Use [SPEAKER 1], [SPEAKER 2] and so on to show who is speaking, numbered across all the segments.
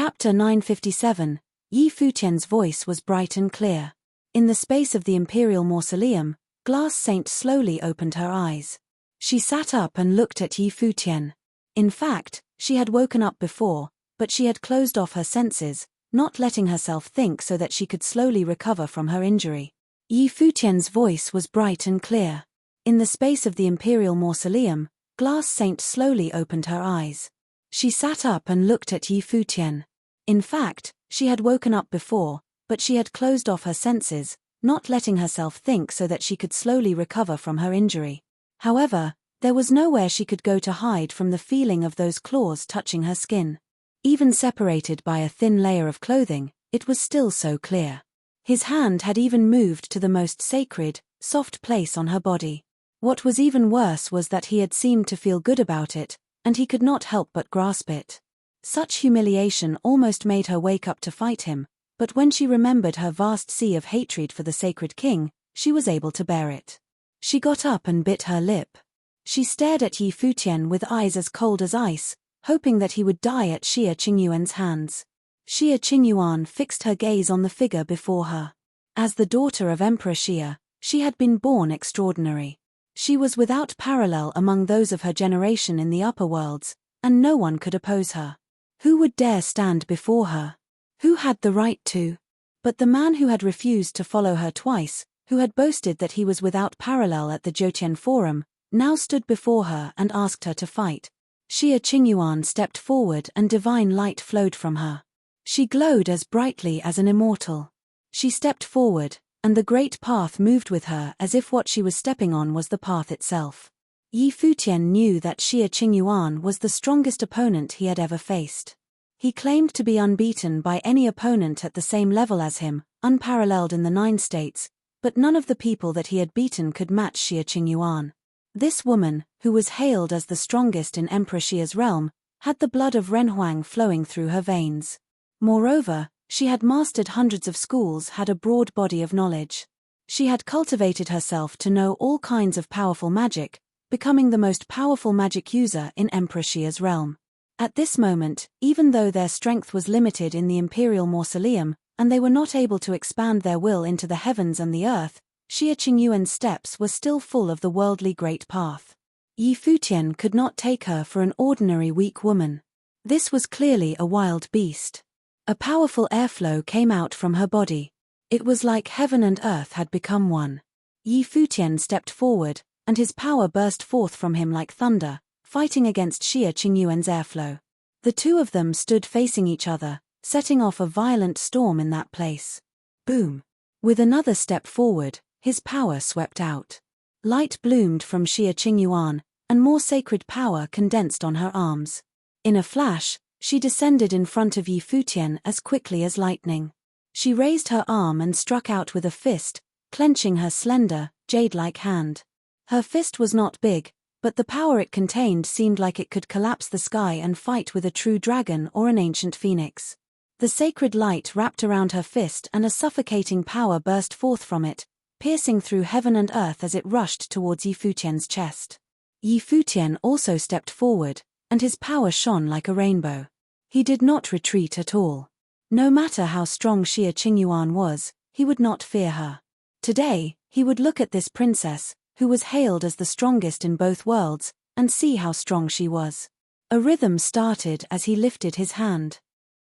[SPEAKER 1] Chapter 957. Yi Futian's voice was bright and clear. In the space of the imperial mausoleum, Glass Saint slowly opened her eyes. She sat up and looked at Yi Futian. In fact, she had woken up before, but she had closed off her senses, not letting herself think so that she could slowly recover from her injury. Yi Futian's voice was bright and clear. In the space of the imperial mausoleum, Glass Saint slowly opened her eyes. She sat up and looked at Yi Futian. In fact, she had woken up before, but she had closed off her senses, not letting herself think so that she could slowly recover from her injury. However, there was nowhere she could go to hide from the feeling of those claws touching her skin. Even separated by a thin layer of clothing, it was still so clear. His hand had even moved to the most sacred, soft place on her body. What was even worse was that he had seemed to feel good about it, and he could not help but grasp it. Such humiliation almost made her wake up to fight him, but when she remembered her vast sea of hatred for the sacred king, she was able to bear it. She got up and bit her lip. She stared at Yi Futian with eyes as cold as ice, hoping that he would die at Xie Qingyuan's hands. Xie Qingyuan fixed her gaze on the figure before her. As the daughter of Emperor Xie, she had been born extraordinary. She was without parallel among those of her generation in the upper worlds, and no one could oppose her. Who would dare stand before her? Who had the right to? But the man who had refused to follow her twice, who had boasted that he was without parallel at the Jotian Forum, now stood before her and asked her to fight. Xie Qingyuan stepped forward and divine light flowed from her. She glowed as brightly as an immortal. She stepped forward, and the great path moved with her as if what she was stepping on was the path itself. Yi Futian knew that Xie Qingyuan was the strongest opponent he had ever faced. He claimed to be unbeaten by any opponent at the same level as him, unparalleled in the 9 states, but none of the people that he had beaten could match Xie Qingyuan. This woman, who was hailed as the strongest in Emperor Xie's realm, had the blood of Renhuang flowing through her veins. Moreover, she had mastered hundreds of schools, had a broad body of knowledge. She had cultivated herself to know all kinds of powerful magic, becoming the most powerful magic user in Emperor Xie's realm. At this moment, even though their strength was limited in the imperial mausoleum, and they were not able to expand their will into the heavens and the earth, Xie Qingyuan's steps were still full of the worldly great path. Yi Futian could not take her for an ordinary weak woman. This was clearly a wild beast. A powerful airflow came out from her body. It was like heaven and earth had become one. Yi Futian stepped forward, and his power burst forth from him like thunder, fighting against Xie Qingyuan's airflow. The two of them stood facing each other, setting off a violent storm in that place. Boom! With another step forward, his power swept out. Light bloomed from Xie Qingyuan, and more sacred power condensed on her arms. In a flash, she descended in front of Yi Futian as quickly as lightning. She raised her arm and struck out with a fist, clenching her slender, jade-like hand. Her fist was not big, but the power it contained seemed like it could collapse the sky and fight with a true dragon or an ancient phoenix. The sacred light wrapped around her fist and a suffocating power burst forth from it, piercing through heaven and earth as it rushed towards Yi Futian's chest. Yi Futian also stepped forward, and his power shone like a rainbow. He did not retreat at all. No matter how strong Xie Qingyuan was, he would not fear her. Today, he would look at this princess, who was hailed as the strongest in both worlds, and see how strong she was. A rhythm started as he lifted his hand.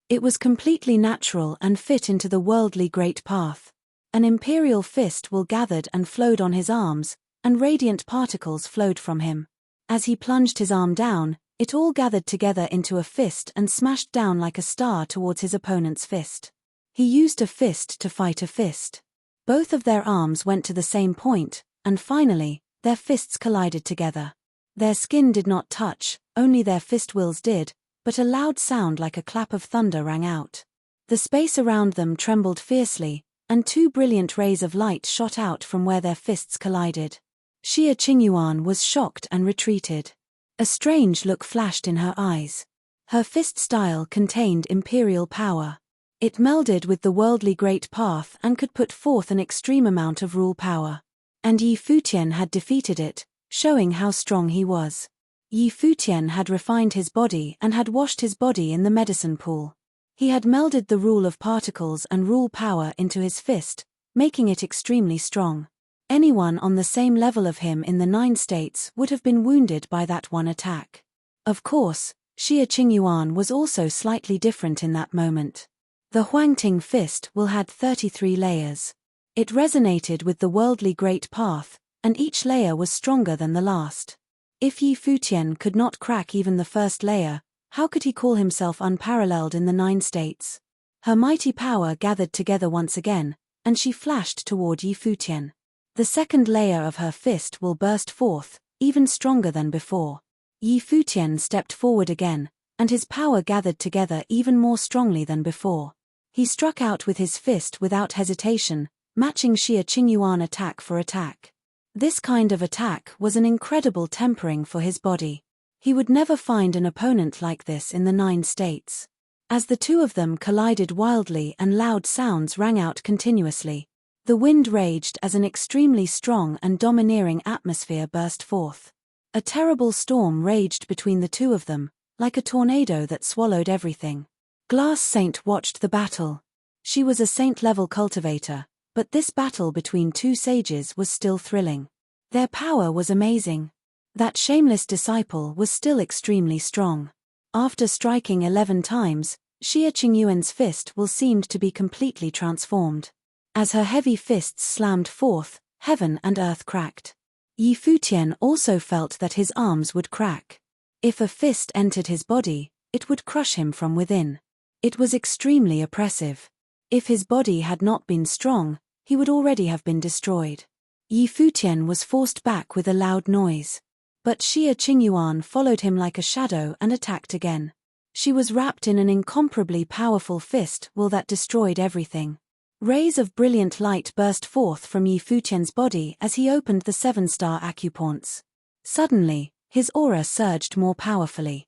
[SPEAKER 1] It was completely natural and fit into the worldly great path. An imperial fist will gathered and flowed on his arms, and radiant particles flowed from him. As he plunged his arm down, it all gathered together into a fist and smashed down like a star towards his opponent's fist. He used a fist to fight a fist. Both of their arms went to the same point, and finally, their fists collided together. Their skin did not touch, only their fist wills did, but a loud sound like a clap of thunder rang out. The space around them trembled fiercely, and 2 brilliant rays of light shot out from where their fists collided. Xie Qingyuan was shocked and retreated. A strange look flashed in her eyes. Her fist style contained imperial power. It melded with the worldly great path and could put forth an extreme amount of rule power. And Yi Futian had defeated it, showing how strong he was. Yi Futian had refined his body and had washed his body in the medicine pool. He had melded the rule of particles and rule power into his fist, making it extremely strong. Anyone on the same level of him in the 9 states would have been wounded by that one attack. Of course, Xie Qingyuan was also slightly different in that moment. The Huangting fist will had 33 layers. It resonated with the worldly great path, and each layer was stronger than the last. If Yi Futian could not crack even the first layer, how could he call himself unparalleled in the 9 states? Her mighty power gathered together once again, and she flashed toward Yi Futian. The second layer of her fist will burst forth, even stronger than before. Yi Futian stepped forward again, and his power gathered together even more strongly than before. He struck out with his fist without hesitation, matching Xie Qingyuan attack for attack. This kind of attack was an incredible tempering for his body. He would never find an opponent like this in the 9 states. As the two of them collided wildly and loud sounds rang out continuously, the wind raged as an extremely strong and domineering atmosphere burst forth. A terrible storm raged between the two of them, like a tornado that swallowed everything. Glass Saint watched the battle. She was a saint-level cultivator, but this battle between two sages was still thrilling. Their power was amazing. That shameless disciple was still extremely strong. After striking 11 times, Xie Qingyuan's fist will seemed to be completely transformed. As her heavy fists slammed forth, heaven and earth cracked. Yi Futian also felt that his arms would crack. If a fist entered his body, it would crush him from within. It was extremely oppressive. If his body had not been strong, he would already have been destroyed. Yi Futian was forced back with a loud noise. But Xie Qingyuan followed him like a shadow and attacked again. She was wrapped in an incomparably powerful fist will that destroyed everything. Rays of brilliant light burst forth from Yi Futian's body as he opened the 7-star acupoints. Suddenly, his aura surged more powerfully.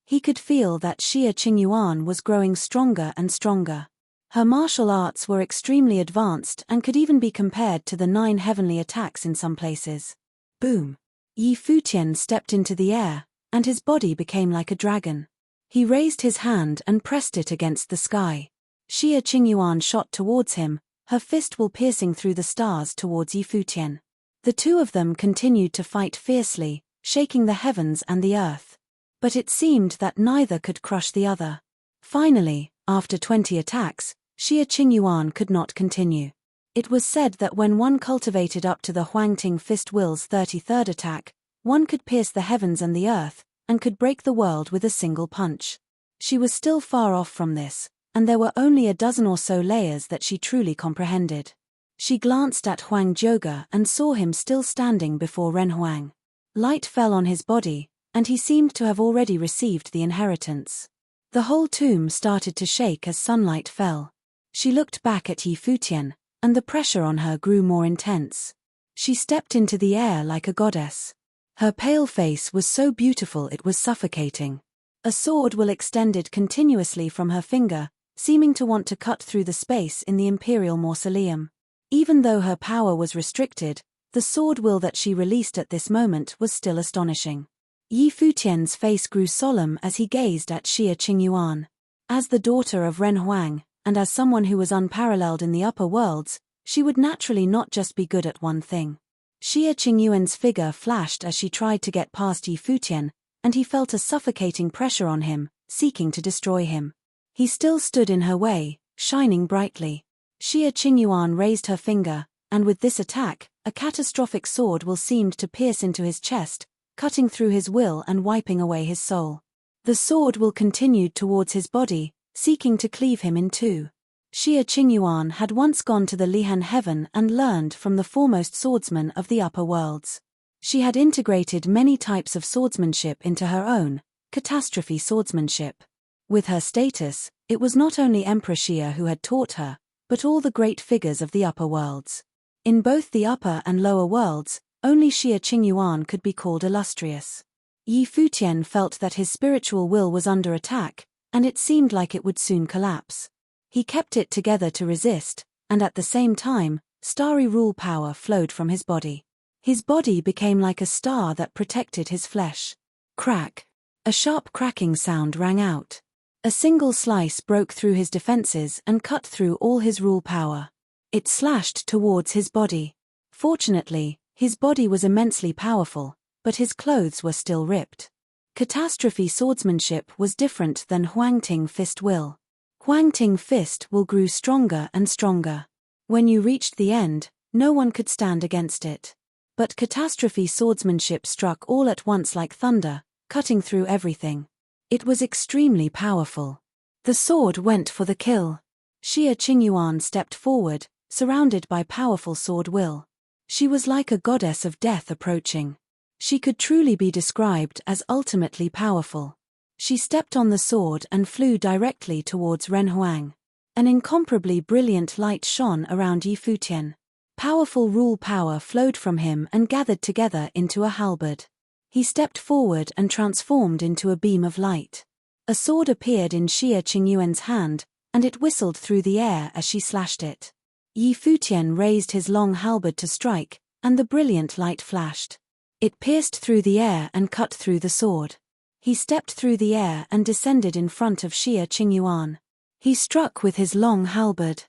[SPEAKER 1] He could feel that Xie Qingyuan was growing stronger and stronger. Her martial arts were extremely advanced and could even be compared to the 9 heavenly attacks in some places. Boom! Yi Futian stepped into the air, and his body became like a dragon. He raised his hand and pressed it against the sky. Xie Qingyuan shot towards him, her fist will piercing through the stars towards Yi Futian. The two of them continued to fight fiercely, shaking the heavens and the earth. But it seemed that neither could crush the other. Finally, after 20 attacks, Xie Qingyuan could not continue. It was said that when one cultivated up to the Huangting Fist Will's 33rd attack, one could pierce the heavens and the earth, and could break the world with a single punch. She was still far off from this, and there were only a dozen or so layers that she truly comprehended. She glanced at Huang Jioge and saw him still standing before Ren Huang. Light fell on his body, and he seemed to have already received the inheritance. The whole tomb started to shake as sunlight fell. She looked back at Yi Futian, and the pressure on her grew more intense. She stepped into the air like a goddess. Her pale face was so beautiful it was suffocating. A sword will extended continuously from her finger, seeming to want to cut through the space in the imperial mausoleum. Even though her power was restricted, the sword will that she released at this moment was still astonishing. Yi Futian's face grew solemn as he gazed at Xie Qingyuan. As the daughter of Ren Huang, and as someone who was unparalleled in the upper worlds, she would naturally not just be good at one thing. Xie Qingyuan's figure flashed as she tried to get past Yi Futian, and he felt a suffocating pressure on him, seeking to destroy him. He still stood in her way, shining brightly. Xie Qingyuan raised her finger, and with this attack, a catastrophic sword will seemed to pierce into his chest, cutting through his will and wiping away his soul. The sword will continued towards his body, seeking to cleave him in two. Xie Qingyuan had once gone to the Lihan heaven and learned from the foremost swordsman of the upper worlds. She had integrated many types of swordsmanship into her own, catastrophe swordsmanship. With her status, it was not only Emperor Xie who had taught her, but all the great figures of the upper worlds. In both the upper and lower worlds, only Xie Qingyuan could be called illustrious. Yi Futian felt that his spiritual will was under attack, and it seemed like it would soon collapse. He kept it together to resist, and at the same time, starry rule power flowed from his body. His body became like a star that protected his flesh. Crack! A sharp cracking sound rang out. A single slice broke through his defenses and cut through all his rule power. It slashed towards his body. Fortunately, his body was immensely powerful, but his clothes were still ripped. Catastrophe swordsmanship was different than Huangting fist will. Huangting fist will grew stronger and stronger. When you reached the end, no one could stand against it. But catastrophe swordsmanship struck all at once like thunder, cutting through everything. It was extremely powerful. The sword went for the kill. Xia Qingyuan stepped forward, surrounded by powerful sword will. She was like a goddess of death approaching. She could truly be described as ultimately powerful. She stepped on the sword and flew directly towards Ren Huang. An incomparably brilliant light shone around Yi Futian. Powerful rule power flowed from him and gathered together into a halberd. He stepped forward and transformed into a beam of light. A sword appeared in Xia Qingyuan's hand, and it whistled through the air as she slashed it. Yi Futian raised his long halberd to strike, and the brilliant light flashed. It pierced through the air and cut through the sword. He stepped through the air and descended in front of Xia Qingyuan. He struck with his long halberd.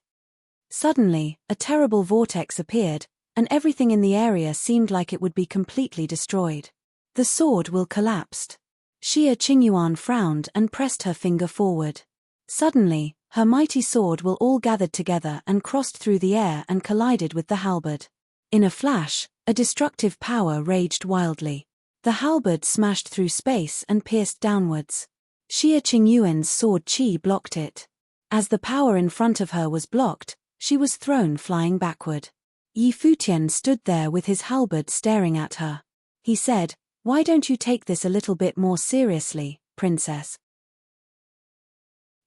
[SPEAKER 1] Suddenly, a terrible vortex appeared, and everything in the area seemed like it would be completely destroyed. The sword will collapsed. Xia Qingyuan frowned and pressed her finger forward. Suddenly, her mighty sword will all gathered together and crossed through the air and collided with the halberd. In a flash, a destructive power raged wildly. The halberd smashed through space and pierced downwards. Xia Qingyuan's sword qi blocked it. As the power in front of her was blocked, she was thrown flying backward. Yi Futian stood there with his halberd staring at her. He said, "Why don't you take this a little bit more seriously, princess?"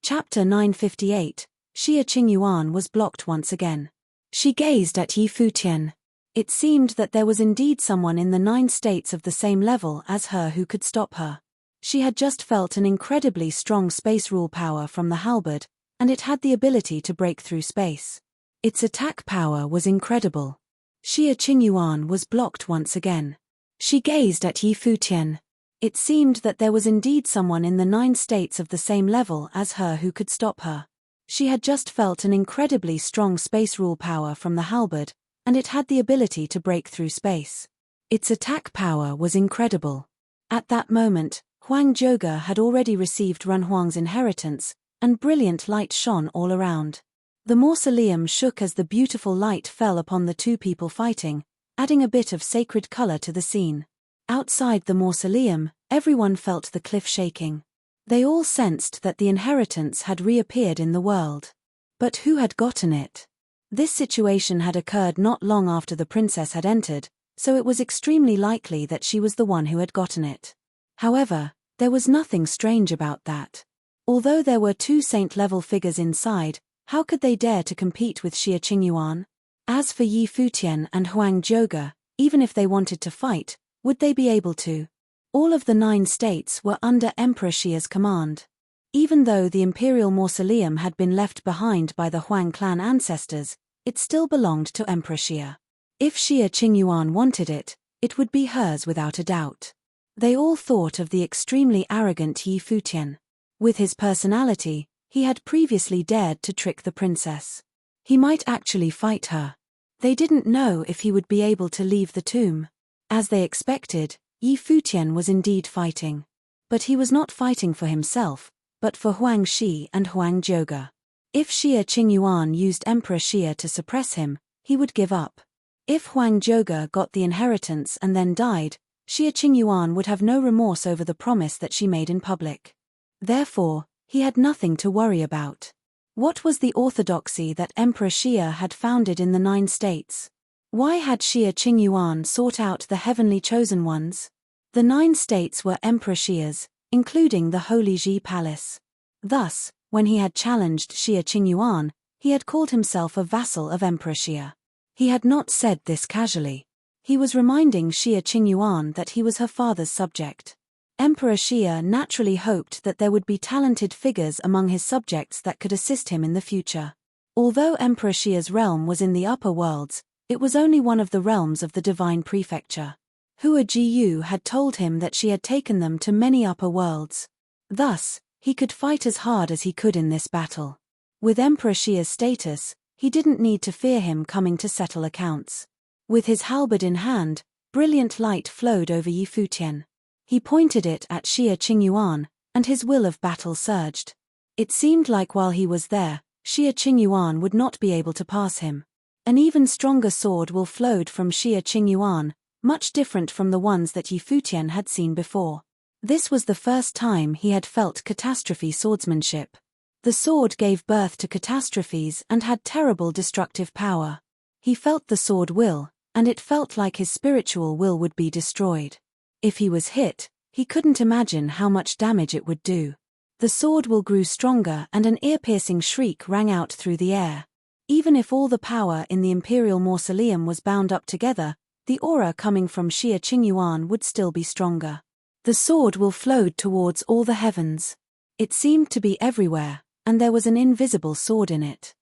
[SPEAKER 1] Chapter 958, Xia Qingyuan was blocked once again. She gazed at Yi Futian. It seemed that there was indeed someone in the 9 states of the same level as her who could stop her. She had just felt an incredibly strong space rule power from the halberd, and it had the ability to break through space. Its attack power was incredible. Xia Qingyuan was blocked once again. She gazed at Yi Futian. It seemed that there was indeed someone in the 9 states of the same level as her who could stop her. She had just felt an incredibly strong space rule power from the halberd, and it had the ability to break through space. Its attack power was incredible. At that moment, Huang Zhouge had already received Ren Huang's inheritance, and brilliant light shone all around. The mausoleum shook as the beautiful light fell upon the 2 people fighting, adding a bit of sacred color to the scene. Outside the mausoleum, everyone felt the cliff shaking. They all sensed that the inheritance had reappeared in the world. But who had gotten it? This situation had occurred not long after the princess had entered, so it was extremely likely that she was the one who had gotten it. However, there was nothing strange about that. Although there were 2 saint-level figures inside, how could they dare to compete with Xia Qingyuan? As for Yi Futian and Huang Zhouge, even if they wanted to fight, would they be able to? All of the 9 states were under Emperor Xia's command. Even though the imperial mausoleum had been left behind by the Huang clan ancestors, it still belonged to Emperor Xia. If Xia Qingyuan wanted it, it would be hers without a doubt. They all thought of the extremely arrogant Yi Futian. With his personality, he had previously dared to trick the princess. He might actually fight her. They didn't know if he would be able to leave the tomb. As they expected, Yi Futian was indeed fighting. But he was not fighting for himself, but for Huang Shi and Huang Zhouge. If Xia Qingyuan used Emperor Xia to suppress him, he would give up. If Huang Zhouge got the inheritance and then died, Xia Qingyuan would have no remorse over the promise that she made in public. Therefore, he had nothing to worry about. What was the orthodoxy that Emperor Xia had founded in the 9 states? Why had Xia Qingyuan sought out the heavenly chosen ones? The 9 states were Emperor Xia's, including the Holy Ji Palace. Thus, when he had challenged Xia Qingyuan, he had called himself a vassal of Emperor Xia. He had not said this casually. He was reminding Xia Qingyuan that he was her father's subject. Emperor Xia naturally hoped that there would be talented figures among his subjects that could assist him in the future. Although Emperor Xia's realm was in the upper worlds, it was only one of the realms of the divine prefecture. Hua Jiyu had told him that she had taken them to many upper worlds. Thus, He could fight as hard as he could in this battle. With Emperor Xia's status, he didn't need to fear him coming to settle accounts. With his halberd in hand, brilliant light flowed over Yi Futian. He pointed it at Xia Qingyuan, and his will of battle surged. It seemed like while he was there, Xia Qingyuan would not be able to pass him. An even stronger sword will flowed from Xia Qingyuan, much different from the ones that Yi Futian had seen before. This was the first time he had felt catastrophe swordsmanship. The sword gave birth to catastrophes and had terrible destructive power. He felt the sword will, and it felt like his spiritual will would be destroyed. If he was hit, he couldn't imagine how much damage it would do. The sword will grew stronger and an ear-piercing shriek rang out through the air. Even if all the power in the Imperial Mausoleum was bound up together, the aura coming from Xia Qingyuan would still be stronger. The sword will flowed towards all the heavens. It seemed to be everywhere, and there was an invisible sword in it.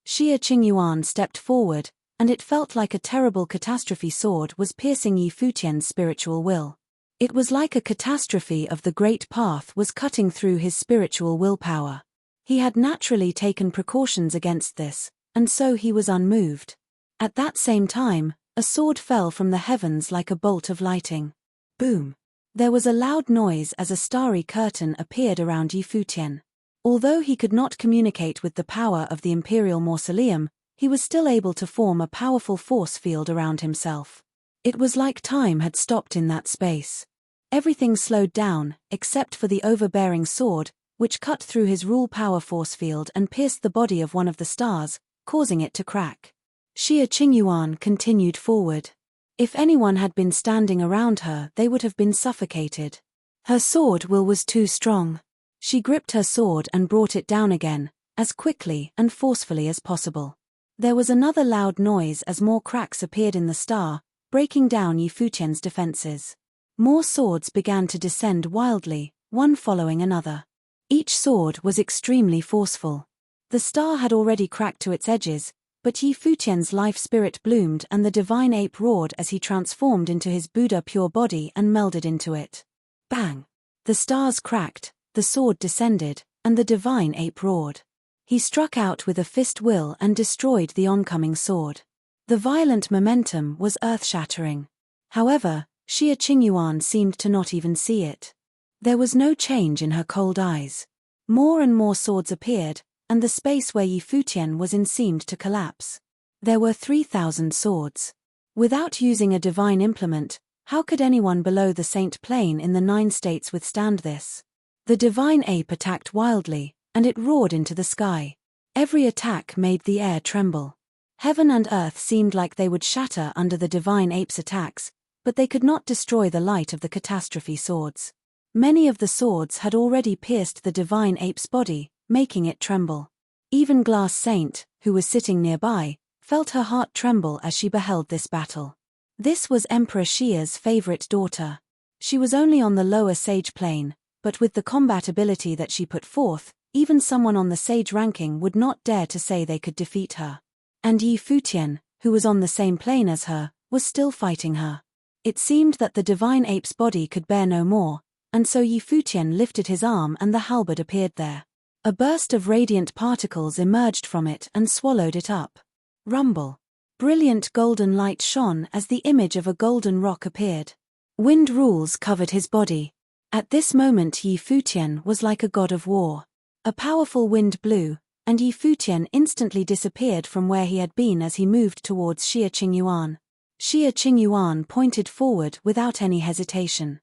[SPEAKER 1] Xia Qingyuan stepped forward, and it felt like a terrible catastrophe sword was piercing Yi Futian's spiritual will. It was like a catastrophe of the great path was cutting through his spiritual willpower. He had naturally taken precautions against this, and so he was unmoved. At that same time, a sword fell from the heavens like a bolt of lightning. Boom! There was a loud noise as a starry curtain appeared around Yi Futian. Although he could not communicate with the power of the Imperial Mausoleum, he was still able to form a powerful force field around himself. It was like time had stopped in that space. Everything slowed down, except for the overbearing sword, which cut through his rule power force field and pierced the body of one of the stars, causing it to crack. Xia Qingyuan continued forward. If anyone had been standing around her, they would have been suffocated. Her sword will was too strong. She gripped her sword and brought it down again, as quickly and forcefully as possible. There was another loud noise as more cracks appeared in the star, breaking down Yi Futian's defenses. More swords began to descend wildly, one following another. Each sword was extremely forceful. The star had already cracked to its edges, but Yi Futian's life spirit bloomed and the divine ape roared as he transformed into his Buddha pure body and melded into it. Bang! The stars cracked, the sword descended, and the divine ape roared. He struck out with a fist will and destroyed the oncoming sword. The violent momentum was earth-shattering. However, Xia Qingyuan seemed to not even see it. There was no change in her cold eyes. More and more swords appeared, and the space where Yi Futian was in seemed to collapse. There were 3,000 swords. Without using a divine implement, how could anyone below the Saint Plane in the 9 states withstand this? The divine ape attacked wildly, and it roared into the sky. Every attack made the air tremble. Heaven and earth seemed like they would shatter under the divine ape's attacks, but they could not destroy the light of the catastrophe swords. Many of the swords had already pierced the divine ape's body, making it tremble. Even Glass Saint, who was sitting nearby, felt her heart tremble as she beheld this battle. This was Emperor Xia's favorite daughter. She was only on the lower sage plane, but with the combat ability that she put forth, even someone on the sage ranking would not dare to say they could defeat her. And Yi Futian, who was on the same plane as her, was still fighting her. It seemed that the divine ape's body could bear no more, and so Yi Futian lifted his arm and the halberd appeared there. A burst of radiant particles emerged from it and swallowed it up. Rumble. Brilliant golden light shone as the image of a golden rock appeared. Wind rules covered his body. At this moment Yi Futian was like a god of war. A powerful wind blew, and Yi Futian instantly disappeared from where he had been as he moved towards Xia Qingyuan. Xia Qingyuan pointed forward without any hesitation.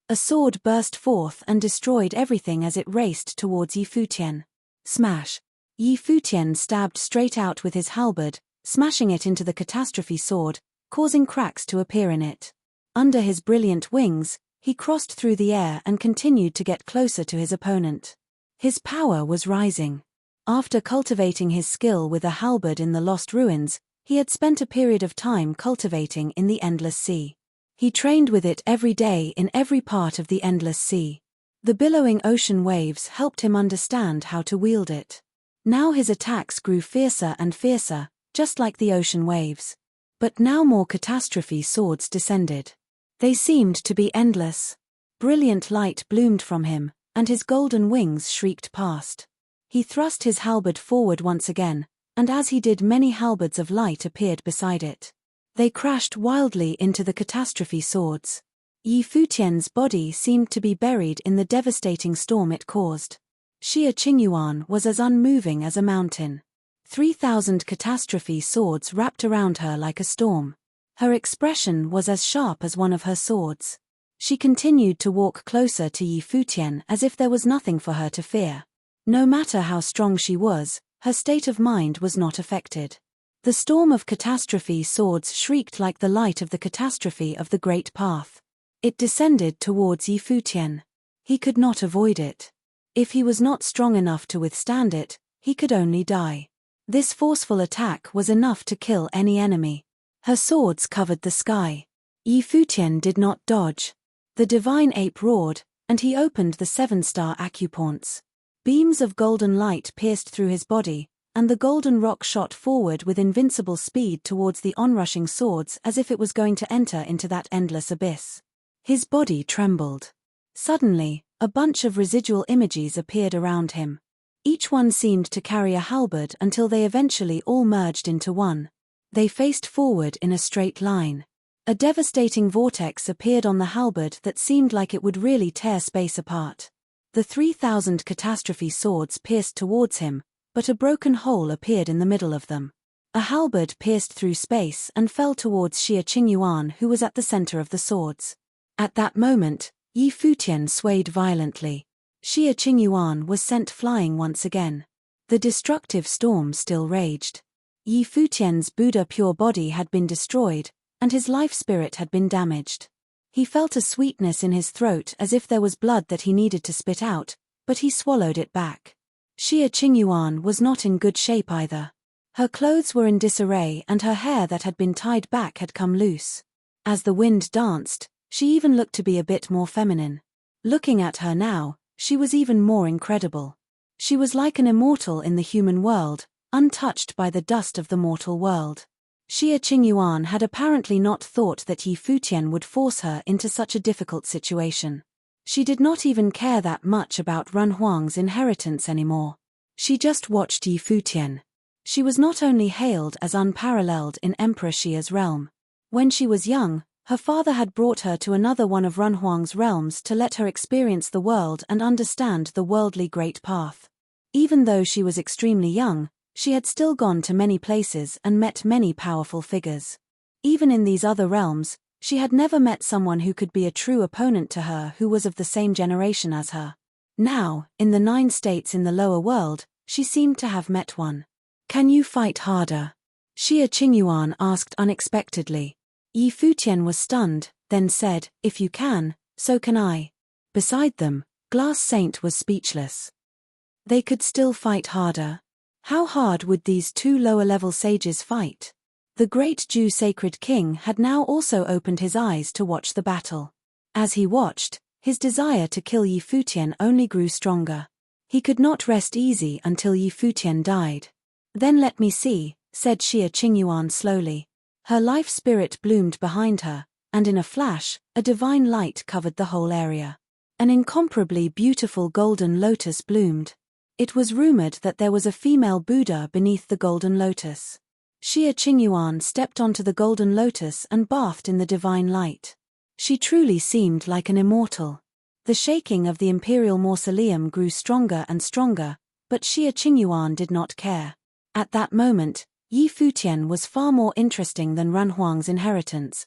[SPEAKER 1] A sword burst forth and destroyed everything as it raced towards Yi Futian. Smash! Yi Futian stabbed straight out with his halberd, smashing it into the catastrophe sword, causing cracks to appear in it. Under his brilliant wings, he crossed through the air and continued to get closer to his opponent. His power was rising. After cultivating his skill with a halberd in the Lost Ruins, he had spent a period of time cultivating in the Endless Sea. He trained with it every day in every part of the Endless Sea. The billowing ocean waves helped him understand how to wield it. Now his attacks grew fiercer and fiercer, just like the ocean waves. But now more catastrophe swords descended. They seemed to be endless. Brilliant light bloomed from him, and his golden wings shrieked past. He thrust his halberd forward once again, and as he did many halberds of light appeared beside it. They crashed wildly into the catastrophe swords. Yi Futian's body seemed to be buried in the devastating storm it caused. Xia Qingyuan was as unmoving as a mountain. 3,000 catastrophe swords wrapped around her like a storm. Her expression was as sharp as one of her swords. She continued to walk closer to Yi Futian as if there was nothing for her to fear. No matter how strong she was, her state of mind was not affected. The storm of catastrophe swords shrieked like the light of the catastrophe of the great path. It descended towards Yi Futian. He could not avoid it. If he was not strong enough to withstand it, he could only die. This forceful attack was enough to kill any enemy. Her swords covered the sky. Yi Futian did not dodge. The divine ape roared, and he opened the 7-star acupoints. Beams of golden light pierced through his body, and the golden rock shot forward with invincible speed towards the onrushing swords as if it was going to enter into that endless abyss. His body trembled. Suddenly, a bunch of residual images appeared around him. Each one seemed to carry a halberd until they eventually all merged into one. They faced forward in a straight line. A devastating vortex appeared on the halberd that seemed like it would really tear space apart. The 3,000 catastrophe swords pierced towards him, but a broken hole appeared in the middle of them. A halberd pierced through space and fell towards Xia Qingyuan, who was at the center of the swords. At that moment, Yi Futian swayed violently. Xia Qingyuan was sent flying once again. The destructive storm still raged. Yi Futian's Buddha pure body had been destroyed, and his life spirit had been damaged. He felt a sweetness in his throat as if there was blood that he needed to spit out, but he swallowed it back. Xia Qingyuan was not in good shape either. Her clothes were in disarray and her hair that had been tied back had come loose. As the wind danced, she even looked to be a bit more feminine. Looking at her now, she was even more incredible. She was like an immortal in the human world, untouched by the dust of the mortal world. Xia Qingyuan had apparently not thought that Yi Futian would force her into such a difficult situation. She did not even care that much about Run Huang's inheritance anymore. She just watched Yi Futian. She was not only hailed as unparalleled in Emperor Xia's realm. When she was young, her father had brought her to another one of Run Huang's realms to let her experience the world and understand the worldly great path. Even though she was extremely young, she had still gone to many places and met many powerful figures. Even in these other realms, she had never met someone who could be a true opponent to her who was of the same generation as her. Now, in the 9 states in the lower world, she seemed to have met one. "Can you fight harder?" Xia Qingyuan asked unexpectedly. Yi Futian was stunned, then said, "If you can, so can I." Beside them, Glass Saint was speechless. They could still fight harder. How hard would these 2 lower-level sages fight? The great Jew sacred king had now also opened his eyes to watch the battle. As he watched, his desire to kill Yi Futian only grew stronger. He could not rest easy until Yi Futian died. "Then let me see," said Xia Qingyuan slowly. Her life spirit bloomed behind her, and in a flash, a divine light covered the whole area. An incomparably beautiful golden lotus bloomed. It was rumored that there was a female Buddha beneath the golden lotus. Xia Qingyuan stepped onto the golden lotus and bathed in the divine light. She truly seemed like an immortal. The shaking of the imperial mausoleum grew stronger and stronger, but Xia Qingyuan did not care. At that moment, Yi Futian was far more interesting than Run Huang's inheritance.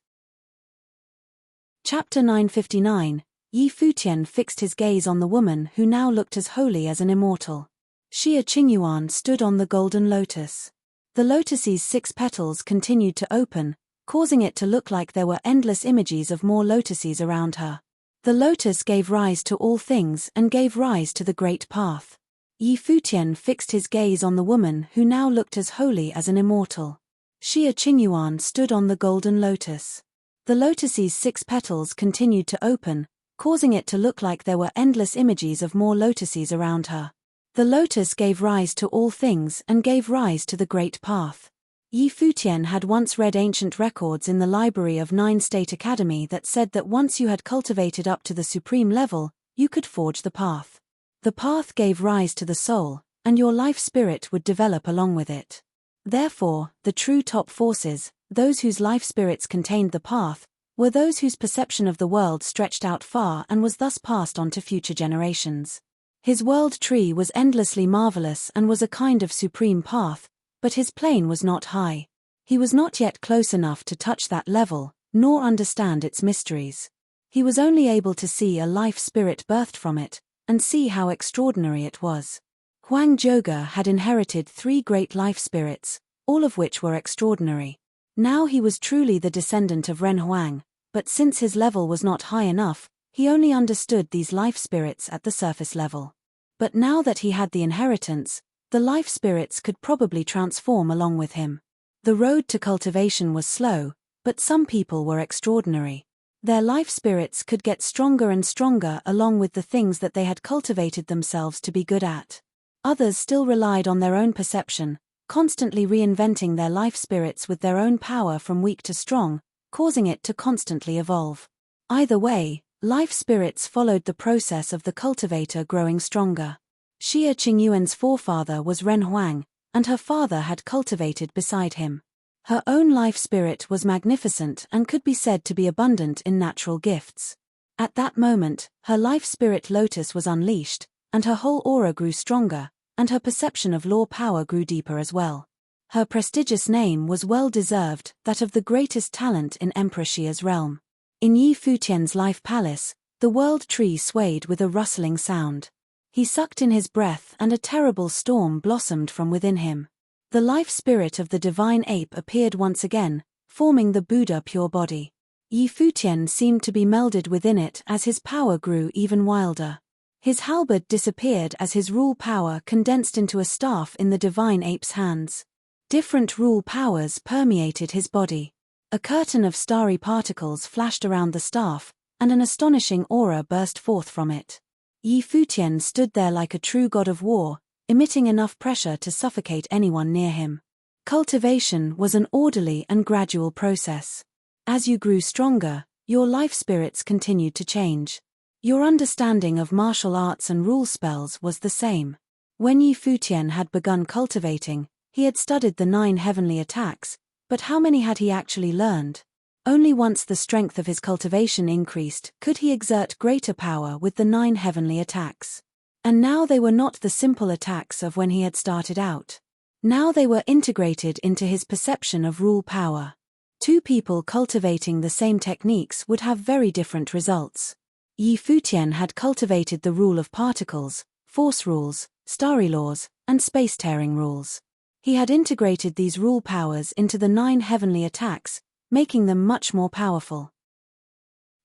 [SPEAKER 1] Chapter 959. Yi Futian fixed his gaze on the woman who now looked as holy as an immortal. Xia Qingyuan stood on the golden lotus. The lotus's 6 petals continued to open, causing it to look like there were endless images of more lotuses around her. The lotus gave rise to all things and gave rise to the great path. Yi Futian fixed his gaze on the woman who now looked as holy as an immortal. Xia Qingyuan stood on the golden lotus. The lotus's 6 petals continued to open, causing it to look like there were endless images of more lotuses around her. The lotus gave rise to all things and gave rise to the great path. Yi Futian had once read ancient records in the library of 9 State Academy that said that once you had cultivated up to the supreme level, you could forge the path. The path gave rise to the soul, and your life spirit would develop along with it. Therefore, the true top forces, those whose life spirits contained the path, were those whose perception of the world stretched out far and was thus passed on to future generations. His world tree was endlessly marvelous and was a kind of supreme path, but his plane was not high. He was not yet close enough to touch that level, nor understand its mysteries. He was only able to see a life spirit birthed from it, and see how extraordinary it was. Huang Zhouge had inherited 3 great life spirits, all of which were extraordinary. Now he was truly the descendant of Ren Huang, but since his level was not high enough, he only understood these life spirits at the surface level. But now that he had the inheritance, the life spirits could probably transform along with him. The road to cultivation was slow, but some people were extraordinary. Their life spirits could get stronger and stronger along with the things that they had cultivated themselves to be good at. Others still relied on their own perception, constantly reinventing their life spirits with their own power from weak to strong, causing it to constantly evolve. Either way, life spirits followed the process of the cultivator growing stronger. Xie Qingyuan's forefather was Ren Huang, and her father had cultivated beside him. Her own life spirit was magnificent and could be said to be abundant in natural gifts. At that moment, her life spirit lotus was unleashed, and her whole aura grew stronger, and her perception of law power grew deeper as well. Her prestigious name was well deserved, that of the greatest talent in Emperor Xia's realm. In Yi Futian's life palace, the world tree swayed with a rustling sound. He sucked in his breath and a terrible storm blossomed from within him. The life spirit of the divine ape appeared once again, forming the Buddha pure body. Yi Futian seemed to be melded within it as his power grew even wilder. His halberd disappeared as his rule power condensed into a staff in the divine ape's hands. Different rule powers permeated his body. A curtain of starry particles flashed around the staff, and an astonishing aura burst forth from it. Yi Futian stood there like a true god of war, emitting enough pressure to suffocate anyone near him. Cultivation was an orderly and gradual process. As you grew stronger, your life spirits continued to change. Your understanding of martial arts and rule spells was the same. When Yi Futian had begun cultivating, he had studied the 9 heavenly attacks, but how many had he actually learned? Only once the strength of his cultivation increased could he exert greater power with the 9 heavenly attacks. And now they were not the simple attacks of when he had started out. Now they were integrated into his perception of rule power. 2 people cultivating the same techniques would have very different results. Yi Futian had cultivated the rule of particles, force rules, starry laws, and space-tearing rules. He had integrated these rule powers into the 9 heavenly attacks, making them much more powerful.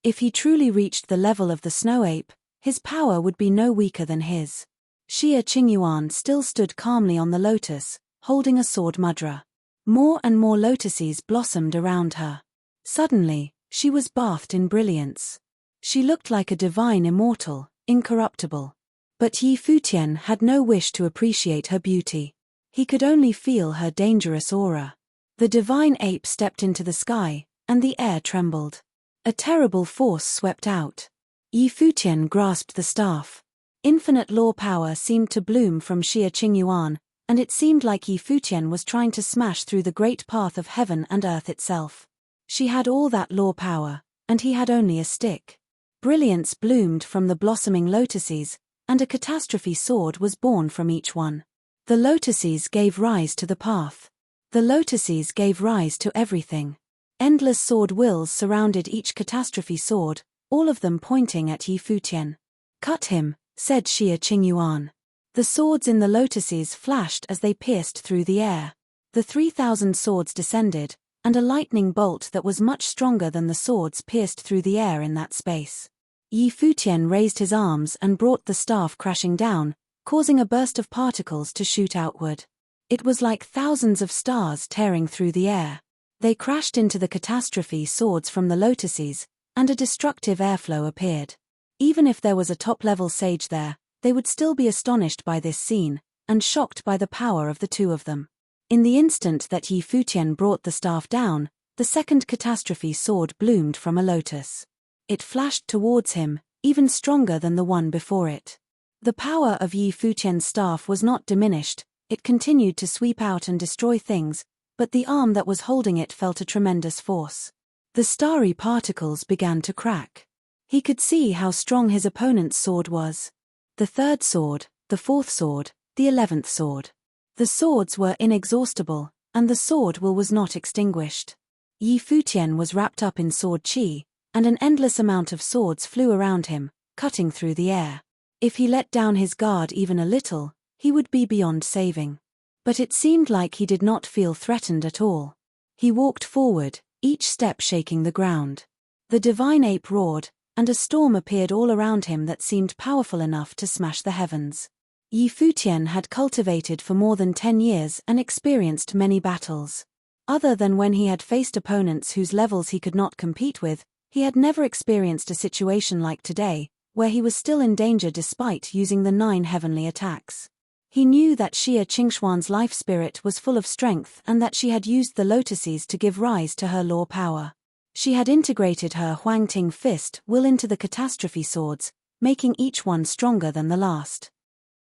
[SPEAKER 1] If he truly reached the level of the snow ape, his power would be no weaker than his. Xie Qingyuan still stood calmly on the lotus, holding a sword mudra. More and more lotuses blossomed around her. Suddenly, she was bathed in brilliance. She looked like a divine immortal, incorruptible. But Yi Futian had no wish to appreciate her beauty. He could only feel her dangerous aura. The divine ape stepped into the sky, and the air trembled. A terrible force swept out. Yi Futian grasped the staff. Infinite law power seemed to bloom from Xie Qingyuan, and it seemed like Yi Futian was trying to smash through the great path of heaven and earth itself. She had all that law power, and he had only a stick. Brilliance bloomed from the blossoming lotuses, and a catastrophe sword was born from each one. The lotuses gave rise to the path. The lotuses gave rise to everything. Endless sword wills surrounded each catastrophe sword, all of them pointing at Yi Futian. "Cut him," said Xie Qingyuan. The swords in the lotuses flashed as they pierced through the air. The 3,000 swords descended, and a lightning bolt that was much stronger than the swords pierced through the air in that space. Yi Futian raised his arms and brought the staff crashing down, causing a burst of particles to shoot outward. It was like thousands of stars tearing through the air. They crashed into the catastrophe swords from the lotuses, and a destructive airflow appeared. Even if there was a top-level sage there, they would still be astonished by this scene, and shocked by the power of the 2 of them. In the instant that Yi Futian brought the staff down, the second catastrophe sword bloomed from a lotus. It flashed towards him, even stronger than the one before it. The power of Yi Futian's staff was not diminished, it continued to sweep out and destroy things, but the arm that was holding it felt a tremendous force. The starry particles began to crack. He could see how strong his opponent's sword was. The third sword, the fourth sword, the 11th sword. The swords were inexhaustible, and the sword will was not extinguished. Yi Futian was wrapped up in sword qi, and an endless amount of swords flew around him, cutting through the air. If he let down his guard even a little, he would be beyond saving. But it seemed like he did not feel threatened at all. He walked forward, each step shaking the ground. The divine ape roared, and a storm appeared all around him that seemed powerful enough to smash the heavens. Yi Futian had cultivated for more than 10 years and experienced many battles. Other than when he had faced opponents whose levels he could not compete with, he had never experienced a situation like today, where he was still in danger despite using the 9 heavenly attacks. He knew that Xia Qingxuan's life spirit was full of strength and that she had used the lotuses to give rise to her law power. She had integrated her Huangting fist will into the catastrophe swords, making each one stronger than the last.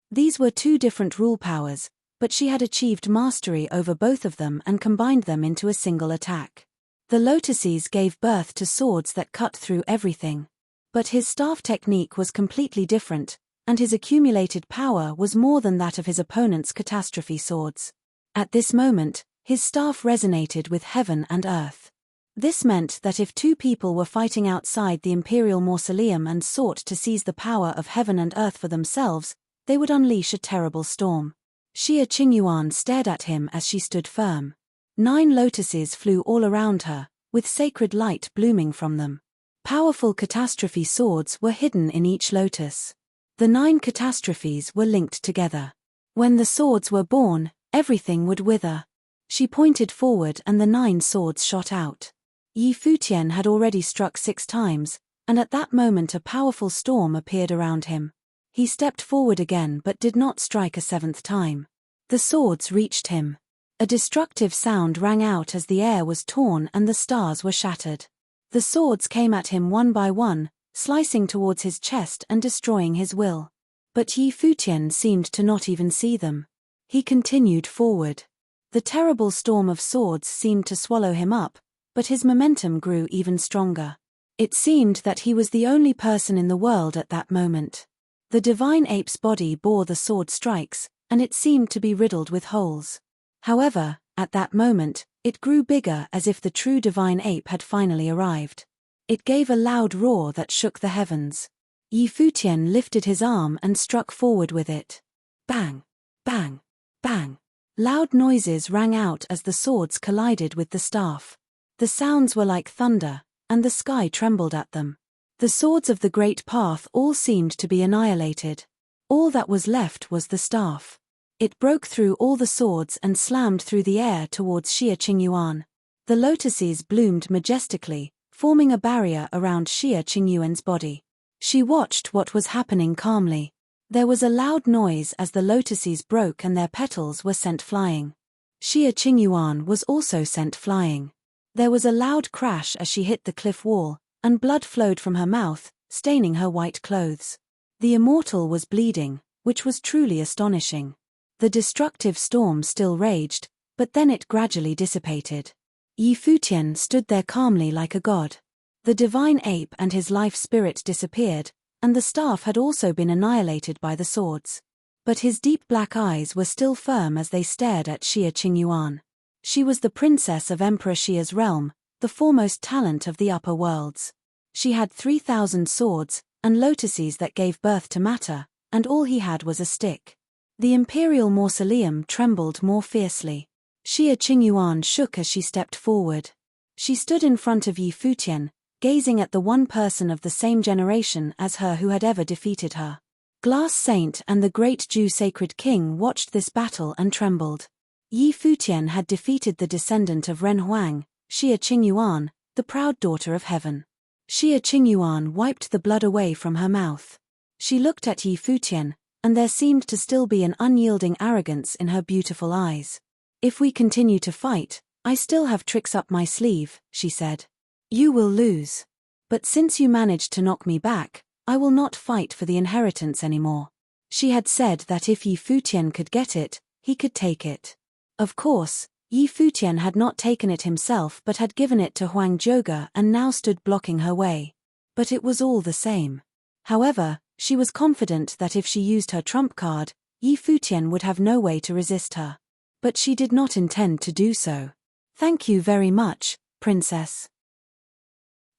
[SPEAKER 1] These were 2 different rule powers, but she had achieved mastery over both of them and combined them into a single attack. The lotuses gave birth to swords that cut through everything. But his staff technique was completely different, and his accumulated power was more than that of his opponent's catastrophe swords. At this moment, his staff resonated with heaven and earth. This meant that if 2 people were fighting outside the imperial mausoleum and sought to seize the power of heaven and earth for themselves, they would unleash a terrible storm. Xia Qingyuan stared at him as she stood firm. 9 lotuses flew all around her, with sacred light blooming from them. Powerful catastrophe swords were hidden in each lotus. The 9 catastrophes were linked together. When the swords were born, everything would wither. She pointed forward and the 9 swords shot out. Yi Futian had already struck 6 times, and at that moment a powerful storm appeared around him. He stepped forward again but did not strike a 7th time. The swords reached him. A destructive sound rang out as the air was torn and the stars were shattered. The swords came at him one by one, slicing towards his chest and destroying his will. But Yi Futian seemed to not even see them. He continued forward. The terrible storm of swords seemed to swallow him up, but his momentum grew even stronger. It seemed that he was the only person in the world at that moment. The divine ape's body bore the sword strikes, and it seemed to be riddled with holes. However, at that moment, it grew bigger as if the true divine ape had finally arrived. It gave a loud roar that shook the heavens. Yi Futian lifted his arm and struck forward with it. Bang! Bang! Bang! Loud noises rang out as the swords collided with the staff. The sounds were like thunder, and the sky trembled at them. The swords of the great path all seemed to be annihilated. All that was left was the staff. It broke through all the swords and slammed through the air towards Xia Qingyuan. The lotuses bloomed majestically, forming a barrier around Xia Qingyuan's body. She watched what was happening calmly. There was a loud noise as the lotuses broke and their petals were sent flying. Xia Qingyuan was also sent flying. There was a loud crash as she hit the cliff wall, and blood flowed from her mouth, staining her white clothes. The immortal was bleeding, which was truly astonishing. The destructive storm still raged, but then it gradually dissipated. Yi Futian stood there calmly like a god. The divine ape and his life spirit disappeared, and the staff had also been annihilated by the swords. But his deep black eyes were still firm as they stared at Xia Qingyuan. She was the princess of Emperor Xia's realm, the foremost talent of the upper worlds. She had 3,000 swords, and lotuses that gave birth to matter, and all he had was a stick. The imperial mausoleum trembled more fiercely. Xia Qingyuan shook as she stepped forward. She stood in front of Yi Futian, gazing at the one person of the same generation as her who had ever defeated her. Glass Saint and the great Jew Sacred King watched this battle and trembled. Yi Futian had defeated the descendant of Ren Huang, Xia Qingyuan, the proud daughter of heaven. Xia Qingyuan wiped the blood away from her mouth. She looked at Yi Futian, and there seemed to still be an unyielding arrogance in her beautiful eyes. "If we continue to fight, I still have tricks up my sleeve," she said. "You will lose. But since you managed to knock me back, I will not fight for the inheritance anymore." She had said that if Yi Futian could get it, he could take it. Of course, Yi Futian had not taken it himself but had given it to Huang Zhoge and now stood blocking her way. But it was all the same. However, she was confident that if she used her trump card, Yi Futian would have no way to resist her. But she did not intend to do so. "Thank you very much, Princess."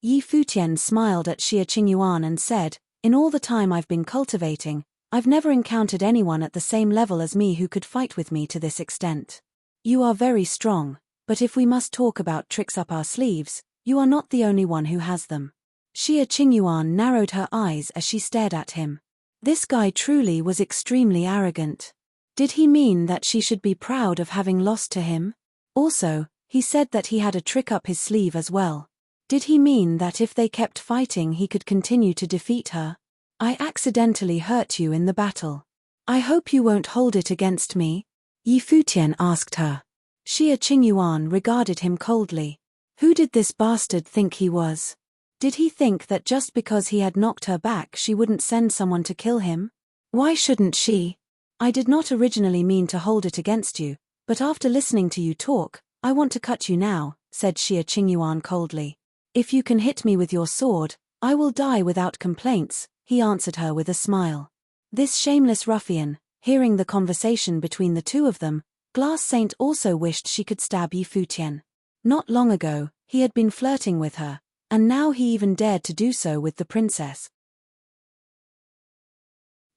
[SPEAKER 1] Yi Futian smiled at Xie Qingyuan and said, "In all the time I've been cultivating, I've never encountered anyone at the same level as me who could fight with me to this extent. You are very strong, but if we must talk about tricks up our sleeves, you are not the only one who has them." Xie Qingyuan narrowed her eyes as she stared at him. This guy truly was extremely arrogant. Did he mean that she should be proud of having lost to him? Also, he said that he had a trick up his sleeve as well. Did he mean that if they kept fighting he could continue to defeat her? "I accidentally hurt you in the battle. I hope you won't hold it against me?" Yi Futian asked her. Xie Qingyuan regarded him coldly. Who did this bastard think he was? Did he think that just because he had knocked her back she wouldn't send someone to kill him? Why shouldn't she? "I did not originally mean to hold it against you, but after listening to you talk, I want to cut you now," said Xie Qingyuan coldly. "If you can hit me with your sword, I will die without complaints," he answered her with a smile. This shameless ruffian, hearing the conversation between the two of them, Glass Saint also wished she could stab Yi Futian. Not long ago, he had been flirting with her, and now he even dared to do so with the princess.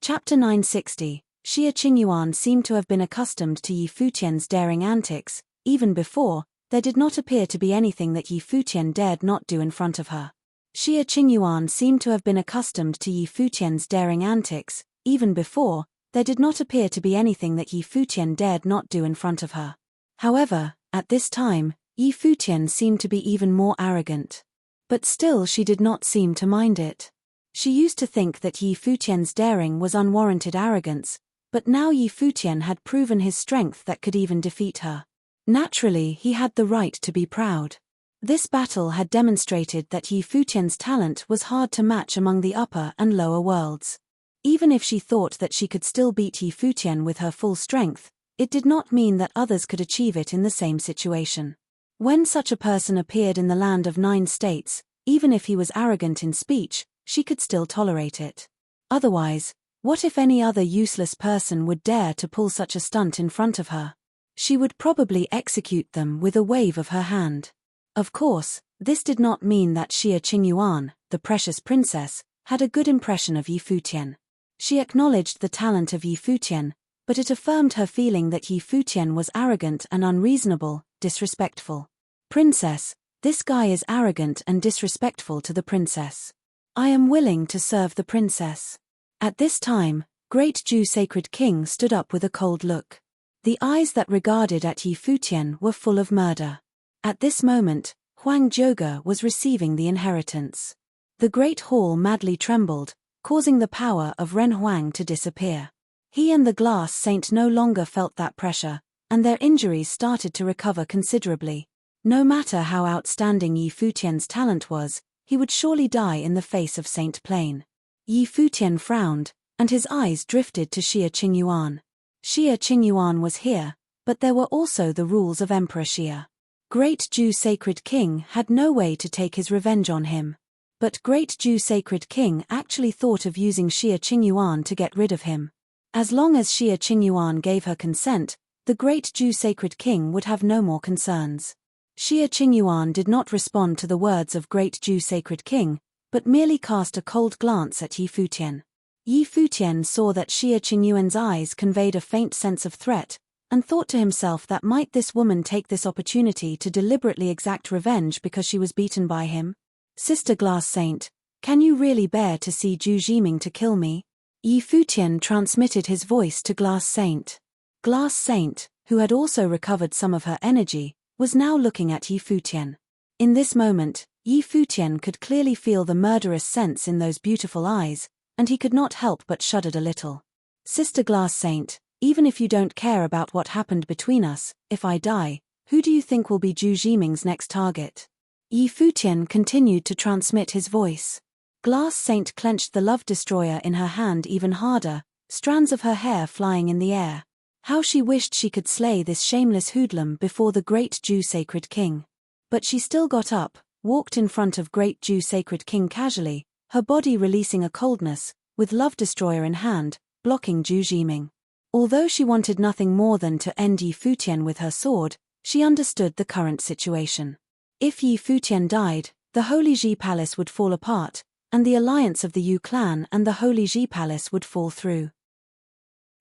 [SPEAKER 1] Chapter 960. Xie Qingyuan seemed to have been accustomed to Yi Futian's daring antics. Even before, there did not appear to be anything that Yi Futian dared not do in front of her. Xie Qingyuan seemed to have been accustomed to Yi Futian's daring antics. Even before, there did not appear to be anything that Yi Futian dared not do in front of her. However, at this time, Yi Futian seemed to be even more arrogant. But still she did not seem to mind it. She used to think that Yi Futian's daring was unwarranted arrogance, but now Yi Futian had proven his strength that could even defeat her. Naturally, he had the right to be proud. This battle had demonstrated that Yi Futian's talent was hard to match among the upper and lower worlds. Even if she thought that she could still beat Yi Futian with her full strength, it did not mean that others could achieve it in the same situation. When such a person appeared in the land of 9 states, even if he was arrogant in speech, she could still tolerate it. Otherwise, what if any other useless person would dare to pull such a stunt in front of her? She would probably execute them with a wave of her hand. Of course, this did not mean that Xie Qingyuan, the precious princess, had a good impression of Yi Futian. She acknowledged the talent of Yi Futian, but it affirmed her feeling that Yi Futian was arrogant and unreasonable, disrespectful. "Princess, this guy is arrogant and disrespectful to the princess. I am willing to serve the princess." At this time, Great Jew Sacred King stood up with a cold look. The eyes that regarded at Yi Futian were full of murder. At this moment, Huang Zhoge was receiving the inheritance. The great hall madly trembled, causing the power of Ren Huang to disappear. He and the Glass Saint no longer felt that pressure, and their injuries started to recover considerably. No matter how outstanding Yi Futian's talent was, he would surely die in the face of Saint Plain. Yi Futian frowned, and his eyes drifted to Xie Qingyuan. Xie Qingyuan was here, but there were also the rules of Emperor Xie. Great Jew Sacred King had no way to take his revenge on him. But Great Jew Sacred King actually thought of using Xie Qingyuan to get rid of him. As long as Xie Qingyuan gave her consent, the Great Jew Sacred King would have no more concerns. Xie Qingyuan did not respond to the words of Great Jew Sacred King, but merely cast a cold glance at Yi Futian. Yi Futian saw that Xie Qingyuan's eyes conveyed a faint sense of threat, and thought to himself that might this woman take this opportunity to deliberately exact revenge because she was beaten by him? "Sister Glass Saint, can you really bear to see Zhu Jiming to kill me?" Yi Futian transmitted his voice to Glass Saint. Glass Saint, who had also recovered some of her energy, was now looking at Yi Futian. In this moment, Yi Futian could clearly feel the murderous sense in those beautiful eyes, and he could not help but shuddered a little. "Sister Glass Saint, even if you don't care about what happened between us, if I die, who do you think will be Zhu Jiming's next target?" Yi Futian continued to transmit his voice. Glass Saint clenched the love destroyer in her hand even harder, strands of her hair flying in the air. How she wished she could slay this shameless hoodlum before the great Jew sacred king. But she still got up, walked in front of great Jew sacred king casually, her body releasing a coldness, with love destroyer in hand, blocking Zhu Jiming. Although she wanted nothing more than to end Yi Futian with her sword, she understood the current situation. If Yi Futian died, the Holy Ji Palace would fall apart, and the alliance of the Yu clan and the Holy Ji Palace would fall through.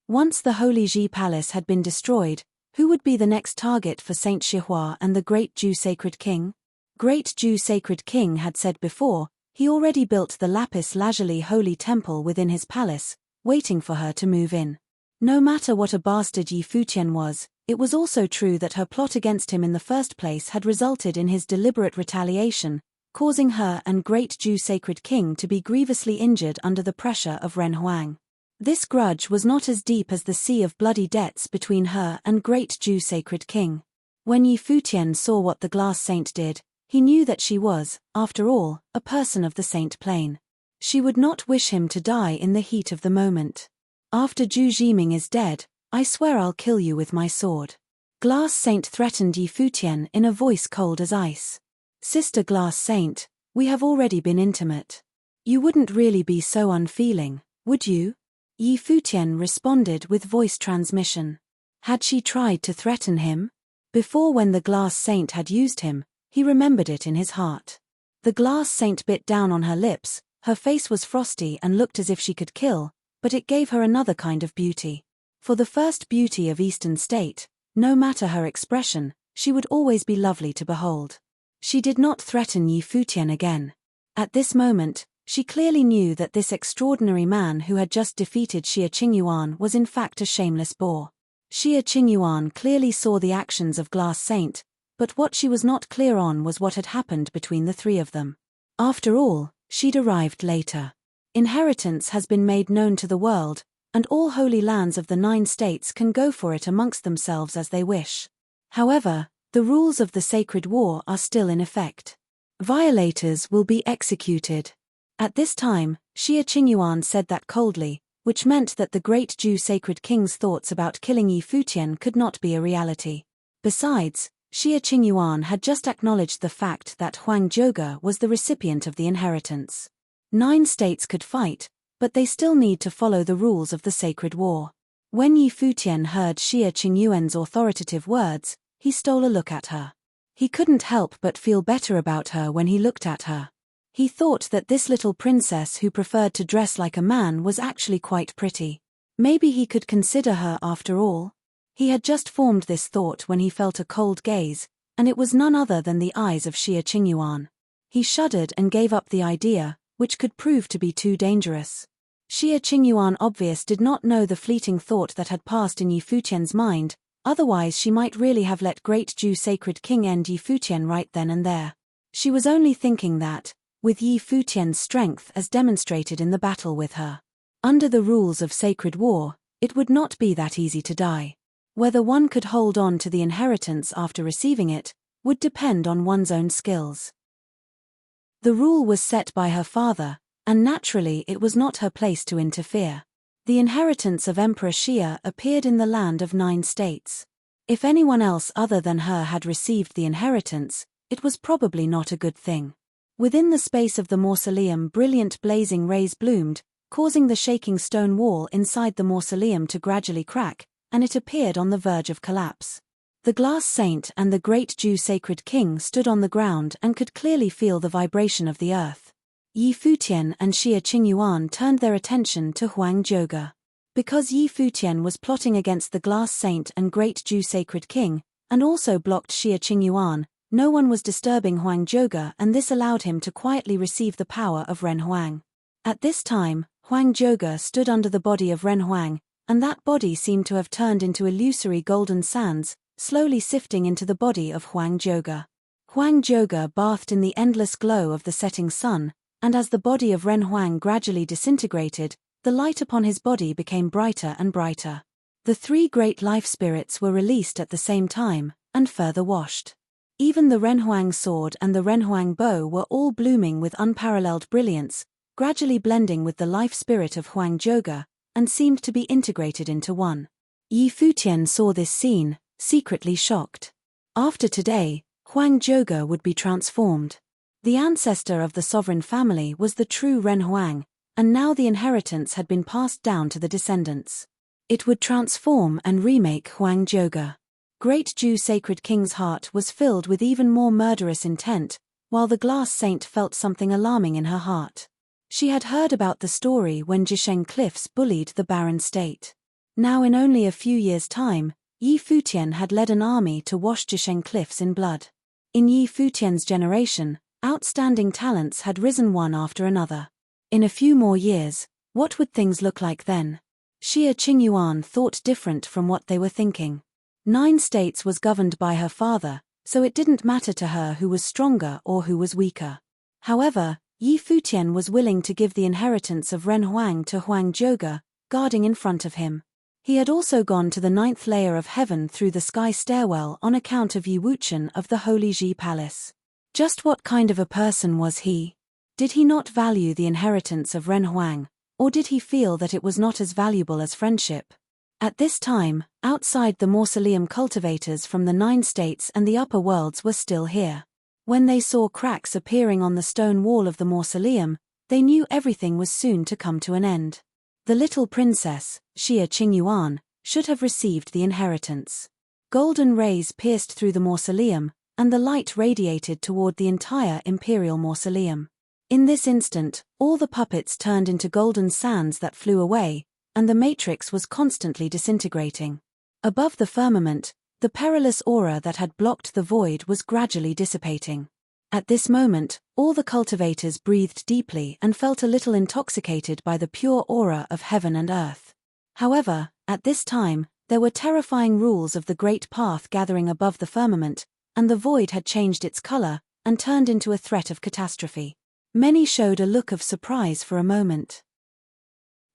[SPEAKER 1] Once the Holy Ji Palace had been destroyed, who would be the next target for Saint Shihua and the Great Jew Sacred King? Great Jew Sacred King had said before, he already built the lapis lazuli holy temple within his palace, waiting for her to move in. No matter what a bastard Yi Futian was, it was also true that her plot against him in the first place had resulted in his deliberate retaliation, causing her and Great Jew Sacred King to be grievously injured under the pressure of Ren Huang. This grudge was not as deep as the sea of bloody debts between her and Great Jew Sacred King. When Yi Futian saw what the glass saint did, he knew that she was, after all, a person of the saint plane. She would not wish him to die in the heat of the moment. After Zhu Jiming is dead, I swear I'll kill you with my sword. Glass Saint threatened Yi Futian in a voice cold as ice. Sister Glass Saint, we have already been intimate. You wouldn't really be so unfeeling, would you? Yi Futian responded with voice transmission. Had she tried to threaten him? Before, when the Glass Saint had used him, he remembered it in his heart. The Glass Saint bit down on her lips, her face was frosty and looked as if she could kill, but it gave her another kind of beauty. For the first beauty of Eastern State, no matter her expression, she would always be lovely to behold. She did not threaten Yi Futian again. At this moment, she clearly knew that this extraordinary man who had just defeated Xie Qingyuan was in fact a shameless bore. Xie Qingyuan clearly saw the actions of Glass Saint, but what she was not clear on was what had happened between the three of them. After all, she'd arrived later. Inheritance has been made known to the world, and all holy lands of the 9 states can go for it amongst themselves as they wish. However, the rules of the sacred war are still in effect. Violators will be executed. At this time, Xie Qingyuan said that coldly, which meant that the Great Jew Sacred King's thoughts about killing Yi Futian could not be a reality. Besides, Xie Qingyuan had just acknowledged the fact that Huang Zhouge was the recipient of the inheritance. 9 states could fight, but they still need to follow the rules of the sacred war. When Yi Futian heard Xie Qingyuan's authoritative words, he stole a look at her. He couldn't help but feel better about her when he looked at her. He thought that this little princess who preferred to dress like a man was actually quite pretty. Maybe he could consider her after all. He had just formed this thought when he felt a cold gaze, and it was none other than the eyes of Xie Qingyuan. He shuddered and gave up the idea, which could prove to be too dangerous. Xie Qingyuan obvious did not know the fleeting thought that had passed in Yi Futian's mind, otherwise she might really have let Great Jew Sacred King end Yi Futian right then and there. She was only thinking that, with Yi Futian's strength as demonstrated in the battle with her, under the rules of sacred war, it would not be that easy to die. Whether one could hold on to the inheritance after receiving it, would depend on one's own skills. The rule was set by her father, and naturally it was not her place to interfere. The inheritance of Emperor Xia appeared in the land of 9 states. If anyone else other than her had received the inheritance, it was probably not a good thing. Within the space of the mausoleum, brilliant blazing rays bloomed, causing the shaking stone wall inside the mausoleum to gradually crack, and it appeared on the verge of collapse. The Glass Saint and the Great Jew Sacred King stood on the ground and could clearly feel the vibration of the earth. Yi Futian and Xie Qingyuan turned their attention to Huang Zhouge. Because Yi Futian was plotting against the Glass Saint and Great Jew Sacred King, and also blocked Xie Qingyuan, no one was disturbing Huang Zhouge, and this allowed him to quietly receive the power of Ren Huang. At this time, Huang Zhouge stood under the body of Ren Huang, and that body seemed to have turned into illusory golden sands, slowly sifting into the body of Huang Zhouge. Huang Zhouge bathed in the endless glow of the setting sun, and as the body of Ren Huang gradually disintegrated, the light upon his body became brighter and brighter. The 3 great life spirits were released at the same time, and further washed. Even the Ren Huang sword and the Ren Huang bow were all blooming with unparalleled brilliance, gradually blending with the life spirit of Huang Zhouge, and seemed to be integrated into one. Yi Futian saw this scene, secretly shocked. After today, Huang Zhouge would be transformed. The ancestor of the sovereign family was the true Ren Huang, and now the inheritance had been passed down to the descendants. It would transform and remake Huang Zhouge. Great Ju Sacred King's heart was filled with even more murderous intent, while the glass saint felt something alarming in her heart. She had heard about the story when Jisheng Cliffs bullied the barren state. Now in only a few years' time, Yi Futian had led an army to wash Jisheng Cliffs in blood. In Yi Futian's generation, outstanding talents had risen one after another. In a few more years, what would things look like then? Xie Qingyuan thought different from what they were thinking. 9 states was governed by her father, so it didn't matter to her who was stronger or who was weaker. However, Yi Futian was willing to give the inheritance of Ren Huang to Huang Zhouge, guarding in front of him. He had also gone to the 9th layer of heaven through the sky stairwell on account of Yi Wuchen of the Holy Ji Palace. Just what kind of a person was he? Did he not value the inheritance of Ren Huang, or did he feel that it was not as valuable as friendship? At this time, outside the mausoleum, cultivators from the 9 states and the upper worlds were still here. When they saw cracks appearing on the stone wall of the mausoleum, they knew everything was soon to come to an end. The little princess, Xie Qingyuan, should have received the inheritance. Golden rays pierced through the mausoleum, and the light radiated toward the entire imperial mausoleum. In this instant, all the puppets turned into golden sands that flew away, and the matrix was constantly disintegrating. Above the firmament, the perilous aura that had blocked the void was gradually dissipating. At this moment, all the cultivators breathed deeply and felt a little intoxicated by the pure aura of heaven and earth. However, at this time, there were terrifying rules of the great path gathering above the firmament, and the void had changed its color and turned into a threat of catastrophe. Many showed a look of surprise for a moment.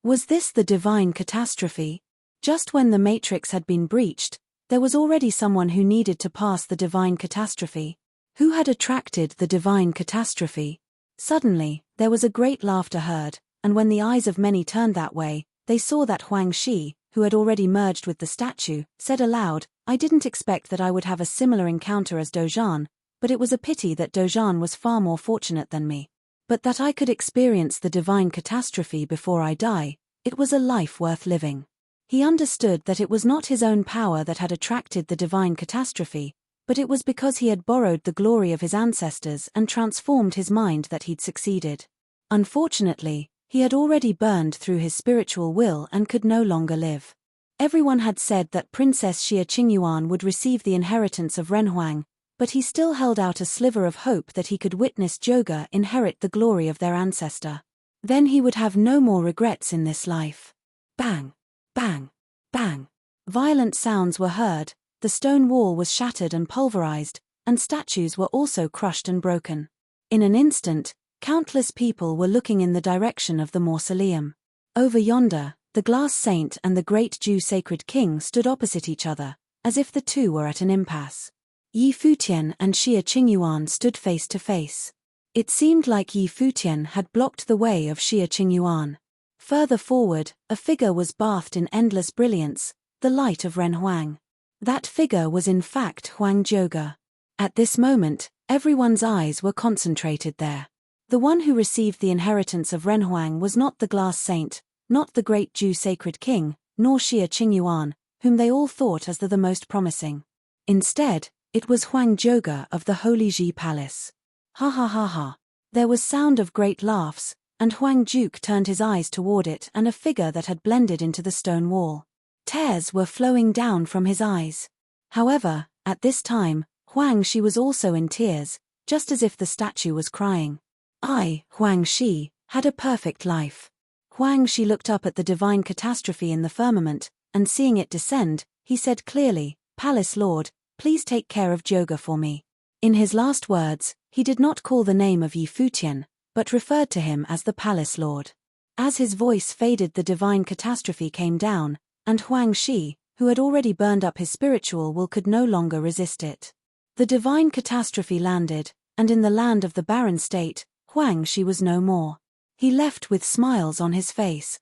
[SPEAKER 1] Was this the divine catastrophe? Just when the matrix had been breached, there was already someone who needed to pass the divine catastrophe. Who had attracted the divine catastrophe? Suddenly, there was a great laughter heard, and when the eyes of many turned that way, they saw that Huang Shi, who had already merged with the statue, said aloud, "I didn't expect that I would have a similar encounter as Dozhan, but it was a pity that Dozhan was far more fortunate than me. But that I could experience the divine catastrophe before I die, it was a life worth living." He understood that it was not his own power that had attracted the divine catastrophe, but it was because he had borrowed the glory of his ancestors and transformed his mind that he'd succeeded. Unfortunately, he had already burned through his spiritual will and could no longer live. Everyone had said that Princess Xie Qingyuan would receive the inheritance of Ren Huang, but he still held out a sliver of hope that he could witness Zhouge inherit the glory of their ancestor. Then he would have no more regrets in this life. Bang! Bang! Bang! Violent sounds were heard, the stone wall was shattered and pulverized, and statues were also crushed and broken. In an instant, countless people were looking in the direction of the mausoleum. Over yonder, the glass saint and the great Ju Sacred King stood opposite each other, as if the two were at an impasse. Yi Futian and Xie Qingyuan stood face to face. It seemed like Yi Futian had blocked the way of Xie Qingyuan. Further forward, a figure was bathed in endless brilliance, the light of Ren Huang. That figure was in fact Huang Zhouge. At this moment, everyone's eyes were concentrated there. The one who received the inheritance of Ren Huang was not the glass saint, not the great Ju Sacred King, nor Xie Qingyuan, whom they all thought as the most promising. Instead, it was Huang Zhouge of the Holy Ji Palace. Ha ha ha ha. There was sound of great laughs, and Huang Zhouge turned his eyes toward it and a figure that had blended into the stone wall. Tears were flowing down from his eyes. However, at this time, Huang Shi was also in tears, just as if the statue was crying. I, Huang Shi, had a perfect life. Huang Shi looked up at the divine catastrophe in the firmament, and seeing it descend, he said clearly, "Palace Lord, please take care of Zhouge for me." In his last words, he did not call the name of Yi Futian, but referred to him as the Palace Lord. As his voice faded, the divine catastrophe came down, and Huang Shi, who had already burned up his spiritual will, could no longer resist it. The divine catastrophe landed, and in the land of the barren state, Huang Shi was no more. He left with smiles on his face.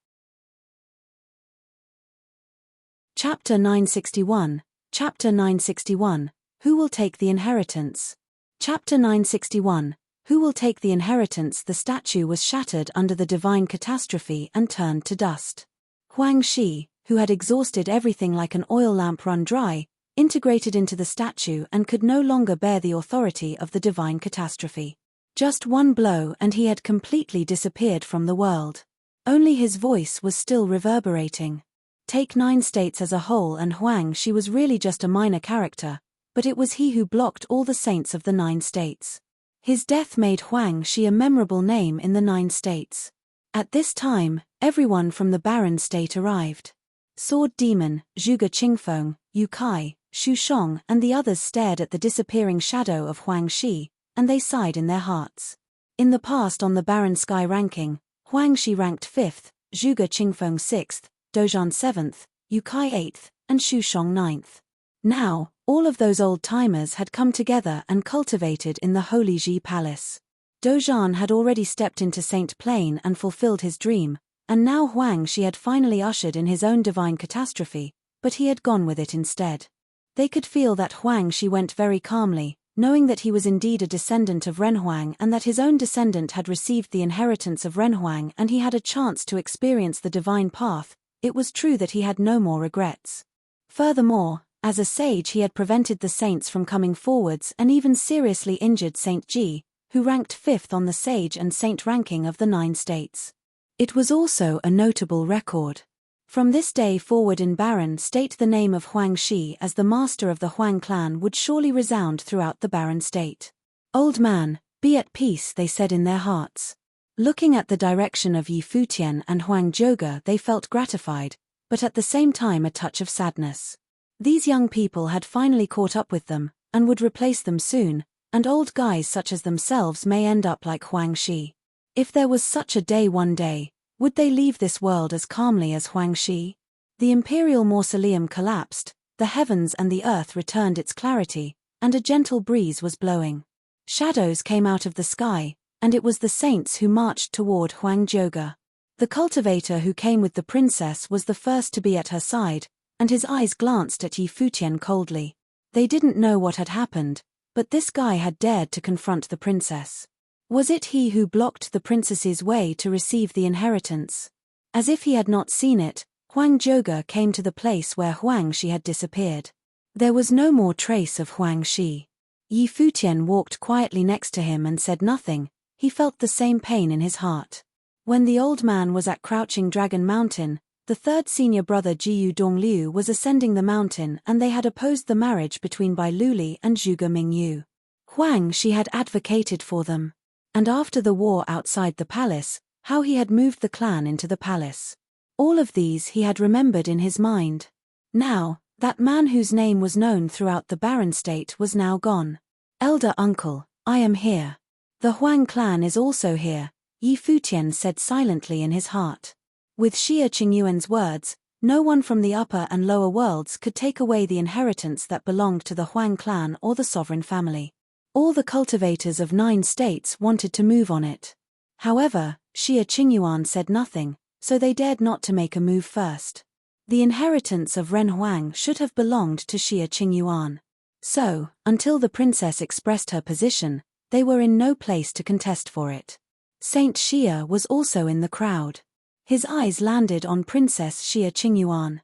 [SPEAKER 1] Chapter 961. Chapter 961. Who will take the inheritance? Chapter 961. Who will take the inheritance? The statue was shattered under the divine catastrophe and turned to dust. Huang Shi, who had exhausted everything like an oil lamp run dry, integrated into the statue and could no longer bear the authority of the divine catastrophe. Just one blow and he had completely disappeared from the world. Only his voice was still reverberating. Take 9 states as a whole, and Huang Shi was really just a minor character, but it was he who blocked all the saints of the 9 states. His death made Huang Shi a memorable name in the 9 states. At this time, everyone from the Barren State arrived. Sword Demon, Zhuge Qingfeng, Yu Kai, Xu Shong and the others stared at the disappearing shadow of Huang Shi, and they sighed in their hearts. In the past, on the Barren Sky ranking, Huang Shi ranked 5th, Zhuge Qingfeng 6th, Dozhan 7th, Yu Kai 8th, and Xu Shong 9th. Now, all of those old-timers had come together and cultivated in the Holy Ji Palace. Dozhan had already stepped into Saint Plain and fulfilled his dream, and now Huang Shi had finally ushered in his own divine catastrophe, but he had gone with it instead. They could feel that Huang Shi went very calmly, knowing that he was indeed a descendant of Renhuang and that his own descendant had received the inheritance of Renhuang and he had a chance to experience the divine path. It was true that he had no more regrets. Furthermore, as a sage he had prevented the saints from coming forwards and even seriously injured Saint Ji, who ranked 5th on the sage and saint ranking of the 9 states. It was also a notable record. From this day forward in Barren State the name of Huang Shi as the master of the Huang clan would surely resound throughout the Barren State. "Old man, be at peace," they said in their hearts. Looking at the direction of Yi Futian and Huang Zhoge they felt gratified, but at the same time a touch of sadness. These young people had finally caught up with them, and would replace them soon, and old guys such as themselves may end up like Huang Shi. If there was such a day one day, would they leave this world as calmly as Huang Shi? The imperial mausoleum collapsed, the heavens and the earth returned its clarity, and a gentle breeze was blowing. Shadows came out of the sky, and it was the saints who marched toward Huang Zhoge. The cultivator who came with the princess was the first to be at her side, and his eyes glanced at Yi Futian coldly. They didn't know what had happened, but this guy had dared to confront the princess. Was it he who blocked the princess's way to receive the inheritance? As if he had not seen it, Huang Zhoge came to the place where Huang Shi had disappeared. There was no more trace of Huang Shi. Yi Futian walked quietly next to him and said nothing. He felt the same pain in his heart. When the old man was at Crouching Dragon Mountain, the 3rd senior brother Jiyu Dongliu was ascending the mountain and they had opposed the marriage between Bai Luli and Zhuge Mingyu. Huang Shi had advocated for them. And after the war outside the palace, how he had moved the clan into the palace. All of these he had remembered in his mind. Now, that man whose name was known throughout the Barren State was now gone. "Elder uncle, I am here. The Huang clan is also here," Yi Futian said silently in his heart. With Xie Qingyuan's words, no one from the upper and lower worlds could take away the inheritance that belonged to the Huang clan or the sovereign family. All the cultivators of 9 states wanted to move on it. However, Xie Qingyuan said nothing, so they dared not to make a move first. The inheritance of Renhuang should have belonged to Xie Qingyuan. So, until the princess expressed her position, they were in no place to contest for it. Saint Xie was also in the crowd. His eyes landed on Princess Xie Qingyuan.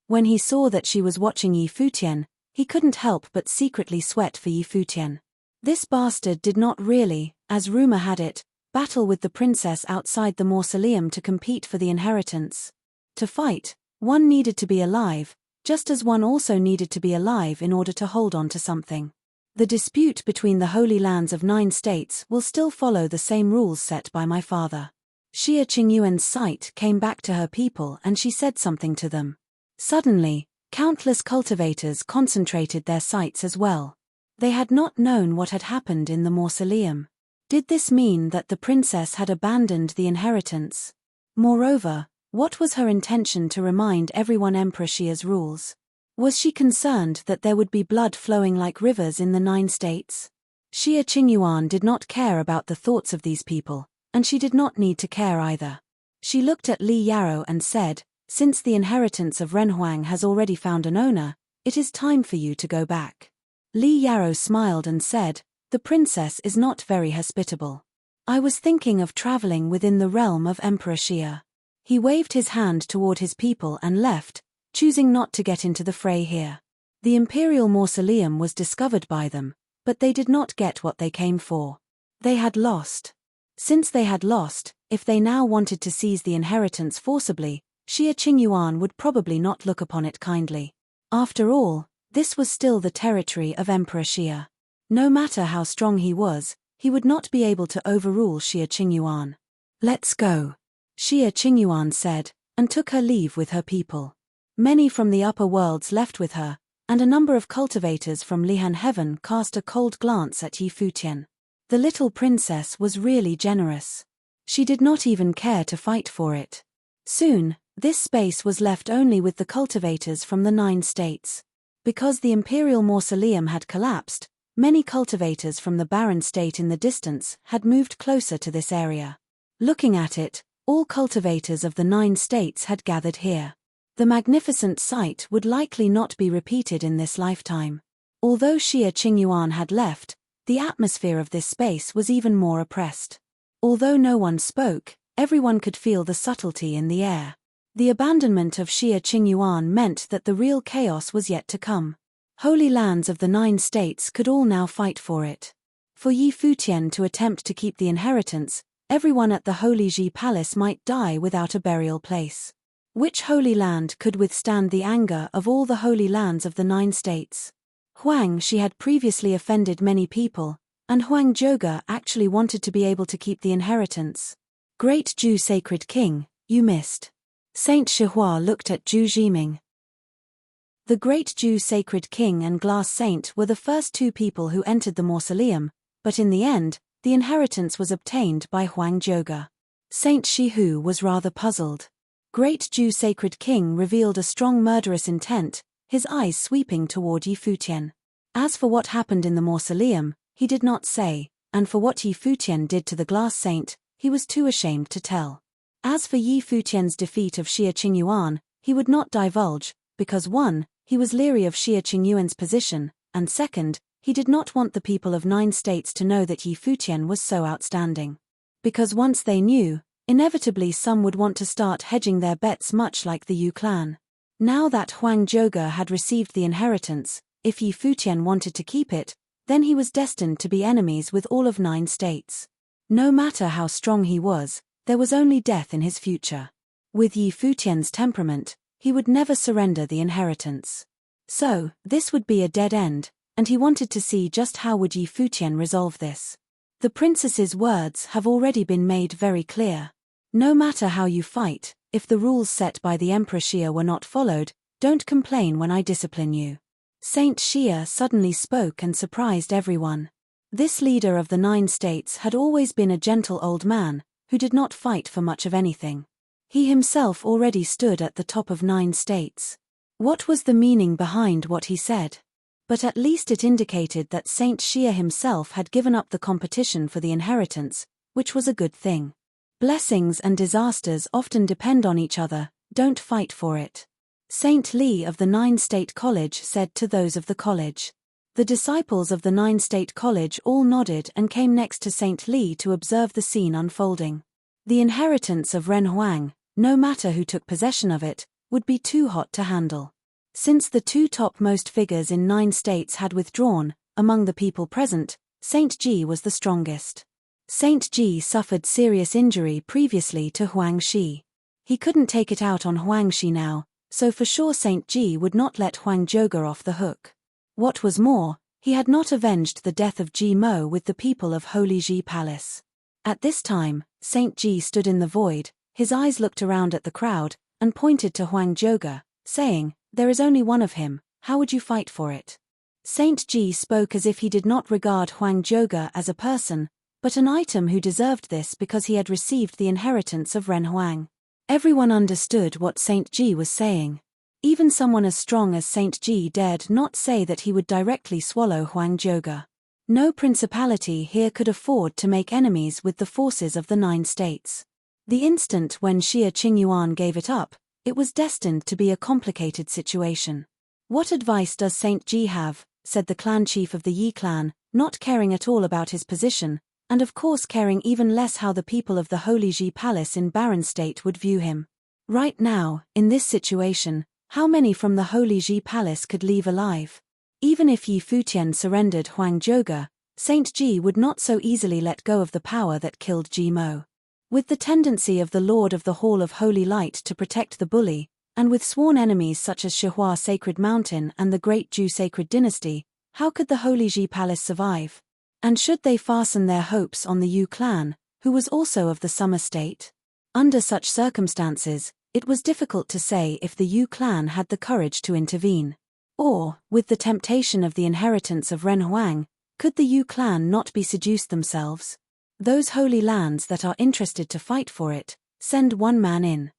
[SPEAKER 1] When he saw that she was watching Yi Futian, he couldn't help but secretly sweat for Yi Futian. This bastard did not really, as rumor had it, battle with the princess outside the mausoleum to compete for the inheritance. To fight, one needed to be alive, just as one also needed to be alive in order to hold on to something. The dispute between the Holy Lands of 9 states will still follow the same rules set by my father. Xie Qingyuan's sight came back to her people and she said something to them. Suddenly, countless cultivators concentrated their sights as well. They had not known what had happened in the mausoleum. Did this mean that the princess had abandoned the inheritance? Moreover, what was her intention to remind everyone Emperor Xia's rules? Was she concerned that there would be blood flowing like rivers in the 9 states? Xie Qingyuan did not care about the thoughts of these people, and she did not need to care either. She looked at Li Yarrow and said, Since the inheritance of Renhuang has already found an owner, it is time for you to go back. Li Yarrow smiled and said, "The princess is not very hospitable. I was thinking of traveling within the realm of Emperor Xia." He waved his hand toward his people and left, choosing not to get into the fray here. The imperial mausoleum was discovered by them, but they did not get what they came for. They had lost. Since they had lost, if they now wanted to seize the inheritance forcibly, Xia Qingyuan would probably not look upon it kindly. After all, this was still the territory of Emperor Xia. No matter how strong he was, he would not be able to overrule Xia Qingyuan. "Let's go," Xia Qingyuan said, and took her leave with her people. Many from the upper worlds left with her, and a number of cultivators from Lihan Heaven cast a cold glance at Yi Futian. The little princess was really generous. She did not even care to fight for it. Soon, this space was left only with the cultivators from the 9 states. Because the imperial mausoleum had collapsed, many cultivators from the barren state in the distance had moved closer to this area. Looking at it, all cultivators of the 9 states had gathered here. The magnificent sight would likely not be repeated in this lifetime. Although Xia Qingyuan had left, the atmosphere of this space was even more oppressed. Although no one spoke, everyone could feel the subtlety in the air. The abandonment of Xia Qingyuan meant that the real chaos was yet to come. Holy lands of the 9 states could all now fight for it. For Yi Futian to attempt to keep the inheritance, everyone at the Holy Ji Palace might die without a burial place. Which holy land could withstand the anger of all the holy lands of the 9 states? Huang Shi had previously offended many people, and Huang Zhouge actually wanted to be able to keep the inheritance. "Great Zhu Sacred King, you missed." Saint Shihua looked at Zhu Jiming. The Great Zhu Sacred King and Glass Saint were the first 2 people who entered the mausoleum, but in the end, the inheritance was obtained by Huang Zhouge. Saint Shihu was rather puzzled. Great Zhu Sacred King revealed a strong murderous intent, his eyes sweeping toward Yi Futian. As for what happened in the mausoleum, he did not say, and for what Yi Futian did to the Glass Saint, he was too ashamed to tell. As for Yi Futian's defeat of Xia Qingyuan, he would not divulge, because 1, he was leery of Xia Qingyuan's position, and 2nd, he did not want the people of 9 states to know that Yi Futian was so outstanding. Because once they knew, inevitably some would want to start hedging their bets, much like the Yu clan. Now that Huang Zhouge had received the inheritance, if Yi Futian wanted to keep it, then he was destined to be enemies with all of 9 states. No matter how strong he was, there was only death in his future. With Yi Futian's temperament, he would never surrender the inheritance. So, this would be a dead end, and he wanted to see just how would Yi Futian resolve this. The princess's words have already been made very clear. No matter how you fight, if the rules set by the Emperor Xia were not followed, don't complain when I discipline you. Saint Xia suddenly spoke and surprised everyone. This leader of the 9 states had always been a gentle old man, who did not fight for much of anything. He himself already stood at the top of 9 states. What was the meaning behind what he said? But at least it indicated that Saint Xia himself had given up the competition for the inheritance, which was a good thing. Blessings and disasters often depend on each other, don't fight for it. Saint Li of the 9-state college said to those of the college. The disciples of the 9-state college all nodded and came next to Saint Li to observe the scene unfolding. The inheritance of Ren Huang, no matter who took possession of it, would be too hot to handle. Since the 2 topmost figures in 9 states had withdrawn, among the people present, Saint Ji was the strongest. Saint Ji suffered serious injury previously to Huang Shi. He couldn't take it out on Huang Shi now, so for sure Saint Ji would not let Huang Zhouge off the hook. What was more, he had not avenged the death of Ji Mo with the people of Holy Ji Palace. At this time, Saint Ji stood in the void, his eyes looked around at the crowd, and pointed to Huang Zhouge, saying, "There is only one of him, how would you fight for it?" Saint Ji spoke as if he did not regard Huang Zhouge as a person, but an item who deserved this because he had received the inheritance of Ren Huang. Everyone understood what Saint Ji was saying. Even someone as strong as Saint Ji dared not say that he would directly swallow Huang Zhouge. No principality here could afford to make enemies with the forces of the 9 states. The instant when Xia Qingyuan gave it up, It was destined to be a complicated situation. "What advice does Saint Ji have?" said the clan chief of the Yi clan, not caring at all about his position, and of course caring even less how the people of the Holy Ji Palace in Barren State would view him. Right now, in this situation, how many from the Holy Ji Palace could leave alive? Even if Yi Futian surrendered Huang Zhoge, Saint Ji would not so easily let go of the power that killed Ji Mo. With the tendency of the Lord of the Hall of Holy Light to protect the bully, and with sworn enemies such as Shihua Sacred Mountain and the Great Ju Sacred Dynasty, how could the Holy Ji Palace survive? And should they fasten their hopes on the Yu clan, who was also of the Summer State? Under such circumstances, it was difficult to say if the Yu clan had the courage to intervene. Or, with the temptation of the inheritance of Ren Huang, could the Yu clan not be seduced themselves? Those holy lands that are interested to fight for it, send one man in.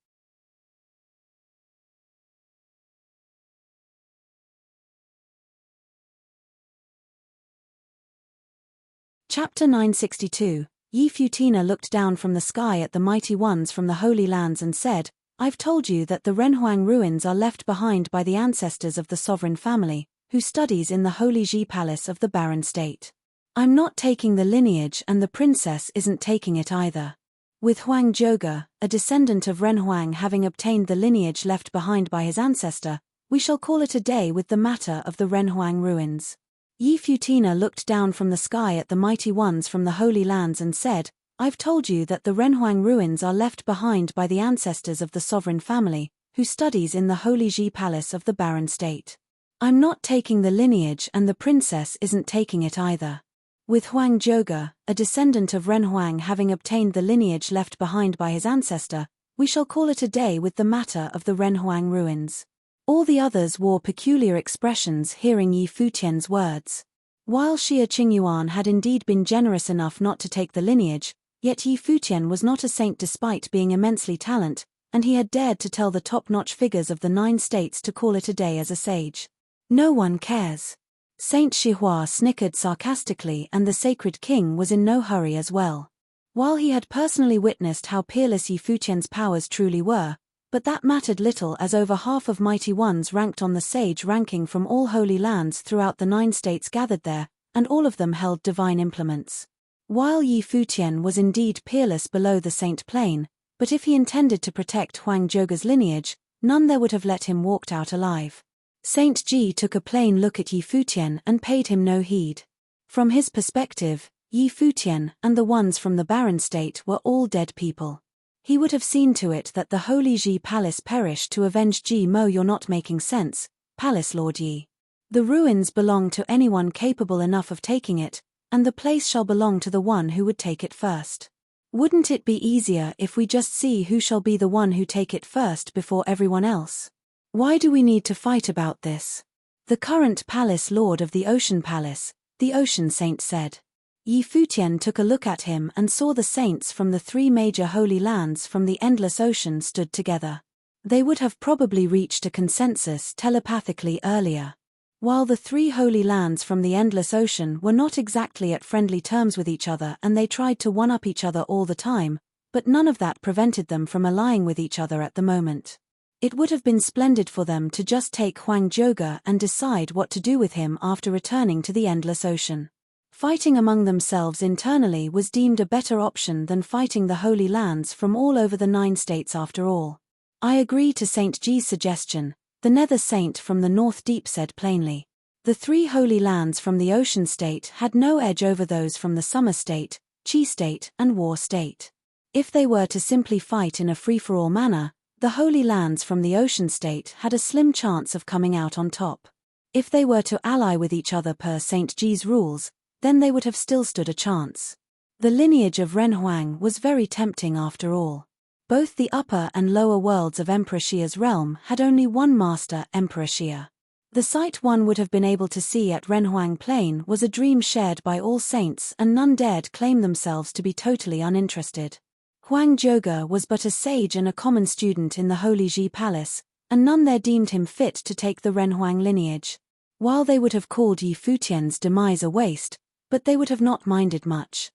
[SPEAKER 1] Chapter 962. Yi Futina looked down from the sky at the mighty ones from the Holy Lands and said, "I've told you that the Renhuang ruins are left behind by the ancestors of the sovereign family, who studies in the Holy Ji Palace of the Barren State. I'm not taking the lineage and the princess isn't taking it either. With Huang Zhoge, a descendant of Ren Huang, having obtained the lineage left behind by his ancestor, we shall call it a day with the matter of the Ren Huang ruins." Yi Futina looked down from the sky at the mighty ones from the Holy Lands and said, "I've told you that the Renhuang ruins are left behind by the ancestors of the sovereign family, who studies in the Holy Ji Palace of the Barren State. I'm not taking the lineage and the princess isn't taking it either. With Huang Zhoge, a descendant of Ren Huang, having obtained the lineage left behind by his ancestor, we shall call it a day with the matter of the Ren Huang ruins." All the others wore peculiar expressions hearing Yi Futian's words. While Xia Qingyuan had indeed been generous enough not to take the lineage, yet Yi Futian was not a saint despite being immensely talented, and he had dared to tell the top-notch figures of the 9 states to call it a day as a sage. No one cares. Saint Shihua snickered sarcastically, and the sacred king was in no hurry as well. While he had personally witnessed how peerless Yi Futian's powers truly were, but that mattered little, as over half of mighty ones ranked on the sage ranking from all holy lands throughout the 9 states gathered there, and all of them held divine implements. While Yi Futian was indeed peerless below the saint plane, but if he intended to protect Huang Zhoge's lineage, none there would have let him walked out alive. Saint Ji took a plain look at Yi Futian and paid him no heed. From his perspective, Yi Futian and the ones from the Barren State were all dead people. He would have seen to it that the Holy Ji Palace perished to avenge Ji Mo. "You're not making sense, Palace Lord Yi. The ruins belong to anyone capable enough of taking it, and the place shall belong to the one who would take it first. Wouldn't it be easier if we just see who shall be the one who take it first before everyone else? Why do we need to fight about this?" "The current Palace Lord of the Ocean Palace," the Ocean Saint said. Yi Futian took a look at him and saw the saints from the 3 major holy lands from the Endless Ocean stood together. They would have probably reached a consensus telepathically earlier. While the 3 holy lands from the Endless Ocean were not exactly at friendly terms with each other, and they tried to one-up each other all the time, but none of that prevented them from allying with each other at the moment. It would have been splendid for them to just take Huang Zhoge and decide what to do with him after returning to the Endless Ocean. Fighting among themselves internally was deemed a better option than fighting the Holy Lands from all over the 9 states after all. "I agree to Saint Ji's suggestion," the Nether Saint from the North Deep said plainly. The 3 Holy Lands from the Ocean State had no edge over those from the Summer State, Qi State, and War State. If they were to simply fight in a free-for-all manner, the Holy Lands from the Ocean State had a slim chance of coming out on top. If they were to ally with each other per Saint Ji's rules, then they would have still stood a chance. The lineage of Ren Huang was very tempting after all. Both the upper and lower worlds of Emperor Xia's realm had only one master, Emperor Xia. The sight one would have been able to see at Ren Huang Plain was a dream shared by all saints, and none dared claim themselves to be totally uninterested. Huang Zhoge was but a sage and a common student in the Holy Ji Palace, and none there deemed him fit to take the Ren Huang lineage. While they would have called Yi Futian's demise a waste, but they would have not minded much.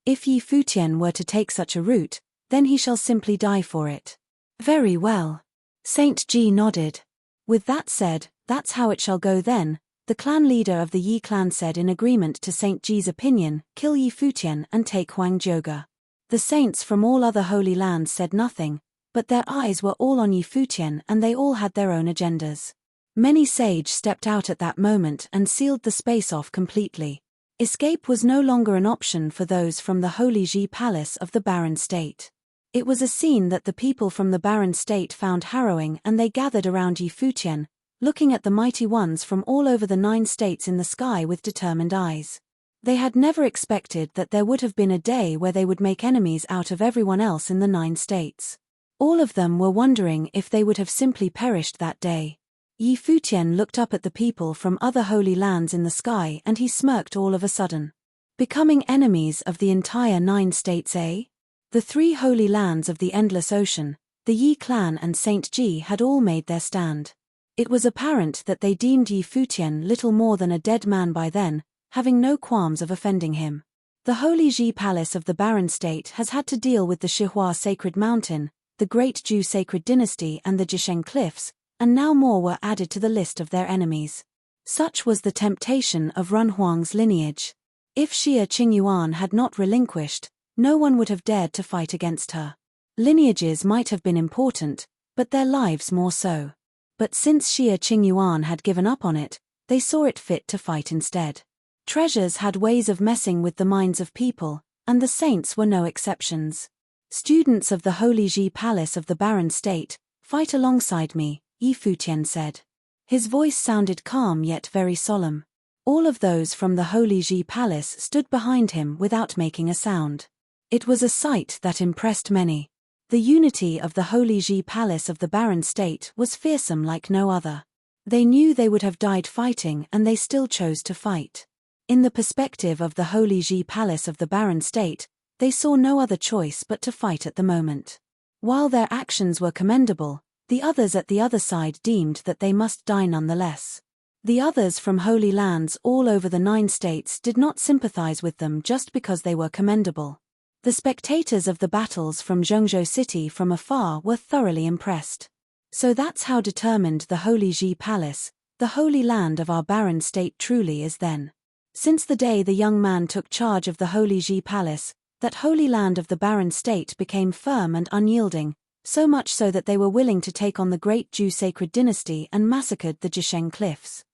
[SPEAKER 1] If Yi Futian were to take such a route, then he shall simply die for it. Very well. Saint Ji nodded. With that said, that's how it shall go then, the clan leader of the Yi clan said in agreement to Saint Ji's opinion, kill Yi Futian and take Huangjioga. The saints from all other holy lands said nothing, but their eyes were all on Yi Futian and they all had their own agendas. Many sage stepped out at that moment and sealed the space off completely. Escape was no longer an option for those from the Holy Ji Palace of the Barren State. It was a scene that the people from the Barren State found harrowing and they gathered around Yi Futian, looking at the mighty ones from all over the 9 states in the sky with determined eyes. They had never expected that there would have been a day where they would make enemies out of everyone else in the 9 states. All of them were wondering if they would have simply perished that day. Yi Futian looked up at the people from other holy lands in the sky and he smirked all of a sudden. Becoming enemies of the entire 9 states, eh? The 3 holy lands of the Endless Ocean, the Yi clan and Saint Ji had all made their stand. It was apparent that they deemed Yi Futian little more than a dead man by then, having no qualms of offending him. The Holy Ji Palace of the Barren State has had to deal with the Shihua Sacred Mountain, the Great Ju Sacred Dynasty and the Jisheng Cliffs, and now more were added to the list of their enemies. Such was the temptation of Runhuang's lineage. If Xia Qingyuan had not relinquished, no one would have dared to fight against her. Lineages might have been important, but their lives more so. But since Xia Qingyuan had given up on it, they saw it fit to fight instead. Treasures had ways of messing with the minds of people, and the saints were no exceptions. Students of the Holy Ji Palace of the Barren State, fight alongside me, Yi Futian said. His voice sounded calm yet very solemn. All of those from the Holy Ji Palace stood behind him without making a sound. It was a sight that impressed many. The unity of the Holy Ji Palace of the Barren State was fearsome like no other. They knew they would have died fighting and they still chose to fight. In the perspective of the Holy Ji Palace of the Barren State, they saw no other choice but to fight at the moment. While their actions were commendable, the others at the other side deemed that they must die nonetheless. The others from holy lands all over the 9 states did not sympathize with them just because they were commendable. The spectators of the battles from Zhengzhou City from afar were thoroughly impressed. So that's how determined the Holy Ji Palace, the holy land of our barren state truly is then. Since the day the young man took charge of the Holy Ji Palace, that holy land of the barren state became firm and unyielding, so much so that they were willing to take on the great Ju sacred dynasty and massacred the Jisheng Cliffs.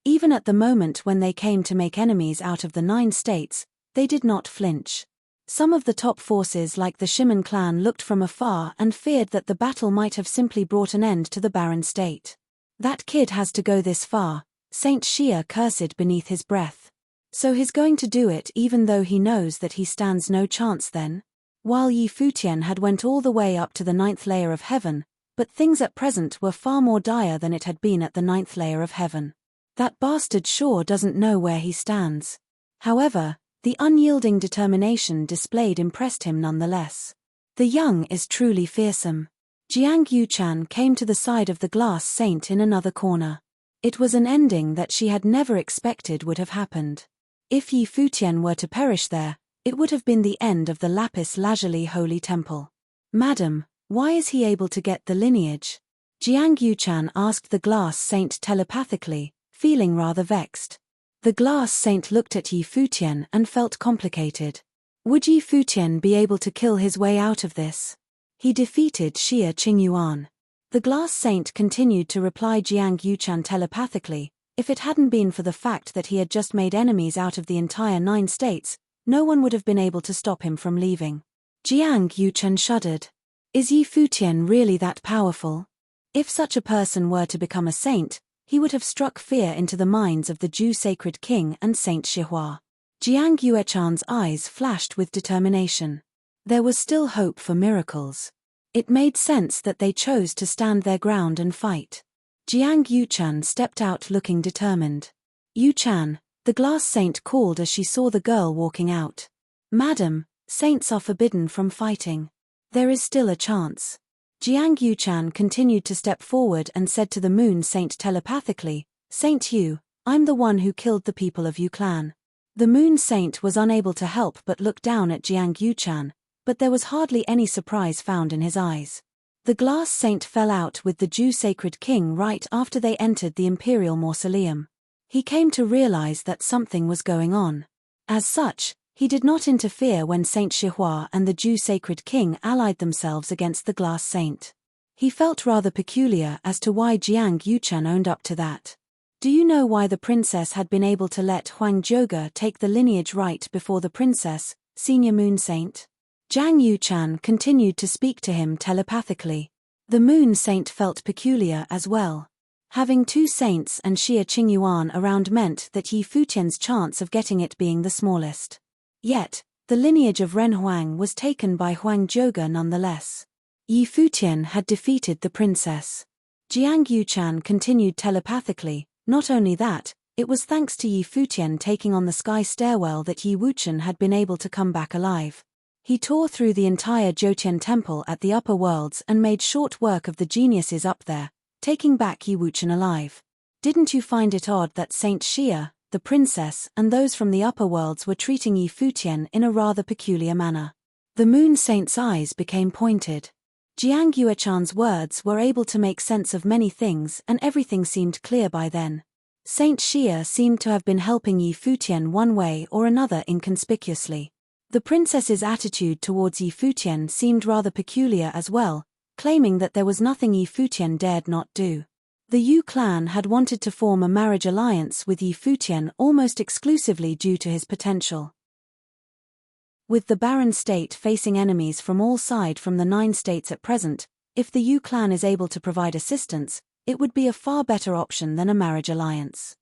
[SPEAKER 1] Even at the moment when they came to make enemies out of the 9 states, they did not flinch. Some of the top forces like the Shimen clan looked from afar and feared that the battle might have simply brought an end to the barren state. That kid has to go this far, Saint Xia cursed beneath his breath. So he's going to do it even though he knows that he stands no chance then? While Yi Futian had went all the way up to the 9th layer of heaven, but things at present were far more dire than it had been at the 9th layer of heaven. That bastard sure doesn't know where he stands. However, the unyielding determination displayed impressed him nonetheless. The young is truly fearsome. Jiang Yuchan came to the side of the glass saint in another corner. It was an ending that she had never expected would have happened. If Yi Futian were to perish there, it would have been the end of the lapis lazuli holy temple. Madam, why is he able to get the lineage? Jiang Yuchan asked the glass saint telepathically, feeling rather vexed. The glass saint looked at Yi Futian and felt complicated. Would Yi Futian be able to kill his way out of this? He defeated Xia Qingyuan. The glass saint continued to reply Jiang Yuchan telepathically, if it hadn't been for the fact that he had just made enemies out of the entire 9 states, no one would have been able to stop him from leaving. Jiang Yuchan shuddered. Is Yi Futian really that powerful? If such a person were to become a saint, he would have struck fear into the minds of the Ju sacred king and Saint Shihua. Jiang Yuechan's eyes flashed with determination. There was still hope for miracles. It made sense that they chose to stand their ground and fight. Jiang Yuchan stepped out looking determined. Yuchan, the glass saint called as she saw the girl walking out. Madam, saints are forbidden from fighting. There is still a chance. Jiang Yuchan continued to step forward and said to the moon saint telepathically, Saint Yu, I'm the one who killed the people of Yu clan. The moon saint was unable to help but look down at Jiang Yuchan, but there was hardly any surprise found in his eyes. The glass saint fell out with the Jew-sacred king right after they entered the imperial mausoleum. He came to realize that something was going on. As such, he did not interfere when Saint Shihua and the Jew-sacred king allied themselves against the glass saint. He felt rather peculiar as to why Jiang Yuchen owned up to that. Do you know why the princess had been able to let Huang Zhoge take the lineage right before the princess, senior moon saint? Jiang Yuchen continued to speak to him telepathically. The moon saint felt peculiar as well. Having two saints and Xia Qingyuan around meant that Yi Futian's chance of getting it being the smallest. Yet, the lineage of Ren Huang was taken by Huang Zhoge nonetheless. Yi Futian had defeated the princess. Jiang Yuchen continued telepathically. Not only that, it was thanks to Yi Futian taking on the sky stairwell that Yi Wuchen had been able to come back alive. He tore through the entire Jotian temple at the upper worlds and made short work of the geniuses up there, taking back Yi Wuchen alive. Didn't you find it odd that Saint Xia, the princess, and those from the upper worlds were treating Yi Futian in a rather peculiar manner? The moon saint's eyes became pointed. Jiang Yuechan's words were able to make sense of many things and everything seemed clear by then. Saint Xia seemed to have been helping Yi Futian one way or another inconspicuously. The princess's attitude towards Yi Futian seemed rather peculiar as well, claiming that there was nothing Yi Futian dared not do. The Yu clan had wanted to form a marriage alliance with Yi Futian almost exclusively due to his potential. With the barren state facing enemies from all sides from the 9 states at present, if the Yu clan is able to provide assistance, it would be a far better option than a marriage alliance.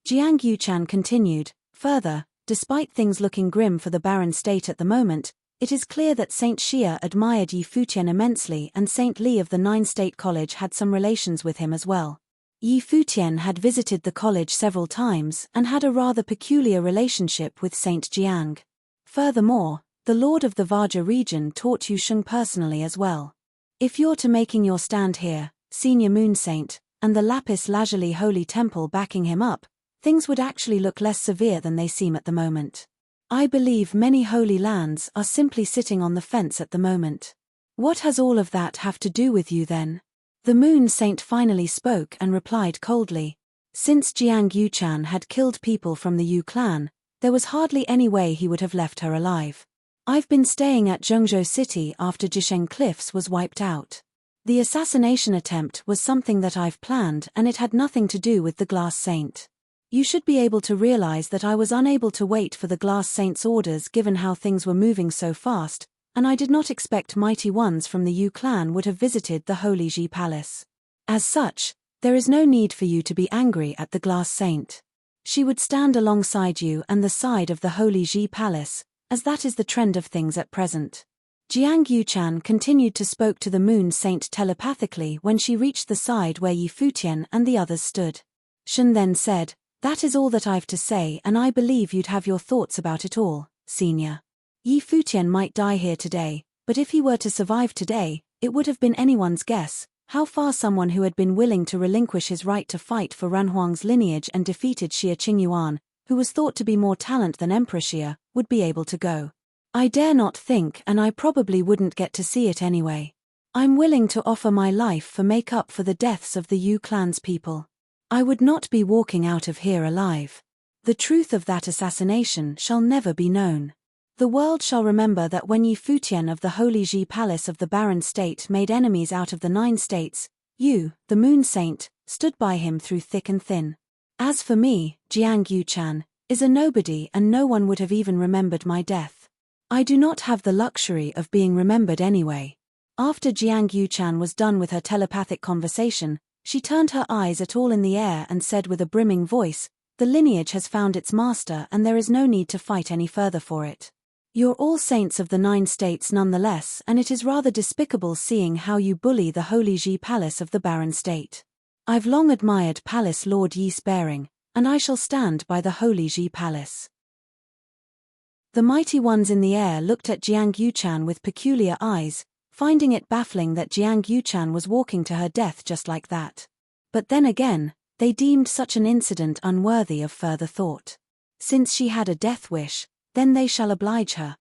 [SPEAKER 1] Jiang Yuchen continued, further, despite things looking grim for the barren state at the moment, it is clear that Saint Xia admired Yi Futian immensely and Saint Li of the 9-state college had some relations with him as well. Yi Futian had visited the college several times and had a rather peculiar relationship with Saint Jiang. Furthermore, the Lord of the Vaja region taught Yu Sheng personally as well. If you're to making your stand here, senior moon saint, and the lapis lazuli holy temple backing him up, things would actually look less severe than they seem at the moment. I believe many holy lands are simply sitting on the fence at the moment. What has all of that have to do with you then? The moon saint finally spoke and replied coldly. Since Jiang Yuchen had killed people from the Yu clan, there was hardly any way he would have left her alive. I've been staying at Zhengzhou City after Jisheng Cliffs was wiped out. The assassination attempt was something that I've planned and it had nothing to do with the Glass Saint. You should be able to realize that I was unable to wait for the Glass Saint's orders given how things were moving so fast, and I did not expect mighty ones from the Yu clan would have visited the Holy Ji Palace. As such, there is no need for you to be angry at the Glass Saint. She would stand alongside you and the side of the Holy Ji Palace, as that is the trend of things at present. Jiang Yuchen continued to speak to the moon saint telepathically when she reached the side where Yi Futian and the others stood. Shen then said, "That is all that I've to say and I believe you'd have your thoughts about it all, senior. Yi Futian might die here today, but if he were to survive today, it would have been anyone's guess how far someone who had been willing to relinquish his right to fight for Renhuang's lineage and defeated Xia Qingyuan, who was thought to be more talent than Emperor Xia, would be able to go. I dare not think and I probably wouldn't get to see it anyway. I'm willing to offer my life for make up for the deaths of the Yu clan's people. I would not be walking out of here alive. The truth of that assassination shall never be known. The world shall remember that when Yi Futian of the Holy Ji Palace of the Barren State made enemies out of the 9 states, you, the Moon Saint, stood by him through thick and thin. As for me, Jiang Yuchen, is a nobody and no one would have even remembered my death. I do not have the luxury of being remembered anyway." After Jiang Yuchen was done with her telepathic conversation, she turned her eyes at all in the air and said with a brimming voice, "The lineage has found its master and there is no need to fight any further for it. You're all saints of the 9 states nonetheless and it is rather despicable seeing how you bully the Holy Ji Palace of the Barren State. I've long admired Palace Lord Yi's bearing, and I shall stand by the Holy Ji Palace." The mighty ones in the air looked at Jiang Yuchen with peculiar eyes, finding it baffling that Jiang Yuchen was walking to her death just like that. But then again, they deemed such an incident unworthy of further thought. Since she had a death wish, then they shall oblige her.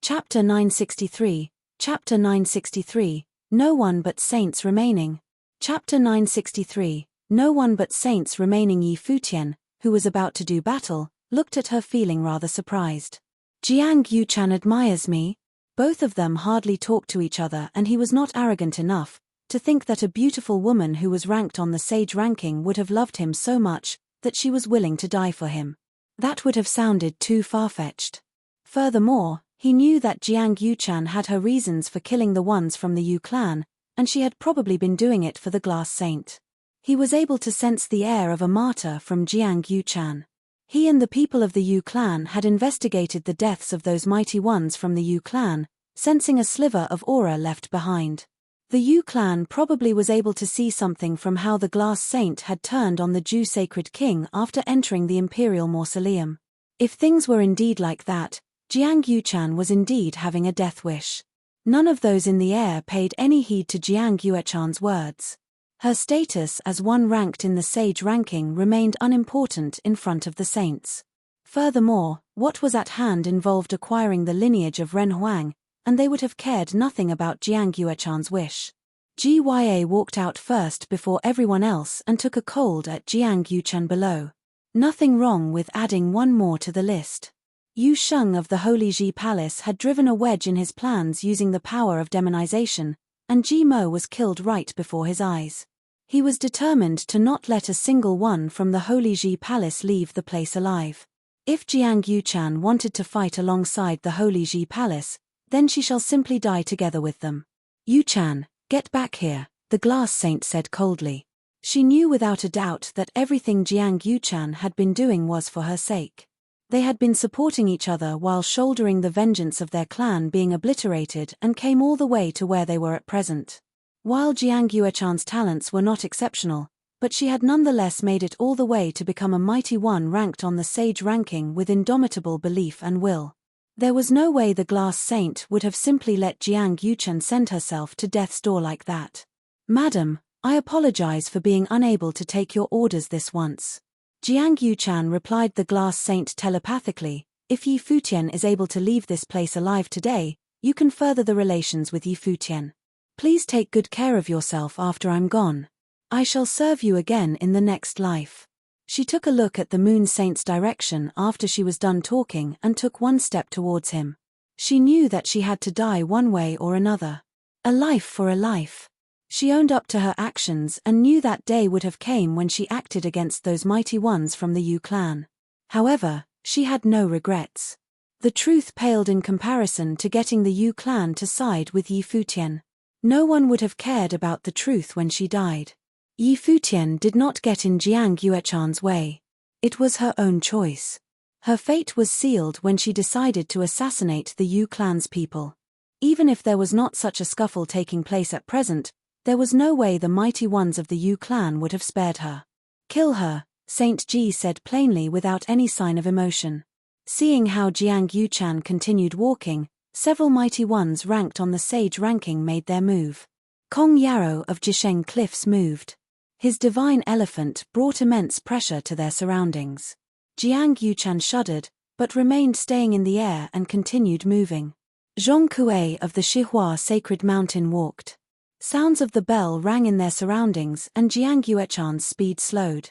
[SPEAKER 1] Chapter 963, Chapter 963, No One But Saints Remaining. Chapter 963, No One But Saints Remaining. Yi Futian, who was about to do battle, looked at her feeling rather surprised. Jiang Yuchan admires me? Both of them hardly talked to each other, and he was not arrogant enough to think that a beautiful woman who was ranked on the sage ranking would have loved him so much that she was willing to die for him. That would have sounded too far-fetched. Furthermore, he knew that Jiang Yuchan had her reasons for killing the ones from the Yu clan, and she had probably been doing it for the Glass Saint. He was able to sense the air of a martyr from Jiang Yuchan. He and the people of the Yu clan had investigated the deaths of those mighty ones from the Yu clan, sensing a sliver of aura left behind. The Yu clan probably was able to see something from how the Glass Saint had turned on the Ju Sacred King after entering the Imperial Mausoleum. If things were indeed like that, Jiang Yuchan was indeed having a death wish. None of those in the air paid any heed to Jiang Yuchan's words. Her status as one ranked in the sage ranking remained unimportant in front of the saints. Furthermore, what was at hand involved acquiring the lineage of Ren Huang, and they would have cared nothing about Jiang Yuchan's wish. Gya walked out first before everyone else and took a cold at Jiang Yuchan below. Nothing wrong with adding one more to the list. Yu Sheng of the Holy Ji Palace had driven a wedge in his plans using the power of demonization, and Ji Mo was killed right before his eyes. He was determined to not let a single one from the Holy Ji Palace leave the place alive. If Jiang Yuchan wanted to fight alongside the Holy Ji Palace, then she shall simply die together with them. Yuchan, get back here, the Glass Saint said coldly. She knew without a doubt that everything Jiang Yuchan had been doing was for her sake. They had been supporting each other while shouldering the vengeance of their clan being obliterated and came all the way to where they were at present. While Jiang Yuchan's talents were not exceptional, but she had nonetheless made it all the way to become a mighty one ranked on the sage ranking with indomitable belief and will. There was no way the Glass Saint would have simply let Jiang Yuchan send herself to death's door like that. Madam, I apologize for being unable to take your orders this once. Jiang Yuchan replied the Glass Saint telepathically, if Yi Futian is able to leave this place alive today, you can further the relations with Yi Futian. Please take good care of yourself after I'm gone. I shall serve you again in the next life. She took a look at the Moon Saint's direction after she was done talking and took one step towards him. She knew that she had to die one way or another. A life for a life. She owned up to her actions and knew that day would have came when she acted against those mighty ones from the Yu clan. However, she had no regrets. The truth paled in comparison to getting the Yu clan to side with Yi Futian. No one would have cared about the truth when she died. Yi Futian did not get in Jiang Yuchan's way. It was her own choice. Her fate was sealed when she decided to assassinate the Yu clan's people. Even if there was not such a scuffle taking place at present, there was no way the mighty ones of the Yu clan would have spared her. Kill her, Saint Ji said plainly without any sign of emotion. Seeing how Jiang Yuchan continued walking, several mighty ones ranked on the sage ranking made their move. Kong Yarrow of Jisheng Cliffs moved. His divine elephant brought immense pressure to their surroundings. Jiang Yuchan shuddered, but remained staying in the air and continued moving. Zhong Kuei of the Shihua Sacred Mountain walked. Sounds of the bell rang in their surroundings and Jiang Yuchan's speed slowed.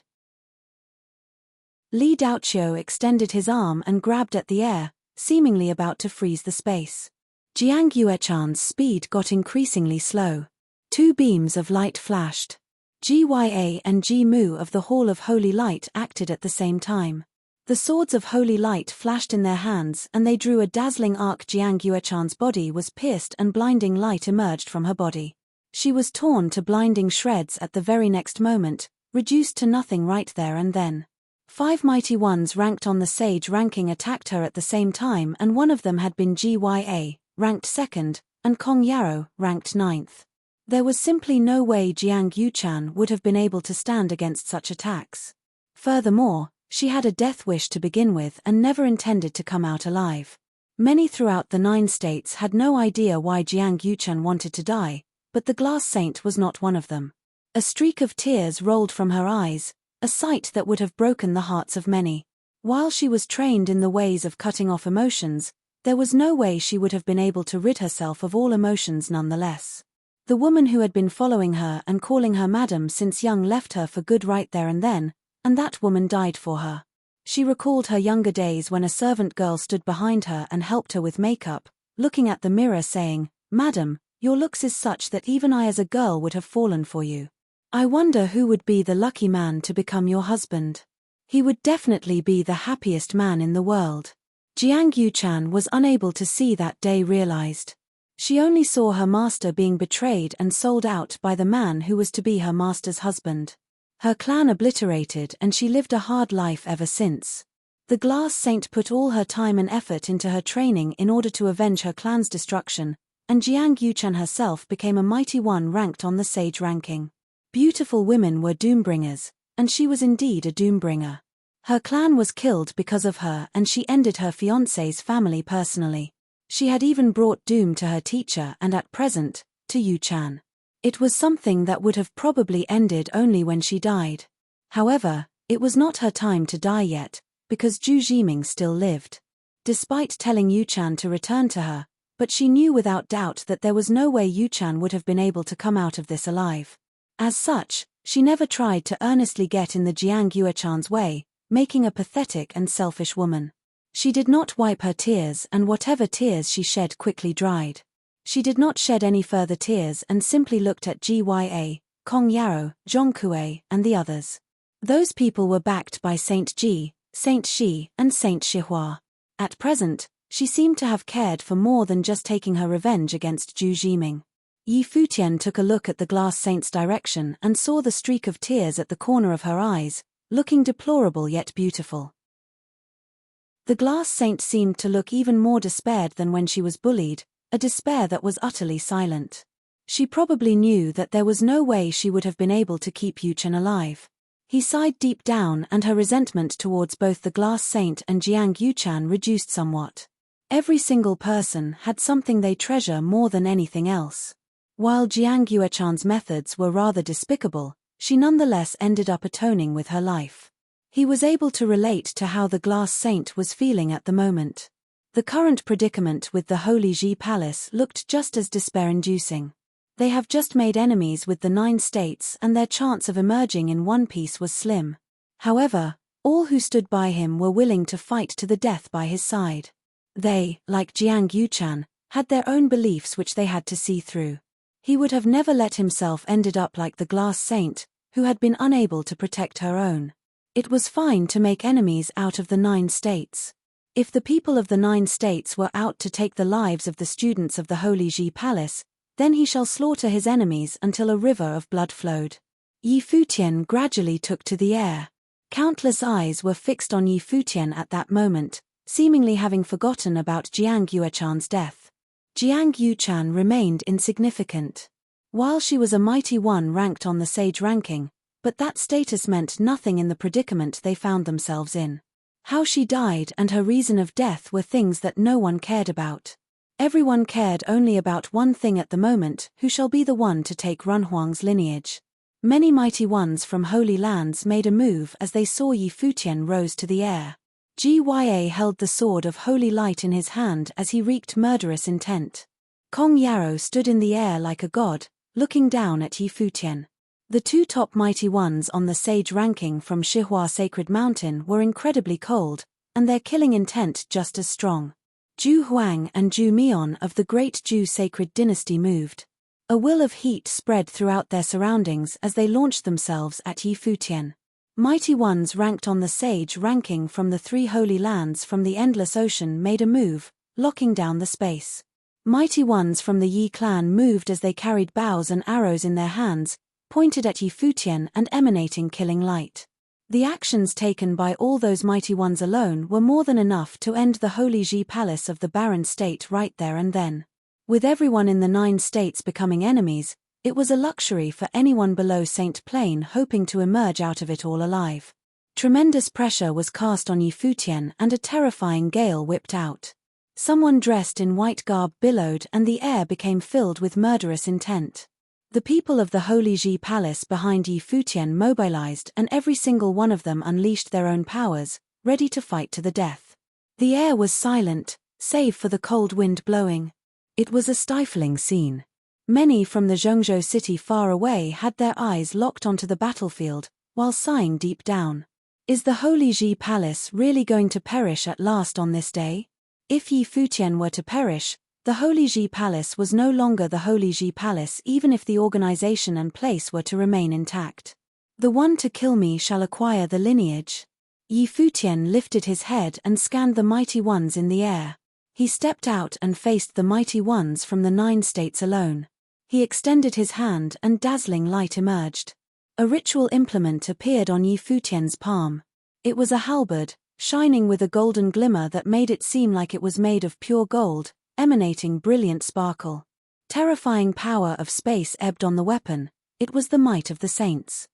[SPEAKER 1] Li Daoqiu extended his arm and grabbed at the air, seemingly about to freeze the space. Jiang Yuchan's speed got increasingly slow. Two beams of light flashed. Gya and Ji Mu of the Hall of Holy Light acted at the same time. The swords of holy light flashed in their hands and they drew a dazzling arc. Jiang Yuchan's body was pierced and blinding light emerged from her body. She was torn to blinding shreds at the very next moment, reduced to nothing right there and then. 5 mighty ones ranked on the sage ranking attacked her at the same time, and one of them had been Gya, ranked 2nd, and Kong Yarrow, ranked 9th. There was simply no way Jiang Yuchan would have been able to stand against such attacks. Furthermore, she had a death wish to begin with and never intended to come out alive. Many throughout the 9 states had no idea why Jiang Yuchan wanted to die, but the Glass Saint was not one of them. A streak of tears rolled from her eyes, a sight that would have broken the hearts of many. While she was trained in the ways of cutting off emotions, There was no way she would have been able to rid herself of all emotions nonetheless. The woman who had been following her and calling her madam since young left her for good right there and then, and that woman died for her. She recalled her younger days when a servant girl stood behind her and helped her with makeup, looking at the mirror saying, "Madam, your looks is such that even I as a girl would have fallen for you. I wonder who would be the lucky man to become your husband. He would definitely be the happiest man in the world." Jiang Yuchan was unable to see that day realized. She only saw her master being betrayed and sold out by the man who was to be her master's husband. Her clan obliterated, and she lived a hard life ever since. The glass saint put all her time and effort into her training in order to avenge her clan's destruction, and Jiang Yuchan herself became a mighty one ranked on the sage ranking. Beautiful women were doombringers, and she was indeed a doombringer. Her clan was killed because of her, and she ended her fiancé's family personally. She had even brought doom to her teacher and at present, to Yuchan. It was something that would have probably ended only when she died. However, it was not her time to die yet, because Zhu Jiming still lived. Despite telling Yuchan to return to her, but she knew without doubt that there was no way Yuchan would have been able to come out of this alive. As such, she never tried to earnestly get in the Jiang Yuchan's way, making a pathetic and selfish woman. She did not wipe her tears, and whatever tears she shed quickly dried. She did not shed any further tears and simply looked at Gya, Kong Yarrow, Zhong Kue, and the others. Those people were backed by Saint Ji, Saint Shi, and Saint Shihua. At present, she seemed to have cared for more than just taking her revenge against Zhu Jiming. Yi Futian took a look at the glass saint's direction and saw the streak of tears at the corner of her eyes, looking deplorable yet beautiful. The glass saint seemed to look even more despaired than when she was bullied, a despair that was utterly silent. She probably knew that there was no way she would have been able to keep Yuchan alive. He sighed deep down, and her resentment towards both the glass saint and Jiang Yuchan reduced somewhat. Every single person had something they treasure more than anything else. While Jiang Yuchan's methods were rather despicable, she nonetheless ended up atoning with her life. He was able to relate to how the glass saint was feeling at the moment. The current predicament with the Holy Ji Palace looked just as despair-inducing. They have just made enemies with the 9 states, and their chance of emerging in one piece was slim. However, all who stood by him were willing to fight to the death by his side. They, like Jiang Yuchan, had their own beliefs which they had to see through. He would have never let himself ended up like the glass saint, who had been unable to protect her own. It was fine to make enemies out of the 9 states. If the people of the 9 states were out to take the lives of the students of the Holy Ji Palace, then he shall slaughter his enemies until a river of blood flowed. Yi Futian gradually took to the air. Countless eyes were fixed on Yi Futian at that moment, seemingly having forgotten about Jiang Yuchan's death. Jiang Yuchan remained insignificant. While she was a mighty one ranked on the sage ranking, but that status meant nothing in the predicament they found themselves in. How she died and her reason of death were things that no one cared about. Everyone cared only about one thing at the moment: who shall be the one to take Runhuang's lineage. Many mighty ones from holy lands made a move as they saw Yi Futian rose to the air. Gya held the sword of holy light in his hand as he wreaked murderous intent. Kong Yarrow stood in the air like a god, looking down at Yi Futian. The 2 top mighty ones on the sage ranking from Shihua Sacred Mountain were incredibly cold, and their killing intent just as strong. Zhu Huang and Zhu Mian of the Great Zhu Sacred Dynasty moved. A will of heat spread throughout their surroundings as they launched themselves at Yi Futian. Mighty ones ranked on the sage ranking from the 3 holy lands from the Endless Ocean made a move, locking down the space. Mighty ones from the Yi clan moved as they carried bows and arrows in their hands, pointed at Yi Futian and emanating killing light. The actions taken by all those mighty ones alone were more than enough to end the Holy Ji Palace of the Barren State right there and then. With everyone in the 9 states becoming enemies, it was a luxury for anyone below Saint Plain hoping to emerge out of it all alive. Tremendous pressure was cast on Yi Futian and a terrifying gale whipped out. Someone dressed in white garb billowed and the air became filled with murderous intent. The people of the Holy Ji Palace behind Yi Futian mobilized, and every single one of them unleashed their own powers, ready to fight to the death. The air was silent, save for the cold wind blowing. It was a stifling scene. Many from the Zhengzhou city far away had their eyes locked onto the battlefield, while sighing deep down. Is the Holy Ji Palace really going to perish at last on this day? If Yi Futian were to perish, the Holy Ji Palace was no longer the Holy Ji Palace even if the organization and place were to remain intact. The one to kill me shall acquire the lineage. Yi Futian lifted his head and scanned the mighty ones in the air. He stepped out and faced the mighty ones from the 9 states alone. He extended his hand and dazzling light emerged. A ritual implement appeared on Yi Futian's palm. It was a halberd, shining with a golden glimmer that made it seem like it was made of pure gold, emanating brilliant sparkle. Terrifying power of space ebbed on the weapon. It was the might of the saints.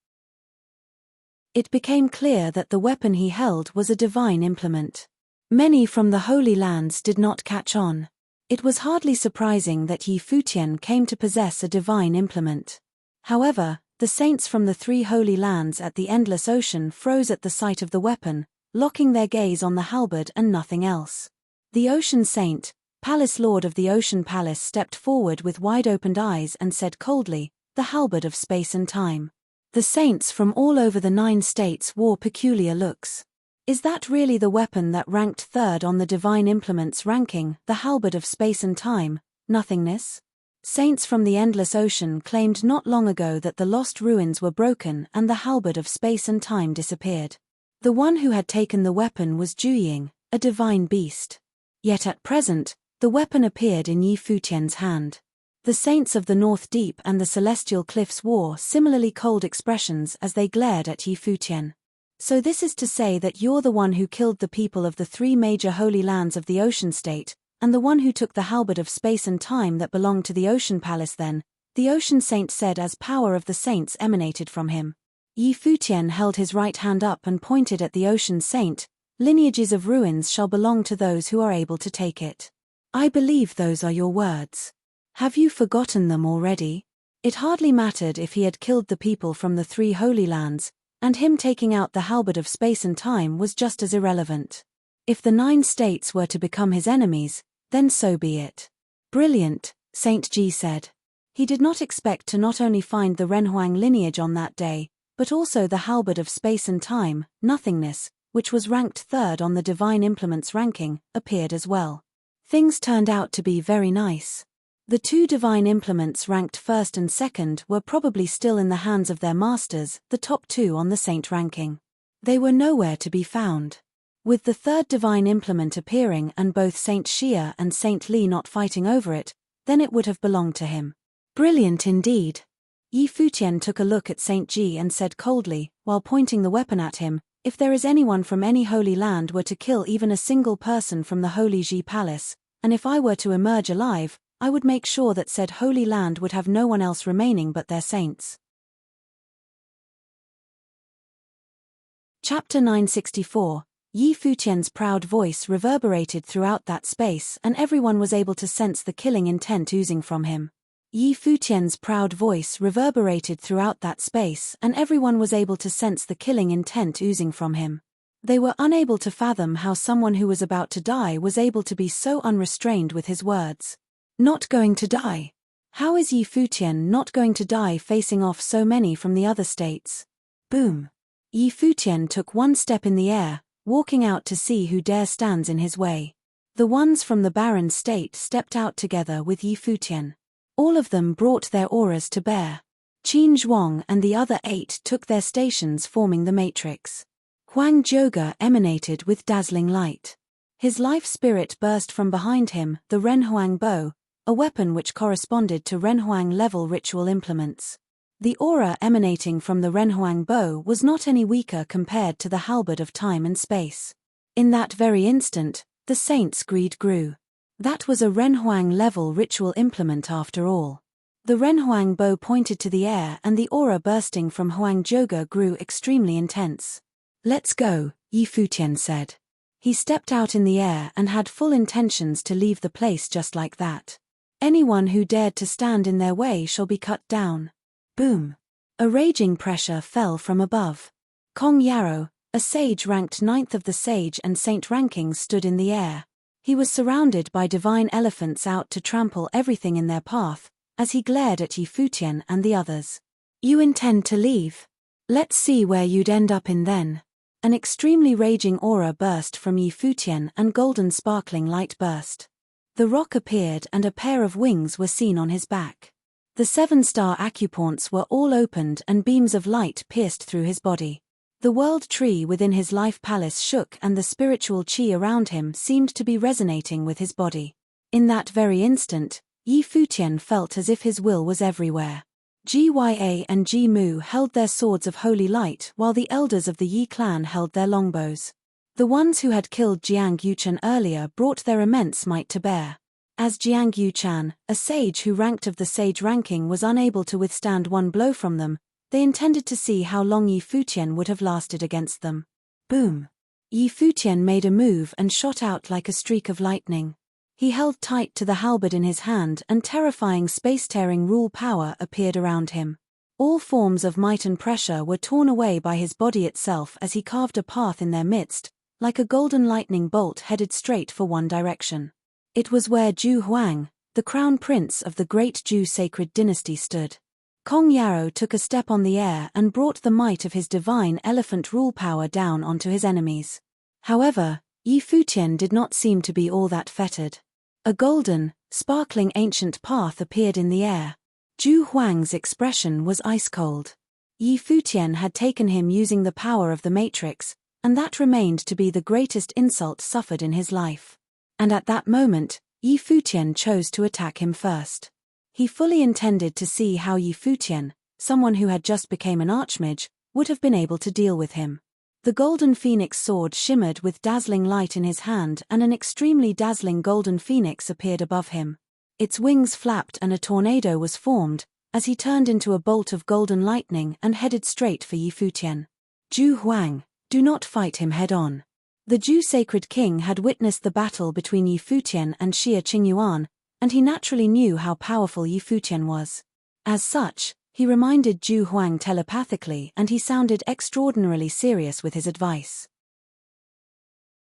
[SPEAKER 1] It became clear that the weapon he held was a divine implement. Many from the Holy Lands did not catch on. It was hardly surprising that Yi Futian came to possess a divine implement. However, the saints from the 3 Holy Lands at the Endless Ocean froze at the sight of the weapon, locking their gaze on the halberd and nothing else. The Ocean Saint, Palace Lord of the Ocean Palace, stepped forward with wide-opened eyes and said coldly, "The halberd of space and time." The saints from all over the 9 states wore peculiar looks. Is that really the weapon that ranked 3rd on the divine implements ranking, the halberd of space and time, nothingness? Saints from the Endless Ocean claimed not long ago that the lost ruins were broken and the halberd of space and time disappeared. The one who had taken the weapon was Juying, a divine beast. Yet at present, the weapon appeared in Yi Futian's hand. The saints of the North Deep and the Celestial Cliffs wore similarly cold expressions as they glared at Yi Futian. So this is to say that you're the one who killed the people of the 3 major holy lands of the Ocean State, and the one who took the halberd of space and time that belonged to the Ocean Palace then, the Ocean Saint said as power of the saints emanated from him. Yi Futian held his right hand up and pointed at the Ocean Saint, "Lineages of ruins shall belong to those who are able to take it. I believe those are your words. Have you forgotten them already?" It hardly mattered if he had killed the people from the 3 Holy Lands, and him taking out the halberd of space and time was just as irrelevant. If the 9 states were to become his enemies, then so be it. "Brilliant," Saint Ji said. He did not expect to not only find the Renhuang lineage on that day, but also the halberd of space and time, nothingness, which was ranked 3rd on the divine implements ranking, appeared as well. Things turned out to be very nice. The 2 divine implements ranked 1st and 2nd were probably still in the hands of their masters, the top 2 on the saint ranking. They were nowhere to be found. With the 3rd divine implement appearing and both Saint Xia and Saint Li not fighting over it, then it would have belonged to him. Brilliant indeed. Yi Futian took a look at Saint Ji and said coldly, while pointing the weapon at him, "If there is anyone from any holy land were to kill even a single person from the Holy Ji Palace, and if I were to emerge alive, I would make sure that said holy land would have no one else remaining but their saints." Chapter 964. Yi Futian's proud voice reverberated throughout that space and everyone was able to sense the killing intent oozing from him. Yi Futian's proud voice reverberated throughout that space and everyone was able to sense the killing intent oozing from him. They were unable to fathom how someone who was about to die was able to be so unrestrained with his words. Not going to die? How is Yi Futian not going to die facing off so many from the other states? Boom. Yi Futian took one step in the air, walking out to see who dare stands in his way. The ones from the barren state stepped out together with Yi Futian. All of them brought their auras to bear. Qin Zhuang and the other 8 took their stations forming the matrix. Huang Zhouge emanated with dazzling light. His life spirit burst from behind him, the Renhuang bow, a weapon which corresponded to Renhuang-level ritual implements. The aura emanating from the Renhuang bow was not any weaker compared to the halberd of time and space. In that very instant, the saint's greed grew. That was a Renhuang-level ritual implement after all. The Renhuang bow pointed to the air and the aura bursting from Huang Zhouge grew extremely intense. "Let's go," Yi Futian said. He stepped out in the air and had full intentions to leave the place just like that. Anyone who dared to stand in their way shall be cut down. Boom. A raging pressure fell from above. Kong Yarrow, a sage ranked 9th of the sage and saint rankings stood in the air. He was surrounded by divine elephants out to trample everything in their path, as he glared at Futian and the others. "You intend to leave? Let's see where you'd end up in then." An extremely raging aura burst from Futian and golden sparkling light burst. The rock appeared and a pair of wings were seen on his back. The 7-star acupoints were all opened and beams of light pierced through his body. The world tree within his life palace shook and the spiritual chi around him seemed to be resonating with his body. In that very instant, Futian felt as if his will was everywhere. Gya and Mu held their swords of holy light while the elders of the Yi clan held their longbows. The ones who had killed Jiang Yuchan earlier brought their immense might to bear. As Jiang Yuchan, a sage who ranked of the sage ranking, was unable to withstand one blow from them, they intended to see how long Futian would have lasted against them. Boom! Futian made a move and shot out like a streak of lightning. He held tight to the halberd in his hand and terrifying space-tearing rule power appeared around him. All forms of might and pressure were torn away by his body itself as he carved a path in their midst, like a golden lightning bolt headed straight for one direction. It was where Zhu Huang, the crown prince of the great Zhu sacred dynasty, stood. Kong Yarrow took a step on the air and brought the might of his divine elephant rule power down onto his enemies. However, Futian did not seem to be all that fettered. A golden, sparkling ancient path appeared in the air. Zhu Huang's expression was ice-cold. Futian had taken him using the power of the Matrix, and that remained to be the greatest insult suffered in his life. And at that moment, Futian chose to attack him first. He fully intended to see how Futian, someone who had just become an archmage, would have been able to deal with him. The golden phoenix sword shimmered with dazzling light in his hand and an extremely dazzling golden phoenix appeared above him. Its wings flapped and a tornado was formed, as he turned into a bolt of golden lightning and headed straight for Futian. "Zhu Huang, do not fight him head-on." The Zhu sacred king had witnessed the battle between Futian and Xia Qingyuan, and he naturally knew how powerful Futian was. As such, he reminded Zhu Huang telepathically and he sounded extraordinarily serious with his advice.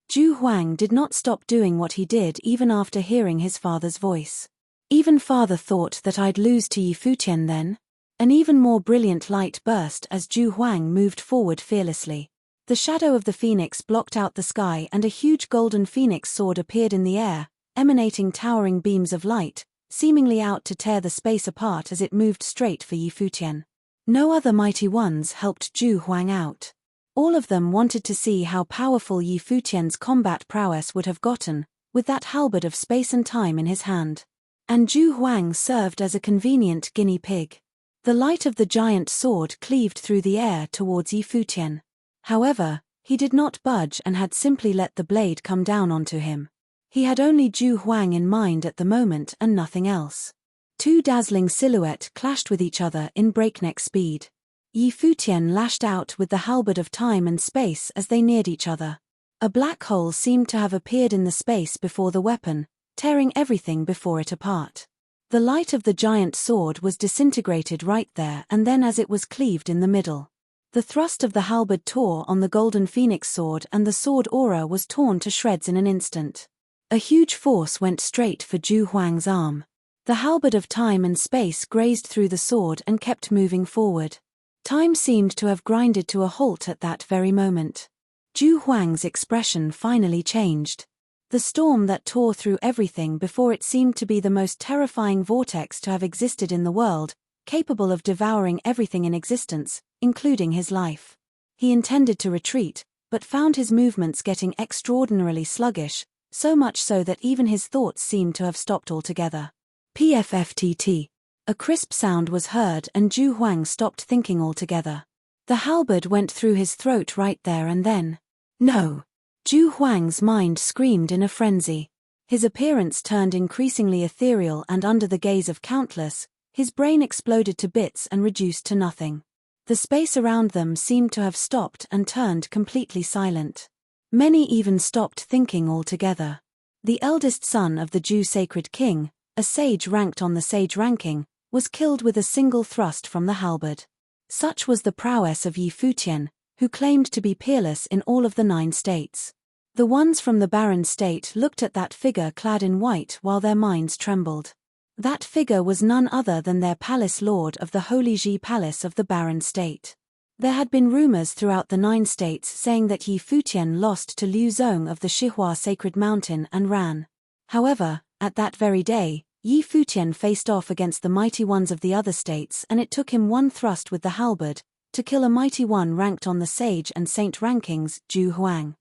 [SPEAKER 1] Zhu Huang did not stop doing what he did even after hearing his father's voice. "Even father thought that I'd lose to Futian then?" An even more brilliant light burst as Zhu Huang moved forward fearlessly. The shadow of the phoenix blocked out the sky and a huge golden phoenix sword appeared in the air, emanating towering beams of light, seemingly out to tear the space apart as it moved straight for Futian. No other mighty ones helped Zhu Huang out. All of them wanted to see how powerful Futian's combat prowess would have gotten, with that halberd of space and time in his hand. And Zhu Huang served as a convenient guinea pig. The light of the giant sword cleaved through the air towards Futian. However, he did not budge and had simply let the blade come down onto him. He had only Zhu Huang in mind at the moment and nothing else. Two dazzling silhouettes clashed with each other in breakneck speed. Futian lashed out with the halberd of time and space as they neared each other. A black hole seemed to have appeared in the space before the weapon, tearing everything before it apart. The light of the giant sword was disintegrated right there and then as it was cleaved in the middle. The thrust of the halberd tore on the golden phoenix sword and the sword aura was torn to shreds in an instant. A huge force went straight for Zhu Huang's arm. The halberd of time and space grazed through the sword and kept moving forward. Time seemed to have grinded to a halt at that very moment. Zhu Huang's expression finally changed. The storm that tore through everything before it seemed to be the most terrifying vortex to have existed in the world, capable of devouring everything in existence, including his life. He intended to retreat, but found his movements getting extraordinarily sluggish, so much so that even his thoughts seemed to have stopped altogether. PFFTT. A crisp sound was heard and Zhu Huang stopped thinking altogether. The halberd went through his throat right there and then. No! Zhu Huang's mind screamed in a frenzy. His appearance turned increasingly ethereal and under the gaze of countless, his brain exploded to bits and reduced to nothing. The space around them seemed to have stopped and turned completely silent. Many even stopped thinking altogether. The eldest son of the Zhu sacred king, a sage ranked on the sage ranking, was killed with a single thrust from the halberd. Such was the prowess of Futian, who claimed to be peerless in all of the 9 states. The ones from the barren state looked at that figure clad in white while their minds trembled. That figure was none other than their palace lord of the Holy Ji Palace of the barren state. There had been rumors throughout the 9 states saying that Yi Futian lost to Liu Zong of the Shihua Sacred Mountain and ran. However, at that very day, Yi Futian faced off against the mighty ones of the other states, and it took him one thrust with the halberd to kill a mighty one ranked on the Sage and Saint rankings, Zhu Huang.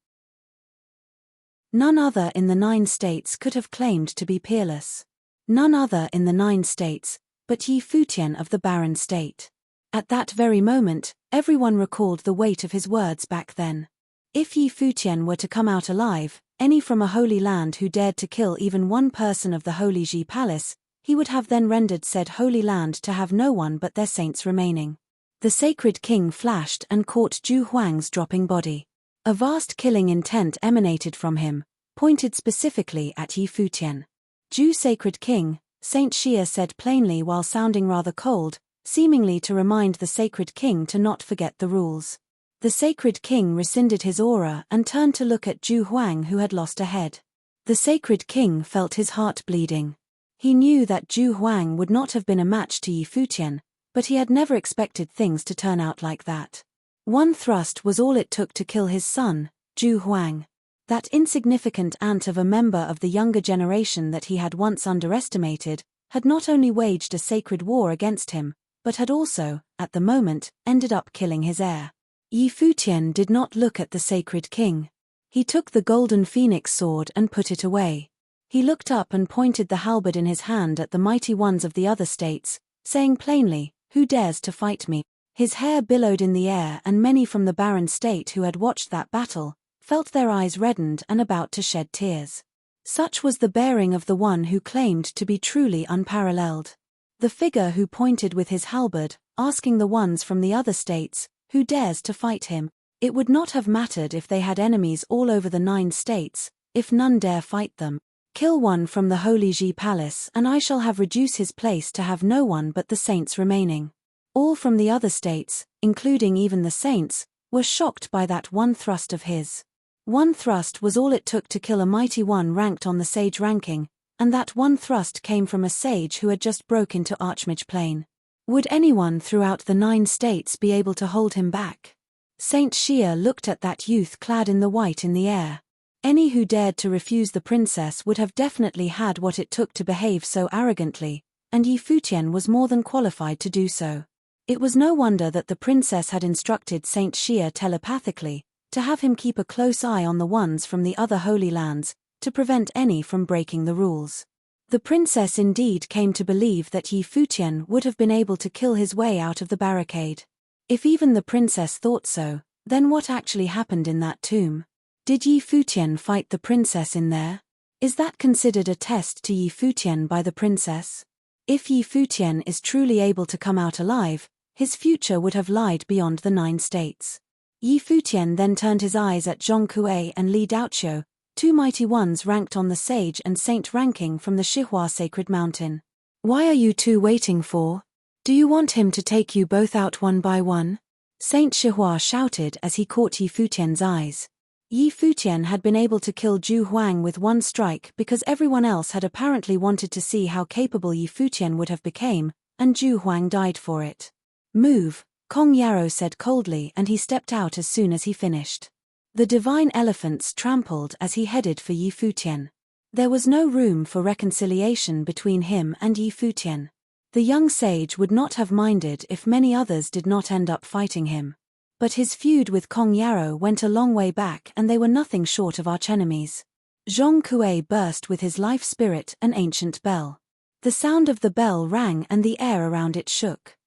[SPEAKER 1] None other in the 9 states could have claimed to be peerless. None other in the 9 states, but Yi Futian of the barren state. At that very moment, everyone recalled the weight of his words back then. If Yi Futian were to come out alive, any from a holy land who dared to kill even one person of the Holy Ji Palace, he would have then rendered said holy land to have no one but their saints remaining. The sacred king flashed and caught Zhu Huang's dropping body. A vast killing intent emanated from him, pointed specifically at Yi Futian. Zhu sacred king, Saint Xia said plainly while sounding rather cold, seemingly to remind the sacred king to not forget the rules. The sacred king rescinded his aura and turned to look at Zhu Huang, who had lost a head. The sacred king felt his heart bleeding. He knew that Zhu Huang would not have been a match to Yi Futian, but he had never expected things to turn out like that. One thrust was all it took to kill his son, Zhu Huang. That insignificant ant of a member of the younger generation that he had once underestimated, had not only waged a sacred war against him, but had also, at the moment, ended up killing his heir. Yi Futian did not look at the sacred king. He took the golden phoenix sword and put it away. He looked up and pointed the halberd in his hand at the mighty ones of the other states, saying plainly, "Who dares to fight me?" His hair billowed in the air, and many from the barren state who had watched that battle felt their eyes reddened and about to shed tears. Such was the bearing of the one who claimed to be truly unparalleled. The figure who pointed with his halberd, asking the ones from the other states, "Who dares to fight him?" It would not have mattered if they had enemies all over the 9 states, if none dare fight them. Kill one from the Holy Ji Palace and I shall have reduced his place to have no one but the saints remaining. All from the other states, including even the saints, were shocked by that one thrust of his. One thrust was all it took to kill a mighty one ranked on the Sage ranking, and that one thrust came from a sage who had just broke into Archmage Plane. Would anyone throughout the 9 states be able to hold him back? Saint Xia looked at that youth clad in the white in the air. Any who dared to refuse the princess would have definitely had what it took to behave so arrogantly, and Yi Futian was more than qualified to do so. It was no wonder that the princess had instructed Saint Xia telepathically to have him keep a close eye on the ones from the other holy lands, to prevent any from breaking the rules. The princess indeed came to believe that Yi Futian would have been able to kill his way out of the barricade. If even the princess thought so, then what actually happened in that tomb? Did Yi Futian fight the princess in there? Is that considered a test to Yi Futian by the princess? If Yi Futian is truly able to come out alive, his future would have lied beyond the 9 states. Yi Futian then turned his eyes at Zhong Kuei and Li Daoqiu, 2 mighty ones ranked on the Sage and Saint ranking from the Shihua Sacred Mountain. "Why are you 2 waiting for? Do you want him to take you both out one by one?" Saint Shihua shouted as he caught Yi Futian's eyes. Yi Futian had been able to kill Zhu Huang with one strike because everyone else had apparently wanted to see how capable Yi Futian would have became, and Zhu Huang died for it. "Move," Kong Yarrow said coldly, and he stepped out as soon as he finished. The divine elephants trampled as he headed for Yi Futian. There was no room for reconciliation between him and Yi Futian. The young sage would not have minded if many others did not end up fighting him. But his feud with Kong Yarrow went a long way back, and they were nothing short of archenemies. Zhong Kuei burst with his life spirit an ancient bell. The sound of the bell rang and the air around it shook.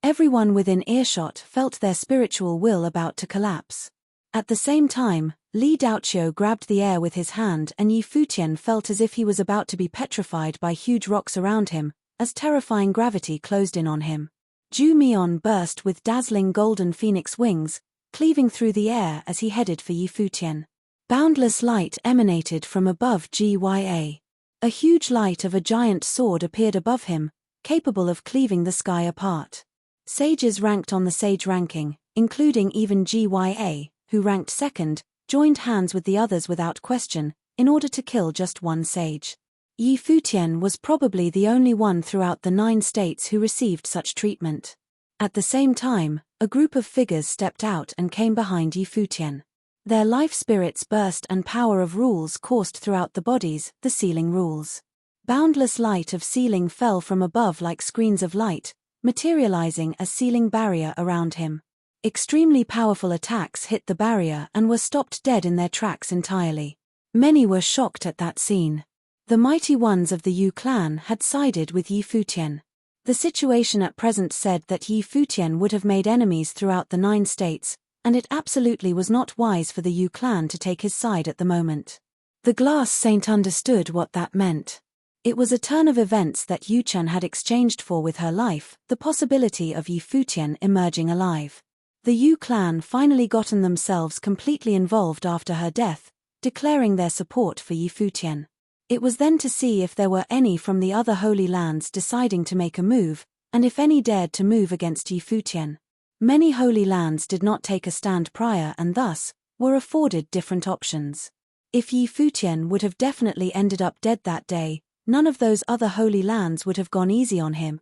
[SPEAKER 1] Everyone within earshot felt their spiritual will about to collapse. At the same time, Li Daoqiu grabbed the air with his hand, and Yi Futian felt as if he was about to be petrified by huge rocks around him, as terrifying gravity closed in on him. Zhu Mian burst with dazzling golden phoenix wings, cleaving through the air as he headed for Yi Futian. Boundless light emanated from above Gya. A huge light of a giant sword appeared above him, capable of cleaving the sky apart. Sages ranked on the Sage ranking, including even Gya, who ranked second, joined hands with the others without question, in order to kill just one sage. Yi Futian was probably the only one throughout the 9 states who received such treatment. At the same time, a group of figures stepped out and came behind Yi Futian. Their life spirits burst and power of rules coursed throughout the bodies, the sealing rules. Boundless light of sealing fell from above like screens of light, materializing a sealing barrier around him. Extremely powerful attacks hit the barrier and were stopped dead in their tracks entirely. Many were shocked at that scene. The mighty ones of the Yu clan had sided with Yi Futian. The situation at present said that Yi Futian would have made enemies throughout the 9 states, and it absolutely was not wise for the Yu clan to take his side at the moment. The glass saint understood what that meant. It was a turn of events that Yuchen had exchanged for with her life, the possibility of Yi Futian emerging alive. The Yu clan finally gotten themselves completely involved after her death, declaring their support for Yi Futian. It was then to see if there were any from the other Holy Lands deciding to make a move, and if any dared to move against Yi Futian. Many Holy Lands did not take a stand prior and thus, were afforded different options. If Yi Futian would have definitely ended up dead that day, none of those other Holy Lands would have gone easy on him.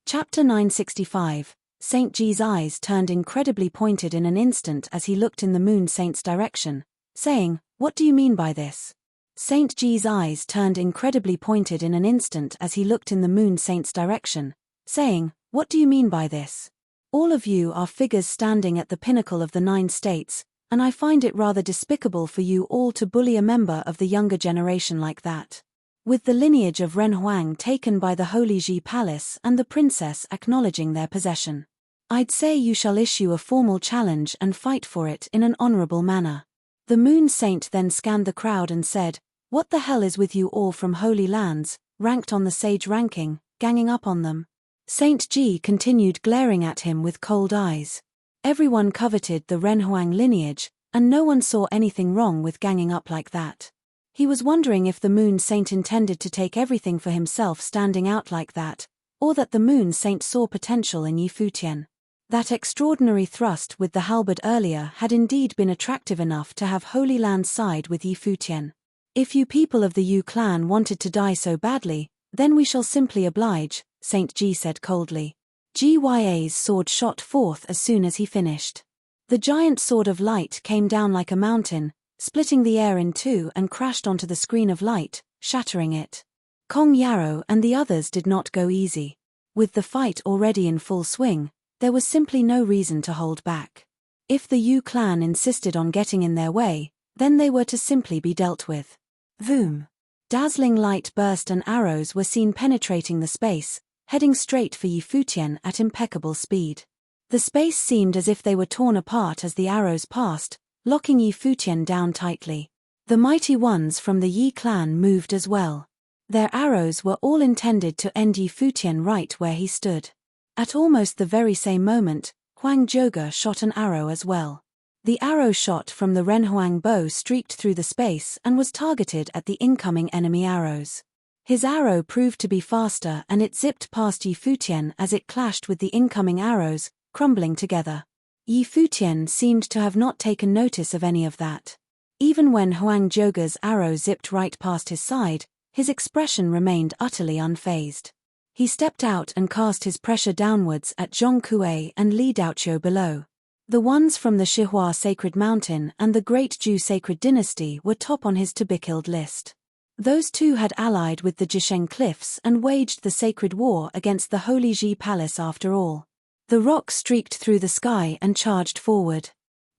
[SPEAKER 1] Chapter 965. Saint Ji's eyes turned incredibly pointed in an instant as he looked in the Moon Saint's direction, saying, "What do you mean by this?" Saint Ji's eyes turned incredibly pointed in an instant as he looked in the Moon Saint's direction, saying, "What do you mean by this? All of you are figures standing at the pinnacle of the 9 states, and I find it rather despicable for you all to bully a member of the younger generation like that. With the lineage of Ren Huang taken by the Holy Ji Palace and the princess acknowledging their possession, I'd say you shall issue a formal challenge and fight for it in an honorable manner." The Moon Saint then scanned the crowd and said, "What the hell is with you all from Holy Lands, ranked on the sage ranking, ganging up on them?" Saint Ji continued glaring at him with cold eyes. Everyone coveted the Ren Huang lineage, and no one saw anything wrong with ganging up like that. He was wondering if the Moon Saint intended to take everything for himself standing out like that, or that the Moon Saint saw potential in Yi Futian. That extraordinary thrust with the halberd earlier had indeed been attractive enough to have Holy Land side with Yi Futian. "If you people of the Yu clan wanted to die so badly, then we shall simply oblige," Saint Ji said coldly. Gya's sword shot forth as soon as he finished. The giant sword of light came down like a mountain, splitting the air in two and crashed onto the screen of light, shattering it. Kong Yarrow and the others did not go easy. With the fight already in full swing, there was simply no reason to hold back. If the Yu clan insisted on getting in their way, then they were to simply be dealt with. Voom! Dazzling light burst and arrows were seen penetrating the space, heading straight for Yi Futian at impeccable speed. The space seemed as if they were torn apart as the arrows passed, locking Yi Futian down tightly. The mighty ones from the Yi clan moved as well. Their arrows were all intended to end Yi Futian right where he stood. At almost the very same moment, Huang Zhoge shot an arrow as well. The arrow shot from the Renhuang bow streaked through the space and was targeted at the incoming enemy arrows. His arrow proved to be faster and it zipped past Yi Futian as it clashed with the incoming arrows, crumbling together. Yi Futian seemed to have not taken notice of any of that. Even when Huang Zhoge's arrow zipped right past his side, his expression remained utterly unfazed. He stepped out and cast his pressure downwards at Zhong Kuei and Li Daoqiu below. The ones from the Shihua Sacred Mountain and the Great Zhu Sacred Dynasty were top on his to-be-killed list. Those two had allied with the Jisheng Cliffs and waged the sacred war against the Holy Ji Palace after all. The rock streaked through the sky and charged forward.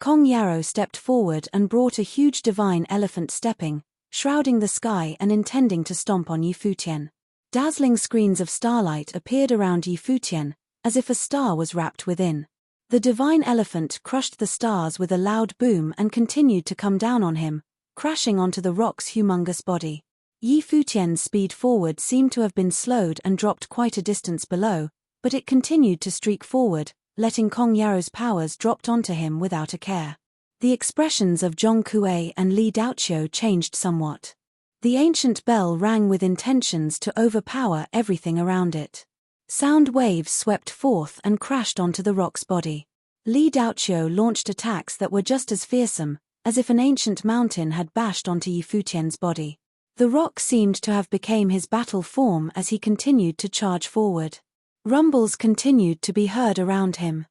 [SPEAKER 1] Kong Yarrow stepped forward and brought a huge divine elephant stepping, shrouding the sky and intending to stomp on Yi Futian. Dazzling screens of starlight appeared around Yi Futian, as if a star was wrapped within. The divine elephant crushed the stars with a loud boom and continued to come down on him, crashing onto the rock's humongous body. Yi Futian's speed forward seemed to have been slowed and dropped quite a distance below, but it continued to streak forward, letting Kong Yarrow's powers dropped onto him without a care. The expressions of Zhong Kuei and Li Daoqiu changed somewhat. The ancient bell rang with intentions to overpower everything around it. Sound waves swept forth and crashed onto the rock's body. Li Daoqiu launched attacks that were just as fearsome, as if an ancient mountain had bashed onto Yi Futian's body. The rock seemed to have become his battle form as he continued to charge forward. Rumbles continued to be heard around him.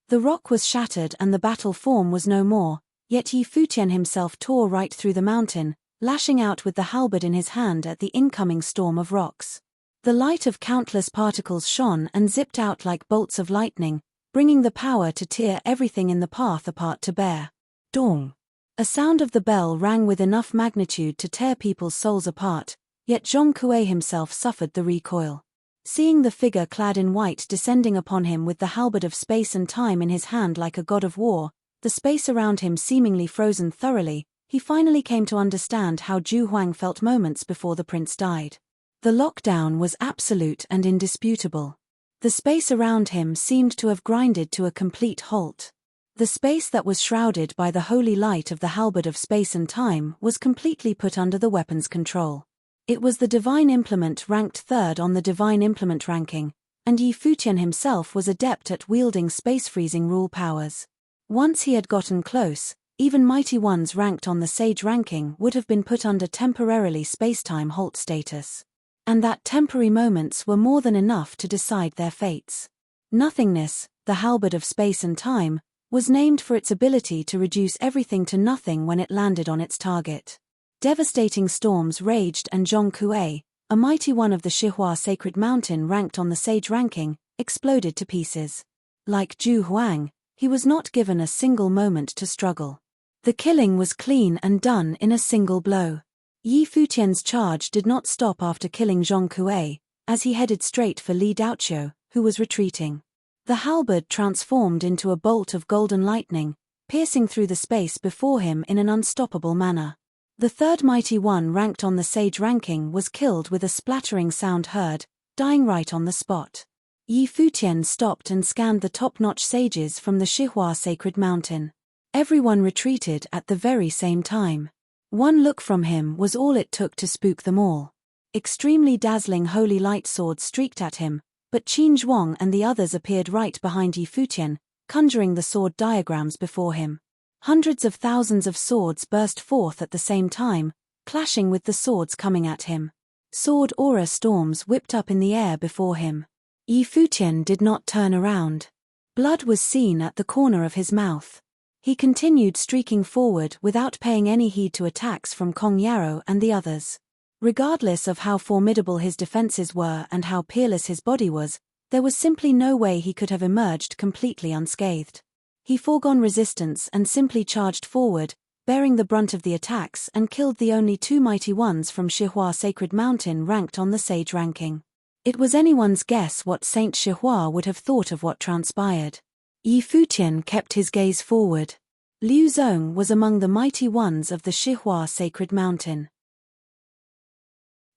[SPEAKER 1] The rock was shattered and the battle form was no more, yet Yi Futian himself tore right through the mountain, lashing out with the halberd in his hand at the incoming storm of rocks. The light of countless particles shone and zipped out like bolts of lightning, bringing the power to tear everything in the path apart to bare. Dong! A sound of the bell rang with enough magnitude to tear people's souls apart, yet Zhong Kuei himself suffered the recoil. Seeing the figure clad in white descending upon him with the halberd of space and time in his hand like a god of war, the space around him seemingly frozen thoroughly, he finally came to understand how Zhu Huang felt moments before the prince died. The lockdown was absolute and indisputable. The space around him seemed to have grinded to a complete halt. The space that was shrouded by the holy light of the halberd of space and time was completely put under the weapon's control. It was the divine implement ranked third on the divine implement ranking, and Yi Futian himself was adept at wielding space-freezing rule powers. Once he had gotten close, even mighty ones ranked on the sage ranking would have been put under temporarily space-time halt status. And that temporary moments were more than enough to decide their fates. Nothingness, the halberd of space and time, was named for its ability to reduce everything to nothing when it landed on its target. Devastating storms raged and Zhong Kuei, a mighty one of the Shihua Sacred Mountain ranked on the sage ranking, exploded to pieces. Like Zhu Huang, he was not given a single moment to struggle. The killing was clean and done in a single blow. Yi Futian's charge did not stop after killing Zhong Kuei, as he headed straight for Li Daoqiu, who was retreating. The halberd transformed into a bolt of golden lightning, piercing through the space before him in an unstoppable manner. The third mighty one ranked on the sage ranking was killed with a splattering sound heard, dying right on the spot. Yi Futian stopped and scanned the top-notch sages from the Shihua Sacred Mountain. Everyone retreated at the very same time. One look from him was all it took to spook them all. Extremely dazzling holy light swords streaked at him, but Qin Zhuang and the others appeared right behind Yi Futian, conjuring the sword diagrams before him. Hundreds of thousands of swords burst forth at the same time, clashing with the swords coming at him. Sword aura storms whipped up in the air before him. Yi Futian did not turn around. Blood was seen at the corner of his mouth. He continued streaking forward without paying any heed to attacks from Kong Yarrow and the others. Regardless of how formidable his defenses were and how peerless his body was, there was simply no way he could have emerged completely unscathed. He foregone resistance and simply charged forward, bearing the brunt of the attacks, and killed the only two mighty ones from Shihua Sacred Mountain ranked on the sage ranking. It was anyone's guess what Saint Shihua would have thought of what transpired. Yi Futian kept his gaze forward. Liu Zong was among the mighty ones of the Shihua Sacred Mountain.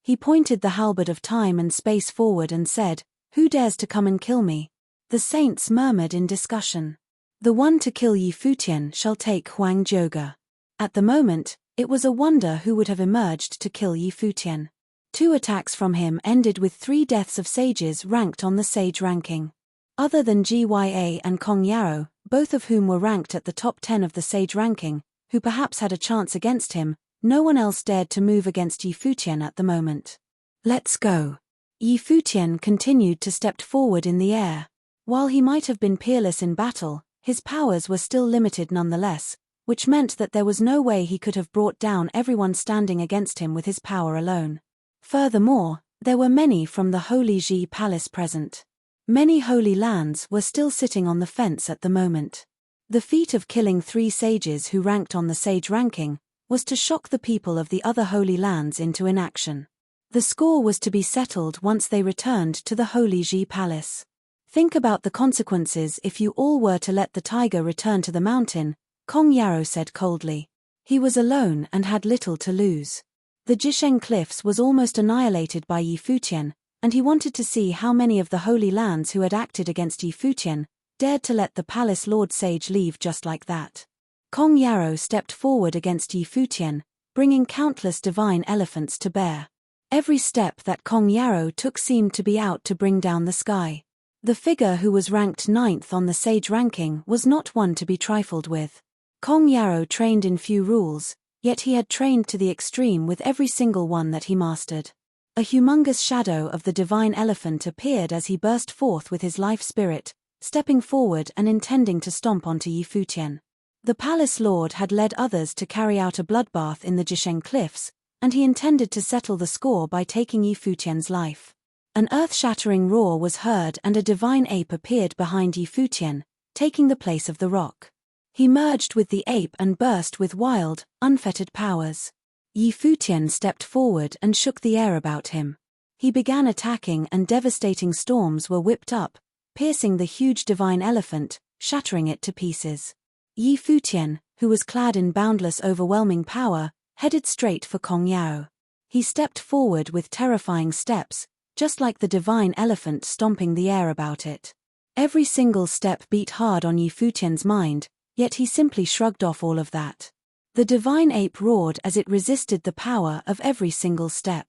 [SPEAKER 1] He pointed the halberd of time and space forward and said, "Who dares to come and kill me?" The saints murmured in discussion. "The one to kill Yi Futian shall take Huang Zhouge." At the moment, it was a wonder who would have emerged to kill Yi Futian. 2 attacks from him ended with 3 deaths of sages ranked on the sage ranking. Other than Gya and Kong Yarrow, both of whom were ranked at the top 10 of the sage ranking, who perhaps had a chance against him, no one else dared to move against Yi Futian at the moment. "Let's go." Yi Futian continued to step forward in the air. While he might have been peerless in battle, his powers were still limited nonetheless, which meant that there was no way he could have brought down everyone standing against him with his power alone. Furthermore, there were many from the Holy Ji Palace present. Many holy lands were still sitting on the fence at the moment. The feat of killing 3 sages who ranked on the sage ranking was to shock the people of the other holy lands into inaction. The score was to be settled once they returned to the Holy Ji Palace. "Think about the consequences if you all were to let the tiger return to the mountain," Kong Yarrow said coldly. He was alone and had little to lose. The Jisheng Cliffs was almost annihilated by Yi Futian, and he wanted to see how many of the holy lands who had acted against Yi Futian dared to let the palace lord sage leave just like that. Kong Yarrow stepped forward against Yi Futian, bringing countless divine elephants to bear. Every step that Kong Yarrow took seemed to be out to bring down the sky. The figure who was ranked 9th on the sage ranking was not one to be trifled with. Kong Yarrow trained in few rules, yet he had trained to the extreme with every single one that he mastered. A humongous shadow of the divine elephant appeared as he burst forth with his life spirit, stepping forward and intending to stomp onto Yi Futian. The palace lord had led others to carry out a bloodbath in the Jisheng cliffs, and he intended to settle the score by taking Yi Futian's life. An earth-shattering roar was heard and a divine ape appeared behind Yi Futian, taking the place of the rock. He merged with the ape and burst with wild, unfettered powers. Yi Futian stepped forward and shook the air about him. He began attacking and devastating storms were whipped up, piercing the huge divine elephant, shattering it to pieces. Yi Futian, who was clad in boundless overwhelming power, headed straight for Kong Yarrow. He stepped forward with terrifying steps, just like the divine elephant stomping the air about it. Every single step beat hard on Yi Futian's mind, yet he simply shrugged off all of that. The divine ape roared as it resisted the power of every single step.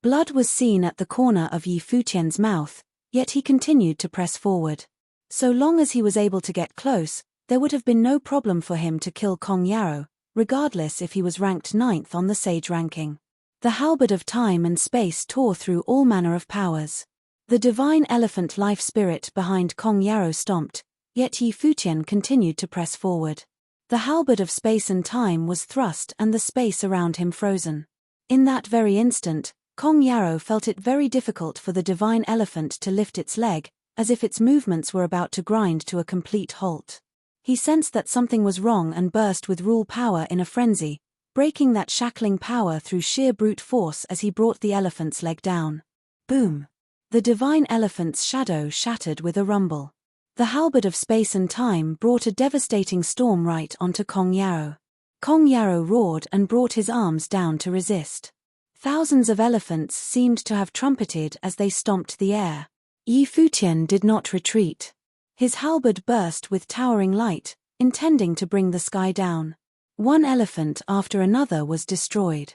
[SPEAKER 1] Blood was seen at the corner of Yi Futian's mouth, yet he continued to press forward. So long as he was able to get close, there would have been no problem for him to kill Kong Yarrow, regardless if he was ranked 9th on the sage ranking. The halberd of time and space tore through all manner of powers. The divine elephant life spirit behind Kong Yarrow stomped, yet Yi Futian continued to press forward. The halberd of space and time was thrust and the space around him frozen. In that very instant, Kong Yarrow felt it very difficult for the divine elephant to lift its leg, as if its movements were about to grind to a complete halt. He sensed that something was wrong and burst with rule power in a frenzy, breaking that shackling power through sheer brute force as he brought the elephant's leg down. Boom! The divine elephant's shadow shattered with a rumble. The halberd of space and time brought a devastating storm right onto Kong Yarrow. Kong Yarrow roared and brought his arms down to resist. Thousands of elephants seemed to have trumpeted as they stomped the air. Yi Futian did not retreat. His halberd burst with towering light, intending to bring the sky down. One elephant after another was destroyed.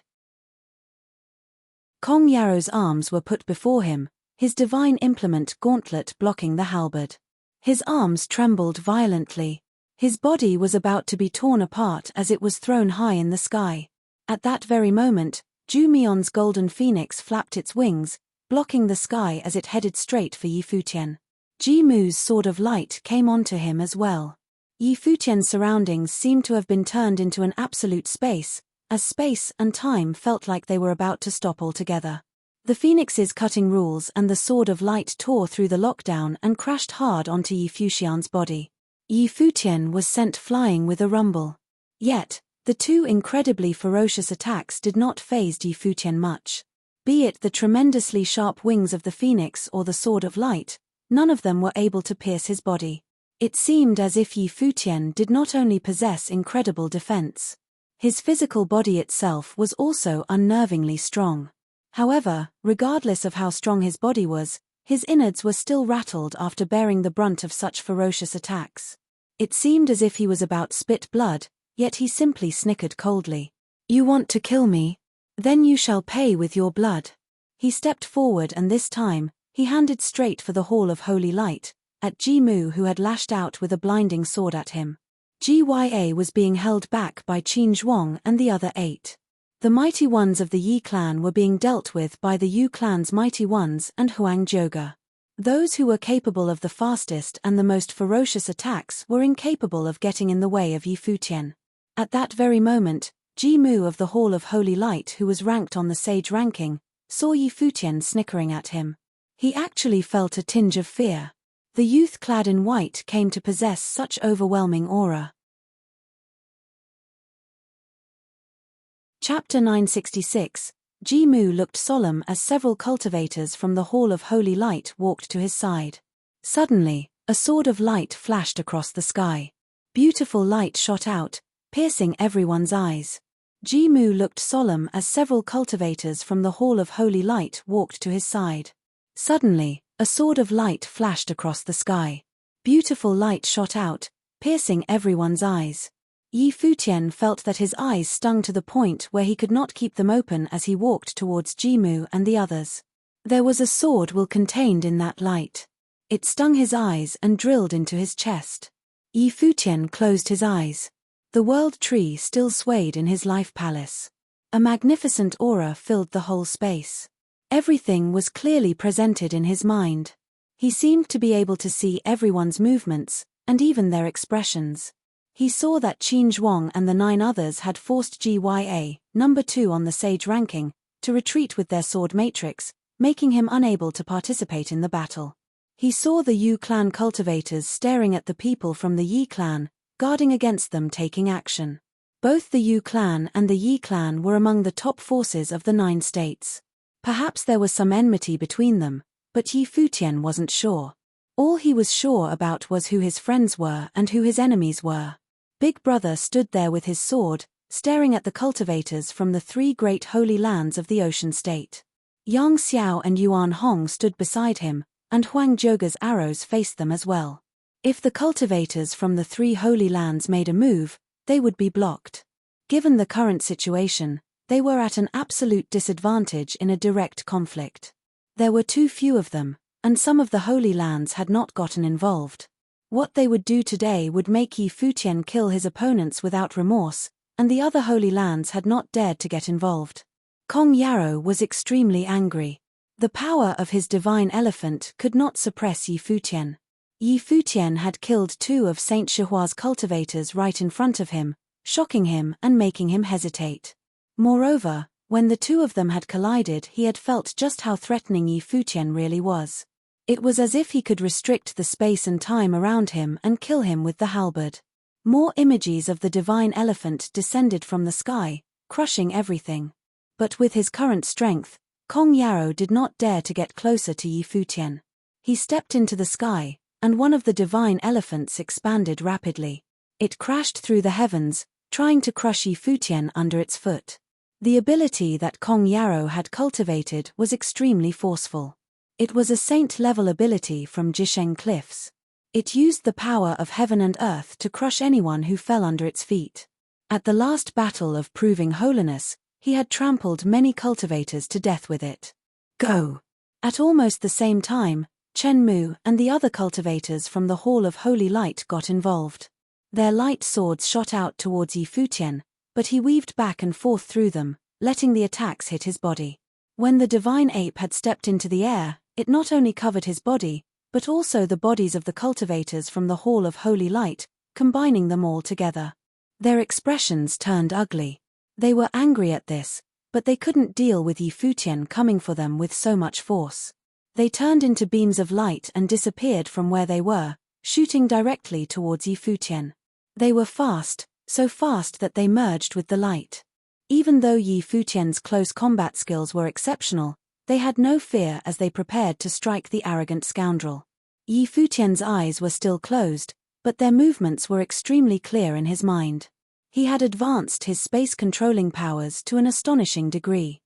[SPEAKER 1] Kong Yarrow's arms were put before him, his divine implement gauntlet blocking the halberd. His arms trembled violently. His body was about to be torn apart as it was thrown high in the sky. At that very moment, Ju Mion's golden phoenix flapped its wings, blocking the sky as it headed straight for Yi Futian. Ji Mu's sword of light came onto him as well. Yi Futian's surroundings seemed to have been turned into an absolute space, as space and time felt like they were about to stop altogether. The phoenix's cutting rules and the sword of light tore through the lockdown and crashed hard onto Yi Futian's body. Yi Futian was sent flying with a rumble. Yet, the two incredibly ferocious attacks did not faze Yi Futian much. Be it the tremendously sharp wings of the phoenix or the sword of light, none of them were able to pierce his body. It seemed as if Yi Futian did not only possess incredible defense. His physical body itself was also unnervingly strong. However, regardless of how strong his body was, his innards were still rattled after bearing the brunt of such ferocious attacks. It seemed as if he was about to spit blood, yet he simply snickered coldly. "You want to kill me? Then you shall pay with your blood." He stepped forward and this time, he handed straight for the Hall of Holy Light, at Ji Mu who had lashed out with a blinding sword at him. Gya was being held back by Qin Zhuang and the other 8. The mighty ones of the Yi clan were being dealt with by the Yu clan's mighty ones and Huang Zhouge. Those who were capable of the fastest and the most ferocious attacks were incapable of getting in the way of Yi Futian. At that very moment, Ji Mu of the Hall of Holy Light, who was ranked on the sage ranking, saw Yi Futian snickering at him. He actually felt a tinge of fear. The youth clad in white came to possess such overwhelming aura. Chapter 966. Ji Mu looked solemn as several cultivators from the Hall of Holy Light walked to his side. Suddenly, a sword of light flashed across the sky. Beautiful light shot out, piercing everyone's eyes. Ji Mu looked solemn as several cultivators from the Hall of Holy Light walked to his side. Suddenly, a sword of light flashed across the sky. Beautiful light shot out, piercing everyone's eyes. Yi Futian felt that his eyes stung to the point where he could not keep them open as he walked towards Ji Mu and the others. There was a sword will contained in that light. It stung his eyes and drilled into his chest. Yi Futian closed his eyes. The world tree still swayed in his life palace. A magnificent aura filled the whole space. Everything was clearly presented in his mind. He seemed to be able to see everyone's movements, and even their expressions. He saw that Qin Zhuang and the 9 others had forced GYA, number 2 on the sage ranking, to retreat with their sword matrix, making him unable to participate in the battle. He saw the Yu clan cultivators staring at the people from the Yi clan, guarding against them taking action. Both the Yu clan and the Yi clan were among the top forces of the 9 states. Perhaps there was some enmity between them, but Yi Futian wasn't sure. All he was sure about was who his friends were and who his enemies were. Big Brother stood there with his sword, staring at the cultivators from the 3 great holy lands of the Ocean State. Yang Xiao and Yuan Hong stood beside him, and Huang Zhouge's arrows faced them as well. If the cultivators from the 3 holy lands made a move, they would be blocked. Given the current situation, they were at an absolute disadvantage in a direct conflict. There were too few of them, and some of the holy lands had not gotten involved. What they would do today would make Yi Futian kill his opponents without remorse, and the other holy lands had not dared to get involved. Kong Yarrow was extremely angry. The power of his divine elephant could not suppress Yi Futian. Yi Futian had killed 2 of Saint Shihua's cultivators right in front of him, shocking him and making him hesitate. Moreover, when the 2 of them had collided, he had felt just how threatening Yi Futian really was. It was as if he could restrict the space and time around him and kill him with the halberd. More images of the divine elephant descended from the sky, crushing everything. But with his current strength, Kong Yarrow did not dare to get closer to Yi Futian. He stepped into the sky, and one of the divine elephants expanded rapidly. It crashed through the heavens, trying to crush Yi Futian under its foot. The ability that Kong Yarrow had cultivated was extremely forceful. It was a saint-level ability from Jisheng Cliffs. It used the power of heaven and earth to crush anyone who fell under its feet. At the last battle of Proving Holiness, he had trampled many cultivators to death with it. Go! At almost the same time, Chen Mu and the other cultivators from the Hall of Holy Light got involved. Their light swords shot out towards Yi Futian, but he weaved back and forth through them, letting the attacks hit his body. When the divine ape had stepped into the air, it not only covered his body, but also the bodies of the cultivators from the Hall of Holy Light, combining them all together. Their expressions turned ugly. They were angry at this, but they couldn't deal with Yi Futian coming for them with so much force. They turned into beams of light and disappeared from where they were, shooting directly towards Yi Futian. They were fast, so fast that they merged with the light. Even though Yi Futian's close combat skills were exceptional, they had no fear as they prepared to strike the arrogant scoundrel. Yi Futian's eyes were still closed, but their movements were extremely clear in his mind. He had advanced his space-controlling powers to an astonishing degree.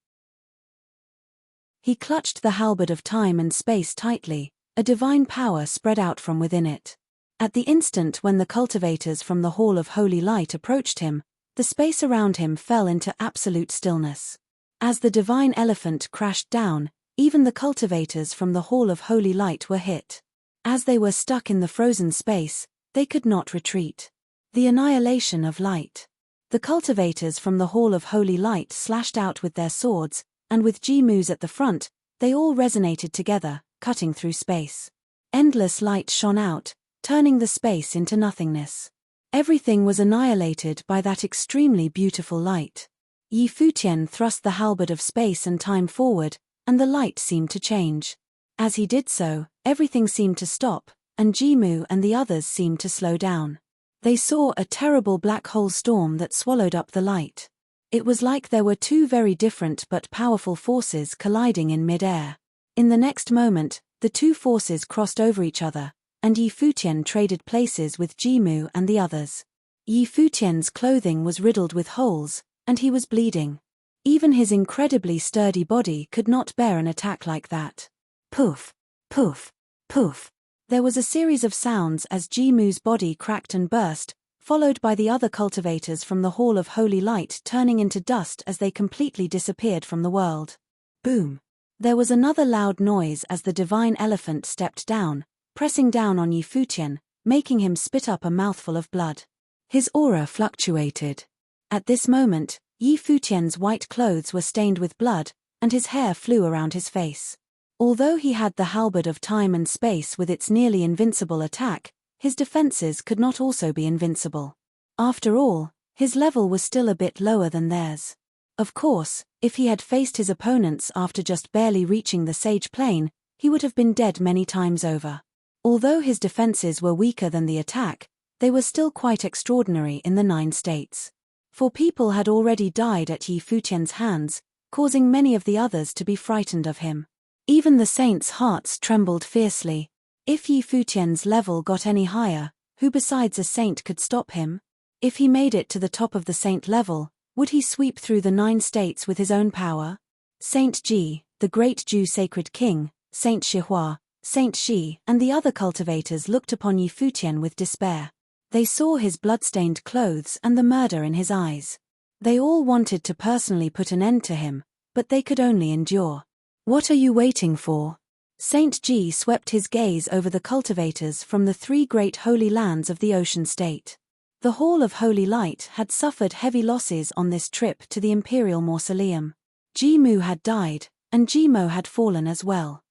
[SPEAKER 1] He clutched the halberd of time and space tightly, a divine power spread out from within it. At the instant when the cultivators from the Hall of Holy Light approached him, the space around him fell into absolute stillness. As the divine elephant crashed down, even the cultivators from the Hall of Holy Light were hit. As they were stuck in the frozen space, they could not retreat. The annihilation of light. The cultivators from the Hall of Holy Light slashed out with their swords, and with Ji-Mus at the front, they all resonated together, cutting through space. Endless light shone out, turning the space into nothingness. Everything was annihilated by that extremely beautiful light. Yi Futian thrust the halberd of space and time forward, and the light seemed to change. As he did so, everything seemed to stop, and Ji-Mu and the others seemed to slow down. They saw a terrible black hole storm that swallowed up the light. It was like there were 2 very different but powerful forces colliding in mid-air. In the next moment, the 2 forces crossed over each other, and Yi Futian traded places with Ji-Mu and the others. Yi Futian's clothing was riddled with holes, and he was bleeding. Even his incredibly sturdy body could not bear an attack like that. Poof, poof, poof. There was a series of sounds as Ji-Mu's body cracked and burst, followed by the other cultivators from the Hall of Holy Light turning into dust as they completely disappeared from the world. Boom. There was another loud noise as the divine elephant stepped down, pressing down on Yi Futian, making him spit up a mouthful of blood. His aura fluctuated. At this moment, Yi Futian's white clothes were stained with blood, and his hair flew around his face. Although he had the halberd of time and space with its nearly invincible attack, his defenses could not also be invincible. After all, his level was still a bit lower than theirs. Of course, if he had faced his opponents after just barely reaching the sage plane, he would have been dead many times over. Although his defenses were weaker than the attack, they were still quite extraordinary in the 9 states. For people had already died at Yi Futian's hands, causing many of the others to be frightened of him. Even the saints' hearts trembled fiercely. If Yi Futian's level got any higher, who besides a saint could stop him? If he made it to the top of the saint level, would he sweep through the 9 states with his own power? Saint Ji, the great Jew sacred king, Saint Shihua, Saint Shi, and the other cultivators looked upon Yi Futian with despair. They saw his blood-stained clothes and the murder in his eyes. They all wanted to personally put an end to him, but they could only endure. What are you waiting for? Saint Ji swept his gaze over the cultivators from the 3 great holy lands of the Ocean State. The Hall of Holy Light had suffered heavy losses on this trip to the Imperial Mausoleum. Ji Mu had died, and Ji Mo had fallen as well.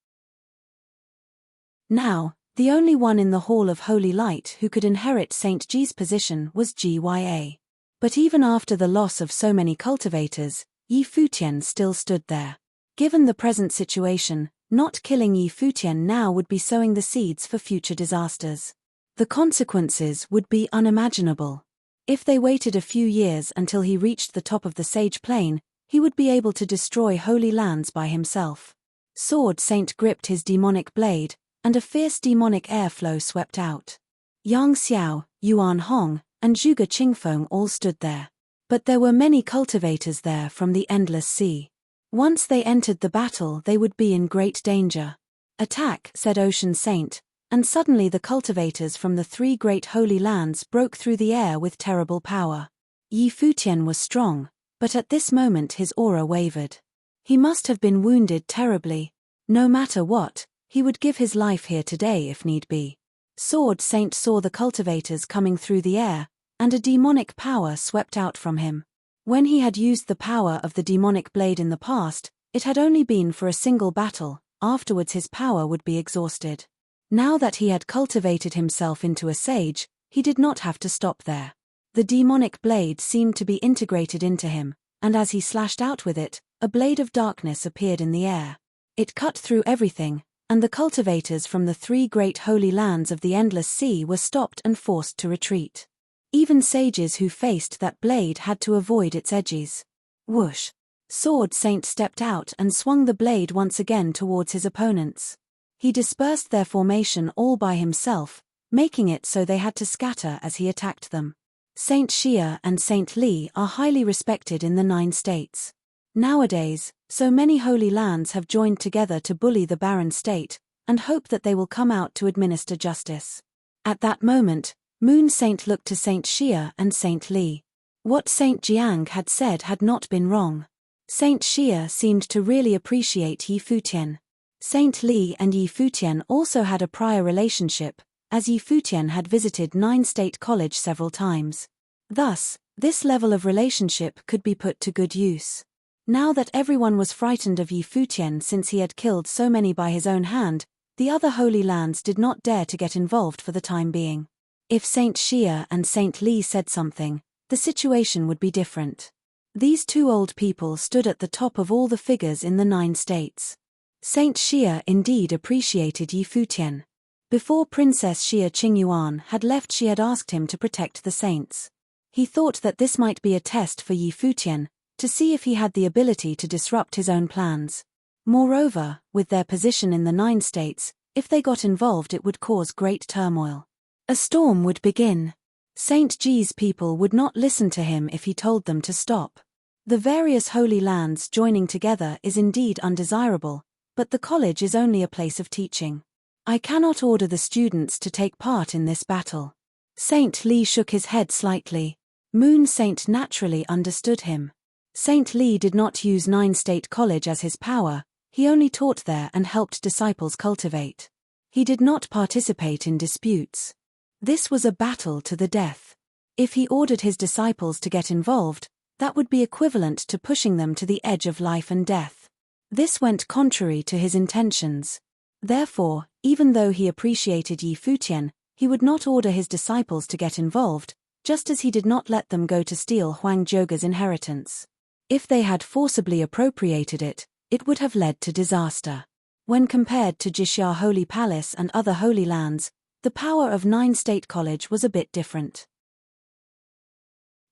[SPEAKER 1] Now, the only one in the Hall of Holy Light who could inherit Saint Ji's position was Gya. But even after the loss of so many cultivators, Yi Futian still stood there. Given the present situation, not killing Yi Futian now would be sowing the seeds for future disasters. The consequences would be unimaginable. If they waited a few years until he reached the top of the sage plane, he would be able to destroy holy lands by himself. Sword Saint gripped his demonic blade, and a fierce demonic airflow swept out. Yang Xiao, Yuan Hong, and Zhuge Qingfeng all stood there. But there were many cultivators there from the Endless Sea. Once they entered the battle, they would be in great danger. Attack, said Ocean Saint, and suddenly the cultivators from the 3 great holy lands broke through the air with terrible power. Yi Futian was strong, but at this moment his aura wavered. He must have been wounded terribly. No matter what, he would give his life here today if need be. Sword Saint saw the cultivators coming through the air, and a demonic power swept out from him. When he had used the power of the demonic blade in the past, it had only been for a single battle, afterwards his power would be exhausted. Now that he had cultivated himself into a sage, he did not have to stop there. The demonic blade seemed to be integrated into him, and as he slashed out with it, a blade of darkness appeared in the air. It cut through everything, and the cultivators from the 3 great holy lands of the Endless Sea were stopped and forced to retreat. Even sages who faced that blade had to avoid its edges. Whoosh! Sword Saint stepped out and swung the blade once again towards his opponents. He dispersed their formation all by himself, making it so they had to scatter as he attacked them. Saint Xia and Saint Li are highly respected in the 9 states. Nowadays, so many holy lands have joined together to bully the barren state, and hope that they will come out to administer justice. At that moment, Moon Saint looked to Saint Xia and Saint Li. What Saint Jiang had said had not been wrong. Saint Xia seemed to really appreciate Yi Futian. Saint Li and Yi Futian also had a prior relationship, as Yi Futian had visited 9 State College several times. Thus, this level of relationship could be put to good use. Now that everyone was frightened of Yi Futian since he had killed so many by his own hand, the other holy lands did not dare to get involved for the time being. If Saint Xia and Saint Li said something, the situation would be different. These 2 old people stood at the top of all the figures in the 9 states. Saint Xia indeed appreciated Yi Futian. Before Princess Xia Qingyuan had left, she had asked him to protect the saints. He thought that this might be a test for Yi Futian, to see if he had the ability to disrupt his own plans. Moreover, with their position in the 9 states, if they got involved it would cause great turmoil. A storm would begin. Saint Ji's people would not listen to him if he told them to stop. The various holy lands joining together is indeed undesirable, but the college is only a place of teaching. I cannot order the students to take part in this battle. Saint Li shook his head slightly. Moon Saint naturally understood him. Saint Li did not use 9 State College as his power, he only taught there and helped disciples cultivate. He did not participate in disputes. This was a battle to the death. If he ordered his disciples to get involved, that would be equivalent to pushing them to the edge of life and death. This went contrary to his intentions. Therefore, even though he appreciated Yi Futian, he would not order his disciples to get involved, just as he did not let them go to steal Huang Zhouge's inheritance. If they had forcibly appropriated it, it would have led to disaster. When compared to Jixia Holy Palace and other holy lands, the power of Nine State College was a bit different.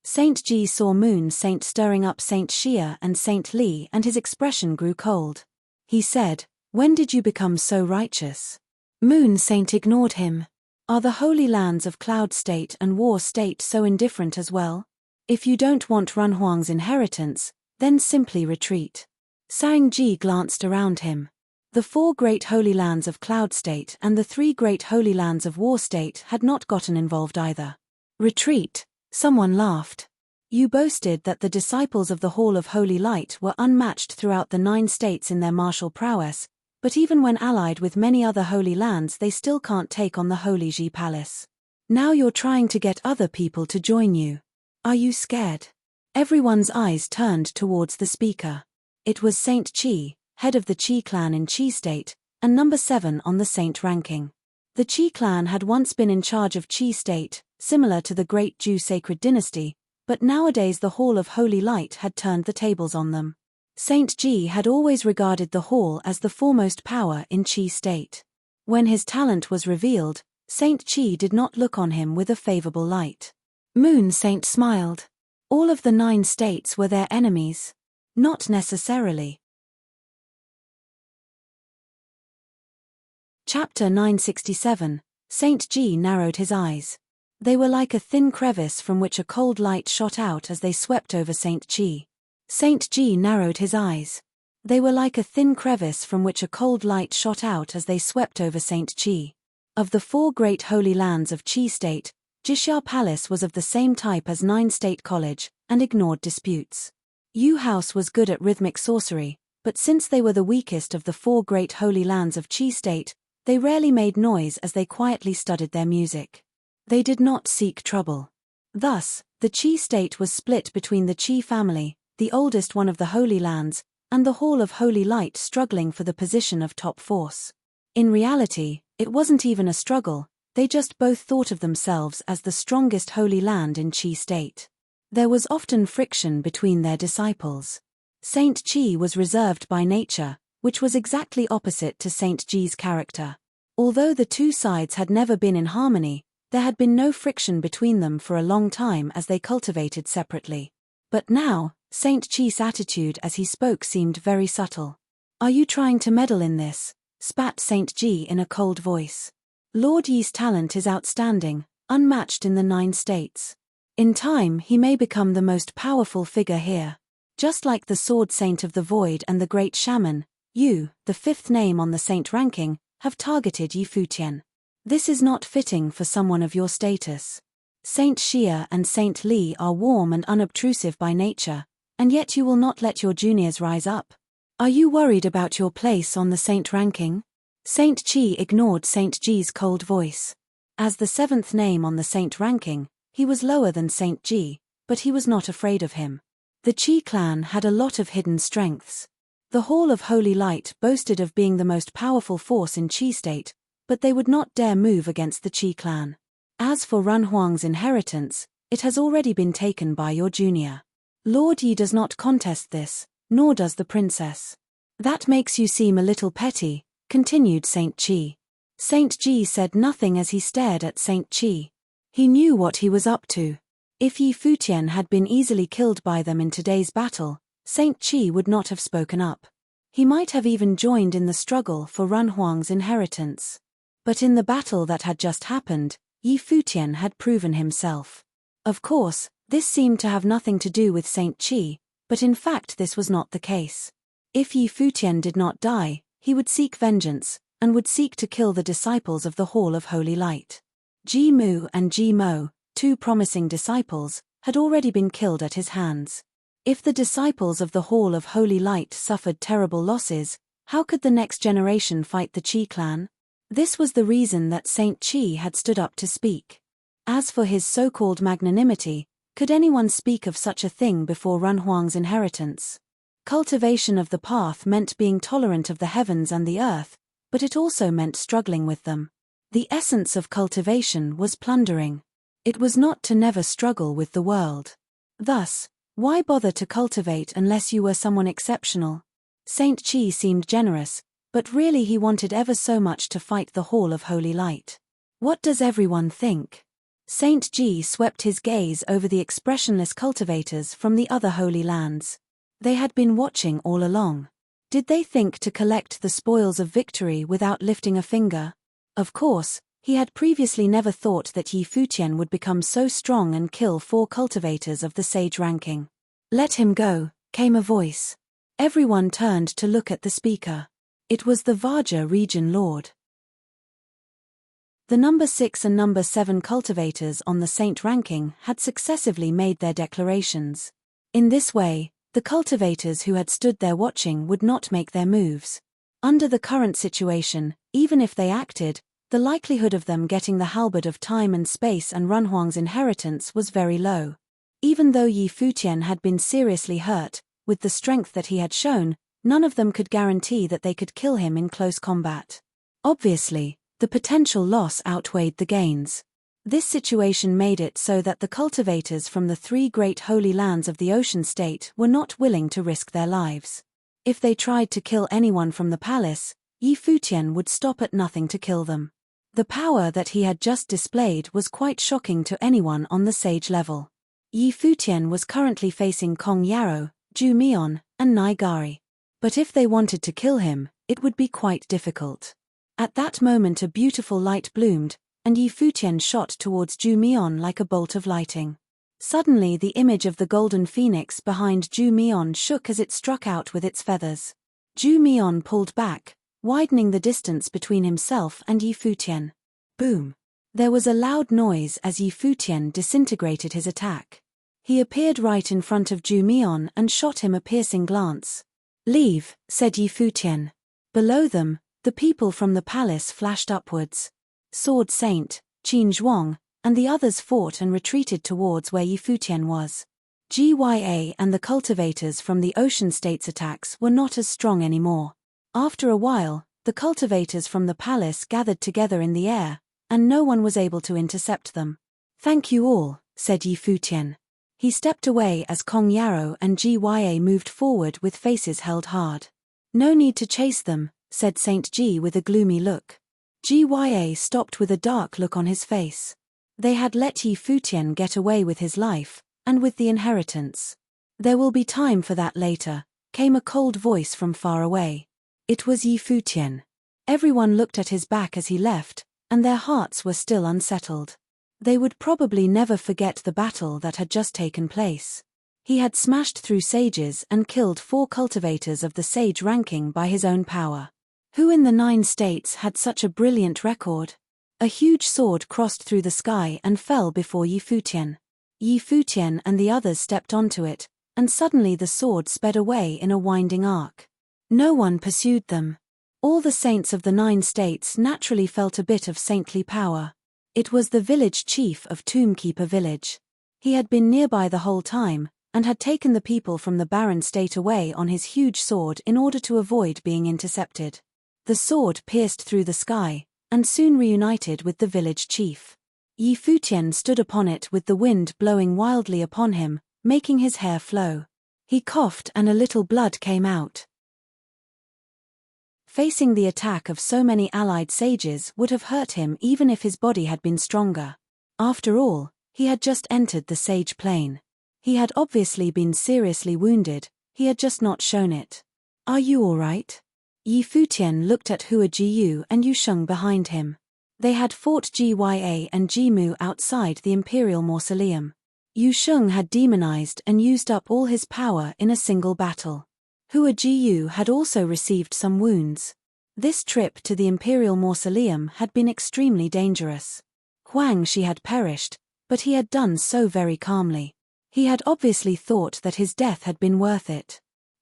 [SPEAKER 1] Saint Ji saw Moon Saint stirring up Saint Xia and Saint Li, and his expression grew cold. He said, "When did you become so righteous?" Moon Saint ignored him. "Are the holy lands of Cloud State and War State so indifferent as well? If you don't want Runhuang's inheritance, then simply retreat." Sang Ji glanced around him. The 4 great holy lands of Cloud State and the 3 great holy lands of War State had not gotten involved either. Retreat? Someone laughed. You boasted that the disciples of the Hall of Holy Light were unmatched throughout the 9 states in their martial prowess, but even when allied with many other holy lands they still can't take on the Holy Ji Palace. Now you're trying to get other people to join you. Are you scared? Everyone's eyes turned towards the speaker. It was Saint Qi, head of the Qi clan in Qi State, and number 7 on the Saint ranking. The Qi clan had once been in charge of Qi State, similar to the Great Zhou Sacred Dynasty, but nowadays the Hall of Holy Light had turned the tables on them. Saint Ji had always regarded the Hall as the foremost power in Qi State. When his talent was revealed, Saint Qi did not look on him with a favorable light. Moon Saint smiled. All of the 9 states were their enemies. Not necessarily. Chapter 967, Saint Ji narrowed his eyes. They were like a thin crevice from which a cold light shot out as they swept over Saint Qi. Saint Ji narrowed his eyes. They were like a thin crevice from which a cold light shot out as they swept over Saint Qi. Of the 4 great holy lands of Qi State, Jixia Palace was of the same type as 9 State College, and ignored disputes. Yu House was good at rhythmic sorcery, but since they were the weakest of the 4 great holy lands of Qi State, they rarely made noise as they quietly studied their music. They did not seek trouble. Thus, the Qi State was split between the Qi family, the oldest one of the Holy Lands, and the Hall of Holy Light struggling for the position of top force. In reality, it wasn't even a struggle, they just both thought of themselves as the strongest holy land in Qi State. There was often friction between their disciples. Saint Qi was reserved by nature, which was exactly opposite to Saint Ji's character. Although the 2 sides had never been in harmony, there had been no friction between them for a long time as they cultivated separately. But now, Saint Qi's attitude as he spoke seemed very subtle. "Are you trying to meddle in this?" spat Saint Ji in a cold voice. "Lord Yi's talent is outstanding, unmatched in the 9 states. In time he may become the most powerful figure here. Just like the Sword Saint of the Void and the Great Shaman, you, the 5th name on the Saint ranking, have targeted Yi Futian. This is not fitting for someone of your status. Saint Xia and Saint Li are warm and unobtrusive by nature, and yet you will not let your juniors rise up. Are you worried about your place on the Saint ranking?" Saint Qi ignored Saint Ji's cold voice. As the 7th name on the Saint ranking, he was lower than Saint Ji, but he was not afraid of him. The Qi clan had a lot of hidden strengths. The Hall of Holy Light boasted of being the most powerful force in Qi State, but they would not dare move against the Qi clan. As for Runhuang's inheritance, it has already been taken by your junior. Lord Yi does not contest this, nor does the princess. That makes you seem a little petty, continued Saint Qi. Saint Ji said nothing as he stared at Saint Qi. He knew what he was up to. If Yi Futian had been easily killed by them in today's battle, Saint Qi would not have spoken up. He might have even joined in the struggle for Runhuang's inheritance. But in the battle that had just happened, Yi Futian had proven himself. Of course, this seemed to have nothing to do with Saint Qi, but in fact this was not the case. If Yi Futian did not die, he would seek vengeance, and would seek to kill the disciples of the Hall of Holy Light. Ji Mu and Ji Mo, 2 promising disciples, had already been killed at his hands. If the disciples of the Hall of Holy Light suffered terrible losses, how could the next generation fight the Qi clan? This was the reason that Saint Chi had stood up to speak. As for his so-called magnanimity, could anyone speak of such a thing before Runhuang's inheritance? Cultivation of the path meant being tolerant of the heavens and the earth, but it also meant struggling with them. The essence of cultivation was plundering. It was not to never struggle with the world. Thus, why bother to cultivate unless you were someone exceptional? Saint Chi seemed generous, but really he wanted ever so much to fight the Hall of Holy Light. What does everyone think? Saint Chi swept his gaze over the expressionless cultivators from the other holy lands. They had been watching all along. Did they think to collect the spoils of victory without lifting a finger? Of course, he had previously never thought that Yi Futian would become so strong and kill 4 cultivators of the sage ranking. "Let him go," came a voice. Everyone turned to look at the speaker. It was the Vaja region lord. The number 6 and number 7 cultivators on the saint ranking had successively made their declarations. In this way, the cultivators who had stood there watching would not make their moves. Under the current situation, even if they acted, the likelihood of them getting the halberd of time and space and Runhuang's inheritance was very low. Even though Yi Futian had been seriously hurt, with the strength that he had shown, none of them could guarantee that they could kill him in close combat. Obviously, the potential loss outweighed the gains. This situation made it so that the cultivators from the 3 great holy lands of the ocean state were not willing to risk their lives. If they tried to kill anyone from the palace, Yi Futian would stop at nothing to kill them. The power that he had just displayed was quite shocking to anyone on the sage level. Yi Futian was currently facing Kong Yarrow, Ju Mion, and Nai Gari. But if they wanted to kill him, it would be quite difficult. At that moment a beautiful light bloomed, and Yi Futian shot towards Ju Mion like a bolt of lightning. Suddenly the image of the golden phoenix behind Ju Mion shook as it struck out with its feathers. Ju Mion pulled back, widening the distance between himself and Yi Futian. Boom! There was a loud noise as Yi Futian disintegrated his attack. He appeared right in front of Ju Mion and shot him a piercing glance. "Leave," said Yi Futian. Below them, the people from the palace flashed upwards. Sword Saint, Qin Zhuang, and the others fought and retreated towards where Yi Futian was. Gya and the cultivators from the ocean state's attacks were not as strong anymore. After a while, the cultivators from the palace gathered together in the air, and no one was able to intercept them. "Thank you all," said Yi Futian. He stepped away as Kong Yarrow and Gya moved forward with faces held hard. "No need to chase them," said Saint Ji with a gloomy look. Gya stopped with a dark look on his face. They had let Yi Futian get away with his life, and with the inheritance. "There will be time for that later," came a cold voice from far away. It was Yi Futian. Everyone looked at his back as he left, and their hearts were still unsettled. They would probably never forget the battle that had just taken place. He had smashed through sages and killed 4 cultivators of the sage ranking by his own power. Who in the 9 states had such a brilliant record? A huge sword crossed through the sky and fell before Yi Futian. Yi Futian and the others stepped onto it, and suddenly the sword sped away in a winding arc. No one pursued them. All the saints of the 9 states naturally felt a bit of saintly power. It was the village chief of Tombkeeper Village. He had been nearby the whole time, and had taken the people from the barren state away on his huge sword in order to avoid being intercepted. The sword pierced through the sky, and soon reunited with the village chief. Yi Futian stood upon it with the wind blowing wildly upon him, making his hair flow. He coughed and a little blood came out. Facing the attack of so many allied sages would have hurt him even if his body had been stronger. After all, he had just entered the sage plane. He had obviously been seriously wounded, he had just not shown it. "Are you all right?" Yi Futian looked at Hua Jiyu and Yusheng behind him. They had fought Gya and Jimu outside the imperial mausoleum. Yusheng had demonized and used up all his power in a single battle. Hua Jiyu had also received some wounds. This trip to the imperial mausoleum had been extremely dangerous. Huang Shi had perished, but he had done so very calmly. He had obviously thought that his death had been worth it.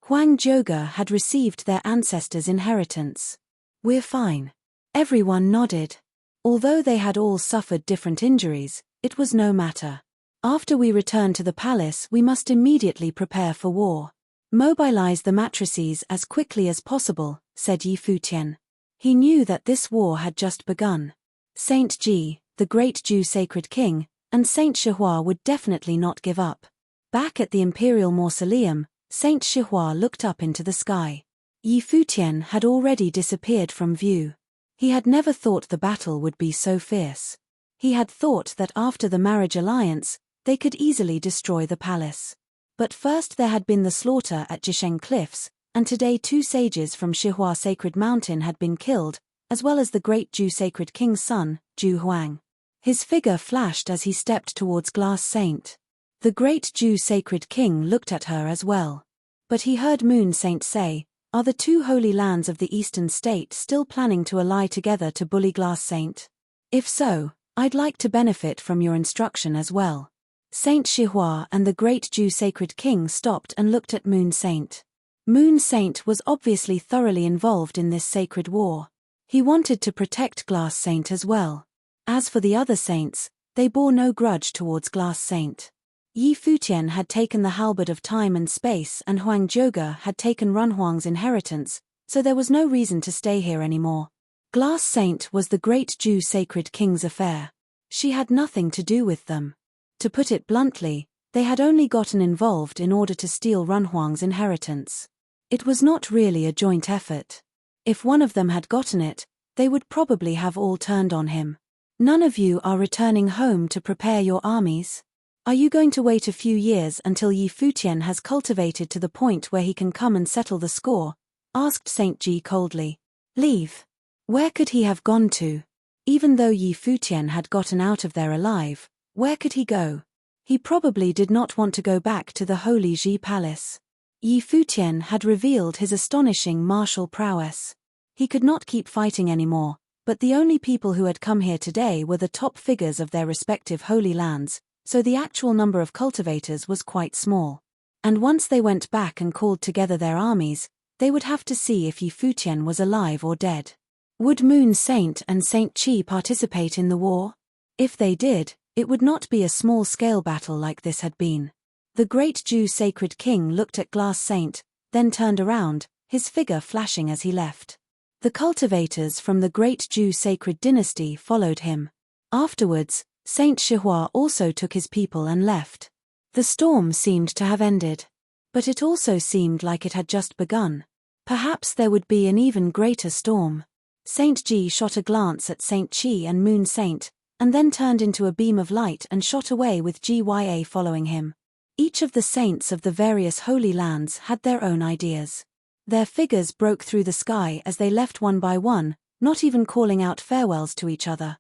[SPEAKER 1] Huang Jioge had received their ancestors' inheritance. "We're fine." Everyone nodded. Although they had all suffered different injuries, it was no matter. After we return to the palace, we must immediately prepare for war. Mobilize the matrices as quickly as possible, said Yi Futian. He knew that this war had just begun. Saint Ji, the great Jew sacred king, and Saint Shihua would definitely not give up. Back at the imperial mausoleum, Saint Shihua looked up into the sky. Yi Futian had already disappeared from view. He had never thought the battle would be so fierce. He had thought that after the marriage alliance, they could easily destroy the palace. But first there had been the slaughter at Jisheng Cliffs, and today 2 sages from Shihua Sacred Mountain had been killed, as well as the great Jew Sacred King's son, Ju Huang. His figure flashed as he stepped towards Glass Saint. The great Jew Sacred King looked at her as well. But he heard Moon Saint say, "Are the 2 holy lands of the Eastern State still planning to ally together to bully Glass Saint? If so, I'd like to benefit from your instruction as well." Saint Shihua and the great Jew Sacred King stopped and looked at Moon Saint. Moon Saint was obviously thoroughly involved in this sacred war. He wanted to protect Glass Saint as well. As for the other saints, they bore no grudge towards Glass Saint. Yi Futian had taken the halberd of time and space, and Huang Jioge had taken Runhuang's inheritance, so there was no reason to stay here anymore. Glass Saint was the great Jew Sacred King's affair. She had nothing to do with them. To put it bluntly, they had only gotten involved in order to steal Runhuang's inheritance. It was not really a joint effort. If one of them had gotten it, they would probably have all turned on him. None of you are returning home to prepare your armies? Are you going to wait a few years until Yi Futian has cultivated to the point where he can come and settle the score? Asked Saint Ji coldly. Leave? Where could he have gone to? Even though Yi Futian had gotten out of there alive, where could he go? He probably did not want to go back to the Holy Ji Palace. Yi Futian had revealed his astonishing martial prowess. He could not keep fighting anymore, but the only people who had come here today were the top figures of their respective holy lands, so the actual number of cultivators was quite small. And once they went back and called together their armies, they would have to see if Yi Futian was alive or dead. Would Moon Saint and Saint Chi participate in the war? If they did, it would not be a small-scale battle like this had been. The great Jew Sacred King looked at Glass Saint, then turned around, his figure flashing as he left. The cultivators from the great Jew Sacred Dynasty followed him. Afterwards, Saint Shihua also took his people and left. The storm seemed to have ended. But it also seemed like it had just begun. Perhaps there would be an even greater storm. Saint Ji shot a glance at Saint Chi and Moon Saint, and then turned into a beam of light and shot away with Gya following him. Each of the saints of the various holy lands had their own ideas. Their figures broke through the sky as they left one by one, not even calling out farewells to each other.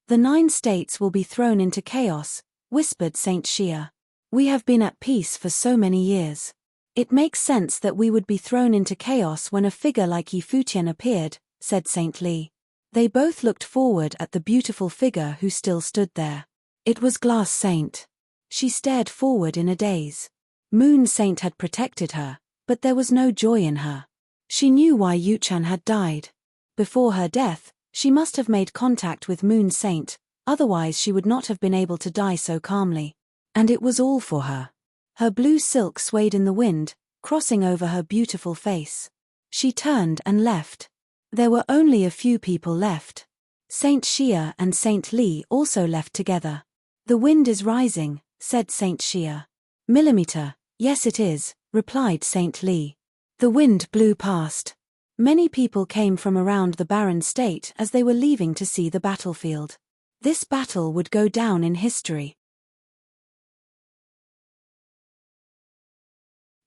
[SPEAKER 1] The 9 states will be thrown into chaos, whispered Saint Xia. We have been at peace for so many years. It makes sense that we would be thrown into chaos when a figure like Yi Futian appeared, said Saint Li. They both looked forward at the beautiful figure who still stood there. It was Glass Saint. She stared forward in a daze. Moon Saint had protected her, but there was no joy in her. She knew why Yuchan had died. Before her death, she must have made contact with Moon Saint, otherwise she would not have been able to die so calmly. And it was all for her. Her blue silk swayed in the wind, crossing over her beautiful face. She turned and left. There were only a few people left. Saint Xia and Saint Li also left together. The wind is rising, said Saint Xia. Millimeter, yes it is, replied Saint Li. The wind blew past. Many people came from around the barren state as they were leaving to see the battlefield. This battle would go down in history.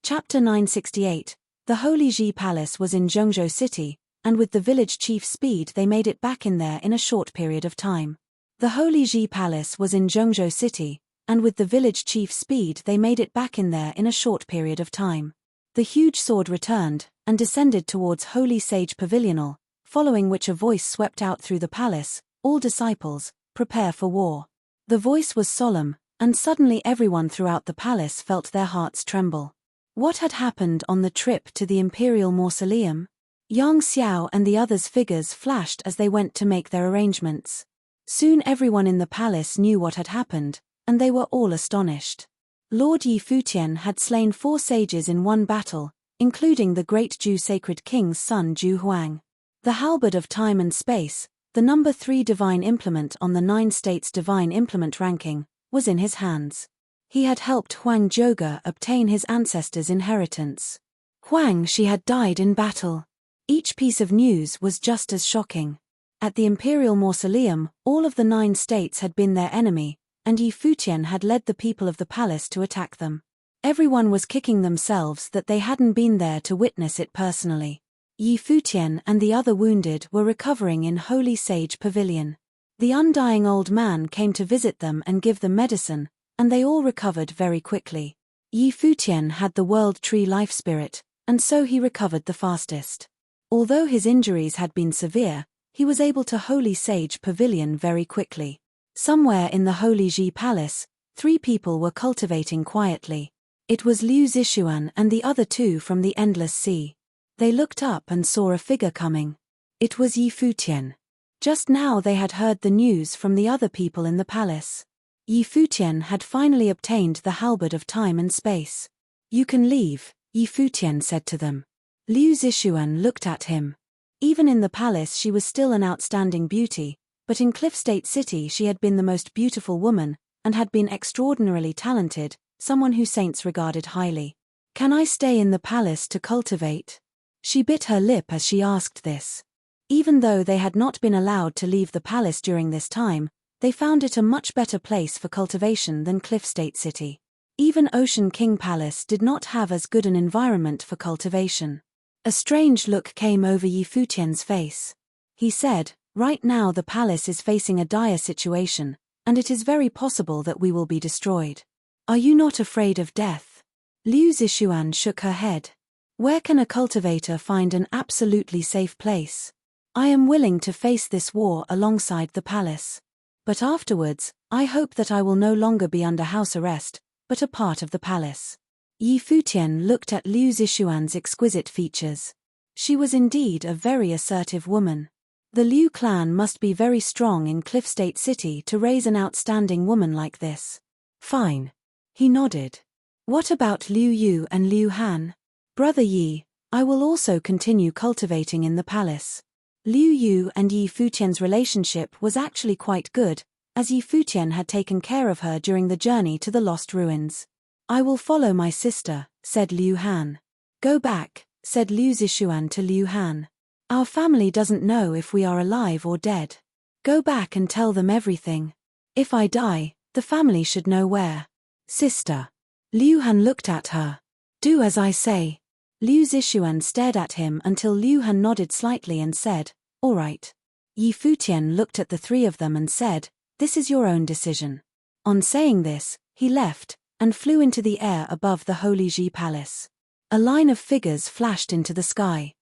[SPEAKER 1] Chapter 968. The Holy Ji Palace was in Zhengzhou City, and with the village chief's speed they made it back in there in a short period of time. The Holy Ji Palace was in Zhengzhou City, and with the village chief's speed they made it back in there in a short period of time. The huge sword returned, and descended towards Holy Sage Pavilional, following which a voice swept out through the palace, all disciples, prepare for war. The voice was solemn, and suddenly everyone throughout the palace felt their hearts tremble. What had happened on the trip to the imperial mausoleum? Yang Xiao and the others' figures flashed as they went to make their arrangements. Soon everyone in the palace knew what had happened, and they were all astonished. Lord Yi Futian had slain 4 sages in one battle, including the great Zhu sacred king's son Zhu Huang. The halberd of time and space, the number 3 divine implement on the 9 states divine implement ranking, was in his hands. He had helped Huang Zhouge obtain his ancestors' inheritance. Huang Shi had died in battle. Each piece of news was just as shocking. At the imperial mausoleum, all of the 9 states had been their enemy, and Yi Futian had led the people of the palace to attack them. Everyone was kicking themselves that they hadn't been there to witness it personally. Yi Futian and the other wounded were recovering in Holy Sage Pavilion. The undying old man came to visit them and give them medicine, and they all recovered very quickly. Yi Futian had the World Tree Life Spirit, and so he recovered the fastest. Although his injuries had been severe, he was able to Holy Sage Pavilion very quickly. Somewhere in the Holy Ji Palace, 3 people were cultivating quietly. It was Liu Zixuan and the other 2 from the Endless Sea. They looked up and saw a figure coming. It was Yi Futian. Just now they had heard the news from the other people in the palace. Yi Futian had finally obtained the halberd of time and space. "You can leave," Yi Futian said to them. Liu Zixuan looked at him. Even in the palace she was still an outstanding beauty, but in Cliff State City she had been the most beautiful woman, and had been extraordinarily talented, someone who saints regarded highly. "Can I stay in the palace to cultivate?" She bit her lip as she asked this. Even though they had not been allowed to leave the palace during this time, they found it a much better place for cultivation than Cliff State City. Even Ocean King Palace did not have as good an environment for cultivation. A strange look came over Yi Futian's face. He said, "Right now the palace is facing a dire situation, and it is very possible that we will be destroyed. Are you not afraid of death?" Liu Zixuan shook her head. "Where can a cultivator find an absolutely safe place? I am willing to face this war alongside the palace. But afterwards, I hope that I will no longer be under house arrest, but a part of the palace." Yi Futian looked at Liu Zixuan's exquisite features. She was indeed a very assertive woman. The Liu clan must be very strong in Cliff State City to raise an outstanding woman like this. "Fine." He nodded. "What about Liu Yu and Liu Han?" "Brother Yi, I will also continue cultivating in the palace." Liu Yu and Yi Futian's relationship was actually quite good, as Yi Futian had taken care of her during the journey to the Lost Ruins. "I will follow my sister," said Liu Han. "Go back," said Liu Zixuan to Liu Han. "Our family doesn't know if we are alive or dead. Go back and tell them everything. If I die, the family should know where." "Sister." Liu Han looked at her. "Do as I say." Liu Zixuan stared at him until Liu Han nodded slightly and said, "All right." Yi Futian looked at the 3 of them and said, "This is your own decision." On saying this, he left, and flew into the air above the Holy Ji Palace. A line of figures flashed into the sky.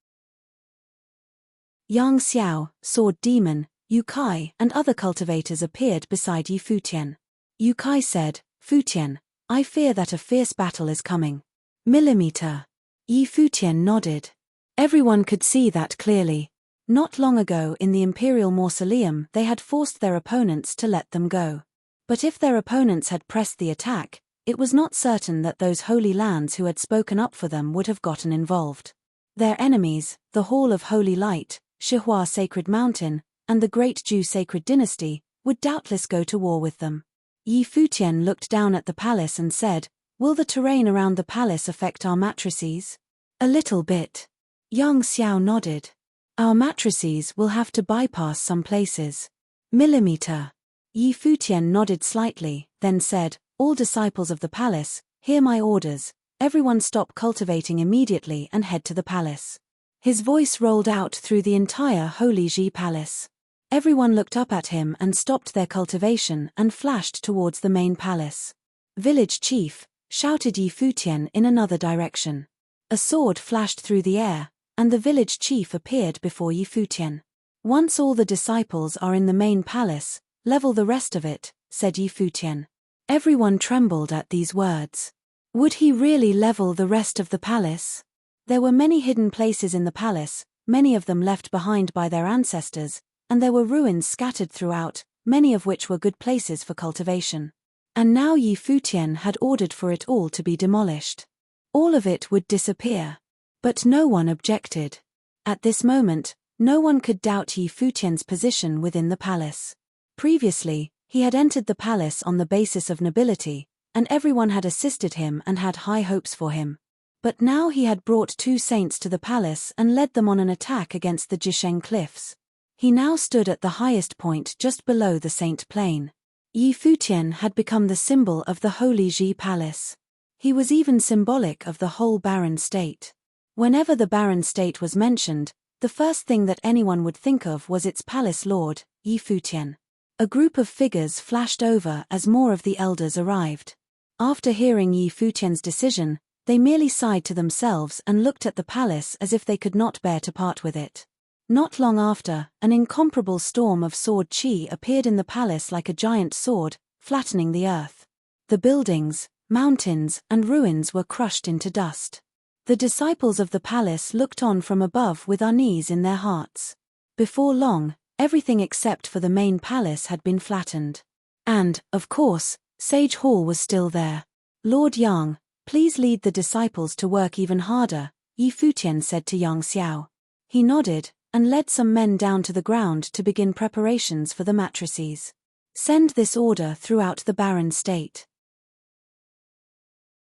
[SPEAKER 1] Yang Xiao, Sword Demon, Yu Kai and other cultivators appeared beside Yi Futian. Yu Kai said, "Futian, I fear that a fierce battle is coming." Millimeter. Yi Futian nodded. Everyone could see that clearly. Not long ago in the Imperial Mausoleum they had forced their opponents to let them go. But if their opponents had pressed the attack, it was not certain that those holy lands who had spoken up for them would have gotten involved. Their enemies, the Hall of Holy Light, Shihua Sacred Mountain, and the Great Zhu Sacred Dynasty, would doubtless go to war with them. Yi Futian looked down at the palace and said, "Will the terrain around the palace affect our matrices?" "A little bit." Yang Xiao nodded. "Our matrices will have to bypass some places." Millimeter. Yi Futian nodded slightly, then said, "All disciples of the palace, hear my orders. Everyone stop cultivating immediately and head to the palace." His voice rolled out through the entire Holy Ji Palace. Everyone looked up at him and stopped their cultivation and flashed towards the main palace. "Village chief," shouted Yi Futian in another direction. A sword flashed through the air, and the village chief appeared before Yi Futian. "Once all the disciples are in the main palace, level the rest of it," said Yi Futian. Everyone trembled at these words. Would he really level the rest of the palace? There were many hidden places in the palace, many of them left behind by their ancestors, and there were ruins scattered throughout, many of which were good places for cultivation. And now Yi Futian had ordered for it all to be demolished. All of it would disappear. But no one objected. At this moment, no one could doubt Yi Futian's position within the palace. Previously, he had entered the palace on the basis of nobility, and everyone had assisted him and had high hopes for him. But now he had brought 2 saints to the palace and led them on an attack against the Jisheng cliffs. He now stood at the highest point just below the Saint Plain. Yi Futian had become the symbol of the Holy Ji Palace. He was even symbolic of the whole barren state. Whenever the barren state was mentioned, the first thing that anyone would think of was its palace lord, Yi Futian. A group of figures flashed over as more of the elders arrived. After hearing Yi Futian's decision, they merely sighed to themselves and looked at the palace as if they could not bear to part with it. Not long after, an incomparable storm of sword chi appeared in the palace like a giant sword, flattening the earth. The buildings, mountains, and ruins were crushed into dust. The disciples of the palace looked on from above with unease in their hearts. Before long, everything except for the main palace had been flattened. And, of course, Sage Hall was still there. Lord Yang, please lead the disciples to work even harder, Yi Futian said to Yang Xiao. He nodded, and led some men down to the ground to begin preparations for the matrices. Send this order throughout the barren state.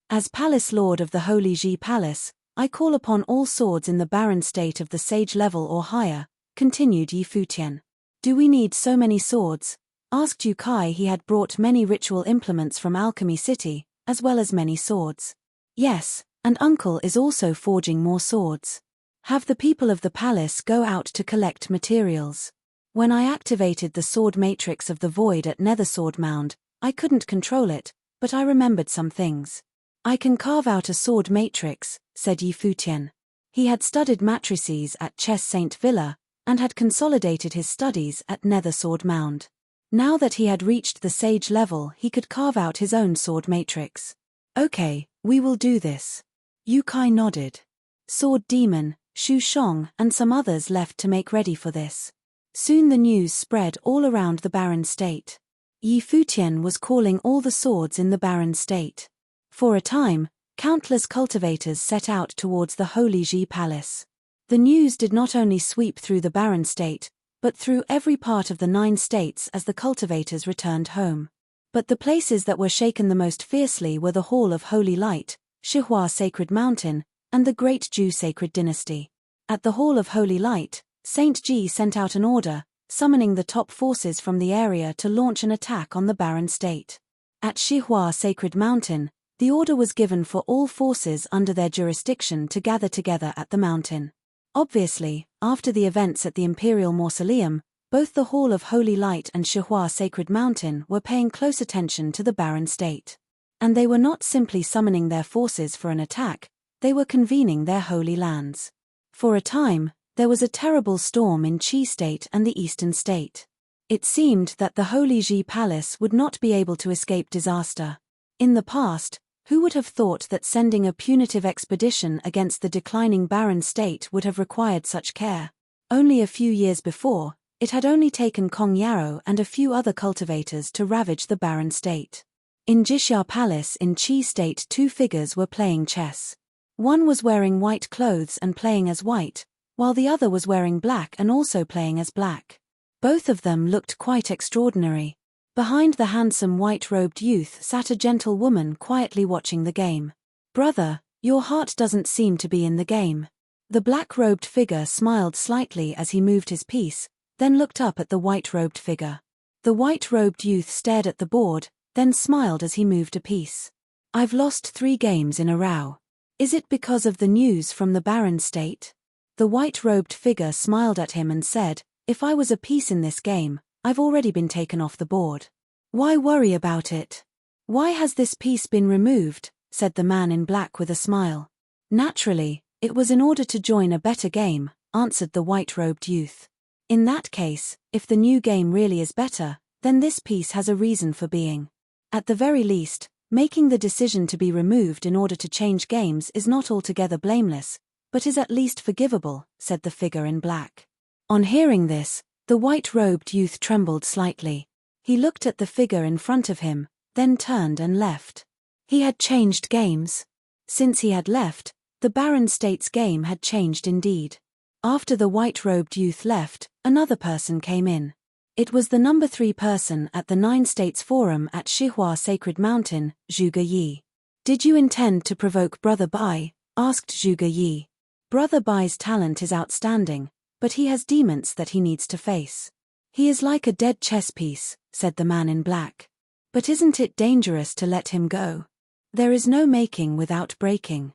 [SPEAKER 1] As Palace Lord of the Holy Ji Palace, I call upon all swords in the barren state of the sage level or higher, continued Yi Futian. Do we need so many swords? Asked Yu Kai. He had brought many ritual implements from Alchemy City, as well as many swords. Yes, and Uncle is also forging more swords. Have the people of the palace go out to collect materials. When I activated the sword matrix of the void at Nethersword Mound, I couldn't control it, but I remembered some things. I can carve out a sword matrix, said Yi Futian. He had studied matrices at Chess Saint Villa, and had consolidated his studies at Nethersword Mound. Now that he had reached the sage level, he could carve out his own sword matrix. Okay, we will do this. Yu Kai nodded. Sword Demon, Shu Shong, and some others left to make ready for this. Soon the news spread all around the barren state. Yi Futian was calling all the swords in the barren state. For a time, countless cultivators set out towards the Holy Ji Palace. The news did not only sweep through the barren state, but through every part of the 9 states as the cultivators returned home. But the places that were shaken the most fiercely were the Hall of Holy Light, Shihua Sacred Mountain, and the Great Ju Sacred Dynasty. At the Hall of Holy Light, Saint Ji sent out an order, summoning the top forces from the area to launch an attack on the barren state. At Shihua Sacred Mountain, the order was given for all forces under their jurisdiction to gather together at the mountain. Obviously, after the events at the Imperial Mausoleum, both the Hall of Holy Light and Shihua Sacred Mountain were paying close attention to the barren state. And they were not simply summoning their forces for an attack, they were convening their holy lands. For a time, there was a terrible storm in Qi State and the Eastern State. It seemed that the Holy Ji Palace would not be able to escape disaster. In the past, who would have thought that sending a punitive expedition against the declining barren state would have required such care? Only a few years before, it had only taken Kong Yarrow and a few other cultivators to ravage the barren state. In Jixia Palace in Qi State, 2 figures were playing chess. One was wearing white clothes and playing as white, while the other was wearing black and also playing as black. Both of them looked quite extraordinary. Behind the handsome white-robed youth sat a gentle woman quietly watching the game. Brother, your heart doesn't seem to be in the game. The black-robed figure smiled slightly as he moved his piece, then looked up at the white-robed figure. The white-robed youth stared at the board, then smiled as he moved a piece. I've lost 3 games in a row. Is it because of the news from the barren state? The white-robed figure smiled at him and said, if I was a piece in this game, I've already been taken off the board. Why worry about it? Why has this piece been removed? Said the man in black with a smile. Naturally, it was in order to join a better game, answered the white-robed youth. In that case, if the new game really is better, then this piece has a reason for being. At the very least, making the decision to be removed in order to change games is not altogether blameless, but is at least forgivable," said the figure in black. On hearing this, the white-robed youth trembled slightly. He looked at the figure in front of him, then turned and left. He had changed games. Since he had left, the Barren States game had changed indeed. After the white-robed youth left, another person came in. It was the number 3 person at the 9 States Forum at Shihua Sacred Mountain, Zhuge Yi. "Did you intend to provoke Brother Bai?" asked Zhuge Yi. "Brother Bai's talent is outstanding, but he has demons that he needs to face. He is like a dead chess piece," said the man in black. "But isn't it dangerous to let him go? There is no making without breaking.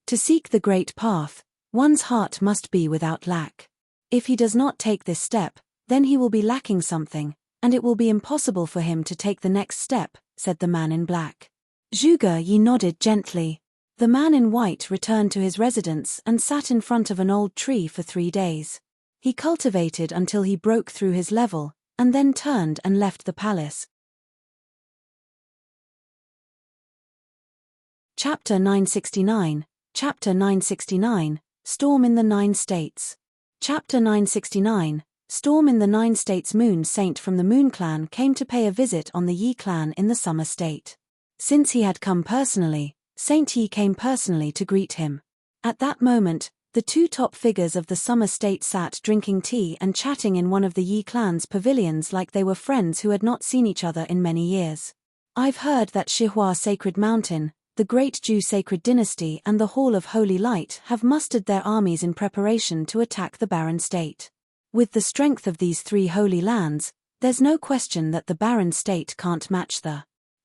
[SPEAKER 1] To seek the great path, one's heart must be without lack. If he does not take this step, then he will be lacking something, and it will be impossible for him to take the next step," said the man in black. Zhuge Yi nodded gently. The man in white returned to his residence and sat in front of an old tree for 3 days. He cultivated until he broke through his level, and then turned and left the palace. Chapter 969, Chapter 969, Storm in the 9 States. Chapter 969, Storm in the 9 States. Moon Saint from the Moon Clan came to pay a visit on the Yi clan in the Summer State. Since he had come personally, Saint Yi came personally to greet him. At that moment, the 2 top figures of the Summer State sat drinking tea and chatting in one of the Yi clan's pavilions like they were friends who had not seen each other in many years. "I've heard that Shihua Sacred Mountain, the Great Jew Sacred Dynasty and the Hall of Holy Light have mustered their armies in preparation to attack the Barren State. With the strength of these 3 holy lands, there's no question that the Barren State can't match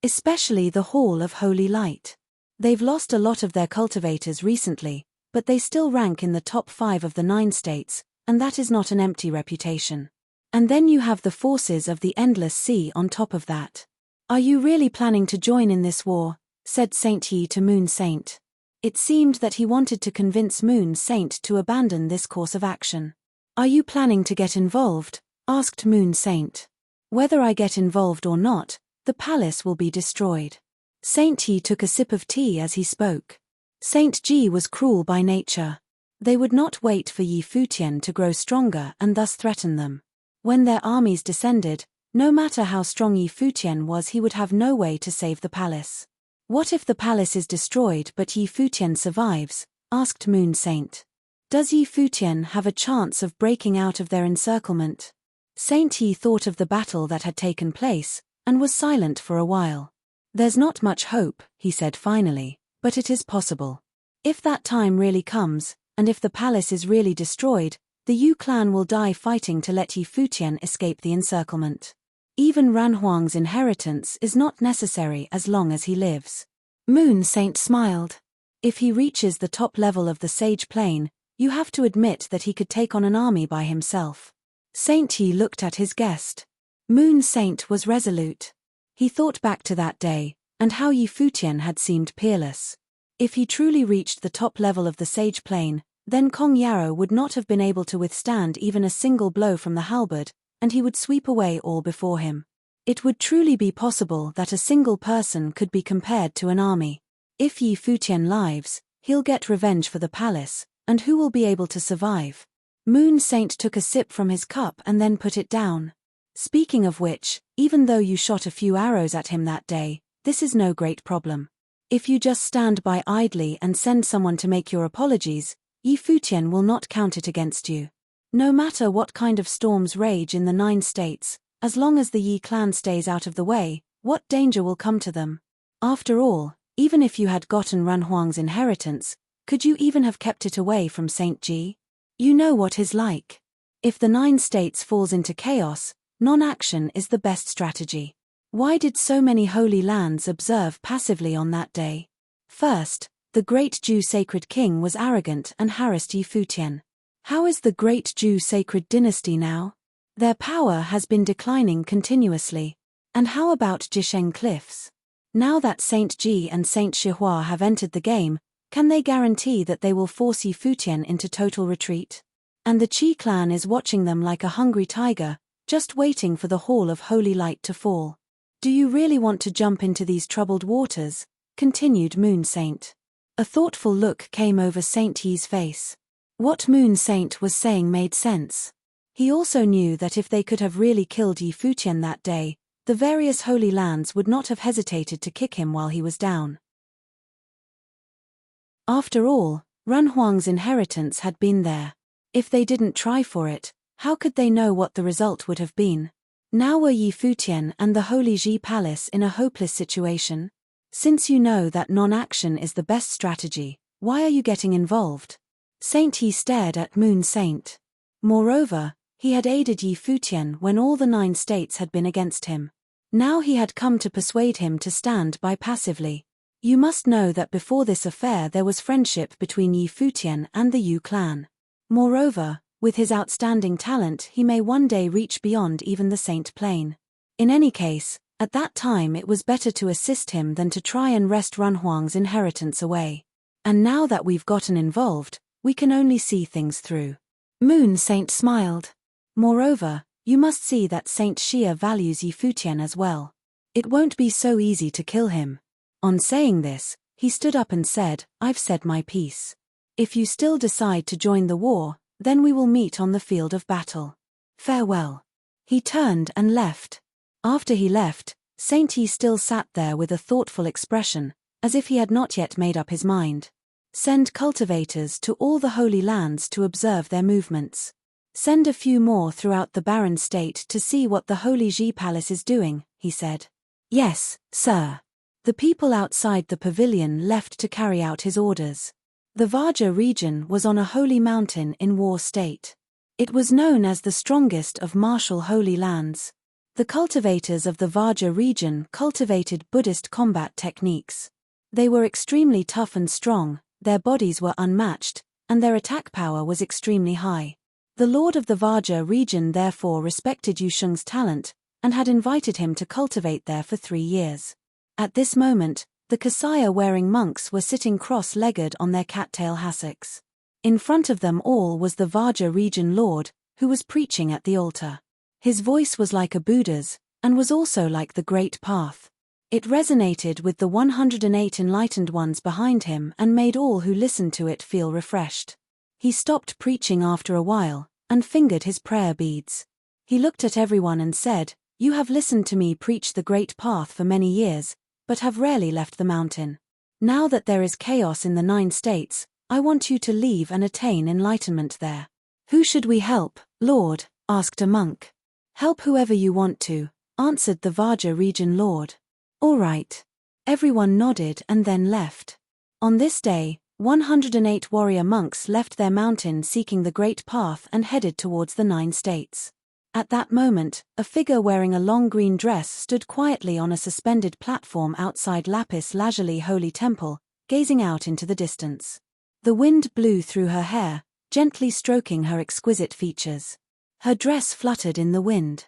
[SPEAKER 1] especially the Hall of Holy Light. They've lost a lot of their cultivators recently, but they still rank in the top 5 of the 9 states, and that is not an empty reputation. And then you have the forces of the Endless Sea on top of that. Are you really planning to join in this war?" said Saint Yi to Moon Saint. It seemed that he wanted to convince Moon Saint to abandon this course of action. "Are you planning to get involved?" asked Moon Saint. "Whether I get involved or not, the palace will be destroyed." Saint Yi took a sip of tea as he spoke. Saint Ji was cruel by nature. They would not wait for Yi Futian to grow stronger and thus threaten them. When their armies descended, no matter how strong Yi Futian was, he would have no way to save the palace. "What if the palace is destroyed but Yi Futian survives?" asked Moon Saint. "Does Yi Futian have a chance of breaking out of their encirclement?" Saint Yi thought of the battle that had taken place, and was silent for a while. "There's not much hope," he said finally, "but it is possible. If that time really comes, and if the palace is really destroyed, the Yu clan will die fighting to let Yi Futian escape the encirclement. Even Ranhuang's inheritance is not necessary as long as he lives." Moon Saint smiled. "If he reaches the top level of the Sage Plane, you have to admit that he could take on an army by himself." Saint Yi looked at his guest. Moon Saint was resolute. He thought back to that day, and how Yi Futian had seemed peerless. If he truly reached the top level of the Sage Plane, then Kong Yarrow would not have been able to withstand even a single blow from the halberd, and he would sweep away all before him. It would truly be possible that a single person could be compared to an army. If Yi Futian lives, he'll get revenge for the palace, and who will be able to survive? Moon Saint took a sip from his cup and then put it down. "Speaking of which, even though you shot a few arrows at him that day, this is no great problem. If you just stand by idly and send someone to make your apologies, Yi Futian will not count it against you. No matter what kind of storms rage in the 9 states, as long as the Yi clan stays out of the way, what danger will come to them? After all, even if you had gotten Ranhuang's inheritance, could you even have kept it away from Saint Ji? You know what he's like. If the 9 states falls into chaos, non-action is the best strategy. Why did so many holy lands observe passively on that day? First, the great Jew sacred king was arrogant and harassed Yi Futian. How is the great Jew sacred dynasty now? Their power has been declining continuously. And how about Jisheng Cliffs? Now that Saint Ji and Saint Shihua have entered the game, can they guarantee that they will force Yi Futian into total retreat? And the Qi clan is watching them like a hungry tiger, just waiting for the Hall of Holy Light to fall. Do you really want to jump into these troubled waters? Continued Moon Saint. A thoughtful look came over Saint Yi's face. What Moon Saint was saying made sense. He also knew that if they could have really killed Yi Futian that day, the various Holy Lands would not have hesitated to kick him while he was down. After all, Runhuang's inheritance had been there. If they didn't try for it, how could they know what the result would have been? Now were Yi Futian and the Holy Ji Palace in a hopeless situation? Since you know that non-action is the best strategy, why are you getting involved? Saint Yi stared at Moon Saint. Moreover, he had aided Yi Futian when all the 9 states had been against him. Now he had come to persuade him to stand by passively. You must know that before this affair there was friendship between Yi Futian and the Yu clan. Moreover, with his outstanding talent he may one day reach beyond even the Saint Plane. In any case, at that time it was better to assist him than to try and wrest Runhuang's inheritance away. And now that we've gotten involved, we can only see things through. Moon Saint smiled. Moreover, you must see that Saint Xia values Yi Futian as well. It won't be so easy to kill him. On saying this, he stood up and said, I've said my piece. If you still decide to join the war, then we will meet on the field of battle. Farewell. He turned and left. After he left, Saint Yi still sat there with a thoughtful expression, as if he had not yet made up his mind. Send cultivators to all the Holy Lands to observe their movements. Send a few more throughout the barren state to see what the Holy Ji Palace is doing, he said. Yes, sir. The people outside the pavilion left to carry out his orders. The Vaja region was on a holy mountain in war state. It was known as the strongest of martial holy lands. The cultivators of the Vaja region cultivated Buddhist combat techniques. They were extremely tough and strong, their bodies were unmatched, and their attack power was extremely high. The lord of the Vaja region therefore respected Yu Sheng's talent, and had invited him to cultivate there for 3 years. At this moment, the Kasaya-wearing monks were sitting cross-legged on their cattail hassocks. In front of them all was the Vaja region lord, who was preaching at the altar. His voice was like a Buddha's, and was also like the Great Path. It resonated with the 108 enlightened ones behind him and made all who listened to it feel refreshed. He stopped preaching after a while, and fingered his prayer beads. He looked at everyone and said, You have listened to me preach the Great Path for many years, but have rarely left the mountain. Now that there is chaos in the 9 states, I want you to leave and attain enlightenment there. Who should we help, Lord? Asked a monk. Help whoever you want to, answered the Vaja region lord. All right. Everyone nodded and then left. On this day, 108 warrior monks left their mountain seeking the Great Path and headed towards the 9 states. At that moment, a figure wearing a long green dress stood quietly on a suspended platform outside Lapis Lazuli Holy Temple, gazing out into the distance. The wind blew through her hair, gently stroking her exquisite features. Her dress fluttered in the wind.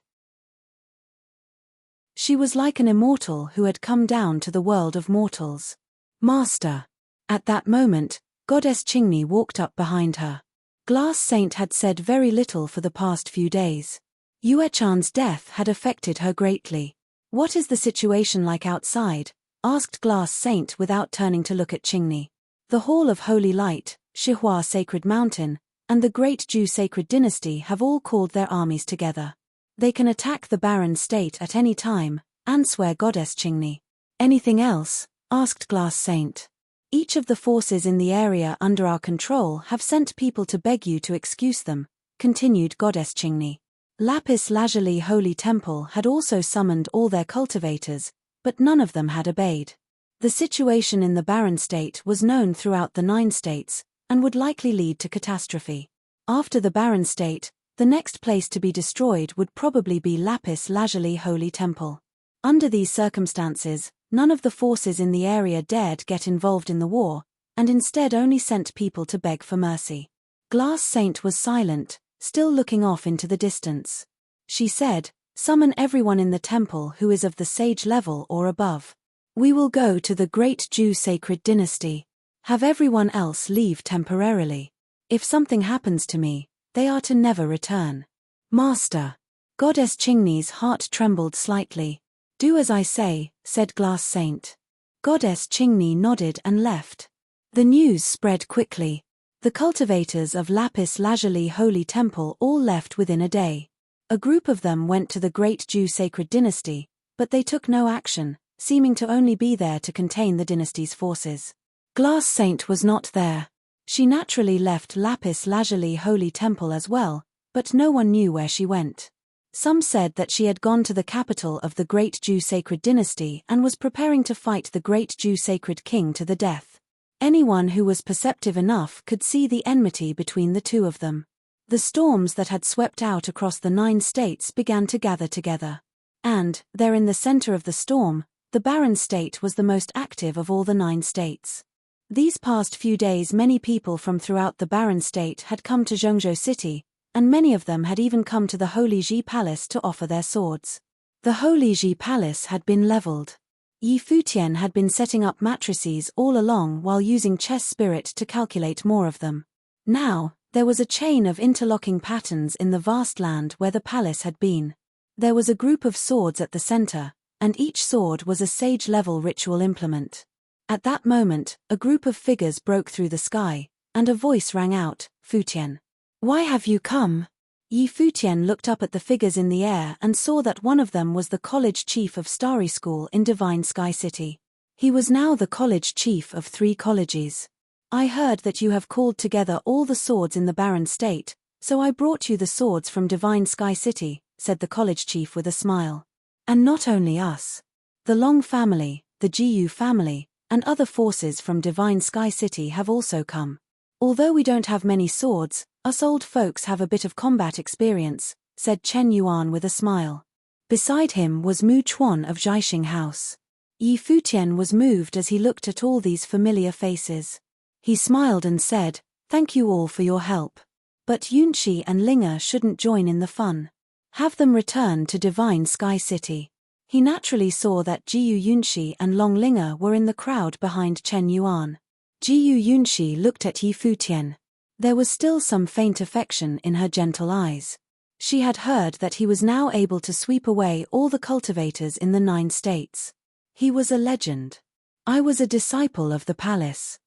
[SPEAKER 1] She was like an immortal who had come down to the world of mortals. Master. At that moment, Goddess Qingni walked up behind her. Glass Saint had said very little for the past few days. Yuechan's death had affected her greatly. What is the situation like outside? Asked Glass Saint without turning to look at Qingni. The Hall of Holy Light, Shihua Sacred Mountain, and the Great Ju Sacred Dynasty have all called their armies together. They can attack the barren state at any time, answered Goddess Qingni. Anything else? Asked Glass Saint. Each of the forces in the area under our control have sent people to beg you to excuse them, continued Goddess Qingni. Lapis Lazuli Holy Temple had also summoned all their cultivators, but none of them had obeyed. The situation in the barren state was known throughout the 9 states, and would likely lead to catastrophe. After the barren state, the next place to be destroyed would probably be Lapis Lazuli Holy Temple. Under these circumstances, none of the forces in the area dared get involved in the war, and instead only sent people to beg for mercy. Glass Saint was silent, still looking off into the distance. She said, Summon everyone in the temple who is of the sage level or above. We will go to the Great Ju Sacred Dynasty. Have everyone else leave temporarily. If something happens to me, they are to never return. Master. Goddess Qingni's heart trembled slightly. Do as I say, said Glass Saint. Goddess Qingni nodded and left. The news spread quickly. The cultivators of lapis lazuli holy temple all left within a day. A group of them went to the great Jew sacred dynasty, but they took no action, seeming to only be there to contain the dynasty's forces. Glass Saint was not there. She naturally left lapis lazuli holy temple as well, but no one knew where she went. Some said that she had gone to the capital of the great Jew sacred dynasty and was preparing to fight the great Jew sacred king to the death. Anyone who was perceptive enough could see the enmity between the two of them. The storms that had swept out across the 9 states began to gather together. And, there in the center of the storm, the barren state was the most active of all the 9 states. These past few days many people from throughout the barren state had come to Zhengzhou City, and many of them had even come to the Holy Ji Palace to offer their swords. The Holy Ji Palace had been leveled. Yi Futian had been setting up matrices all along while using chess spirit to calculate more of them. Now, there was a chain of interlocking patterns in the vast land where the palace had been. There was a group of swords at the center, and each sword was a sage-level ritual implement. At that moment, a group of figures broke through the sky, and a voice rang out, "Futian. Why have you come?" Yi Futian looked up at the figures in the air and saw that one of them was the college chief of Starry School in Divine Sky City. He was now the college chief of 3 colleges. "I heard that you have called together all the swords in the barren state, so I brought you the swords from Divine Sky City," said the college chief with a smile. "And not only us. The Long family, the Jiyu family, and other forces from Divine Sky City have also come. Although we don't have many swords, us old folks have a bit of combat experience," said Chen Yuan with a smile. Beside him was Mu Chuan of Jiaxing House. Yi Futian was moved as he looked at all these familiar faces. He smiled and said, "Thank you all for your help. But Yunqi and Linga shouldn't join in the fun. Have them return to Divine Sky City." He naturally saw that Jiyu Yunqi and Long Linga were in the crowd behind Chen Yuan. Jiyu Yunqi looked at Yi Futian. There was still some faint affection in her gentle eyes. She had heard that he was now able to sweep away all the cultivators in the 9 states. He was a legend. "I was a disciple of the palace.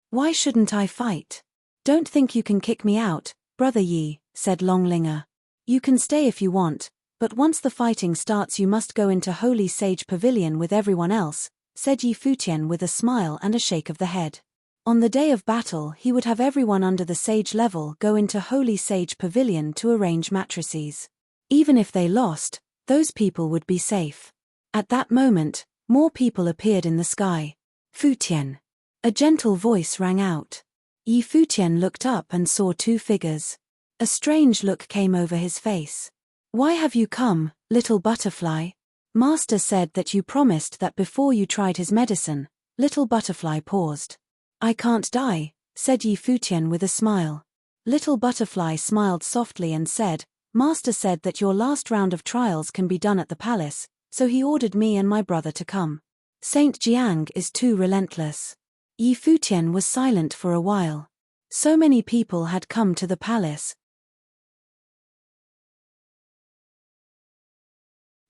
[SPEAKER 1] Why shouldn't I fight? Don't think you can kick me out, brother Yi," said Long Linga. "You can stay if you want, but once the fighting starts you must go into Holy Sage Pavilion with everyone else," said Yi Futian with a smile and a shake of the head. On the day of battle he would have everyone under the sage level go into Holy Sage Pavilion to arrange matrices. Even if they lost, those people would be safe. At that moment, more people appeared in the sky. "Futian." A gentle voice rang out. Yi Futian looked up and saw 2 figures. A strange look came over his face. "Why have you come, little butterfly?" "Master said that you promised that before you tried his medicine." Little butterfly paused. "I can't die," said Yi Futian with a smile. Little butterfly smiled softly and said, "Master said that your last round of trials can be done at the palace, so he ordered me and my brother to come. Saint Jiang is too relentless." Yi Futian was silent for a while. So many people had come to the palace.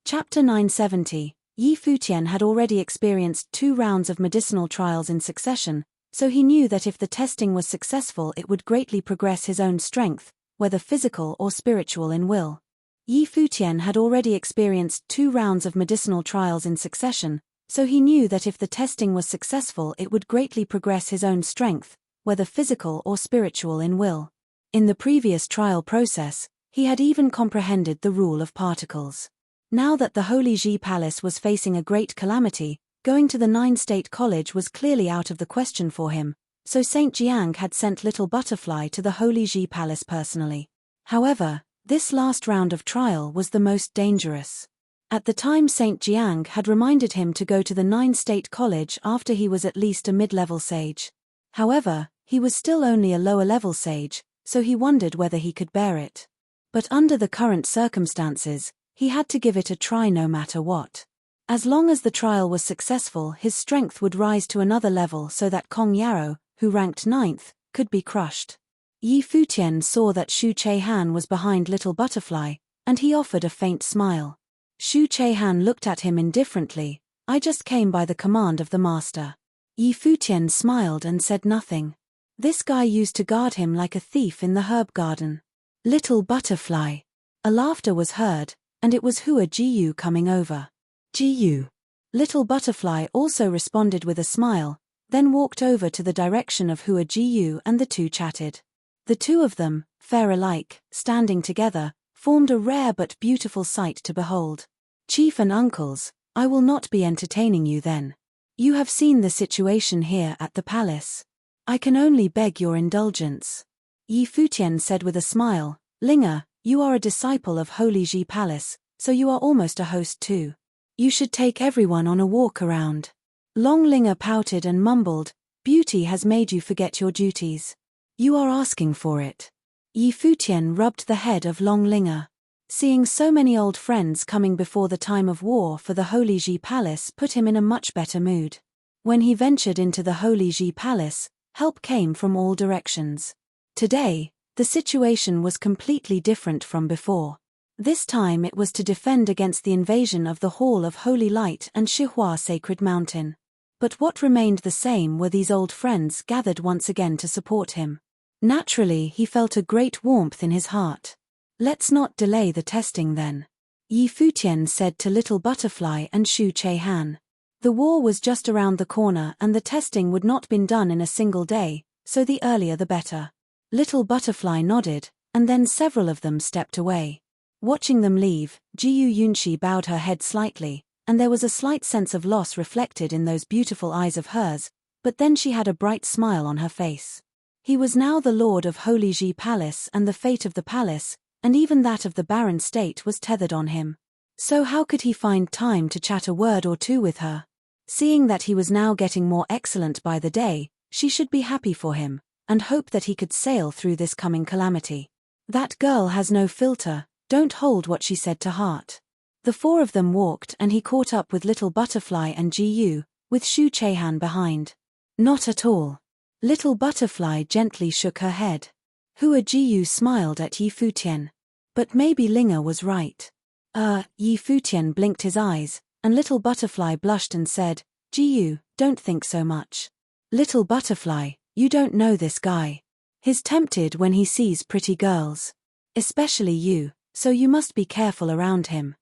[SPEAKER 1] Chapter 970. Yi Futian had already experienced 2 rounds of medicinal trials in succession, so he knew that if the testing was successful it would greatly progress his own strength, whether physical or spiritual in will. Yi Futian had already experienced 2 rounds of medicinal trials in succession, so he knew that if the testing was successful it would greatly progress his own strength, whether physical or spiritual in will. In the previous trial process, he had even comprehended the rule of particles. Now that the Holy Ji Palace was facing a great calamity, going to the 9-state college was clearly out of the question for him, so Saint Jiang had sent Little Butterfly to the Holy Ji Palace personally. However, this last round of trial was the most dangerous. At the time Saint Jiang had reminded him to go to the 9-state college after he was at least a mid-level sage. However, he was still only a lower-level sage, so he wondered whether he could bear it. But under the current circumstances, he had to give it a try no matter what. As long as the trial was successful his strength would rise to another level so that Kong Yarrow, who ranked 9th, could be crushed. Yi Futian saw that Xu Chehan was behind Little Butterfly, and he offered a faint smile. Xu Chehan looked at him indifferently. "I just came by the command of the master." Yi Futian smiled and said nothing. This guy used to guard him like a thief in the herb garden. Little butterfly. A laughter was heard, and it was Hua Jiyu coming over. Jiyu. Little butterfly also responded with a smile, then walked over to the direction of Hua Jiyu and the two chatted. The two of them, fair alike, standing together, formed a rare but beautiful sight to behold. Chief and uncles, I will not be entertaining you then. You have seen the situation here at the palace. I can only beg your indulgence. Yi Futian said with a smile, Linga, you are a disciple of Holy Ji Palace, so you are almost a host too. You should take everyone on a walk around. Long Linga pouted and mumbled, beauty has made you forget your duties. You are asking for it. Yi Futian rubbed the head of Long Linga. Seeing so many old friends coming before the time of war for the Holy Ji Palace put him in a much better mood. When he ventured into the Holy Ji Palace, help came from all directions. Today, the situation was completely different from before. This time it was to defend against the invasion of the Hall of Holy Light and Shihua Sacred Mountain. But what remained the same were these old friends gathered once again to support him. Naturally, he felt a great warmth in his heart. Let's not delay the testing then. Yi Futian said to Little Butterfly and Shu Che-han. The war was just around the corner and the testing would not been done in a single day, so the earlier the better. Little Butterfly nodded, and then several of them stepped away. Watching them leave, Jiyu Yunshi bowed her head slightly, and there was a slight sense of loss reflected in those beautiful eyes of hers, but then she had a bright smile on her face. He was now the lord of Holy Ji Palace and the fate of the palace, and even that of the barren state was tethered on him. So how could he find time to chat a word or two with her? Seeing that he was now getting more excellent by the day, she should be happy for him, and hope that he could sail through this coming calamity. That girl has no filter, don't hold what she said to heart. The four of them walked and he caught up with Little Butterfly and Jiyu, with Shu Che-han behind. Not at all. Little Butterfly gently shook her head. Hua Jiyu smiled at Yi Futian. But maybe Linga was right. Yi Futian blinked his eyes, and Little Butterfly blushed and said, Jiyu, don't think so much. Little Butterfly, you don't know this guy. He's tempted when he sees pretty girls. Especially you, so you must be careful around him.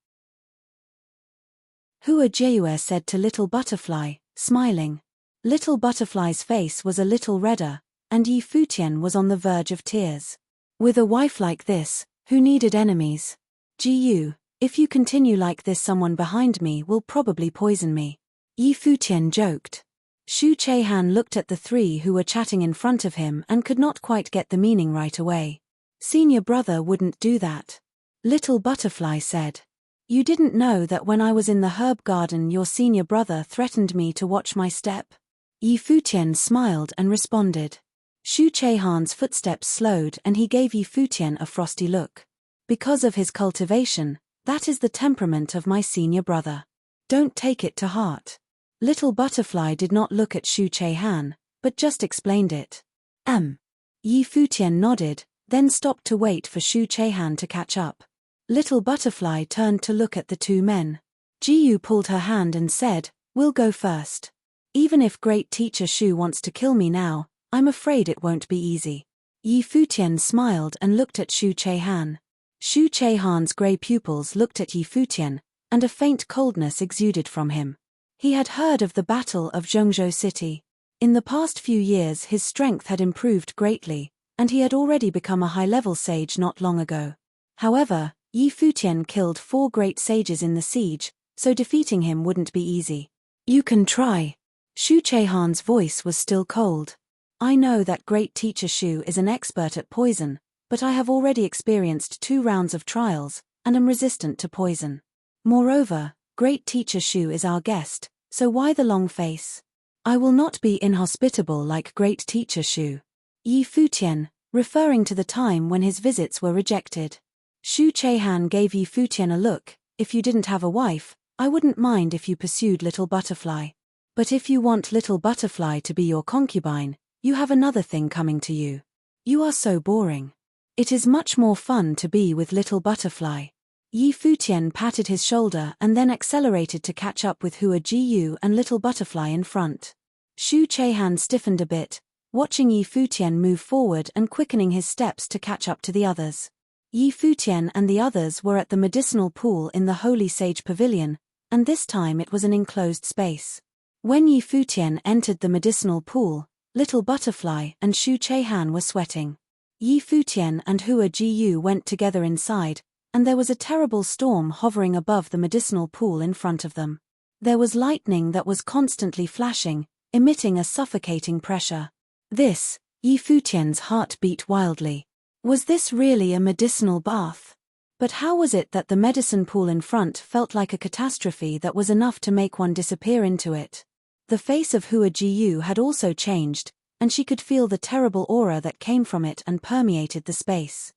[SPEAKER 1] Hua Jiyu said to Little Butterfly, smiling. Little Butterfly's face was a little redder, and Yi Futian was on the verge of tears. With a wife like this, who needed enemies? Jiyu, if you continue like this, someone behind me will probably poison me. Yi Futian joked. Shu Che-han looked at the three who were chatting in front of him and could not quite get the meaning right away. Senior brother wouldn't do that. Little Butterfly said. You didn't know that when I was in the herb garden your senior brother threatened me to watch my step? Yi Futian smiled and responded. Shu Che-han's footsteps slowed and he gave Yi Futian a frosty look. Because of his cultivation, that is the temperament of my senior brother. Don't take it to heart. Little Butterfly did not look at Shu Che-han, but just explained it. Yi Futian nodded, then stopped to wait for Shu Che-han to catch up. Little Butterfly turned to look at the two men. Jiyu pulled her hand and said, we'll go first. Even if Great Teacher Shu wants to kill me now, I'm afraid it won't be easy. Yi Futian smiled and looked at Shu Che-han. Shu Che-han's grey pupils looked at Yi Futian, and a faint coldness exuded from him. He had heard of the Battle of Zhongzhou City. In the past few years his strength had improved greatly, and he had already become a high-level sage not long ago. However, Yi Futian killed 4 great sages in the siege, so defeating him wouldn't be easy. You can try. Shu Che-han's voice was still cold. I know that Great Teacher Shu is an expert at poison, but I have already experienced 2 rounds of trials, and am resistant to poison. Moreover, Great Teacher Shu is our guest, so why the long face? I will not be inhospitable like Great Teacher Shu. Yi Futian, referring to the time when his visits were rejected. Shu Che-han gave Yi Futian a look. If you didn't have a wife, I wouldn't mind if you pursued Little Butterfly. But if you want Little Butterfly to be your concubine, you have another thing coming to you. You are so boring. It is much more fun to be with Little Butterfly. Yi Futian patted his shoulder and then accelerated to catch up with Hua Jiyu and Little Butterfly in front. Shu Chehan stiffened a bit, watching Yi Futian move forward and quickening his steps to catch up to the others. Yi Futian and the others were at the medicinal pool in the Holy Sage Pavilion, and this time it was an enclosed space. When Yi Futian entered the medicinal pool, Little Butterfly and Shu Chehan were sweating. Yi Futian and Hua Jiyu went together inside, and there was a terrible storm hovering above the medicinal pool in front of them. There was lightning that was constantly flashing, emitting a suffocating pressure. This, Yi Futian's heart beat wildly. Was this really a medicinal bath? But how was it that the medicine pool in front felt like a catastrophe that was enough to make one disappear into it? The face of Hua Jiyu had also changed, and she could feel the terrible aura that came from it and permeated the space.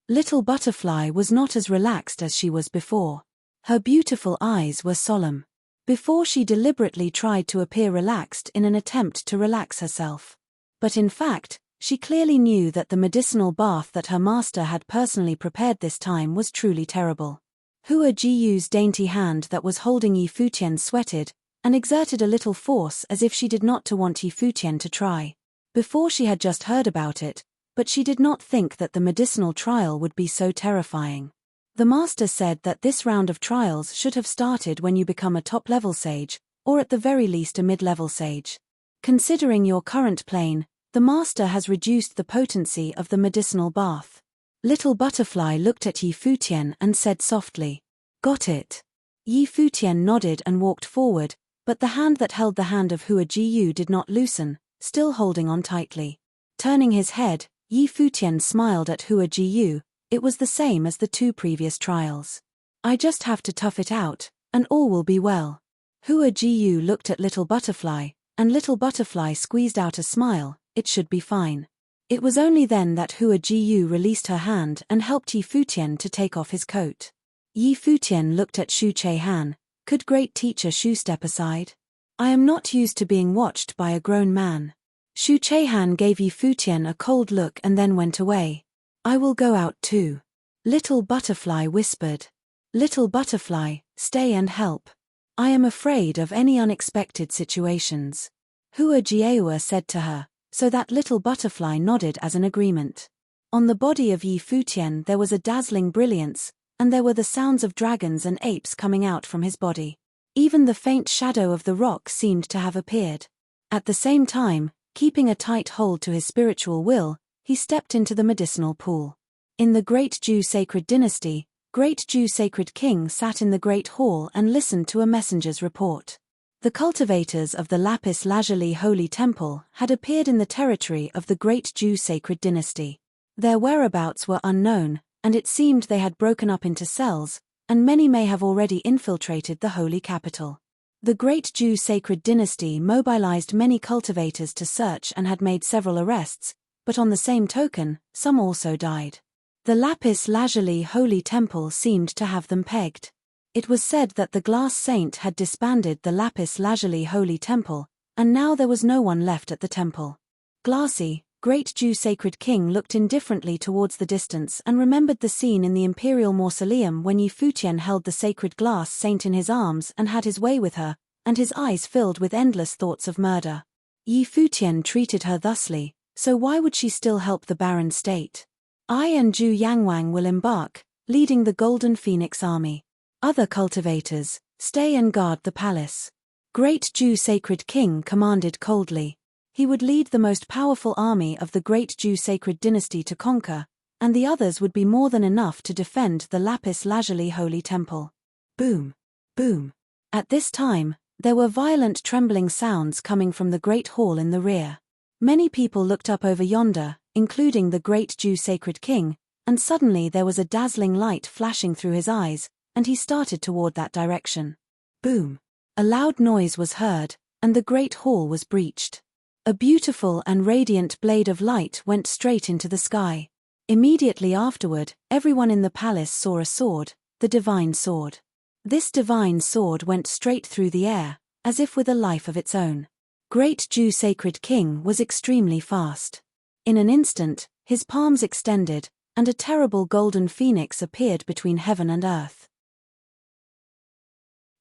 [SPEAKER 1] Little Butterfly was not as relaxed as she was before. Her beautiful eyes were solemn. Before she deliberately tried to appear relaxed in an attempt to relax herself. But in fact, she clearly knew that the medicinal bath that her master had personally prepared this time was truly terrible. Hua Jiyu's dainty hand that was holding Yi Futian sweated, and exerted a little force as if she did not want Yi Futian to try. Before she had just heard about it, but she did not think that the medicinal trial would be so terrifying. The master said that this round of trials should have started when you become a top-level sage, or at the very least a mid-level sage. Considering your current plane, the master has reduced the potency of the medicinal bath. Little Butterfly looked at Yi Futian and said softly, "Got it." Yi Futian nodded and walked forward, but the hand that held the hand of Hua Jiyu did not loosen, still holding on tightly. Turning his head, Yi Futian smiled at Hua Jiyu. It was the same as the two previous trials. "I just have to tough it out, and all will be well." Hua Jiyu looked at Little Butterfly, and Little Butterfly squeezed out a smile. "It should be fine." It was only then that Hua Jiyu released her hand and helped Yi Futian to take off his coat. Yi Futian looked at Shu Chehan. "Could great teacher Shu step aside? I am not used to being watched by a grown man." Shu Chehan gave Yi Futian a cold look and then went away. "I will go out too." Little Butterfly whispered. "Little Butterfly, stay and help. I am afraid of any unexpected situations." Hua Jieua said to her, so that Little Butterfly nodded as an agreement. On the body of Yi Futian there was a dazzling brilliance, and there were the sounds of dragons and apes coming out from his body. Even the faint shadow of the rock seemed to have appeared. At the same time, keeping a tight hold to his spiritual will, he stepped into the medicinal pool. In the Great Jew Sacred Dynasty, Great Jew Sacred King sat in the Great Hall and listened to a messenger's report. The cultivators of the Lapis Lazuli Holy Temple had appeared in the territory of the Great Jew Sacred Dynasty. Their whereabouts were unknown, and it seemed they had broken up into cells, and many may have already infiltrated the holy capital. The Great Jew Sacred Dynasty mobilized many cultivators to search and had made several arrests, but on the same token, some also died. The Lapis Lazuli Holy Temple seemed to have them pegged. It was said that the Glass Saint had disbanded the Lapis Lazuli Holy Temple, and now there was no one left at the temple. Glassy, Great Jew Sacred King looked indifferently towards the distance and remembered the scene in the Imperial Mausoleum when Yi Futian held the sacred Glass Saint in his arms and had his way with her, and his eyes filled with endless thoughts of murder. Yi Futian treated her thusly, so why would she still help the barren state? I and Zhu Yangwang will embark, leading the Golden Phoenix Army. Other cultivators, stay and guard the palace. Great Jew Sacred King commanded coldly. He would lead the most powerful army of the Great Jew Sacred Dynasty to conquer, and the others would be more than enough to defend the Lapis Lazuli Holy Temple. Boom! Boom! At this time, there were violent trembling sounds coming from the Great Hall in the rear. Many people looked up over yonder, including the Great Jew Sacred King, and suddenly there was a dazzling light flashing through his eyes, and he started toward that direction. Boom! A loud noise was heard, and the Great Hall was breached. A beautiful and radiant blade of light went straight into the sky. Immediately afterward, everyone in the palace saw a sword, the divine sword. This divine sword went straight through the air, as if with a life of its own. Great Jew Sacred King was extremely fast. In an instant, his palms extended, and a terrible golden phoenix appeared between heaven and earth.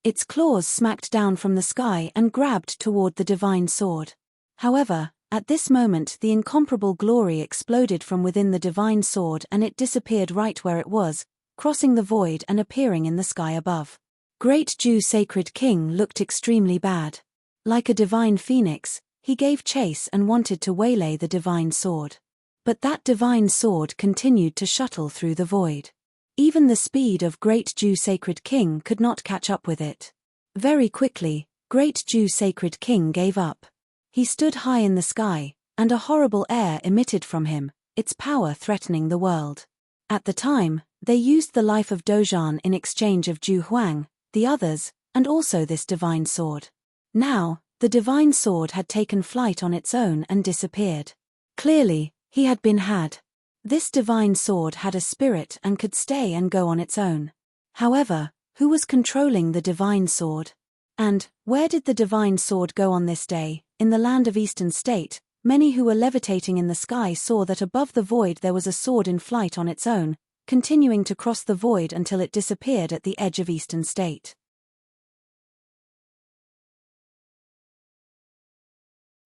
[SPEAKER 1] Its claws smacked down from the sky and grabbed toward the divine sword. However, at this moment the incomparable glory exploded from within the divine sword and it disappeared right where it was, crossing the void and appearing in the sky above. Great Jew Sacred King looked extremely bad. Like a divine phoenix, he gave chase and wanted to waylay the divine sword. But that divine sword continued to shuttle through the void. Even the speed of Great Jew Sacred King could not catch up with it. Very quickly, Great Jew Sacred King gave up. He stood high in the sky, and a horrible air emitted from him, its power threatening the world. At the time, they used the life of Dozhan in exchange of Ju Huang, the others, and also this divine sword. Now, the divine sword had taken flight on its own and disappeared. Clearly, he had been had. This divine sword had a spirit and could stay and go on its own. However, who was controlling the divine sword? And, where did the divine sword go on this day? In the land of Eastern State, many who were levitating in the sky saw that above the void there was a sword in flight on its own, continuing to cross the void until it disappeared at the edge of Eastern State.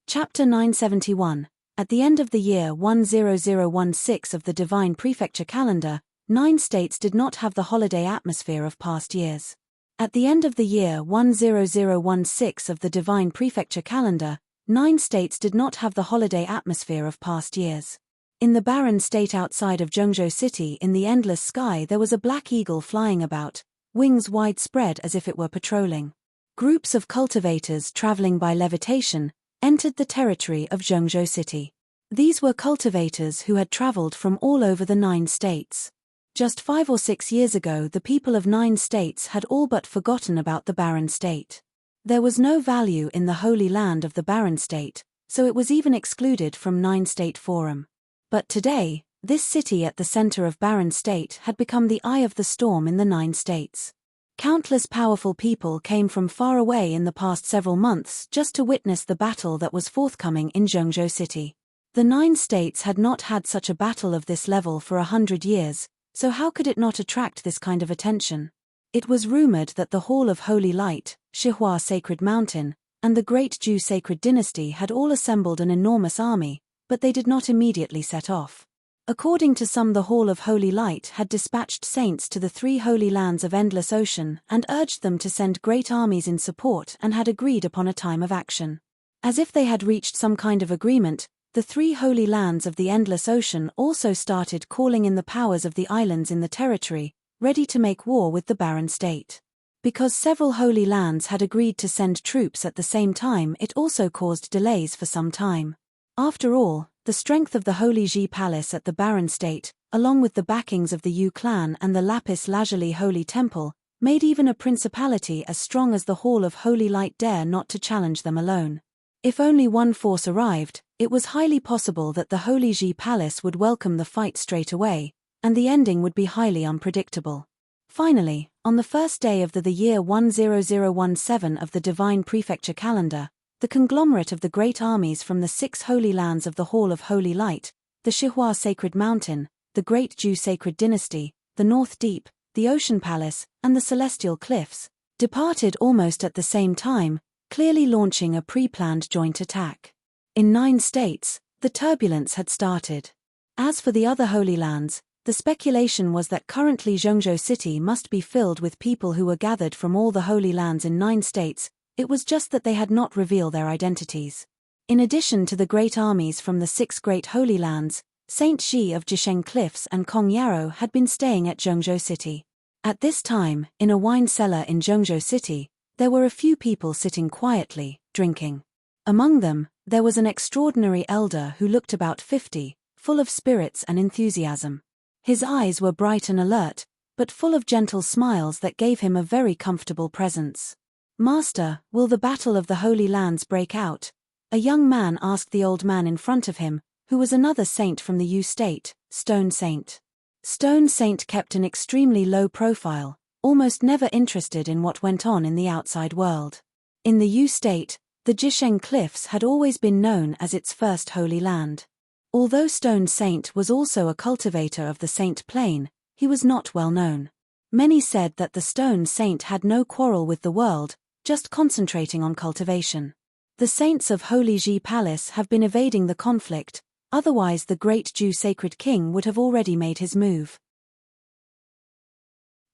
[SPEAKER 1] Chapter 971. At the end of the year 10016 of the Divine Prefecture calendar, 9 states did not have the holiday atmosphere of past years. At the end of the year 10016 of the Divine Prefecture calendar, 9 states did not have the holiday atmosphere of past years. In the barren state outside of Zhengzhou City in the endless sky there was a black eagle flying about, wings widespread as if it were patrolling. Groups of cultivators traveling by levitation entered the territory of Zhengzhou City. These were cultivators who had traveled from all over the 9 states. Just 5 or 6 years ago the people of 9 states had all but forgotten about the barren state. There was no value in the holy land of the barren state, so it was even excluded from 9-state forum. But today, this city at the center of barren state had become the eye of the storm in the 9 states. Countless powerful people came from far away in the past several months just to witness the battle that was forthcoming in Zhengzhou City. The 9 states had not had such a battle of this level for 100 years, so how could it not attract this kind of attention? It was rumored that the Hall of Holy Light, Shihua Sacred Mountain, and the Great Jew Sacred Dynasty had all assembled an enormous army, but they did not immediately set off. According to some, the Hall of Holy Light had dispatched saints to the 3 holy lands of Endless Ocean and urged them to send great armies in support and had agreed upon a time of action. As if they had reached some kind of agreement, the 3 holy lands of the Endless Ocean also started calling in the powers of the islands in the territory, ready to make war with the barren state. Because several holy lands had agreed to send troops at the same time, it also caused delays for some time. After all, the strength of the Holy Ji Palace at the barren state, along with the backings of the Yu clan and the Lapis Lazuli Holy Temple, made even a principality as strong as the Hall of Holy Light dare not to challenge them alone. If only one force arrived, it was highly possible that the Holy Ji Palace would welcome the fight straight away, and the ending would be highly unpredictable. Finally, on the first day of the year 10017 of the Divine Prefecture calendar, the conglomerate of the great armies from the 6 holy lands of the Hall of Holy Light, the Shihua Sacred Mountain, the Great Jew Sacred Dynasty, the North Deep, the Ocean Palace, and the Celestial Cliffs, departed almost at the same time, clearly launching a pre-planned joint attack. In 9 states, the turbulence had started. As for the other holy lands, the speculation was that currently Zhengzhou City must be filled with people who were gathered from all the holy lands in 9 states. It was just that they had not revealed their identities. In addition to the great armies from the 6 great holy lands, Saint Shi of Jisheng Cliffs and Kong Yarrow had been staying at Zhengzhou City. At this time, in a wine cellar in Zhengzhou City, there were a few people sitting quietly, drinking. Among them, there was an extraordinary elder who looked about 50, full of spirits and enthusiasm. His eyes were bright and alert, but full of gentle smiles that gave him a very comfortable presence. "Master, will the battle of the Holy Lands break out?" a young man asked the old man in front of him, who was another saint from the Yu state, Stone Saint. Stone Saint kept an extremely low profile, almost never interested in what went on in the outside world. In the Yu state, the Jisheng Cliffs had always been known as its first holy land. Although Stone Saint was also a cultivator of the Saint Plain, he was not well known. Many said that the stone saint had no quarrel with the world, just concentrating on cultivation. The saints of Holy Ji Palace have been evading the conflict, otherwise the great Jew sacred king would have already made his move.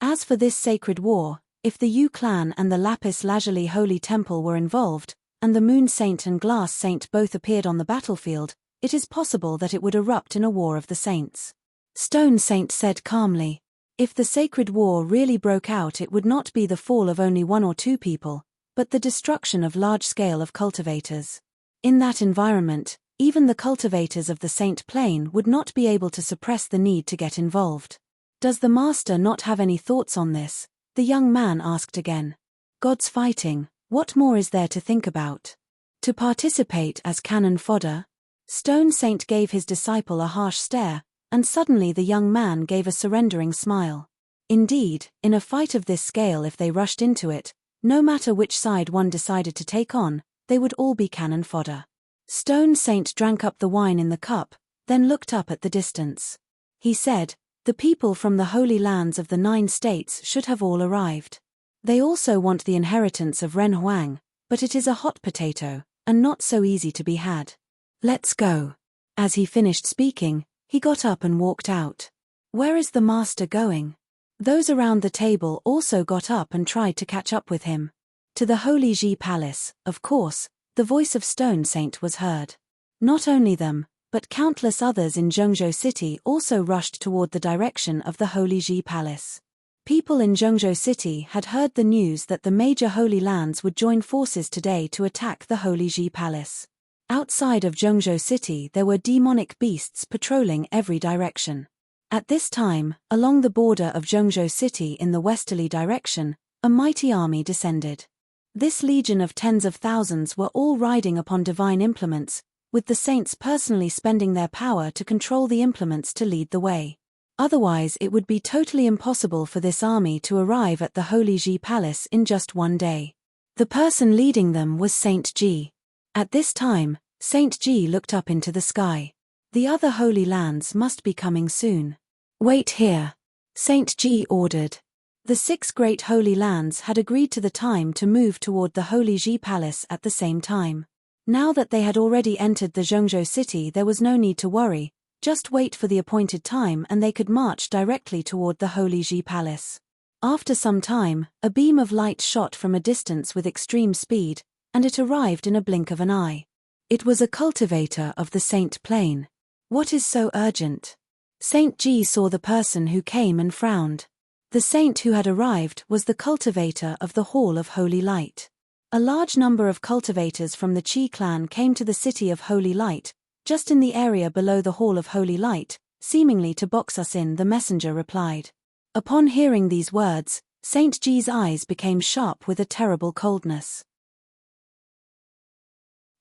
[SPEAKER 1] As for this sacred war, if the Yu clan and the Lapis Lazuli Holy Temple were involved, and the Moon Saint and Glass Saint both appeared on the battlefield, it is possible that it would erupt in a war of the saints. Stone Saint said calmly, if the sacred war really broke out, it would not be the fall of only one or two people, but the destruction of large scale of cultivators. In that environment, even the cultivators of the Saint Plane would not be able to suppress the need to get involved. Does the master not have any thoughts on this? The young man asked again. Gods fighting, what more is there to think about? To participate as cannon fodder? Stone Saint gave his disciple a harsh stare, and suddenly the young man gave a surrendering smile. Indeed, in a fight of this scale, if they rushed into it, no matter which side one decided to take on, they would all be cannon fodder. Stone Saint drank up the wine in the cup, then looked up at the distance. He said, the people from the holy lands of the 9 states should have all arrived. They also want the inheritance of Ren Huang, but it is a hot potato, and not so easy to be had. Let's go. As he finished speaking, he got up and walked out. Where is the master going? Those around the table also got up and tried to catch up with him. To the Holy Ji Palace, of course, the voice of Stone Saint was heard. Not only them, but countless others in Zhengzhou City also rushed toward the direction of the Holy Ji Palace. People in Zhengzhou City had heard the news that the major holy lands would join forces today to attack the Holy Ji Palace. Outside of Zhengzhou City there were demonic beasts patrolling every direction. At this time, along the border of Zhengzhou City in the westerly direction, a mighty army descended. This legion of tens of thousands were all riding upon divine implements, with the saints personally spending their power to control the implements to lead the way. Otherwise it would be totally impossible for this army to arrive at the Holy Ji Palace in just one day. The person leading them was Saint Ji. At this time, Saint Ji looked up into the sky. The other holy lands must be coming soon. Wait here. Saint Ji ordered. The 6 great holy lands had agreed to the time to move toward the Holy Ji Palace at the same time. Now that they had already entered the Zhengzhou City, there was no need to worry, just wait for the appointed time and they could march directly toward the Holy Ji Palace. After some time, a beam of light shot from a distance with extreme speed, and it arrived in a blink of an eye. It was a cultivator of the Saint Plane. What is so urgent? Saint Ji saw the person who came and frowned. The saint who had arrived was the cultivator of the Hall of Holy Light. A large number of cultivators from the Qi clan came to the City of Holy Light, just in the area below the Hall of Holy Light, seemingly to box us in, the messenger replied. Upon hearing these words, Saint Ji's eyes became sharp with a terrible coldness.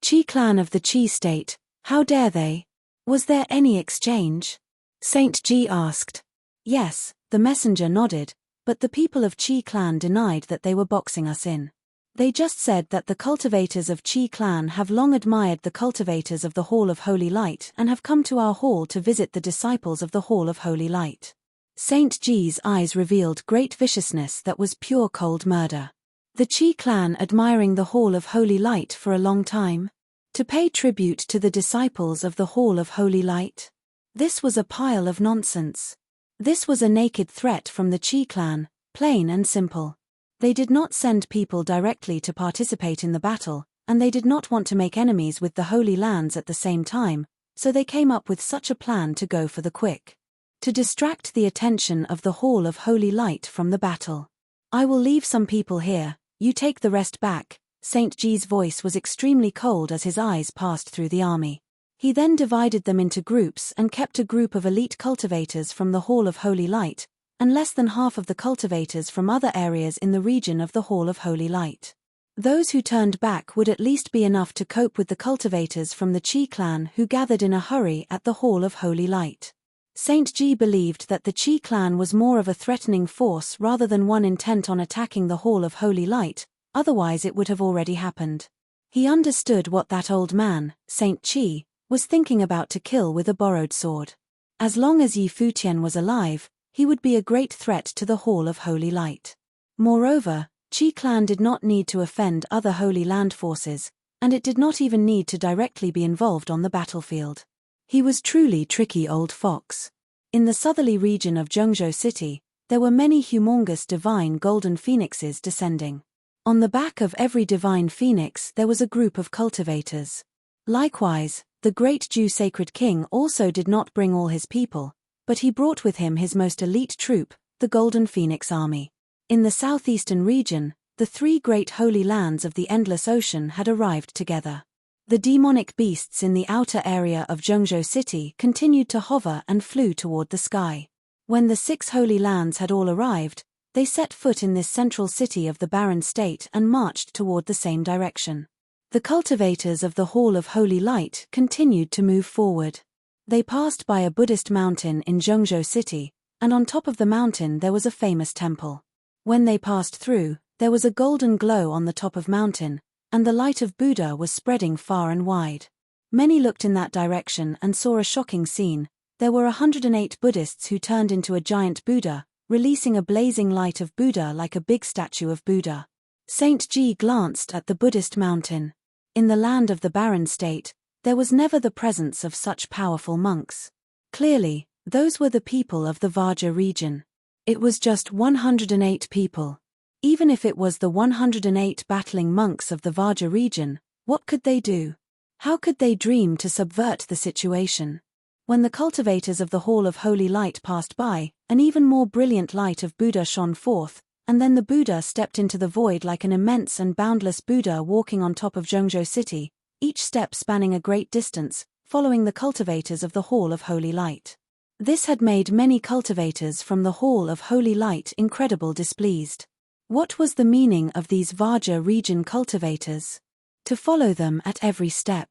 [SPEAKER 1] Qi clan of the Qi state, how dare they? Was there any exchange? Saint Ji asked. Yes, the messenger nodded, but the people of Qi clan denied that they were boxing us in. They just said that the cultivators of Qi clan have long admired the cultivators of the Hall of Holy Light and have come to our hall to visit the disciples of the Hall of Holy Light. Saint Ji's eyes revealed great viciousness that was pure cold murder. The Qi clan admiring the Hall of Holy Light for a long time? To pay tribute to the disciples of the Hall of Holy Light? This was a pile of nonsense. This was a naked threat from the Qi clan, plain and simple. They did not send people directly to participate in the battle, and they did not want to make enemies with the Holy Lands at the same time, so they came up with such a plan to go for the quick. To distract the attention of the Hall of Holy Light from the battle. I will leave some people here, you take the rest back. Saint Ji's voice was extremely cold as his eyes passed through the army. He then divided them into groups and kept a group of elite cultivators from the Hall of Holy Light, and less than half of the cultivators from other areas in the region of the Hall of Holy Light. Those who turned back would at least be enough to cope with the cultivators from the Qi clan who gathered in a hurry at the Hall of Holy Light. Saint Ji believed that the Qi clan was more of a threatening force rather than one intent on attacking the Hall of Holy Light, otherwise it would have already happened. He understood what that old man, Saint Qi, was thinking about to kill with a borrowed sword. As long as Yi Futian was alive, he would be a great threat to the Hall of Holy Light. Moreover, Qi clan did not need to offend other Holy Land forces, and it did not even need to directly be involved on the battlefield. He was truly tricky old fox. In the southerly region of Zhengzhou City, there were many humongous divine golden phoenixes descending. On the back of every divine phoenix there was a group of cultivators. Likewise, the great Jew sacred king also did not bring all his people, but he brought with him his most elite troop, the Golden Phoenix Army. In the southeastern region, the three great holy lands of the Endless Ocean had arrived together. The demonic beasts in the outer area of Zhengzhou City continued to hover and flew toward the sky. When the 6 holy lands had all arrived, they set foot in this central city of the barren state and marched toward the same direction. The cultivators of the Hall of Holy Light continued to move forward. They passed by a Buddhist mountain in Zhengzhou City, and on top of the mountain there was a famous temple. When they passed through, there was a golden glow on the top of mountain, and the light of Buddha was spreading far and wide. Many looked in that direction and saw a shocking scene. There were 108 Buddhists who turned into a giant Buddha, releasing a blazing light of Buddha like a big statue of Buddha. Saint Ji glanced at the Buddhist mountain. In the land of the barren state, there was never the presence of such powerful monks. Clearly, those were the people of the Vaja region. It was just 108 people. Even if it was the 108 battling monks of the Vaja region, what could they do? How could they dream to subvert the situation? When the cultivators of the Hall of Holy Light passed by, an even more brilliant light of Buddha shone forth, and then the Buddha stepped into the void like an immense and boundless Buddha walking on top of Zhengzhou City, each step spanning a great distance, following the cultivators of the Hall of Holy Light. This had made many cultivators from the Hall of Holy Light incredibly displeased. What was the meaning of these Vaja region cultivators? To follow them at every step.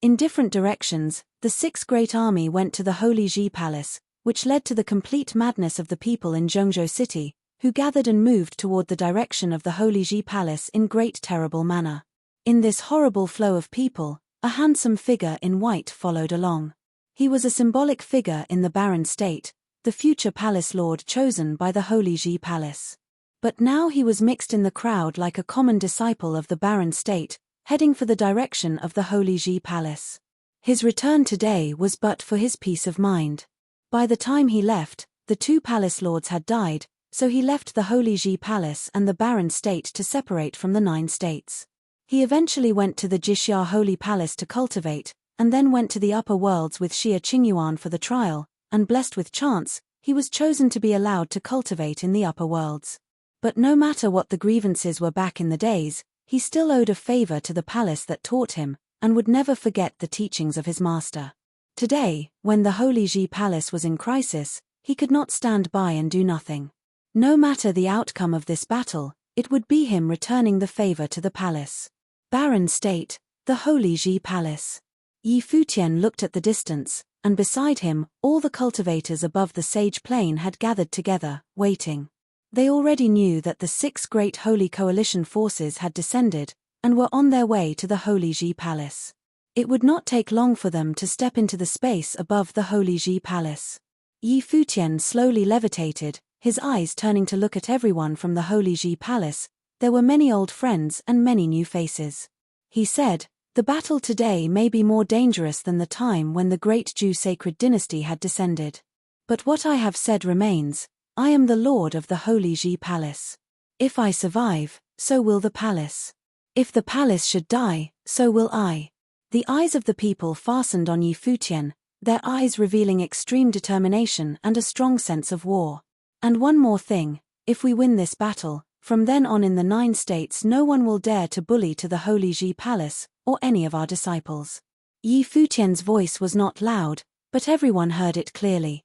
[SPEAKER 1] In different directions, the 6 great army went to the Holy Ji Palace, which led to the complete madness of the people in Zhengzhou City, who gathered and moved toward the direction of the Holy Ji Palace in great terrible manner. In this horrible flow of people, a handsome figure in white followed along. He was a symbolic figure in the barren state, the future palace lord chosen by the Holy Ji Palace. But now he was mixed in the crowd like a common disciple of the barren state, heading for the direction of the Holy Ji Palace. His return today was but for his peace of mind. By the time he left, the 2 palace lords had died, so he left the Holy Ji Palace and the barren state to separate from the 9 states. He eventually went to the Jixia Holy Palace to cultivate, and then went to the upper worlds with Xia Qingyuan for the trial, and blessed with chance, he was chosen to be allowed to cultivate in the upper worlds. But no matter what the grievances were back in the days, he still owed a favor to the palace that taught him, and would never forget the teachings of his master. Today, when the Holy Ji Palace was in crisis, he could not stand by and do nothing. No matter the outcome of this battle, it would be him returning the favor to the palace. Barren state, the Holy Ji Palace. Yi Futian looked at the distance, and beside him, all the cultivators above the sage plain had gathered together, waiting. They already knew that the 6 great holy coalition forces had descended, and were on their way to the Holy Ji Palace. It would not take long for them to step into the space above the Holy Ji Palace. Yi Futian slowly levitated, his eyes turning to look at everyone from the Holy Ji Palace. There were many old friends and many new faces. He said, "The battle today may be more dangerous than the time when the great Jew sacred dynasty had descended. But what I have said remains. I am the lord of the Holy Ji Palace. If I survive, so will the palace. If the palace should die, so will I." The eyes of the people fastened on Yi Futian, their eyes revealing extreme determination and a strong sense of war. "And one more thing, if we win this battle, from then on in the 9 states no one will dare to bully to the Holy Ji Palace, or any of our disciples." Yi Futian's voice was not loud, but everyone heard it clearly.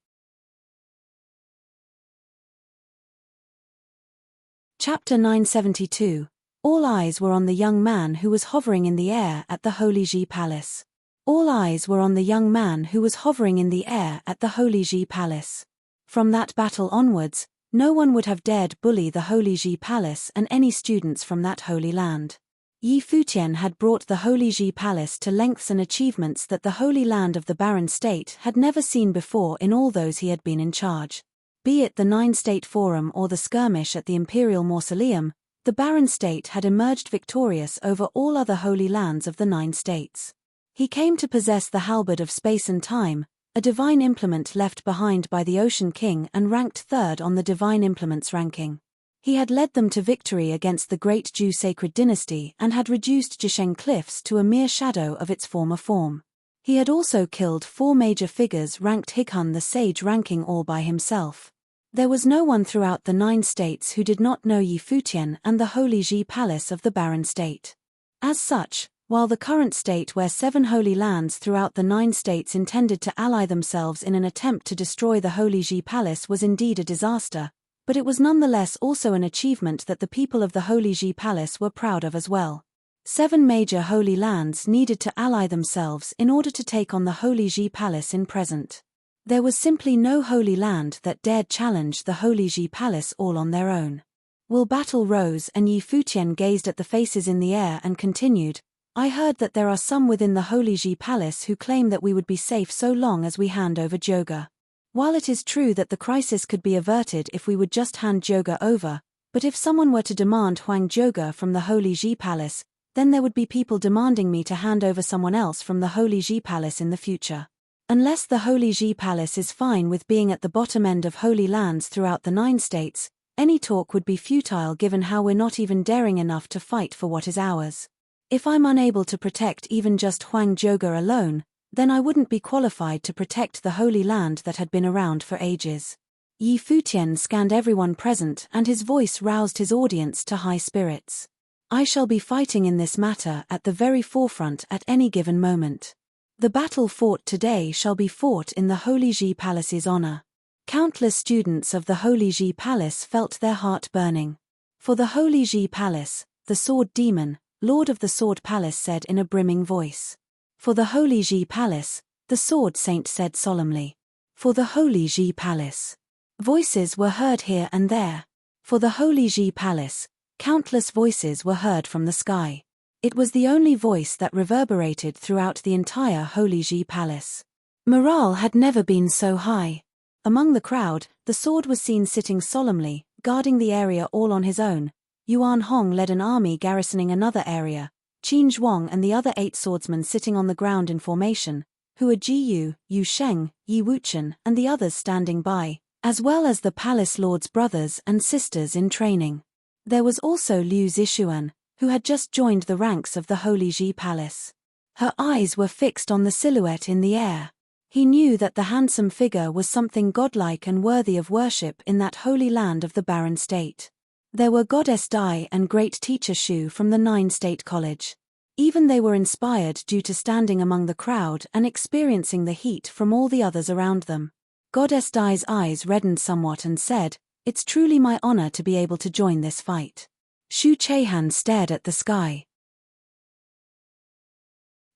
[SPEAKER 1] Chapter 972. All eyes were on the young man who was hovering in the air at the Holy Ji Palace. All eyes were on the young man who was hovering in the air at the Holy Ji Palace. From that battle onwards, no one would have dared bully the Holy Ji Palace and any students from that holy land. Yi Futian had brought the Holy Ji Palace to lengths and achievements that the Holy Land of the Barren State had never seen before in all those he had been in charge. Be it the Nine-State Forum or the skirmish at the Imperial Mausoleum, the Barren State had emerged victorious over all other holy lands of the Nine States. He came to possess the halberd of space and time, a divine implement left behind by the Ocean King and ranked third on the divine implements ranking. He had led them to victory against the great Zhou sacred dynasty and had reduced Jisheng Cliffs to a mere shadow of its former form. He had also killed 4 major figures ranked Highun the Sage ranking all by himself. There was no one throughout the 9 states who did not know Yi Futian and the Holy Ji Palace of the Barren State. As such, while the current state where 7 holy lands throughout the 9 states intended to ally themselves in an attempt to destroy the Holy Ji Palace was indeed a disaster, but it was nonetheless also an achievement that the people of the Holy Ji Palace were proud of as well. 7 major holy lands needed to ally themselves in order to take on the Holy Ji Palace in present. There was simply no holy land that dared challenge the Holy Ji Palace all on their own. Will battle rose and Yi Futian gazed at the faces in the air and continued, I heard that there are some within the Holy Ji Palace who claim that we would be safe so long as we hand over Joga. While it is true that the crisis could be averted if we would just hand Joga over, but if someone were to demand Huang Joga from the Holy Ji Palace, then there would be people demanding me to hand over someone else from the Holy Ji Palace in the future. Unless the Holy Ji Palace is fine with being at the bottom end of holy lands throughout the 9 states, any talk would be futile given how we're not even daring enough to fight for what is ours. If I'm unable to protect even just Huang Joga alone, then I wouldn't be qualified to protect the holy land that had been around for ages. Yi Futian scanned everyone present and his voice roused his audience to high spirits. I shall be fighting in this matter at the very forefront at any given moment. The battle fought today shall be fought in the Holy Ji Palace's honor. Countless students of the Holy Ji Palace felt their heart burning. For the Holy Ji Palace, the Sword Demon, Lord of the Sword Palace said in a brimming voice. For the Holy Ji Palace, the Sword Saint said solemnly. For the Holy Ji Palace. Voices were heard here and there. For the Holy Ji Palace, countless voices were heard from the sky. It was the only voice that reverberated throughout the entire Holy Ji Palace. Morale had never been so high. Among the crowd, the Sword was seen sitting solemnly, guarding the area all on his own. Yuan Hong led an army garrisoning another area, Qin Zhuang and the other 8 swordsmen sitting on the ground in formation, Hua Jiyu, Yu Sheng, Yi Wuchen and the others standing by, as well as the palace lord's brothers and sisters in training. There was also Liu Zixuan, who had just joined the ranks of the Holy Ji Palace. Her eyes were fixed on the silhouette in the air. He knew that the handsome figure was something godlike and worthy of worship in that holy land of the Barren State. There were Goddess Dai and Great Teacher Shu from the 9-State College. Even they were inspired due to standing among the crowd and experiencing the heat from all the others around them. Goddess Dai's eyes reddened somewhat and said, It's truly my honor to be able to join this fight. Shu Chehan stared at the sky.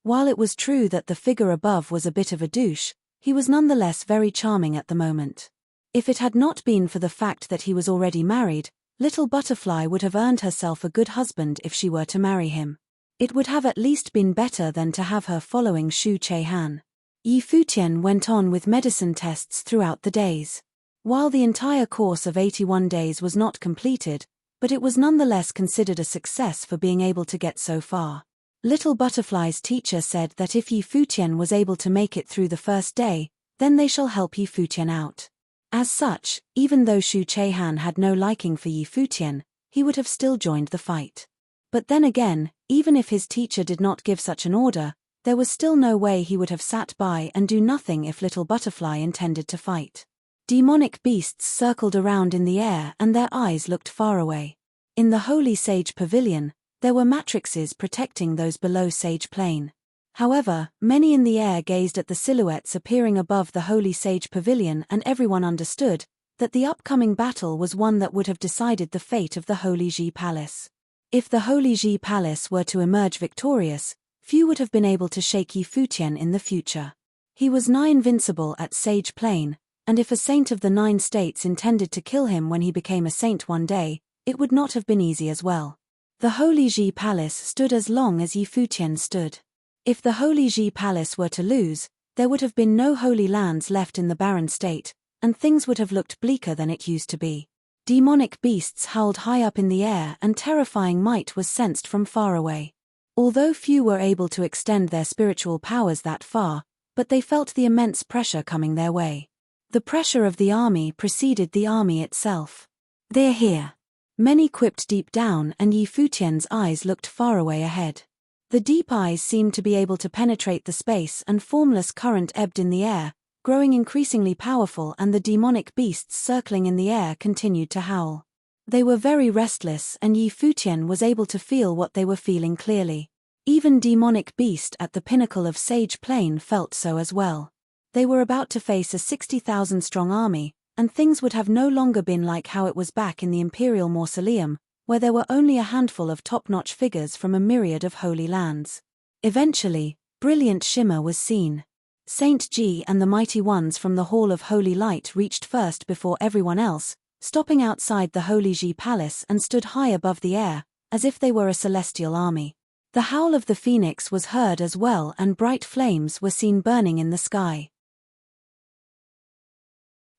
[SPEAKER 1] While it was true that the figure above was a bit of a douche, he was nonetheless very charming at the moment. If it had not been for the fact that he was already married, Little Butterfly would have earned herself a good husband if she were to marry him. It would have at least been better than to have her following Shu Chehan. Yi Futian went on with medicine tests throughout the days. While the entire course of 81 days was not completed, but it was nonetheless considered a success for being able to get so far. Little Butterfly's teacher said that if Yi Futian was able to make it through the first day, then they shall help Yi Futian out. As such, even though Shu Chehan had no liking for Yi Futian, he would have still joined the fight. But then again, even if his teacher did not give such an order, there was still no way he would have sat by and do nothing if Little Butterfly intended to fight. Demonic beasts circled around in the air and their eyes looked far away. In the Holy Sage Pavilion, there were matrices protecting those below Sage Plane. However, many in the air gazed at the silhouettes appearing above the Holy Sage Pavilion and everyone understood that the upcoming battle was one that would have decided the fate of the Holy Ji Palace. If the Holy Ji Palace were to emerge victorious, few would have been able to shake Yi Futian in the future. He was nigh invincible at Sage Plane, and if a saint of the 9 states intended to kill him when he became a saint one day, it would not have been easy as well. The Holy Ji Palace stood as long as Yi Futian stood. If the Holy Ji Palace were to lose, there would have been no holy lands left in the barren state, and things would have looked bleaker than it used to be. Demonic beasts howled high up in the air and terrifying might was sensed from far away. Although few were able to extend their spiritual powers that far, but they felt the immense pressure coming their way. The pressure of the army preceded the army itself. "They're here." Many quipped deep down, and Yi Futian's eyes looked far away ahead. The deep eyes seemed to be able to penetrate the space, and formless current ebbed in the air, growing increasingly powerful, and the demonic beasts circling in the air continued to howl. They were very restless, and Yi Futian was able to feel what they were feeling clearly. Even demonic beast at the pinnacle of Sage Plain felt so as well. They were about to face a 60,000-strong army, and things would have no longer been like how it was back in the Imperial Mausoleum, where there were only a handful of top-notch figures from a myriad of holy lands. Eventually, brilliant shimmer was seen. Saint Ji and the mighty ones from the Hall of Holy Light reached first before everyone else, stopping outside the Holy Ji Palace and stood high above the air, as if they were a celestial army. The howl of the phoenix was heard as well, and bright flames were seen burning in the sky.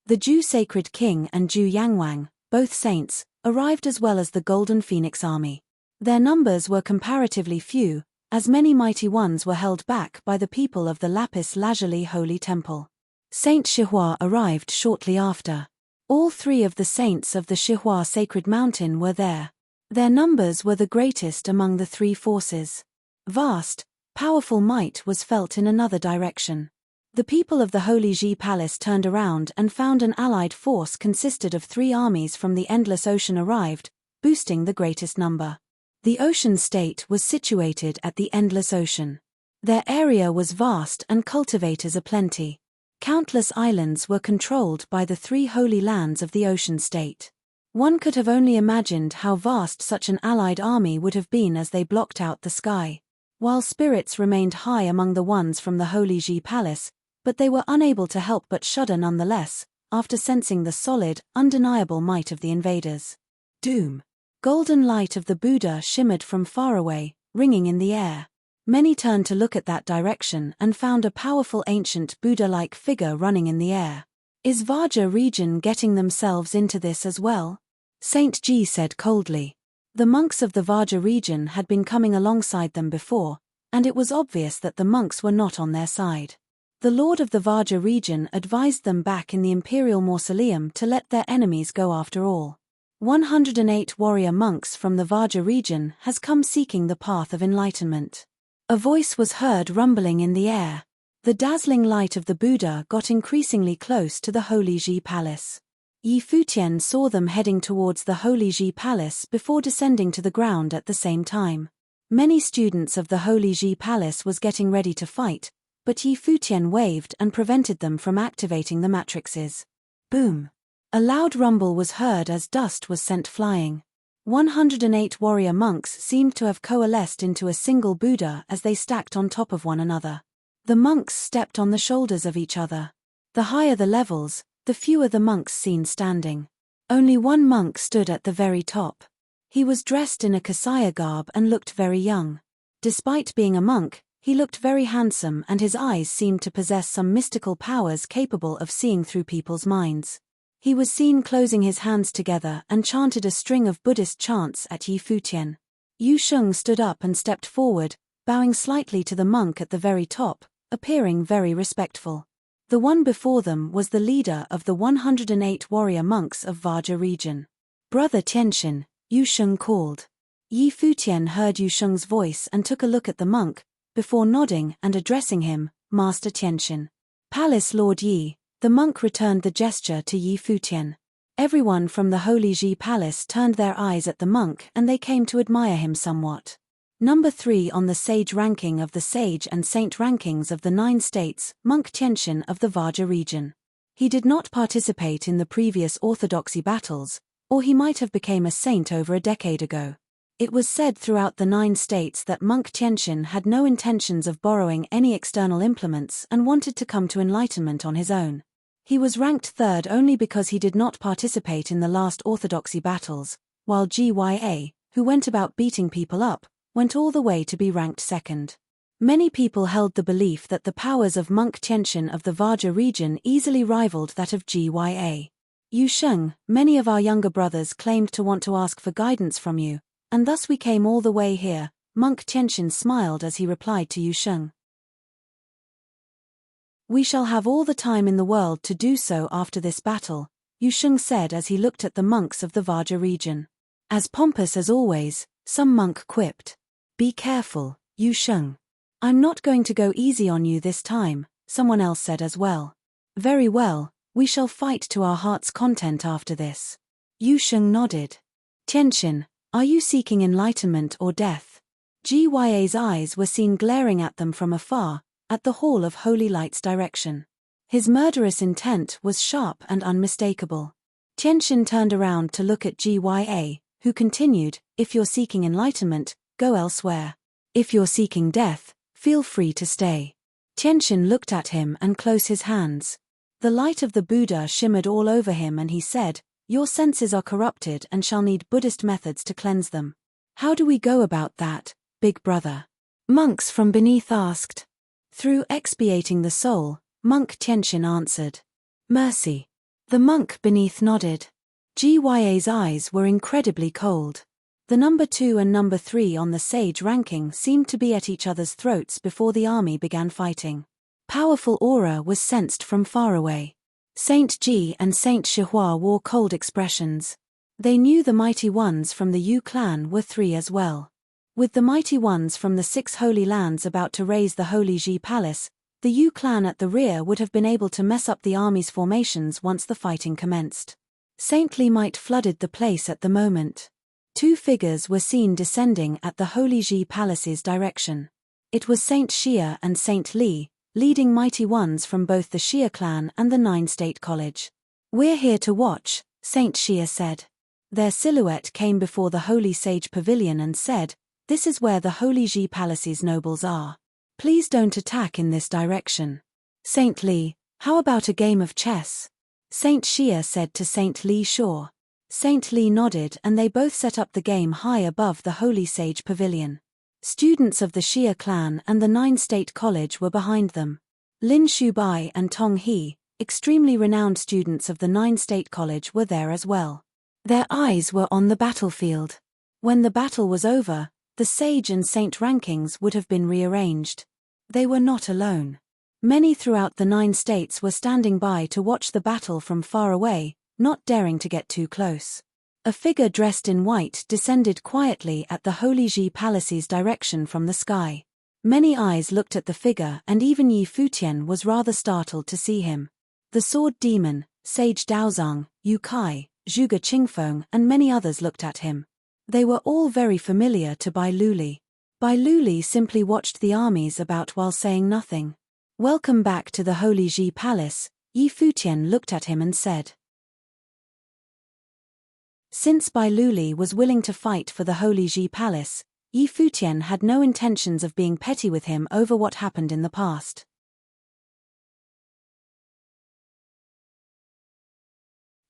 [SPEAKER 1] The Ju Sacred King and Ju Yangwang, both saints, arrived as well as the Golden Phoenix army. Their numbers were comparatively few, as many mighty ones were held back by the people of the Lapis Lazuli Holy Temple. Saint Shihua arrived shortly after. All three of the saints of the Shihua Sacred Mountain were there. Their numbers were the greatest among the three forces. Vast, powerful might was felt in another direction. The people of the Holy Ji Palace turned around and found an allied force consisted of 3 armies from the Endless Ocean arrived, boosting the greatest number. The ocean state was situated at the Endless Ocean. Their area was vast and cultivators aplenty. Countless islands were controlled by the 3 holy lands of the ocean state. One could have only imagined how vast such an allied army would have been as they blocked out the sky. While spirits remained high among the ones from the Holy Ji Palace, but they were unable to help but shudder nonetheless, after sensing the solid, undeniable might of the invaders. Doom. Golden light of the Buddha shimmered from far away, ringing in the air. Many turned to look at that direction and found a powerful ancient Buddha-like figure running in the air. Is Vaja region getting themselves into this as well? Saint Ji said coldly. The monks of the Vaja region had been coming alongside them before, and it was obvious that the monks were not on their side. The Lord of the Vaja region advised them back in the Imperial Mausoleum to let their enemies go after all. 108 warrior monks from the Vaja region has come seeking the path of enlightenment. A voice was heard rumbling in the air. The dazzling light of the Buddha got increasingly close to the Holy Ji Palace. Yi Futian saw them heading towards the Holy Ji Palace before descending to the ground at the same time. Many students of the Holy Ji Palace was getting ready to fight, but Yi Futian waved and prevented them from activating the matrices. Boom! A loud rumble was heard as dust was sent flying. 108 warrior monks seemed to have coalesced into a single Buddha as they stacked on top of one another. The monks stepped on the shoulders of each other. The higher the levels, the fewer the monks seen standing. Only one monk stood at the very top. He was dressed in a Kasaya garb and looked very young. Despite being a monk, he looked very handsome, and his eyes seemed to possess some mystical powers capable of seeing through people's minds. He was seen closing his hands together and chanted a string of Buddhist chants at Yi Futian. Yu Sheng stood up and stepped forward, bowing slightly to the monk at the very top, appearing very respectful. The one before them was the leader of the 108 warrior monks of Vaja region. Brother Tianxin, Yu Sheng called. Yi Futian heard Yu Sheng's voice and took a look at the monk, before nodding and addressing him, Master Tianxin. Palace Lord Yi. The monk returned the gesture to Yi Futian. Everyone from the Holy Ji Palace turned their eyes at the monk and they came to admire him somewhat. Number 3 on the sage ranking of the sage and saint rankings of the 9 states, Monk Tianxin of the Vaja region. He did not participate in the previous orthodoxy battles, or he might have become a saint over a decade ago. It was said throughout the 9 states that Monk Tianxin had no intentions of borrowing any external implements and wanted to come to enlightenment on his own. He was ranked 3rd only because he did not participate in the last orthodoxy battles, while Gya, who went about beating people up, went all the way to be ranked second. Many people held the belief that the powers of monk Tianqian of the Vaja region easily rivaled that of Gya. Yu Sheng, many of our younger brothers claimed to want to ask for guidance from you, and thus we came all the way here. Monk Tianqian smiled as he replied to Yu Sheng. We shall have all the time in the world to do so after this battle, Yu Sheng said as he looked at the monks of the Vaja region. As pompous as always, some monk quipped. Be careful, Yu Sheng. I'm not going to go easy on you this time, someone else said as well. Very well, we shall fight to our heart's content after this. Yu Sheng nodded. Tianqian, are you seeking enlightenment or death? Gya's eyes were seen glaring at them from afar, at the Hall of Holy Light's direction. His murderous intent was sharp and unmistakable. Tianqian turned around to look at Gya, who continued, if you're seeking enlightenment, go elsewhere. If you're seeking death, feel free to stay. Tianqian looked at him and closed his hands. The light of the Buddha shimmered all over him and he said, your senses are corrupted and shall need Buddhist methods to cleanse them. How do we go about that, big brother? Monks from beneath asked. Through expiating the soul, Monk Tianqian answered. Mercy. The monk beneath nodded. Gya's eyes were incredibly cold. The number 2 and number 3 on the sage ranking seemed to be at each other's throats before the army began fighting. Powerful aura was sensed from far away. Saint Ji and Saint Shihua wore cold expressions. They knew the mighty ones from the Yu clan were 3 as well. With the mighty ones from the 6 holy lands about to raise the Holy Ji Palace, the Yu clan at the rear would have been able to mess up the army's formations once the fighting commenced. Saintly might flooded the place at the moment. 2 figures were seen descending at the Holy Ji Palace's direction. It was Saint Xia and Saint Li, leading mighty ones from both the Xia clan and the 9 State College. We're here to watch, Saint Xia said. Their silhouette came before the Holy Sage Pavilion and said, this is where the Holy Ji Palace's nobles are. Please don't attack in this direction. Saint Li, how about a game of chess? Saint Xia said to Saint Li Shaw. Saint Li nodded and they both set up the game high above the Holy Sage Pavilion. Students of the Xia clan and the 9 State College were behind them. Lin Shubai and Tong He, extremely renowned students of the 9 State College, were there as well. Their eyes were on the battlefield. When the battle was over, the sage and saint rankings would have been rearranged. They were not alone. Many throughout the 9 states were standing by to watch the battle from far away, not daring to get too close. A figure dressed in white descended quietly at the Holy Ji Palace's direction from the sky. Many eyes looked at the figure and even Yi Futian was rather startled to see him. The Sword Demon, Sage Daozang, Yu Kai, Zhuge Qingfeng and many others looked at him. They were all very familiar to Bai Luli. Bai Luli simply watched the armies about while saying nothing. Welcome back to the Holy Ji Palace, Yi Futian looked at him and said. Since Bai Luli was willing to fight for the Holy Ji Palace, Yi Futian had no intentions of being petty with him over what happened in the past.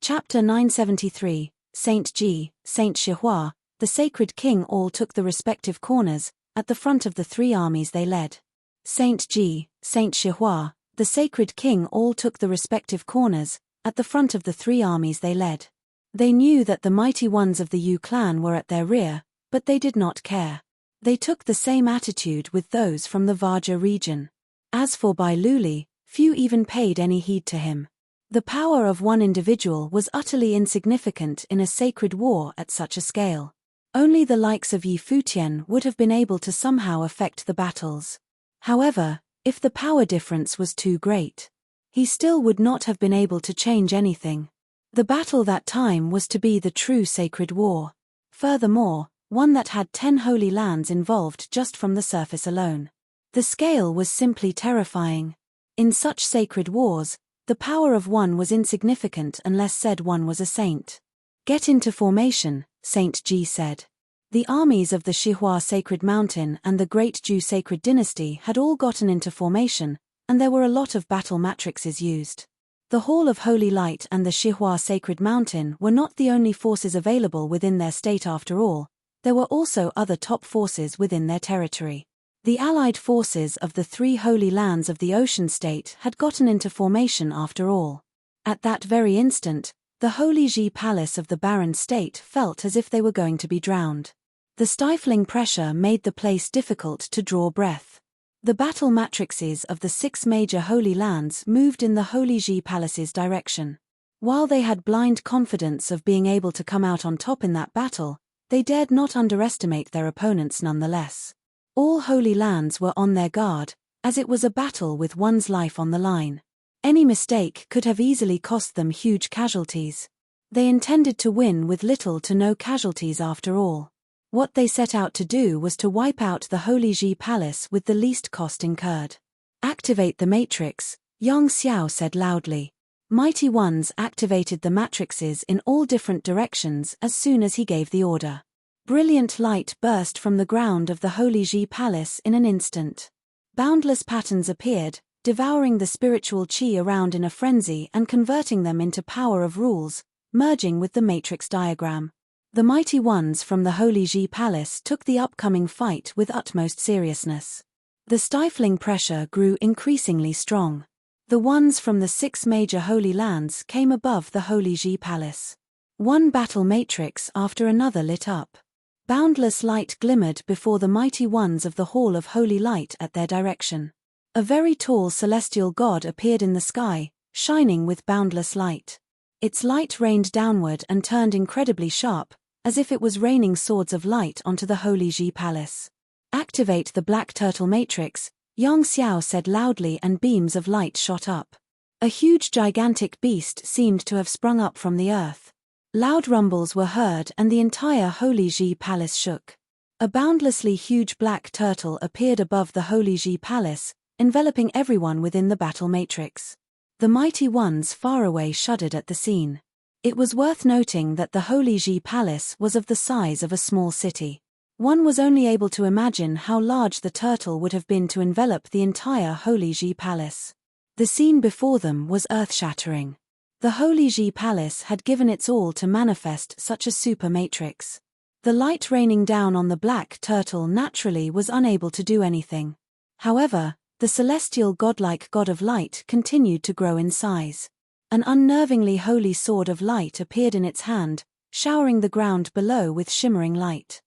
[SPEAKER 1] Chapter 973, Saint Ji, Saint Shihua, the Sacred King all took the respective corners, at the front of the 3 armies they led. Saint Ji, Saint Shihua, the Sacred King all took the respective corners, at the front of the 3 armies they led. They knew that the mighty ones of the Yu clan were at their rear, but they did not care. They took the same attitude with those from the Vaja region. As for Bai Luli, few even paid any heed to him. The power of one individual was utterly insignificant in a sacred war at such a scale. Only the likes of Yi Futian would have been able to somehow affect the battles. However, if the power difference was too great, he still would not have been able to change anything. The battle that time was to be the true sacred war. Furthermore, one that had 10 holy lands involved just from the surface alone. The scale was simply terrifying. In such sacred wars, the power of one was insignificant unless said one was a saint. Get into formation, Saint Ji said. The armies of the Shihua Sacred Mountain and the Great Ju Sacred Dynasty had all gotten into formation, and there were a lot of battle matrices used. The Hall of Holy Light and the Shihua Sacred Mountain were not the only forces available within their state after all. there were also other top forces within their territory. The allied forces of the 3 holy lands of the Ocean State had gotten into formation after all. At that very instant, the Holy Ji Palace of the Barren State felt as if they were going to be drowned. The stifling pressure made the place difficult to draw breath. The battle matrices of the 6 major holy lands moved in the Holy Ji Palace's direction. While they had blind confidence of being able to come out on top in that battle, they dared not underestimate their opponents nonetheless. All holy lands were on their guard, as it was a battle with one's life on the line. Any mistake could have easily cost them huge casualties. They intended to win with little to no casualties after all. What they set out to do was to wipe out the Holy Ji Palace with the least cost incurred. "Activate the matrix," Yang Xiao said loudly. Mighty Ones activated the matrices in all different directions as soon as he gave the order. Brilliant light burst from the ground of the Holy Ji Palace in an instant. Boundless patterns appeared, devouring the spiritual chi around in a frenzy and converting them into power of rules, merging with the matrix diagram. The Mighty Ones from the Holy Ji Palace took the upcoming fight with utmost seriousness. The stifling pressure grew increasingly strong. The ones from the 6 major holy lands came above the Holy Ji Palace. One battle matrix after another lit up. Boundless light glimmered before the Mighty Ones of the Hall of Holy Light at their direction. A very tall celestial god appeared in the sky, shining with boundless light. Its light rained downward and turned incredibly sharp, as if it was raining swords of light onto the Holy Ji Palace. "Activate the Black Turtle Matrix," Yang Xiao said loudly, and beams of light shot up. A huge gigantic beast seemed to have sprung up from the earth. Loud rumbles were heard and the entire Holy Ji Palace shook. A boundlessly huge black turtle appeared above the Holy Ji Palace, enveloping everyone within the battle matrix. The Mighty Ones far away shuddered at the scene. It was worth noting that the Holy Ji Palace was of the size of a small city. One was only able to imagine how large the turtle would have been to envelop the entire Holy Ji Palace. The scene before them was earth-shattering. The Holy Ji Palace had given its all to manifest such a super matrix. The light raining down on the black turtle naturally was unable to do anything. However, the celestial godlike god of light continued to grow in size. An unnervingly holy sword of light appeared in its hand, showering the ground below with shimmering light.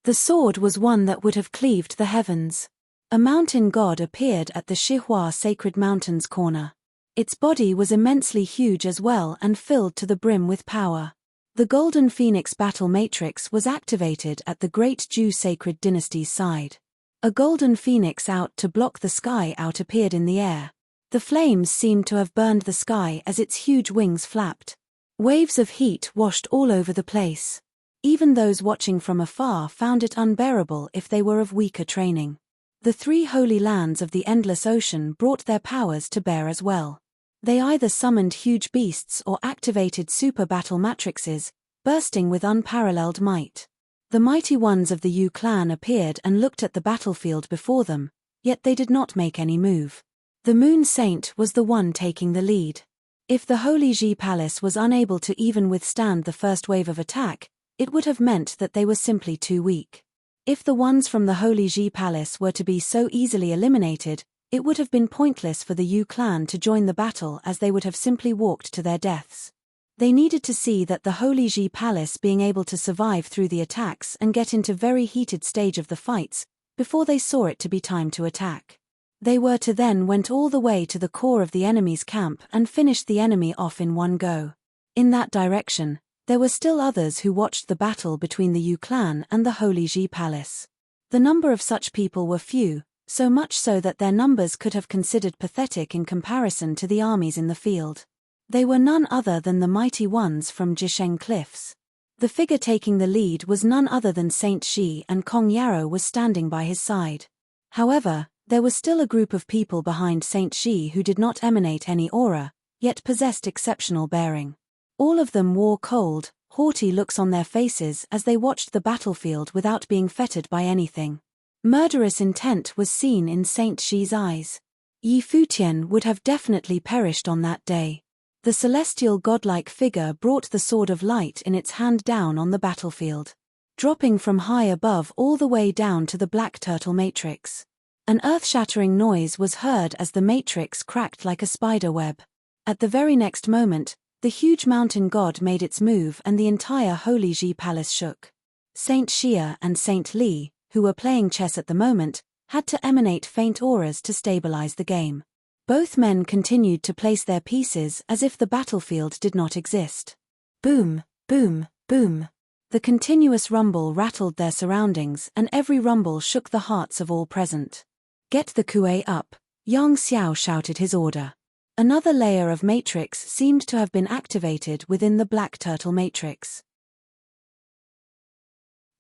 [SPEAKER 1] The sword was one that would have cleaved the heavens. A mountain god appeared at the Shihua Sacred Mountain's corner. Its body was immensely huge as well and filled to the brim with power. The Golden Phoenix Battle Matrix was activated at the Great Ju Sacred Dynasty's side. A golden phoenix out to block the sky out appeared in the air. The flames seemed to have burned the sky as its huge wings flapped. Waves of heat washed all over the place. Even those watching from afar found it unbearable if they were of weaker training. The 3 holy lands of the Endless Ocean brought their powers to bear as well. They either summoned huge beasts or activated super battle matrices, bursting with unparalleled might. The Mighty Ones of the Yu clan appeared and looked at the battlefield before them, yet they did not make any move. The Moon Saint was the one taking the lead. If the Holy Ji Palace was unable to even withstand the first wave of attack, it would have meant that they were simply too weak. If the ones from the Holy Ji Palace were to be so easily eliminated, it would have been pointless for the Yu clan to join the battle, as they would have simply walked to their deaths. They needed to see that the Holy Ji Palace being able to survive through the attacks and get into very heated stage of the fights, before they saw it to be time to attack. They were to then went all the way to the core of the enemy's camp and finished the enemy off in one go. In that direction, there were still others who watched the battle between the Yu clan and the Holy Ji Palace. The number of such people were few, so much so that their numbers could have considered pathetic in comparison to the armies in the field. They were none other than the Mighty Ones from Jisheng Cliffs. The figure taking the lead was none other than Saint Shi, and Kong Yarrow was standing by his side. However, there was still a group of people behind Saint Shi who did not emanate any aura, yet possessed exceptional bearing. All of them wore cold, haughty looks on their faces as they watched the battlefield without being fettered by anything. Murderous intent was seen in Saint Shi's eyes. Yi Futian would have definitely perished on that day. The celestial godlike figure brought the sword of light in its hand down on the battlefield, dropping from high above all the way down to the black turtle matrix. An earth-shattering noise was heard as the matrix cracked like a spider web. At the very next moment, the huge mountain god made its move and the entire Holy Ji Palace shook. Saint Xia and Saint Li, who were playing chess at the moment, had to emanate faint auras to stabilize the game. Both men continued to place their pieces as if the battlefield did not exist. Boom, boom, boom. The continuous rumble rattled their surroundings and every rumble shook the hearts of all present. Get the kuei up, Yang Xiao shouted his order. Another layer of matrix seemed to have been activated within the black turtle matrix.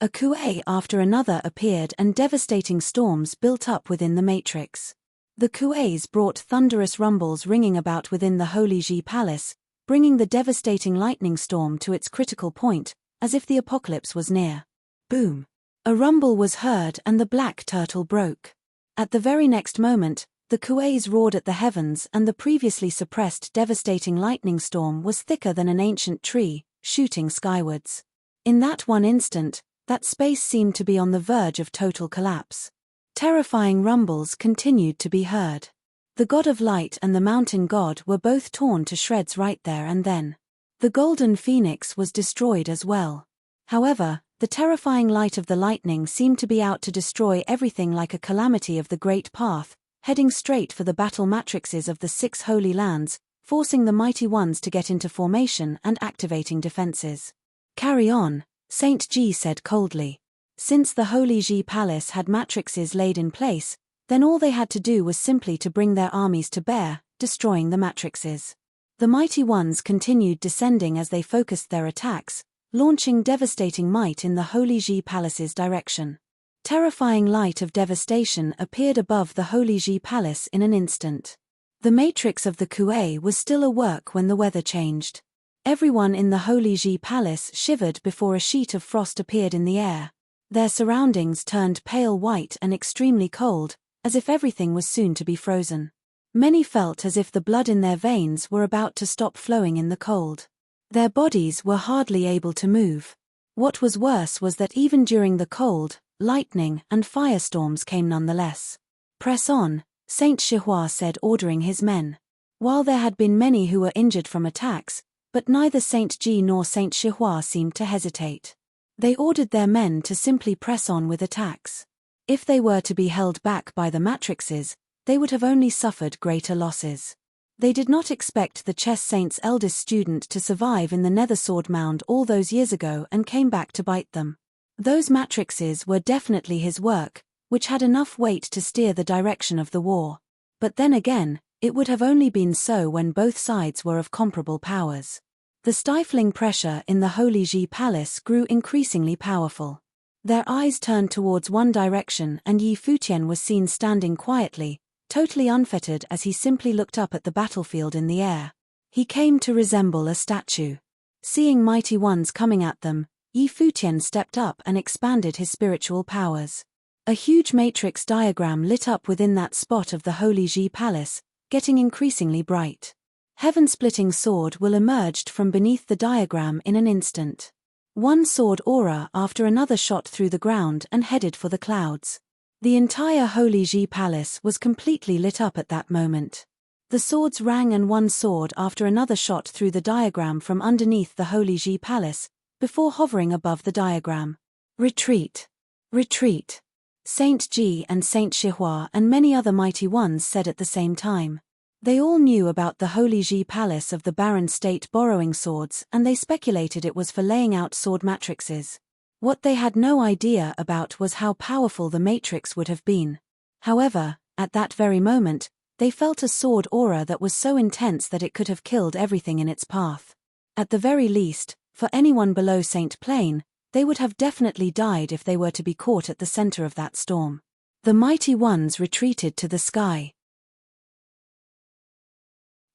[SPEAKER 1] A kuei after another appeared and devastating storms built up within the matrix. The kueis brought thunderous rumbles ringing about within the Holy Ji Palace, bringing the devastating lightning storm to its critical point, as if the apocalypse was near. Boom! A rumble was heard and the black turtle broke. At the very next moment, the kueis roared at the heavens and the previously suppressed devastating lightning storm was thicker than an ancient tree, shooting skywards. In that one instant, that space seemed to be on the verge of total collapse. Terrifying rumbles continued to be heard. The god of light and the mountain god were both torn to shreds right there and then. The golden phoenix was destroyed as well. However, the terrifying light of the lightning seemed to be out to destroy everything like a calamity of the great path, heading straight for the battle matrices of the 6 holy lands, forcing the mighty ones to get into formation and activating defenses. Carry on, Saint Ji said coldly. Since the Holy Ji Palace had matrices laid in place, then all they had to do was simply to bring their armies to bear, destroying the matrices. The mighty ones continued descending as they focused their attacks, launching devastating might in the Holy Ji Palace's direction. Terrifying light of devastation appeared above the Holy Ji Palace in an instant. The matrix of the kuei was still awork when the weather changed. Everyone in the Holy Ji Palace shivered before a sheet of frost appeared in the air. Their surroundings turned pale white and extremely cold, as if everything was soon to be frozen. Many felt as if the blood in their veins were about to stop flowing in the cold. Their bodies were hardly able to move. What was worse was that even during the cold, lightning and firestorms came nonetheless. Press on, Saint Xihua said, ordering his men. While there had been many who were injured from attacks, but neither Saint Ji nor Saint Xihua seemed to hesitate. They ordered their men to simply press on with attacks. If they were to be held back by the matrices, they would have only suffered greater losses. They did not expect the chess saint's eldest student to survive in the nether sword mound all those years ago and came back to bite them. Those matrices were definitely his work, which had enough weight to steer the direction of the war. But then again, it would have only been so when both sides were of comparable powers. The stifling pressure in the Holy Ji Palace grew increasingly powerful. Their eyes turned towards one direction and Yi Futian was seen standing quietly, totally unfettered as he simply looked up at the battlefield in the air. He came to resemble a statue. Seeing mighty ones coming at them, Yi Futian stepped up and expanded his spiritual powers. A huge matrix diagram lit up within that spot of the Holy Ji Palace, getting increasingly bright. Heaven-splitting sword will emerged from beneath the diagram in an instant. One sword aura after another shot through the ground and headed for the clouds. The entire Holy Ji Palace was completely lit up at that moment. The swords rang and one sword after another shot through the diagram from underneath the Holy Ji Palace, before hovering above the diagram. Retreat! Retreat! Saint Ji and Saint Xihua and many other mighty ones said at the same time. They all knew about the Holy Ji Palace of the Barren State borrowing swords and they speculated it was for laying out sword matrices. What they had no idea about was how powerful the matrix would have been. However, at that very moment, they felt a sword aura that was so intense that it could have killed everything in its path. At the very least, for anyone below Saint Plain, they would have definitely died if they were to be caught at the center of that storm. The mighty ones retreated to the sky.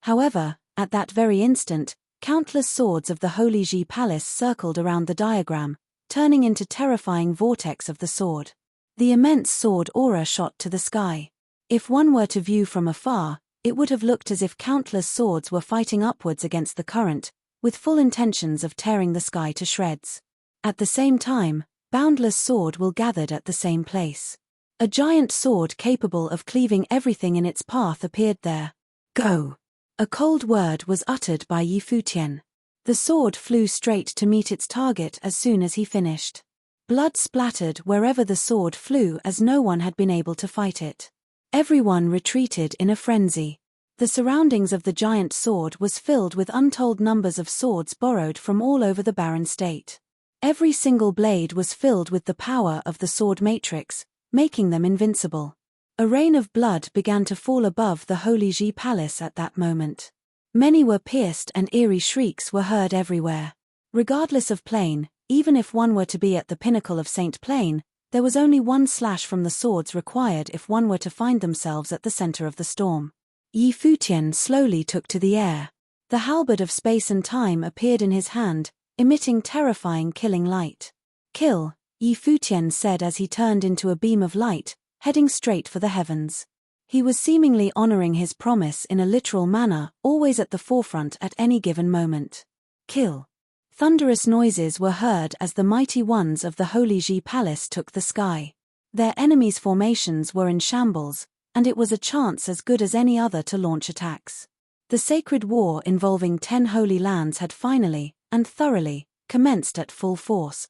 [SPEAKER 1] However, at that very instant, countless swords of the Holy Ji Palace circled around the diagram, turning into terrifying vortex of the sword. The immense sword aura shot to the sky. If one were to view from afar, it would have looked as if countless swords were fighting upwards against the current, with full intentions of tearing the sky to shreds. At the same time, boundless sword will gathered at the same place. A giant sword capable of cleaving everything in its path appeared there. Go! A cold word was uttered by Futian. The sword flew straight to meet its target as soon as he finished. Blood splattered wherever the sword flew as no one had been able to fight it. Everyone retreated in a frenzy. The surroundings of the giant sword was filled with untold numbers of swords borrowed from all over the barren state. Every single blade was filled with the power of the sword matrix, making them invincible. A rain of blood began to fall above the Holy Ji Palace at that moment. Many were pierced and eerie shrieks were heard everywhere. Regardless of plane, even if one were to be at the pinnacle of Saint Plane, there was only one slash from the swords required if one were to find themselves at the center of the storm. Futian slowly took to the air. The halberd of space and time appeared in his hand, emitting terrifying killing light. Kill, Futian said as he turned into a beam of light, heading straight for the heavens. He was seemingly honoring his promise in a literal manner, always at the forefront at any given moment. Kill. Thunderous noises were heard as the mighty ones of the Holy Ji Palace took the sky. Their enemies' formations were in shambles, and it was a chance as good as any other to launch attacks. The sacred war involving 10 holy lands had finally, and thoroughly, commenced at full force.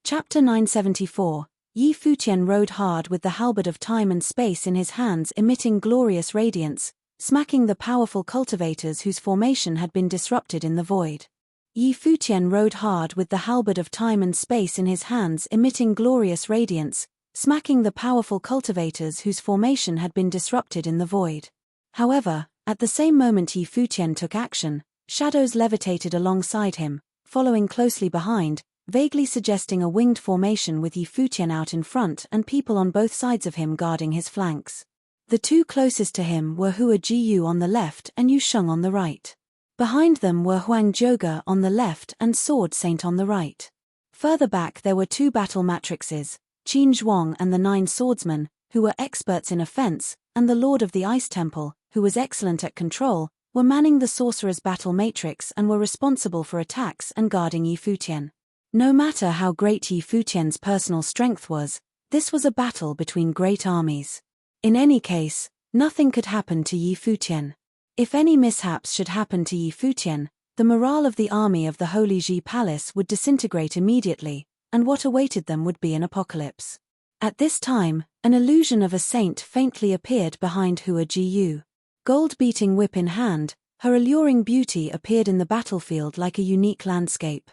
[SPEAKER 1] Chapter 974. Futian rode hard with the halberd of time and space in his hands, emitting glorious radiance, smacking the powerful cultivators whose formation had been disrupted in the void. Futian rode hard with the halberd of time and space in his hands, emitting glorious radiance, smacking the powerful cultivators whose formation had been disrupted in the void. However, at the same moment Futian took action, shadows levitated alongside him, following closely behind, vaguely suggesting a winged formation with Futian out in front and people on both sides of him guarding his flanks. The two closest to him were Hua Jiyu on the left and Yu Sheng on the right. Behind them were Huang Zhouge on the left and Sword Saint on the right. Further back there were two battle matrices, Qin Zhuang and the 9 swordsmen, who were experts in offense, and the Lord of the Ice Temple, who was excellent at control, were manning the sorcerer's battle matrix and were responsible for attacks and guarding Futian. No matter how great Futian's personal strength was, this was a battle between great armies. In any case, nothing could happen to Futian. If any mishaps should happen to Futian, the morale of the army of the Holy Ji Palace would disintegrate immediately, and what awaited them would be an apocalypse. At this time, an illusion of a saint faintly appeared behind Hua Jiyu. Gold-beating whip in hand, her alluring beauty appeared in the battlefield like a unique landscape.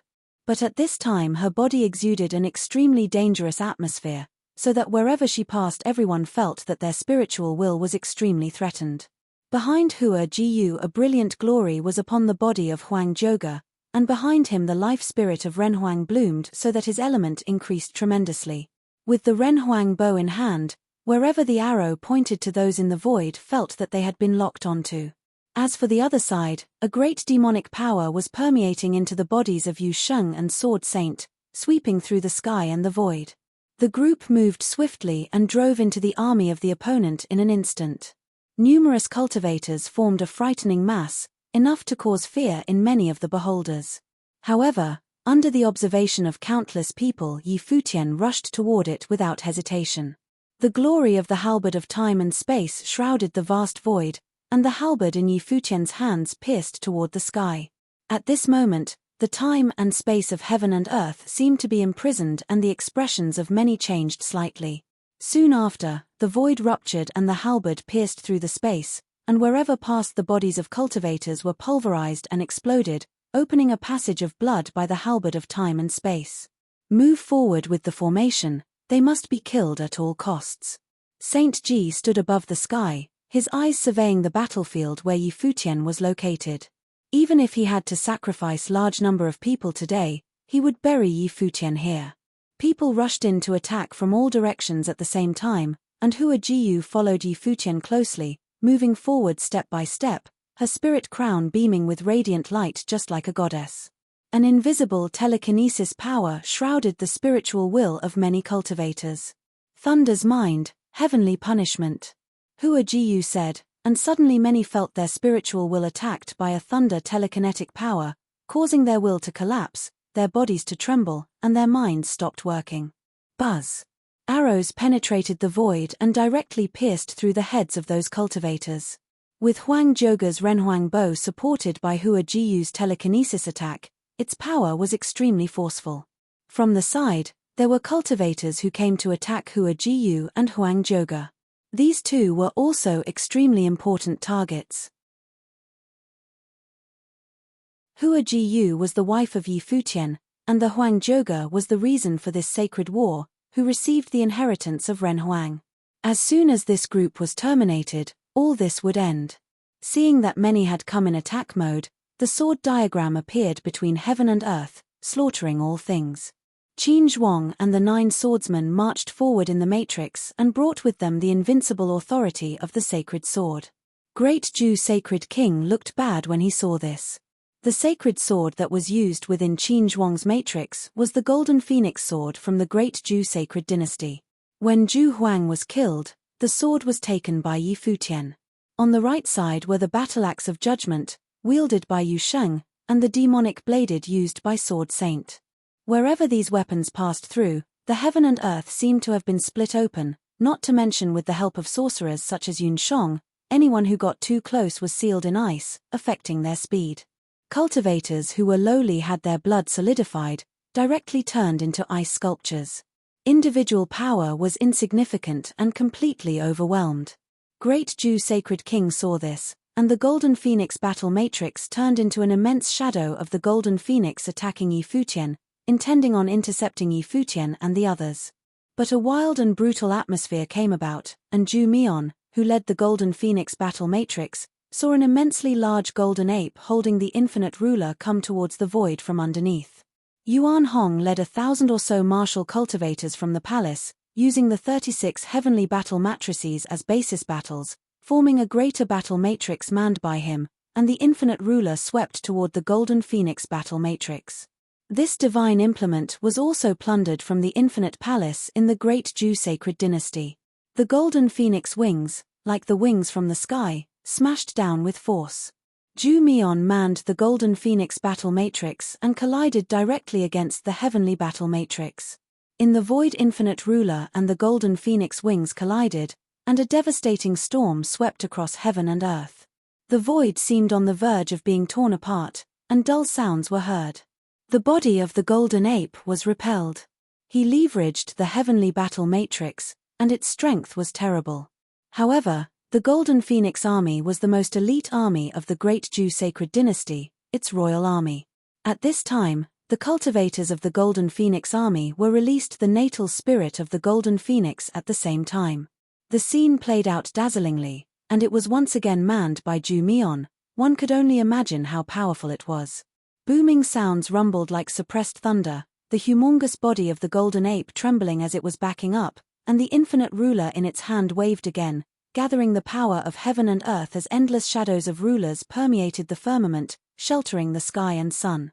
[SPEAKER 1] But at this time her body exuded an extremely dangerous atmosphere, so that wherever she passed everyone felt that their spiritual will was extremely threatened. Behind Hua Jiyu a brilliant glory was upon the body of Huang Zhouge, and behind him the life spirit of Renhuang bloomed so that his element increased tremendously. With the Renhuang bow in hand, wherever the arrow pointed to those in the void felt that they had been locked onto. As for the other side, a great demonic power was permeating into the bodies of Yu Sheng and Sword Saint, sweeping through the sky and the void. The group moved swiftly and drove into the army of the opponent in an instant. Numerous cultivators formed a frightening mass, enough to cause fear in many of the beholders. However, under the observation of countless people, Futian rushed toward it without hesitation. The glory of the halberd of time and space shrouded the vast void, and the halberd in Futian's hands pierced toward the sky. At this moment, the time and space of heaven and earth seemed to be imprisoned and the expressions of many changed slightly. Soon after, the void ruptured and the halberd pierced through the space, and wherever passed the bodies of cultivators were pulverized and exploded, opening a passage of blood by the halberd of time and space. Move forward with the formation, they must be killed at all costs. Saint Ji stood above the sky, his eyes surveying the battlefield where Futian was located. Even if he had to sacrifice large number of people today, he would bury Futian here. People rushed in to attack from all directions at the same time, and Hua Jiyu followed Futian closely, moving forward step by step, her spirit crown beaming with radiant light just like a goddess. An invisible telekinesis power shrouded the spiritual will of many cultivators. Thunder's mind, heavenly punishment. Hua Jiyu said, and suddenly many felt their spiritual will attacked by a thunder telekinetic power, causing their will to collapse, their bodies to tremble, and their minds stopped working. Buzz. Arrows penetrated the void and directly pierced through the heads of those cultivators. With Huang Joga's Renhuang bow supported by Hua Jiyu's telekinesis attack, its power was extremely forceful. From the side, there were cultivators who came to attack Hua Jiyu and Huang Joga. These two were also extremely important targets. Hua Jiyu was the wife of Yi Futian, and the Huang Joga was the reason for this sacred war, who received the inheritance of Ren Huang. As soon as this group was terminated, all this would end. Seeing that many had come in attack mode, the sword diagram appeared between heaven and earth, slaughtering all things. Qin Zhuang and the 9 swordsmen marched forward in the matrix and brought with them the invincible authority of the sacred sword. Great Ju Sacred King looked bad when he saw this. The sacred sword that was used within Qin Zhuang's matrix was the Golden Phoenix sword from the Great Ju Sacred Dynasty. When Zhu Huang was killed, the sword was taken by Yi Futian. On the right side were the battle axe of judgment, wielded by Yu Sheng, and the demonic bladed used by Sword Saint. Wherever these weapons passed through, the heaven and earth seemed to have been split open, not to mention with the help of sorcerers such as Yun Shong, anyone who got too close was sealed in ice, affecting their speed. Cultivators who were lowly had their blood solidified, directly turned into ice sculptures. Individual power was insignificant and completely overwhelmed. Great Ju Sacred King saw this, and the Golden Phoenix battle matrix turned into an immense shadow of the Golden Phoenix attacking Yi Futian, intending on intercepting Yi Futian and the others. But a wild and brutal atmosphere came about, and Zhu Mian, who led the Golden Phoenix battle matrix, saw an immensely large golden ape holding the infinite ruler come towards the void from underneath. Yuan Hong led 1,000 or so martial cultivators from the palace, using the 36 heavenly battle matrices as basis battles, forming a greater battle matrix manned by him, and the infinite ruler swept toward the Golden Phoenix battle matrix. This divine implement was also plundered from the infinite palace in the Great Ju Sacred Dynasty. The Golden Phoenix wings, like the wings from the sky, smashed down with force. Zhu Mian manned the Golden Phoenix battle matrix and collided directly against the heavenly battle matrix. In the void infinite ruler and the Golden Phoenix wings collided, and a devastating storm swept across heaven and earth. The void seemed on the verge of being torn apart, and dull sounds were heard. The body of the golden ape was repelled. He leveraged the heavenly battle matrix, and its strength was terrible. However, the Golden Phoenix army was the most elite army of the Great Ju Sacred Dynasty, its royal army. At this time, the cultivators of the Golden Phoenix army were released the natal spirit of the Golden Phoenix at the same time. The scene played out dazzlingly, and it was once again manned by Zhu Mian. One could only imagine how powerful it was. Booming sounds rumbled like suppressed thunder, the humongous body of the golden ape trembling as it was backing up, and the infinite ruler in its hand waved again, gathering the power of heaven and earth as endless shadows of rulers permeated the firmament, sheltering the sky and sun.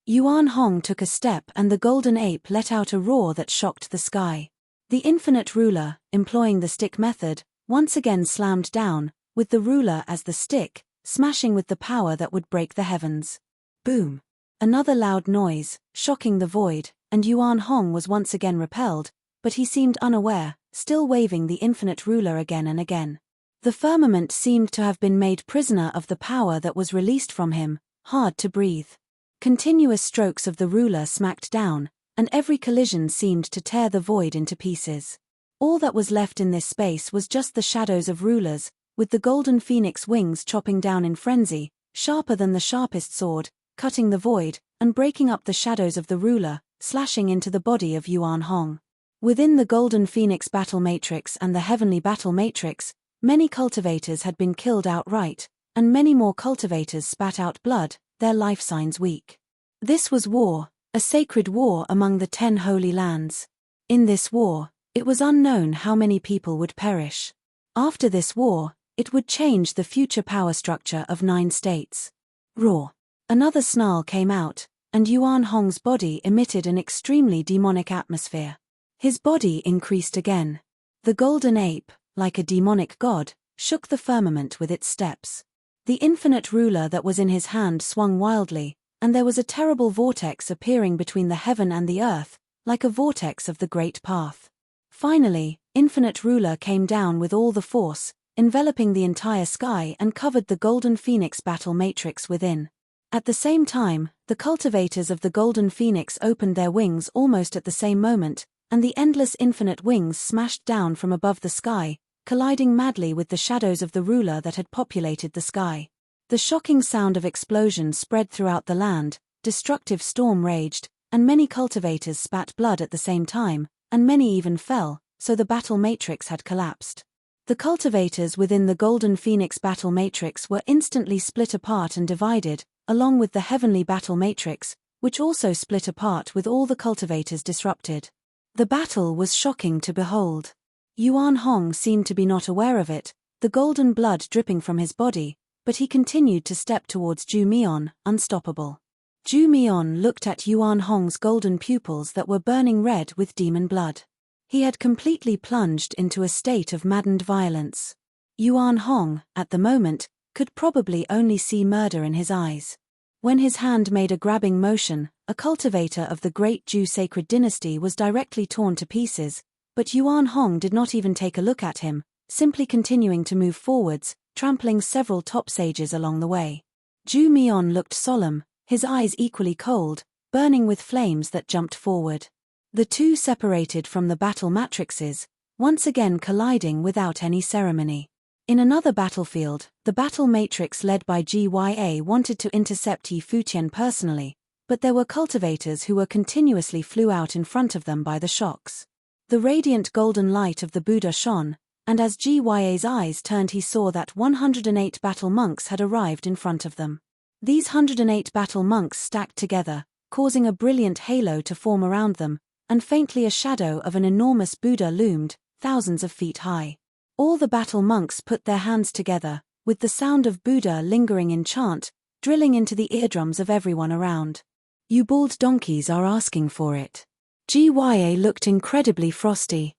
[SPEAKER 1] Yuan Hong took a step and the golden ape let out a roar that shocked the sky. The infinite ruler, employing the stick method, once again slammed down, with the ruler as the stick, smashing with the power that would break the heavens. Boom! Another loud noise, shocking the void, and Yuan Hong was once again repelled, but he seemed unaware, still waving the infinite ruler again and again. The firmament seemed to have been made prisoner of the power that was released from him, hard to breathe. Continuous strokes of the ruler smacked down, and every collision seemed to tear the void into pieces. All that was left in this space was just the shadows of rulers, with the Golden Phoenix wings chopping down in frenzy, sharper than the sharpest sword, cutting the void, and breaking up the shadows of the ruler, slashing into the body of Yuan Hong. Within the Golden Phoenix battle matrix and the heavenly battle matrix, many cultivators had been killed outright, and many more cultivators spat out blood, their life signs weak. This was war, a sacred war among the 10 holy lands. In this war, it was unknown how many people would perish. After this war, it would change the future power structure of 9 states. Roar! Another snarl came out, and Yuan Hong's body emitted an extremely demonic atmosphere. His body increased again. The golden ape, like a demonic god, shook the firmament with its steps. The infinite ruler that was in his hand swung wildly, and there was a terrible vortex appearing between the heaven and the earth, like a vortex of the great path. Finally, infinite ruler came down with all the force, enveloping the entire sky and covered the golden phoenix battle matrix within. At the same time, the cultivators of the golden phoenix opened their wings almost at the same moment, and the endless infinite wings smashed down from above the sky, colliding madly with the shadows of the ruler that had populated the sky. The shocking sound of explosion spread throughout the land, destructive storm raged, and many cultivators spat blood at the same time, and many even fell, so the battle matrix had collapsed. The cultivators within the golden phoenix battle matrix were instantly split apart and divided, along with the heavenly battle matrix, which also split apart with all the cultivators disrupted. The battle was shocking to behold. Yuan Hong seemed to be not aware of it, the golden blood dripping from his body, but he continued to step towards Zhu Mian, unstoppable. Zhu Mian looked at Yuan Hong's golden pupils that were burning red with demon blood. He had completely plunged into a state of maddened violence. Yuan Hong, at the moment, could probably only see murder in his eyes. When his hand made a grabbing motion, a cultivator of the great Zhu sacred dynasty was directly torn to pieces, but Yuan Hong did not even take a look at him, simply continuing to move forwards, trampling several top sages along the way. Zhu Mian looked solemn, his eyes equally cold, burning with flames that jumped forward. The two separated from the battle matrices, once again colliding without any ceremony. In another battlefield, the battle matrix led by GYA wanted to intercept Yi Futian personally, but there were cultivators who were continuously flew out in front of them by the shocks. The radiant golden light of the Buddha shone, and as GYA's eyes turned he saw that 108 battle monks had arrived in front of them. These 108 battle monks stacked together, causing a brilliant halo to form around them, and faintly a shadow of an enormous Buddha loomed, thousands of feet high. All the battle monks put their hands together, with the sound of Buddha lingering in chant, drilling into the eardrums of everyone around. "You bald donkeys are asking for it." GYA looked incredibly frosty.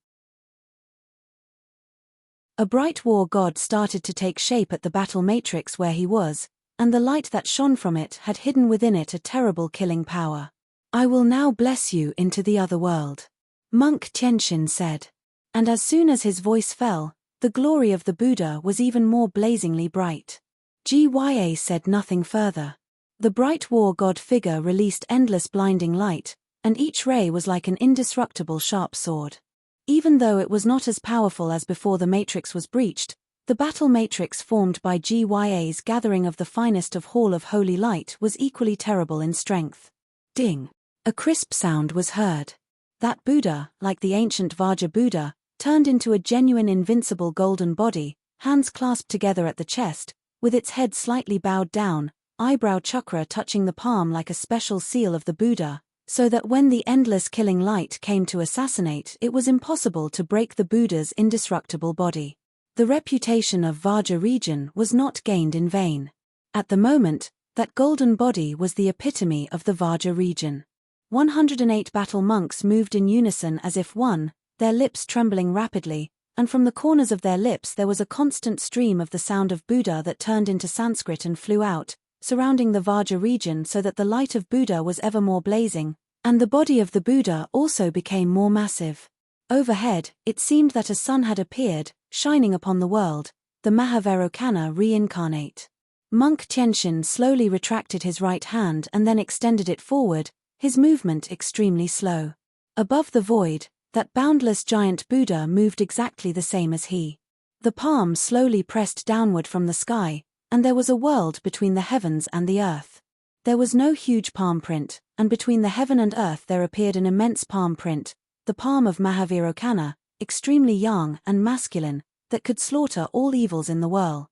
[SPEAKER 1] A bright war god started to take shape at the battle matrix where he was, and the light that shone from it had hidden within it a terrible killing power. "I will now bless you into the other world," Monk Tianxin said. And as soon as his voice fell, the glory of the Buddha was even more blazingly bright. GYA said nothing further. The bright war god figure released endless blinding light, and each ray was like an indestructible sharp sword. Even though it was not as powerful as before the matrix was breached, the battle matrix formed by GYA's gathering of the finest of Hall of Holy Light was equally terrible in strength. Ding! A crisp sound was heard. That Buddha, like the ancient Vajra Buddha, turned into a genuine invincible golden body, hands clasped together at the chest, with its head slightly bowed down, eyebrow chakra touching the palm like a special seal of the Buddha, so that when the endless killing light came to assassinate it was impossible to break the Buddha's indestructible body. The reputation of Vajra region was not gained in vain. At the moment, that golden body was the epitome of the Vajra region. 108 battle monks moved in unison as if one, their lips trembling rapidly, and from the corners of their lips there was a constant stream of the sound of Buddha that turned into Sanskrit and flew out, surrounding the Vajra region so that the light of Buddha was ever more blazing, and the body of the Buddha also became more massive. Overhead, it seemed that a sun had appeared, shining upon the world, the Mahavairokkana reincarnate. Monk Tianxin slowly retracted his right hand and then extended it forward, his movement extremely slow. Above the void, that boundless giant Buddha moved exactly the same as he. The palm slowly pressed downward from the sky, and there was a world between the heavens and the earth. There was no huge palm print, and between the heaven and earth there appeared an immense palm print, the palm of Mahavairokkana, extremely young and masculine, that could slaughter all evils in the world.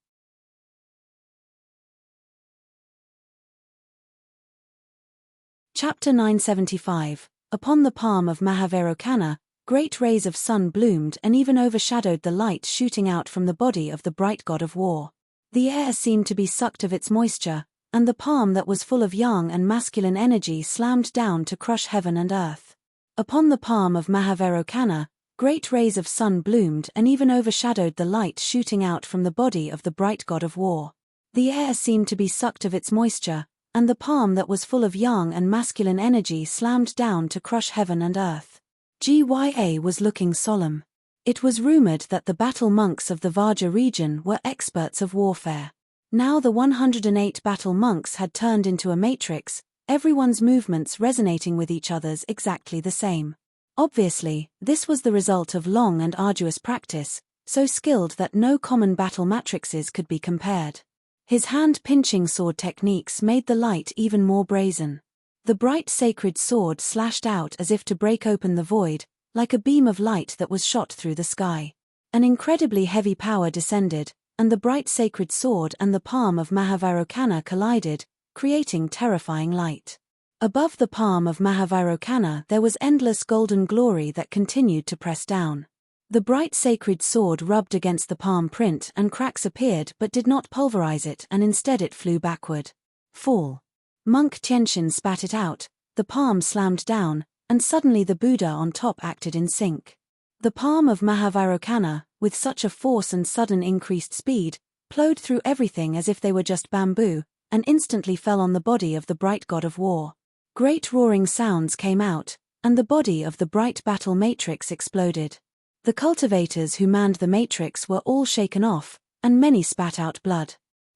[SPEAKER 1] Chapter 975. Upon the palm of Mahavairokkana, great rays of sun bloomed and even overshadowed the light shooting out from the body of the bright god of war. The air seemed to be sucked of its moisture, and the palm that was full of yang and masculine energy slammed down to crush heaven and earth. Upon the palm of Mahavarokana, great rays of sun bloomed and even overshadowed the light shooting out from the body of the bright god of war. The air seemed to be sucked of its moisture, and the palm that was full of yang and masculine energy slammed down to crush heaven and earth. Gya was looking solemn. It was rumored that the battle monks of the Vajra region were experts of warfare. Now the 108 battle monks had turned into a matrix, everyone's movements resonating with each other's exactly the same. Obviously, this was the result of long and arduous practice, so skilled that no common battle matrices could be compared. His hand-pinching sword techniques made the light even more brazen. The bright sacred sword slashed out as if to break open the void, like a beam of light that was shot through the sky. An incredibly heavy power descended, and the bright sacred sword and the palm of Mahavarokana collided, creating terrifying light. Above the palm of Mahavarokana there was endless golden glory that continued to press down. The bright sacred sword rubbed against the palm print and cracks appeared but did not pulverize it, and instead it flew backward. Fall. Monk Tianxian spat it out, the palm slammed down, and suddenly the Buddha on top acted in sync. The palm of Mahavarokana, with such a force and sudden increased speed, plowed through everything as if they were just bamboo, and instantly fell on the body of the bright god of war. Great roaring sounds came out, and the body of the bright battle matrix exploded. The cultivators who manned the matrix were all shaken off, and many spat out blood.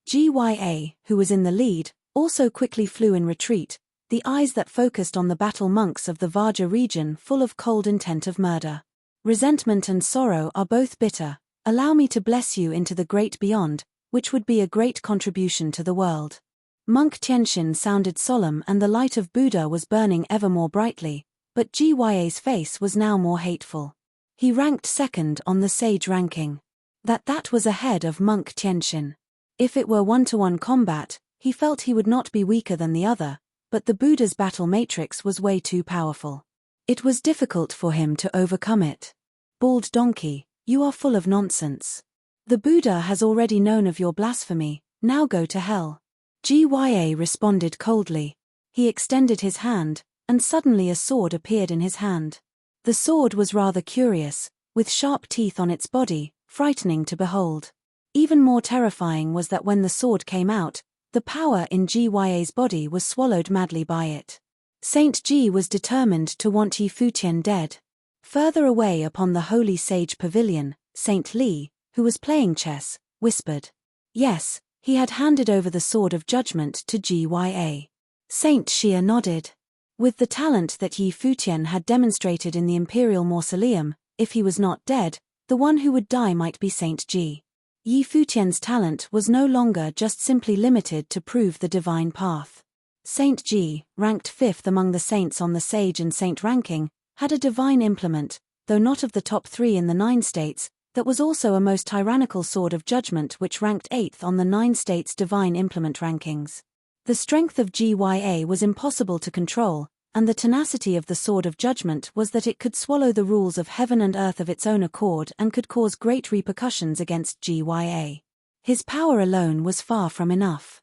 [SPEAKER 1] Gya, who was in the lead, also quickly flew in retreat, the eyes that focused on the battle monks of the Vajra region full of cold intent of murder. Resentment and sorrow are both bitter. Allow me to bless you into the great beyond, which would be a great contribution to the world. Monk Tianxian sounded solemn and the light of Buddha was burning ever more brightly, but Gya's face was now more hateful. He ranked second on the sage ranking. That was ahead of Monk Tianxian. If it were one-to-one combat, he felt he would not be weaker than the other, but the Buddha's battle matrix was way too powerful. It was difficult for him to overcome it. Bald donkey, you are full of nonsense. The Buddha has already known of your blasphemy, now go to hell. Gya responded coldly. He extended his hand, and suddenly a sword appeared in his hand. The sword was rather curious, with sharp teeth on its body, frightening to behold. Even more terrifying was that when the sword came out, the power in Gya's body was swallowed madly by it. Saint G was determined to want Yi Futian dead. Further away upon the holy sage pavilion, Saint Li, who was playing chess, whispered. Yes, he had handed over the sword of judgment to Gya. Saint Xia nodded. With the talent that Yi Futian had demonstrated in the imperial mausoleum, if he was not dead, the one who would die might be Saint G. Yi Futian's talent was no longer just simply limited to prove the divine path. Saint G, ranked fifth among the saints on the sage and saint ranking, had a divine implement, though not of the top 3 in the 9 states, that was also a most tyrannical sword of judgment which ranked 8th on the 9 states' divine implement rankings. The strength of Gya was impossible to control, and the tenacity of the sword of judgment was that it could swallow the rules of heaven and earth of its own accord and could cause great repercussions against Gya. His power alone was far from enough.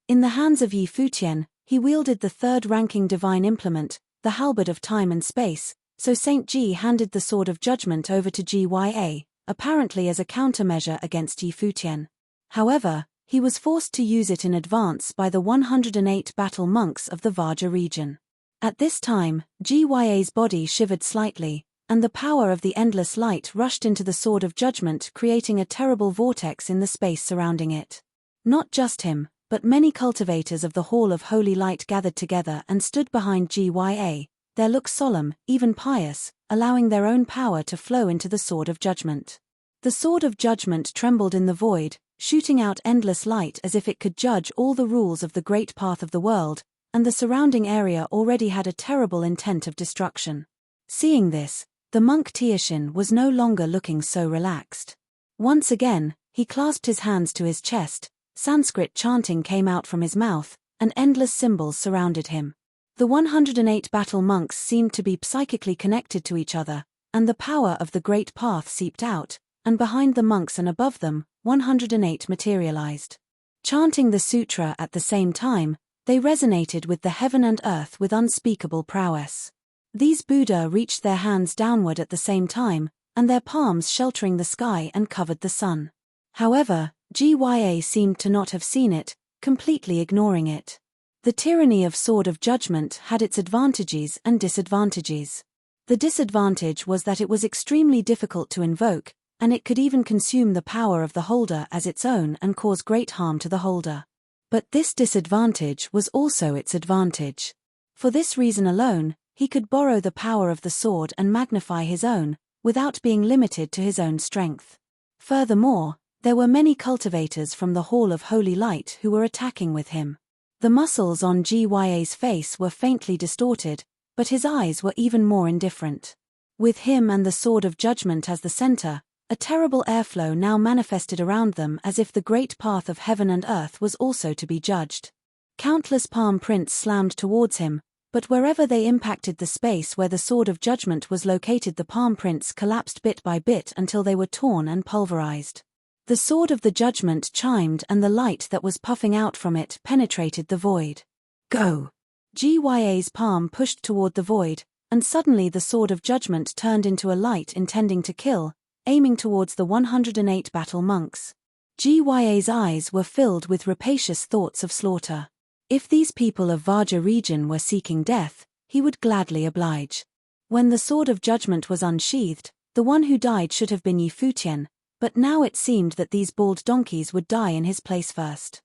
[SPEAKER 1] In the hands of Yi Futian, he wielded the 3rd-ranking divine implement, the halberd of time and space, so Saint G handed the sword of judgment over to Gya, apparently as a countermeasure against Yi Futian. However, he was forced to use it in advance by the 108 battle monks of the Vajra region. At this time, Gya's body shivered slightly, and the power of the endless light rushed into the sword of judgment, creating a terrible vortex in the space surrounding it. Not just him, but many cultivators of the Hall of Holy Light gathered together and stood behind Gya, their look solemn, even pious, allowing their own power to flow into the sword of judgment. The sword of judgment trembled in the void, shooting out endless light as if it could judge all the rules of the great path of the world, and the surrounding area already had a terrible intent of destruction. Seeing this, the monk Tianxian was no longer looking so relaxed. Once again, he clasped his hands to his chest, Sanskrit chanting came out from his mouth, and endless symbols surrounded him. The 108 battle monks seemed to be psychically connected to each other, and the power of the great path seeped out, and behind the monks and above them, 108 materialized. Chanting the sutra at the same time, they resonated with the heaven and earth with unspeakable prowess. These Buddha reached their hands downward at the same time, and their palms sheltering the sky and covered the sun. However, Gya seemed to not have seen it, completely ignoring it. The tyranny of Sword of Judgment had its advantages and disadvantages. The disadvantage was that it was extremely difficult to invoke, and it could even consume the power of the holder as its own and cause great harm to the holder. But this disadvantage was also its advantage. For this reason alone, he could borrow the power of the sword and magnify his own, without being limited to his own strength. Furthermore, there were many cultivators from the Hall of Holy Light who were attacking with him. The muscles on Gya's face were faintly distorted, but his eyes were even more indifferent. With him and the Sword of Judgment as the center, a terrible airflow now manifested around them as if the great path of heaven and earth was also to be judged. Countless palm prints slammed towards him, but wherever they impacted the space where the Sword of Judgment was located, the palm prints collapsed bit by bit until they were torn and pulverized. The Sword of the Judgment chimed and the light that was puffing out from it penetrated the void. Go! Gya's palm pushed toward the void, and suddenly the Sword of Judgment turned into a light intending to kill, aiming towards the 108 battle monks. Gya's eyes were filled with rapacious thoughts of slaughter. If these people of Vaja region were seeking death, he would gladly oblige. When the Sword of Judgment was unsheathed, the one who died should have been Futian, but now it seemed that these bald donkeys would die in his place first.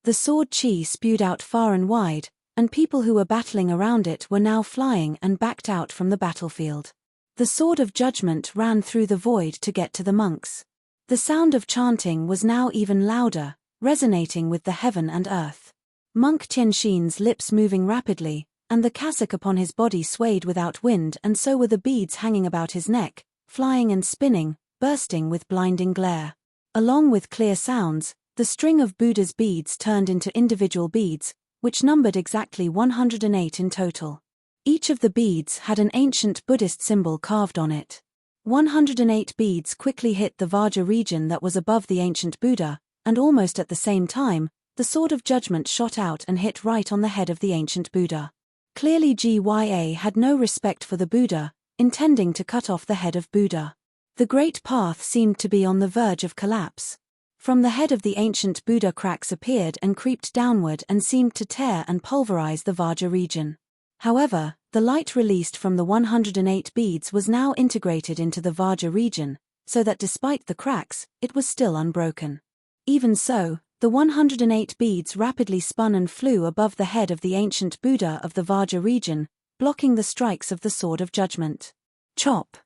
[SPEAKER 1] The sword chi spewed out far and wide, and people who were battling around it were now flying and backed out from the battlefield. The Sword of Judgment ran through the void to get to the monks. The sound of chanting was now even louder, resonating with the heaven and earth. Monk Tianxin's lips moving rapidly, and the cassock upon his body swayed without wind, and so were the beads hanging about his neck, flying and spinning, bursting with blinding glare. Along with clear sounds, the string of Buddha's beads turned into individual beads, which numbered exactly 108 in total. Each of the beads had an ancient Buddhist symbol carved on it. 108 beads quickly hit the Vaja region that was above the ancient Buddha, and almost at the same time, the Sword of Judgment shot out and hit right on the head of the ancient Buddha. Clearly Gya had no respect for the Buddha, intending to cut off the head of Buddha. The great path seemed to be on the verge of collapse. From the head of the ancient Buddha cracks appeared and creeped downward and seemed to tear and pulverize the Vaja region. However, the light released from the 108 beads was now integrated into the Vaja region, so that despite the cracks, it was still unbroken. Even so, the 108 beads rapidly spun and flew above the head of the ancient Buddha of the Vaja region, blocking the strikes of the Sword of Judgment. Chop!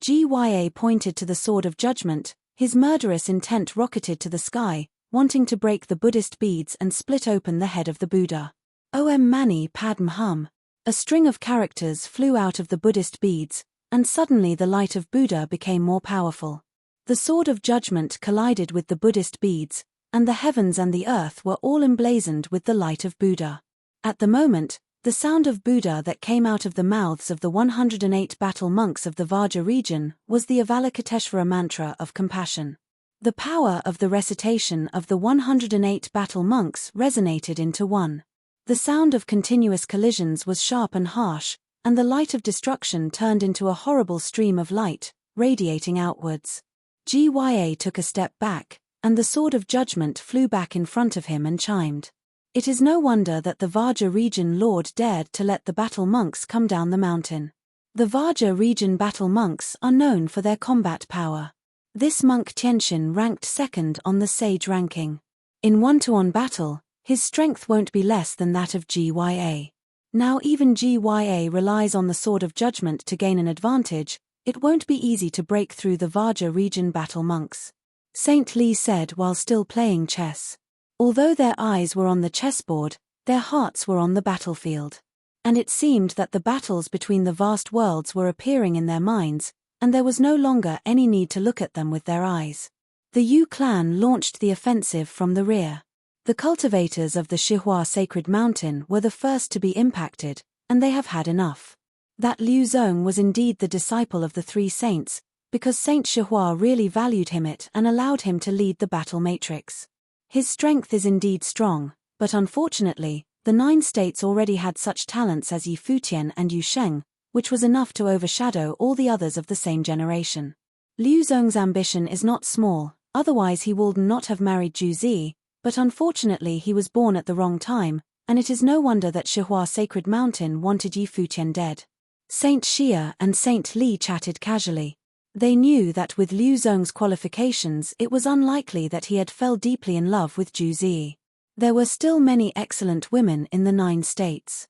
[SPEAKER 1] Gya pointed to the Sword of Judgment, his murderous intent rocketed to the sky, wanting to break the Buddhist beads and split open the head of the Buddha. Om Mani Padme Hum. A string of characters flew out of the Buddhist beads, and suddenly the light of Buddha became more powerful. The Sword of Judgment collided with the Buddhist beads, and the heavens and the earth were all emblazoned with the light of Buddha. At the moment, the sound of Buddha that came out of the mouths of the 108 battle monks of the Vaja region was the Avalokiteshvara mantra of compassion. The power of the recitation of the 108 battle monks resonated into one. The sound of continuous collisions was sharp and harsh, and the light of destruction turned into a horrible stream of light, radiating outwards. Gya took a step back, and the Sword of Judgment flew back in front of him and chimed. It is no wonder that the Vaja region lord dared to let the battle monks come down the mountain. The Vaja region battle monks are known for their combat power. This monk Tianxin ranked second on the sage ranking. In one-to-one battle, his strength won't be less than that of Gya. Now even Gya relies on the Sword of Judgment to gain an advantage. It won't be easy to break through the Vaja region battle monks. Saint Li said while still playing chess. Although their eyes were on the chessboard, their hearts were on the battlefield. And it seemed that the battles between the vast worlds were appearing in their minds, and there was no longer any need to look at them with their eyes. The Yu clan launched the offensive from the rear. The cultivators of the Shihua Sacred Mountain were the first to be impacted, and they have had enough. That Liu Zong was indeed the disciple of the three saints, because Saint Shihua really valued him and allowed him to lead the battle matrix. His strength is indeed strong, but unfortunately, the 9 states already had such talents as Yi Futian and Yu Sheng, which was enough to overshadow all the others of the same generation. Liu Zong's ambition is not small, otherwise he would not have married Ju Zi, but unfortunately he was born at the wrong time, and it is no wonder that Shihua Sacred Mountain wanted Yi Futian dead. Saint Xia and Saint Li chatted casually. They knew that with Liu Zong's qualifications it was unlikely that he had fell deeply in love with Ju Zi. There were still many excellent women in the 9 states.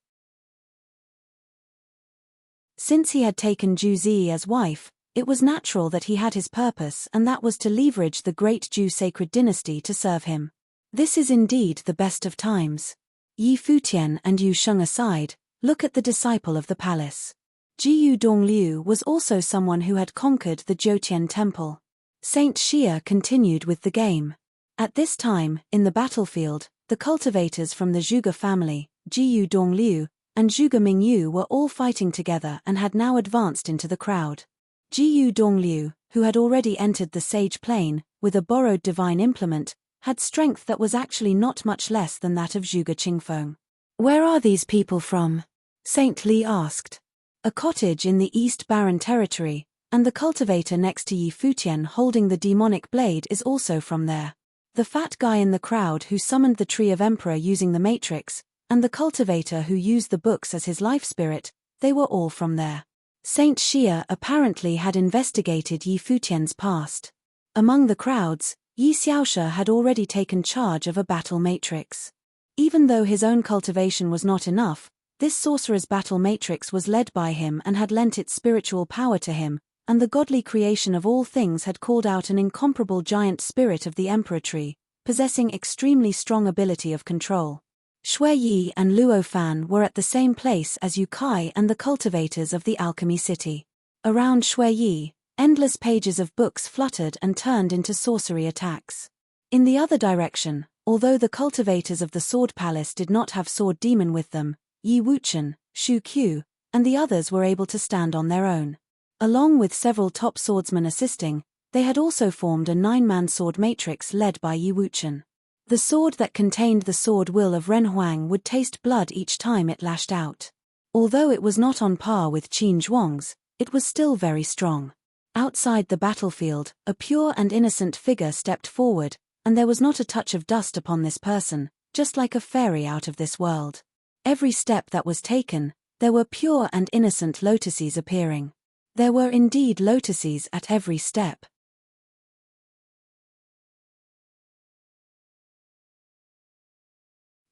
[SPEAKER 1] Since he had taken Ju Zi as wife, it was natural that he had his purpose, and that was to leverage the great Ju sacred dynasty to serve him. This is indeed the best of times. Yi Futian and Yu Sheng aside, look at the disciple of the palace. Jiyu Dongliu was also someone who had conquered the Jiutian temple. Saint Xia continued with the game. At this time, in the battlefield, the cultivators from the Zhuge family, Jiyu Dongliu, and Zhuge Mingyu were all fighting together and had now advanced into the crowd. Jiyu Dongliu, who had already entered the sage plane, with a borrowed divine implement, had strength that was actually not much less than that of Zhuge Qingfeng. "Where are these people from?" Saint Li asked. "A cottage in the East Barren territory, and the cultivator next to Yi Futian holding the demonic blade is also from there. The fat guy in the crowd who summoned the Tree of Emperor using the Matrix, and the cultivator who used the books as his life spirit, they were all from there." Saint Xia apparently had investigated Yi Futian's past. Among the crowds, Yi Xiaoshe had already taken charge of a battle matrix. Even though his own cultivation was not enough, this sorcerer's battle matrix was led by him and had lent its spiritual power to him, and the godly creation of all things had called out an incomparable giant spirit of the Emperor Tree, possessing extremely strong ability of control. Shui Yi and Luo Fan were at the same place as Yu Kai and the cultivators of the Alchemy City. Around Shui Yi, endless pages of books fluttered and turned into sorcery attacks. In the other direction, although the cultivators of the Sword Palace did not have Sword Demon with them, Yi Wuchen, Shu Qiu, and the others were able to stand on their own. Along with several top swordsmen assisting, they had also formed a 9-man sword matrix led by Yi Wuchen. The sword that contained the sword will of Ren Huang would taste blood each time it lashed out. Although it was not on par with Qin Zhuang's, it was still very strong. Outside the battlefield, a pure and innocent figure stepped forward, and there was not a touch of dust upon this person, just like a fairy out of this world. Every step that was taken, there were pure and innocent lotuses appearing. There were indeed lotuses at every step.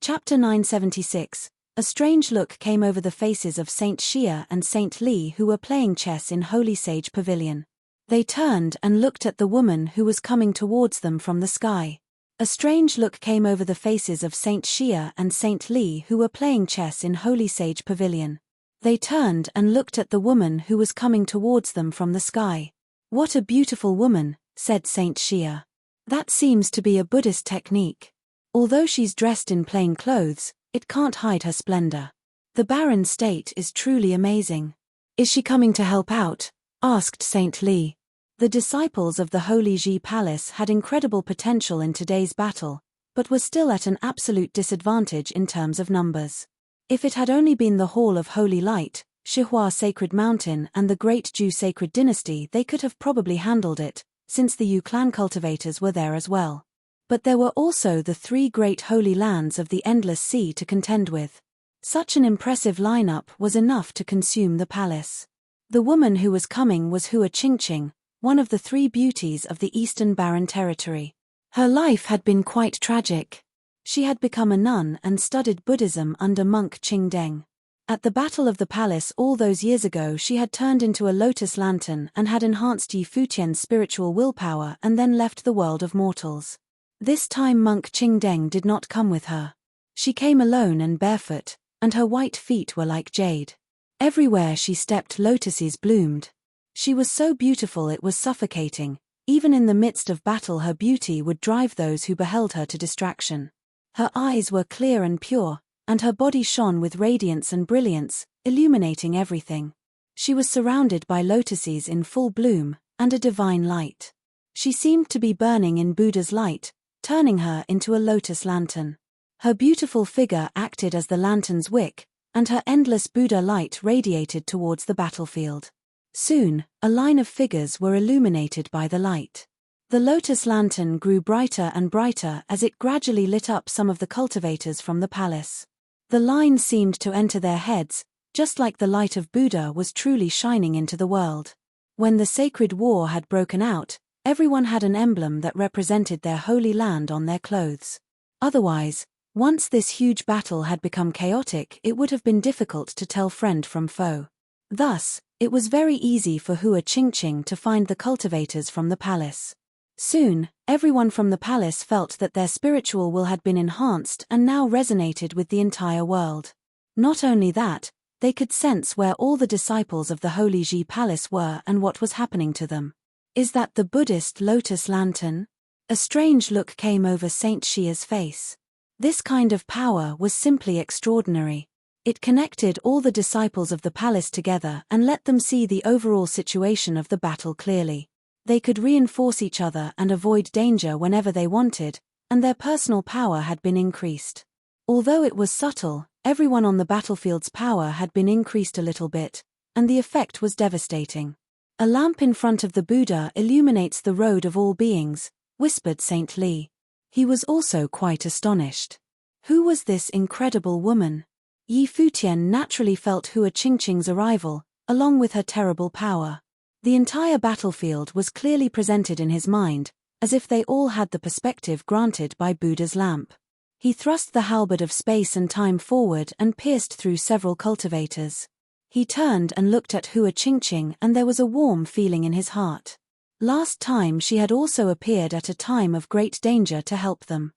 [SPEAKER 1] Chapter 976. A strange look came over the faces of Saint Xia and Saint Li who were playing chess in Holy Sage Pavilion. They turned and looked at the woman who was coming towards them from the sky. A strange look came over the faces of Saint Xia and Saint Li who were playing chess in Holy Sage Pavilion. They turned and looked at the woman who was coming towards them from the sky. "What a beautiful woman," said Saint Xia. "That seems to be a Buddhist technique. Although she's dressed in plain clothes, it can't hide her splendor. The barren state is truly amazing." "Is she coming to help out?" asked Saint Li. The disciples of the Holy Ji Palace had incredible potential in today's battle, but were still at an absolute disadvantage in terms of numbers. If it had only been the Hall of Holy Light, Shihua Sacred Mountain and the Great Ju Sacred Dynasty, they could have probably handled it, since the Yu clan cultivators were there as well. But there were also the 3 great holy lands of the Endless Sea to contend with. Such an impressive lineup was enough to consume the palace. The woman who was coming was Hua Qingqing, one of the 3 beauties of the Eastern Barren Territory. Her life had been quite tragic. She had become a nun and studied Buddhism under monk Qingdeng. At the Battle of the Palace all those years ago she had turned into a lotus lantern and had enhanced Yi Futian's spiritual willpower and then left the world of mortals. This time monk Qingdeng did not come with her. She came alone and barefoot, and her white feet were like jade. Everywhere she stepped lotuses bloomed. She was so beautiful it was suffocating. Even in the midst of battle her beauty would drive those who beheld her to distraction. Her eyes were clear and pure, and her body shone with radiance and brilliance, illuminating everything. She was surrounded by lotuses in full bloom, and a divine light. She seemed to be burning in Buddha's light, turning her into a lotus lantern. Her beautiful figure acted as the lantern's wick, and her endless Buddha light radiated towards the battlefield. Soon, a line of figures were illuminated by the light. The lotus lantern grew brighter and brighter as it gradually lit up some of the cultivators from the palace. The line seemed to enter their heads, just like the light of Buddha was truly shining into the world. When the sacred war had broken out, everyone had an emblem that represented their holy land on their clothes. Otherwise, once this huge battle had become chaotic, it would have been difficult to tell friend from foe. Thus, it was very easy for Hua Qingqing to find the cultivators from the palace. Soon, everyone from the palace felt that their spiritual will had been enhanced and now resonated with the entire world. Not only that, they could sense where all the disciples of the Holy Ji Palace were and what was happening to them. Is that the Buddhist lotus lantern? A strange look came over Saint Xia's face. This kind of power was simply extraordinary. It connected all the disciples of the palace together and let them see the overall situation of the battle clearly. They could reinforce each other and avoid danger whenever they wanted, and their personal power had been increased. Although it was subtle, everyone on the battlefield's power had been increased a little bit, and the effect was devastating. A lamp in front of the Buddha illuminates the road of all beings, whispered Saint Li. He was also quite astonished. Who was this incredible woman? Yi Futian naturally felt Hua Qingqing's arrival, along with her terrible power. The entire battlefield was clearly presented in his mind, as if they all had the perspective granted by Buddha's lamp. He thrust the halberd of space and time forward and pierced through several cultivators. He turned and looked at Hua Qingqing, and there was a warm feeling in his heart. Last time she had also appeared at a time of great danger to help them.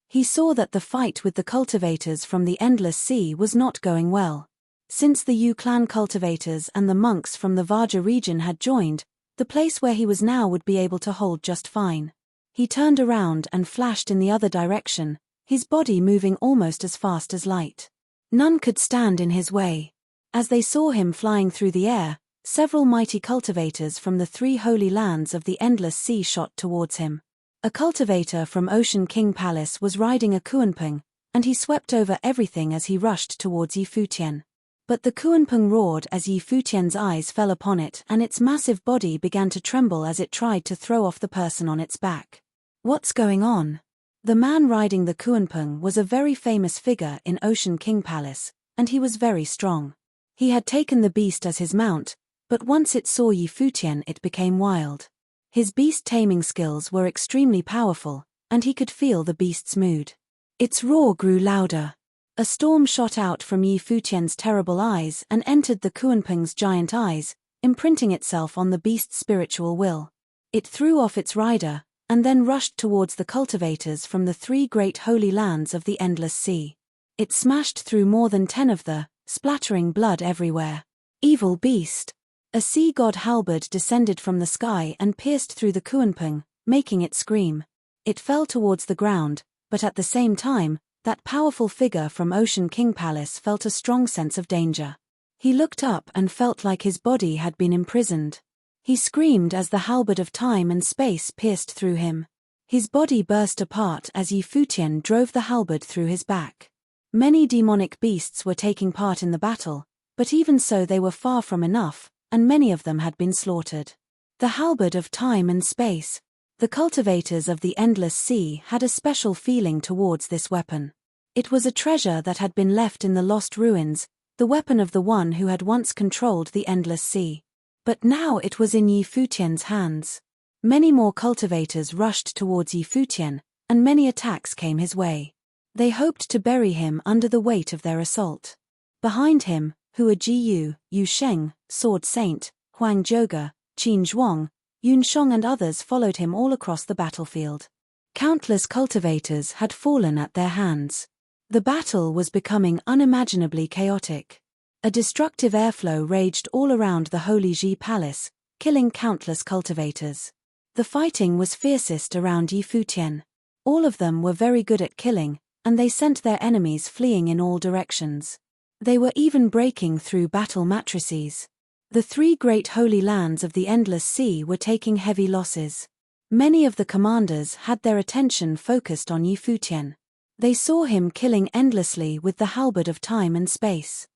[SPEAKER 1] He saw that the fight with the cultivators from the Endless Sea was not going well. Since the Yu clan cultivators and the monks from the Vaja region had joined, the place where he was now would be able to hold just fine. He turned around and flashed in the other direction, his body moving almost as fast as light. None could stand in his way. As they saw him flying through the air, several mighty cultivators from the 3 holy lands of the Endless Sea shot towards him. A cultivator from Ocean King Palace was riding a kuanping, and he swept over everything as he rushed towards Yi Futian. But the kuanping roared as Yi Futian's eyes fell upon it, and its massive body began to tremble as it tried to throw off the person on its back. What's going on? The man riding the kuanping was a very famous figure in Ocean King Palace, and he was very strong. He had taken the beast as his mount, but once it saw Yi Futian it became wild. His beast-taming skills were extremely powerful, and he could feel the beast's mood. Its roar grew louder. A storm shot out from Yi Futian's terrible eyes and entered the kuanping's giant eyes, imprinting itself on the beast's spiritual will. It threw off its rider, and then rushed towards the cultivators from the 3 great holy lands of the Endless Sea. It smashed through more than 10 of the, splattering blood everywhere. Evil beast! A sea god halberd descended from the sky and pierced through the kuanping, making it scream. It fell towards the ground, but at the same time, that powerful figure from Ocean King Palace felt a strong sense of danger. He looked up and felt like his body had been imprisoned. He screamed as the halberd of time and space pierced through him. His body burst apart as Yi Futian drove the halberd through his back. Many demonic beasts were taking part in the battle, but even so they were far from enough, and many of them had been slaughtered. The halberd of time and space. The cultivators of the Endless Sea had a special feeling towards this weapon. It was a treasure that had been left in the lost ruins, the weapon of the one who had once controlled the Endless Sea. But now it was in Yi Futian's hands. Many more cultivators rushed towards Yi Futian, and many attacks came his way. They hoped to bury him under the weight of their assault. Behind him, Hua Jiyu, Yu Sheng, Sword Saint, Huang Zhoge, Qin Zhuang, Yun Shong and others followed him all across the battlefield. Countless cultivators had fallen at their hands. The battle was becoming unimaginably chaotic. A destructive airflow raged all around the Holy Ji Palace, killing countless cultivators. The fighting was fiercest around Yi Futian. All of them were very good at killing, and they sent their enemies fleeing in all directions. They were even breaking through battle matrices. The three great holy lands of the Endless Sea were taking heavy losses. Many of the commanders had their attention focused on Futian. They saw him killing endlessly with the halberd of time and space.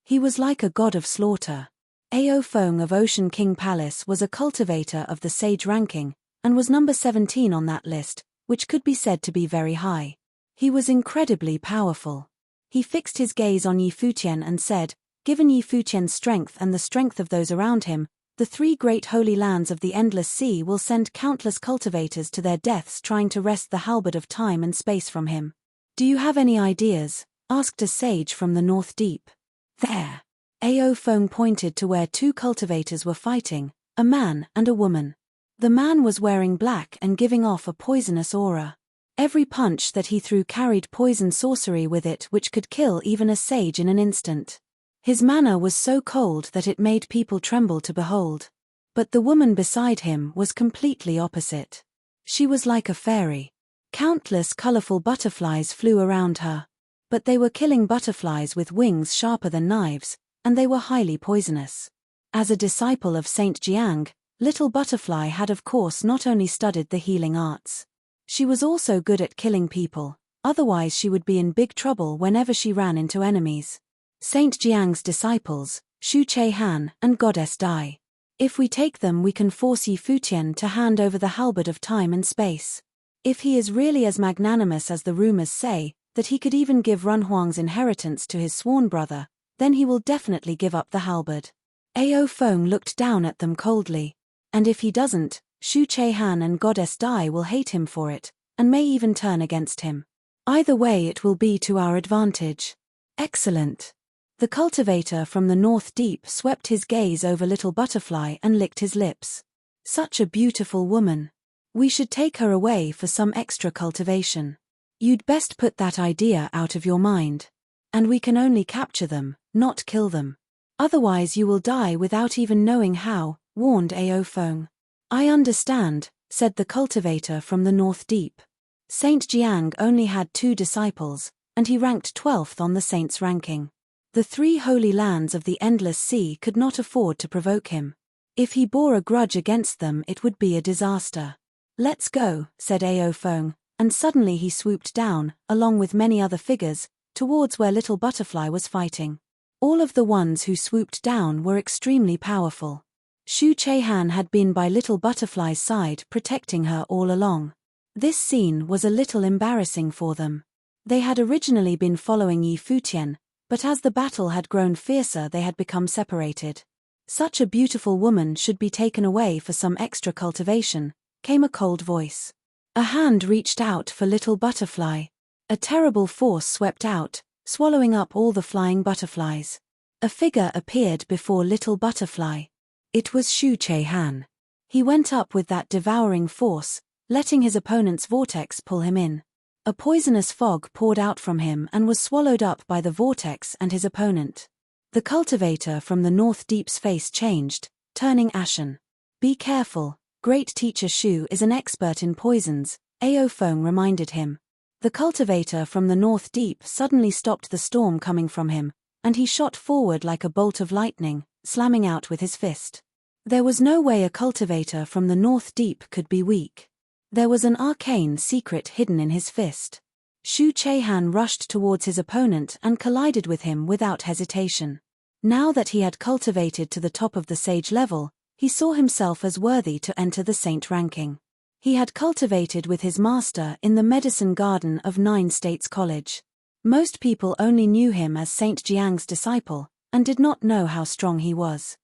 [SPEAKER 1] He was like a god of slaughter. Ao Feng of Ocean King Palace was a cultivator of the sage ranking, and was number 17 on that list, which could be said to be very high. He was incredibly powerful. He fixed his gaze on Futian and said, "Given Futian's strength and the strength of those around him, the three great holy lands of the Endless Sea will send countless cultivators to their deaths trying to wrest the halberd of time and space from him. Do you have any ideas?" asked a sage from the North Deep. "There." Ao Feng pointed to where two cultivators were fighting, a man and a woman. The man was wearing black and giving off a poisonous aura. Every punch that he threw carried poison sorcery with it which could kill even a sage in an instant. His manner was so cold that it made people tremble to behold. But the woman beside him was completely opposite. She was like a fairy. Countless colorful butterflies flew around her. But they were killing butterflies with wings sharper than knives, and they were highly poisonous. As a disciple of Saint Jiang, Little Butterfly had of course not only studied the healing arts. She was also good at killing people, otherwise she would be in big trouble whenever she ran into enemies. Saint Jiang's disciples, Shu Che Han and Goddess Dai. If we take them we can force Futian to hand over the halberd of time and space. If he is really as magnanimous as the rumors say, that he could even give Runhuang's inheritance to his sworn brother, then he will definitely give up the halberd. Ao Feng looked down at them coldly. And if he doesn't, Shu Che Han and Goddess Dai will hate him for it, and may even turn against him. Either way it will be to our advantage. Excellent. The cultivator from the North Deep swept his gaze over Little Butterfly and licked his lips. Such a beautiful woman. We should take her away for some extra cultivation. You'd best put that idea out of your mind. And we can only capture them, not kill them. Otherwise you will die without even knowing how, warned Ao Feng. "I understand," said the cultivator from the North Deep. Saint Jiang only had 2 disciples, and he ranked 12th on the saints' ranking. The 3 holy lands of the Endless Sea could not afford to provoke him. If he bore a grudge against them it would be a disaster. "Let's go," said Ao Feng, and suddenly he swooped down, along with many other figures, towards where Little Butterfly was fighting. All of the ones who swooped down were extremely powerful. Shu Che Han had been by Little Butterfly's side protecting her all along. This scene was a little embarrassing for them. They had originally been following Futian, but as the battle had grown fiercer they had become separated. "Such a beautiful woman should be taken away for some extra cultivation," came a cold voice. A hand reached out for Little Butterfly. A terrible force swept out, swallowing up all the flying butterflies. A figure appeared before Little Butterfly. It was Shu Che Han. He went up with that devouring force, letting his opponent's vortex pull him in. A poisonous fog poured out from him and was swallowed up by the vortex and his opponent. The cultivator from the North Deep's face changed, turning ashen. "Be careful, Great Teacher Shu is an expert in poisons," Ao Feng reminded him. The cultivator from the North Deep suddenly stopped the storm coming from him, and he shot forward like a bolt of lightning, slamming out with his fist. There was no way a cultivator from the North Deep could be weak. There was an arcane secret hidden in his fist. Shu Che Han rushed towards his opponent and collided with him without hesitation. Now that he had cultivated to the top of the sage level, he saw himself as worthy to enter the saint ranking. He had cultivated with his master in the medicine garden of 9 States College. Most people only knew him as Saint Jiang's disciple, and did not know how strong he was.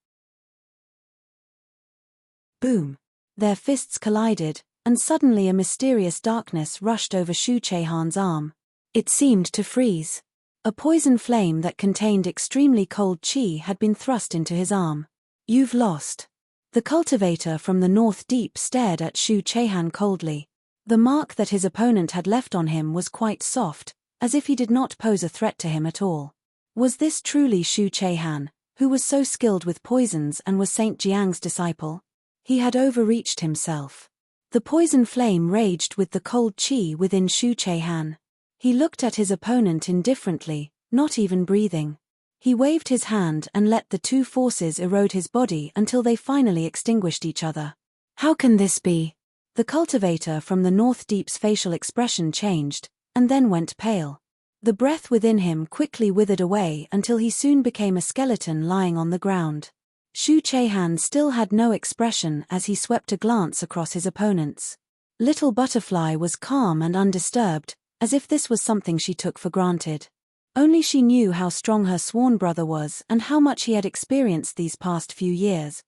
[SPEAKER 1] Boom! Their fists collided, and suddenly a mysterious darkness rushed over Shu Che Han's arm. It seemed to freeze. A poison flame that contained extremely cold qi had been thrust into his arm. "You've lost." The cultivator from the North Deep stared at Shu Che Han coldly. The mark that his opponent had left on him was quite soft, as if he did not pose a threat to him at all. Was this truly Shu Che Han, who was so skilled with poisons and was Saint Jiang's disciple? He had overreached himself. The poison flame raged with the cold qi within Shu Che Han. He looked at his opponent indifferently, not even breathing. He waved his hand and let the two forces erode his body until they finally extinguished each other. How can this be? The cultivator from the North Deep's facial expression changed, and then went pale. The breath within him quickly withered away until he soon became a skeleton lying on the ground. Shu Chehan still had no expression as he swept a glance across his opponents. Little Butterfly was calm and undisturbed, as if this was something she took for granted. Only she knew how strong her sworn brother was and how much he had experienced these past few years.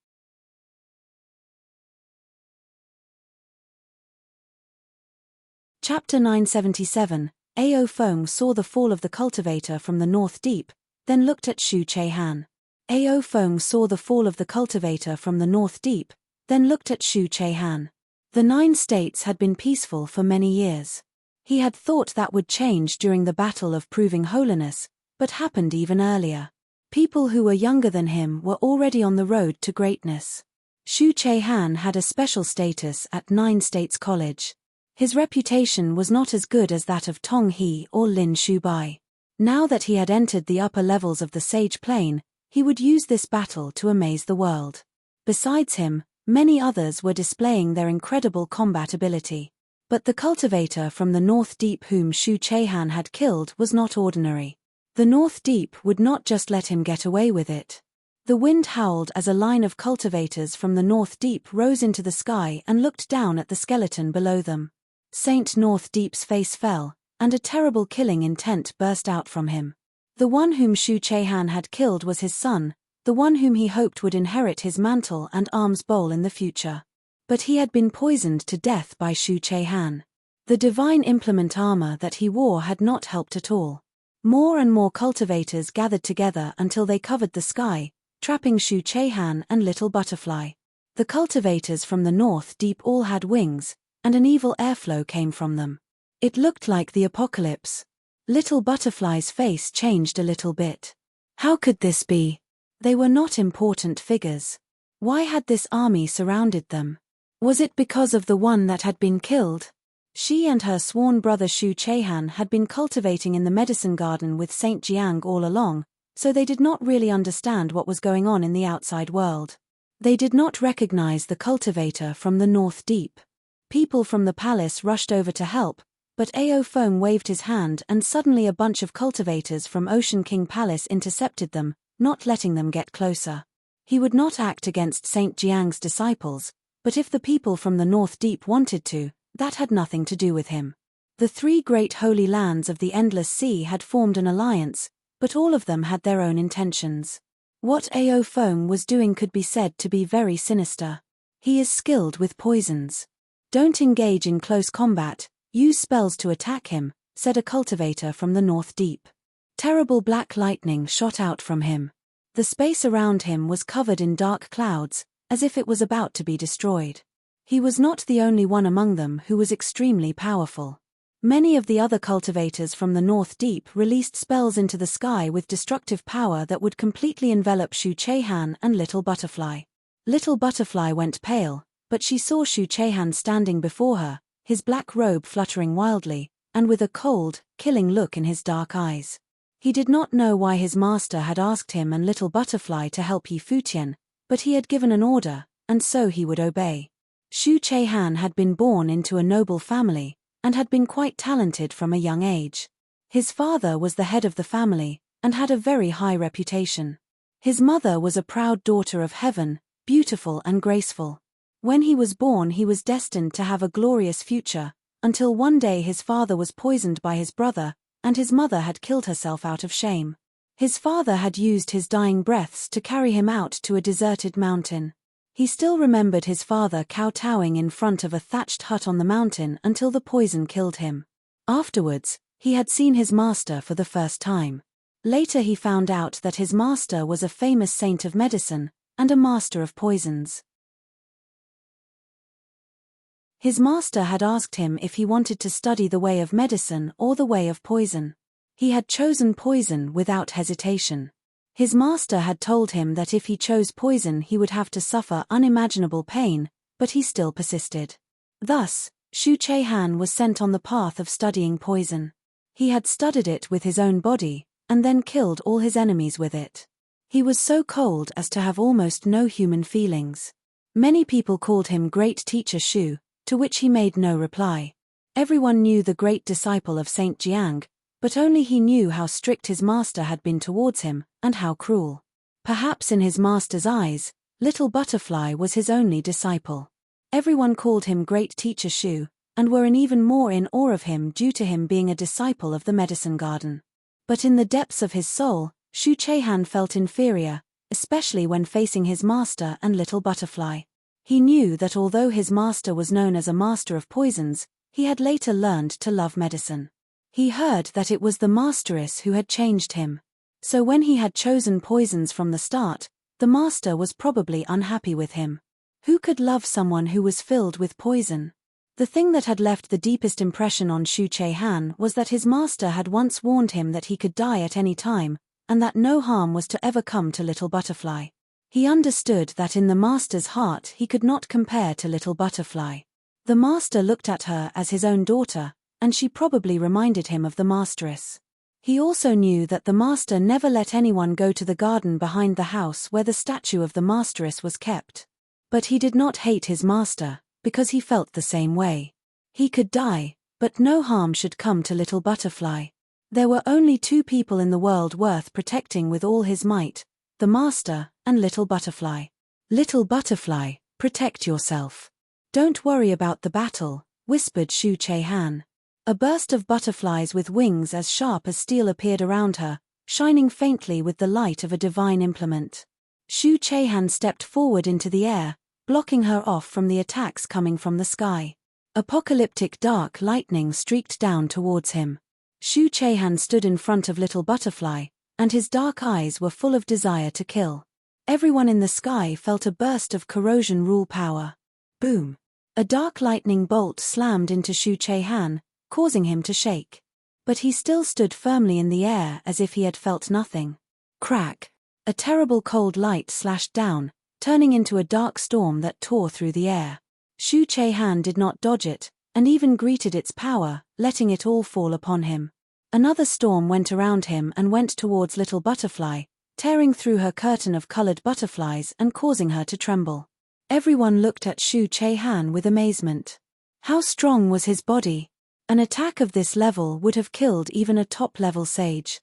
[SPEAKER 1] Chapter 977. Ao Feng saw the fall of the cultivator from the North Deep, then looked at Shu Chehan. Ao Feng saw the fall of the cultivator from the North Deep, then looked at Shu Chehan. The 9 states had been peaceful for many years. He had thought that would change during the battle of proving holiness, but happened even earlier. People who were younger than him were already on the road to greatness. Shu Chehan had a special status at 9 States College. His reputation was not as good as that of Tong He or Lin Shubai. Now that he had entered the upper levels of the Sage Plane, he would use this battle to amaze the world. Besides him, many others were displaying their incredible combat ability. But the cultivator from the North Deep whom Shu Chehan had killed was not ordinary. The North Deep would not just let him get away with it. The wind howled as a line of cultivators from the North Deep rose into the sky and looked down at the skeleton below them. Saint North Deep's face fell, and a terrible killing intent burst out from him. The one whom Shu Chehan had killed was his son, the one whom he hoped would inherit his mantle and arms bowl in the future. But he had been poisoned to death by Shu Chehan. The divine implement armor that he wore had not helped at all. More and more cultivators gathered together until they covered the sky, trapping Shu Chehan and Little Butterfly. The cultivators from the North Deep all had wings, and an evil airflow came from them. It looked like the apocalypse. Little Butterfly's face changed a little bit. How could this be? They were not important figures. Why had this army surrounded them? Was it because of the one that had been killed? She and her sworn brother Shu Chehan had been cultivating in the medicine garden with Saint Jiang all along, so they did not really understand what was going on in the outside world. They did not recognize the cultivator from the North Deep. People from the palace rushed over to help, but Ao Feng waved his hand and suddenly a bunch of cultivators from Ocean King Palace intercepted them, not letting them get closer. He would not act against Saint Jiang's disciples, but if the people from the North Deep wanted to, that had nothing to do with him. The 3 great holy lands of the Endless Sea had formed an alliance, but all of them had their own intentions. What Ao Feng was doing could be said to be very sinister. He is skilled with poisons. Don't engage in close combat, use spells to attack him, said a cultivator from the North Deep. Terrible black lightning shot out from him. The space around him was covered in dark clouds, as if it was about to be destroyed. He was not the only one among them who was extremely powerful. Many of the other cultivators from the North Deep released spells into the sky with destructive power that would completely envelop Shu Chehan and Little Butterfly. Little Butterfly went pale, but she saw Shu Chehan standing before her, his black robe fluttering wildly, and with a cold, killing look in his dark eyes. He did not know why his master had asked him and Little Butterfly to help Futian, but he had given an order, and so he would obey. Shu Chehan had been born into a noble family, and had been quite talented from a young age. His father was the head of the family, and had a very high reputation. His mother was a proud daughter of heaven, beautiful and graceful. When he was born he was destined to have a glorious future, until one day his father was poisoned by his brother, and his mother had killed herself out of shame. His father had used his dying breaths to carry him out to a deserted mountain. He still remembered his father kowtowing in front of a thatched hut on the mountain until the poison killed him. Afterwards, he had seen his master for the first time. Later he found out that his master was a famous saint of medicine, and a master of poisons. His master had asked him if he wanted to study the way of medicine or the way of poison. He had chosen poison without hesitation. His master had told him that if he chose poison he would have to suffer unimaginable pain, but he still persisted. Thus, Shu Chehan was sent on the path of studying poison. He had studied it with his own body, and then killed all his enemies with it. He was so cold as to have almost no human feelings. Many people called him Great Teacher Shu, to which he made no reply. Everyone knew the great disciple of Saint Jiang, but only he knew how strict his master had been towards him, and how cruel. Perhaps in his master's eyes, Little Butterfly was his only disciple. Everyone called him Great Teacher Shu, and were even more in awe of him due to him being a disciple of the medicine garden. But in the depths of his soul, Shu Chaihan felt inferior, especially when facing his master and Little Butterfly. He knew that although his master was known as a master of poisons, he had later learned to love medicine. He heard that it was the masteress who had changed him. So when he had chosen poisons from the start, the master was probably unhappy with him. Who could love someone who was filled with poison? The thing that had left the deepest impression on Shu Chaihan was that his master had once warned him that he could die at any time, and that no harm was to ever come to Little Butterfly. He understood that in the master's heart he could not compare to Little Butterfly. The master looked at her as his own daughter, and she probably reminded him of the masteress. He also knew that the master never let anyone go to the garden behind the house where the statue of the masteress was kept. But he did not hate his master, because he felt the same way. He could die, but no harm should come to Little Butterfly. There were only two people in the world worth protecting with all his might, the master and Little Butterfly. Little Butterfly, protect yourself. Don't worry about the battle, whispered Shu Chaihan. A burst of butterflies with wings as sharp as steel appeared around her, shining faintly with the light of a divine implement. Shu Chaihan stepped forward into the air, blocking her off from the attacks coming from the sky. Apocalyptic dark lightning streaked down towards him. Shu Chaihan stood in front of Little Butterfly, and his dark eyes were full of desire to kill. Everyone in the sky felt a burst of corrosion rule power. Boom! A dark lightning bolt slammed into Shu Chaihan, causing him to shake. But he still stood firmly in the air as if he had felt nothing. Crack! A terrible cold light slashed down, turning into a dark storm that tore through the air. Shu Chaihan did not dodge it, and even greeted its power, letting it all fall upon him. Another storm went around him and went towards Little Butterfly, tearing through her curtain of colored butterflies and causing her to tremble. Everyone looked at Shu Chaihan with amazement. How strong was his body? An attack of this level would have killed even a top-level sage.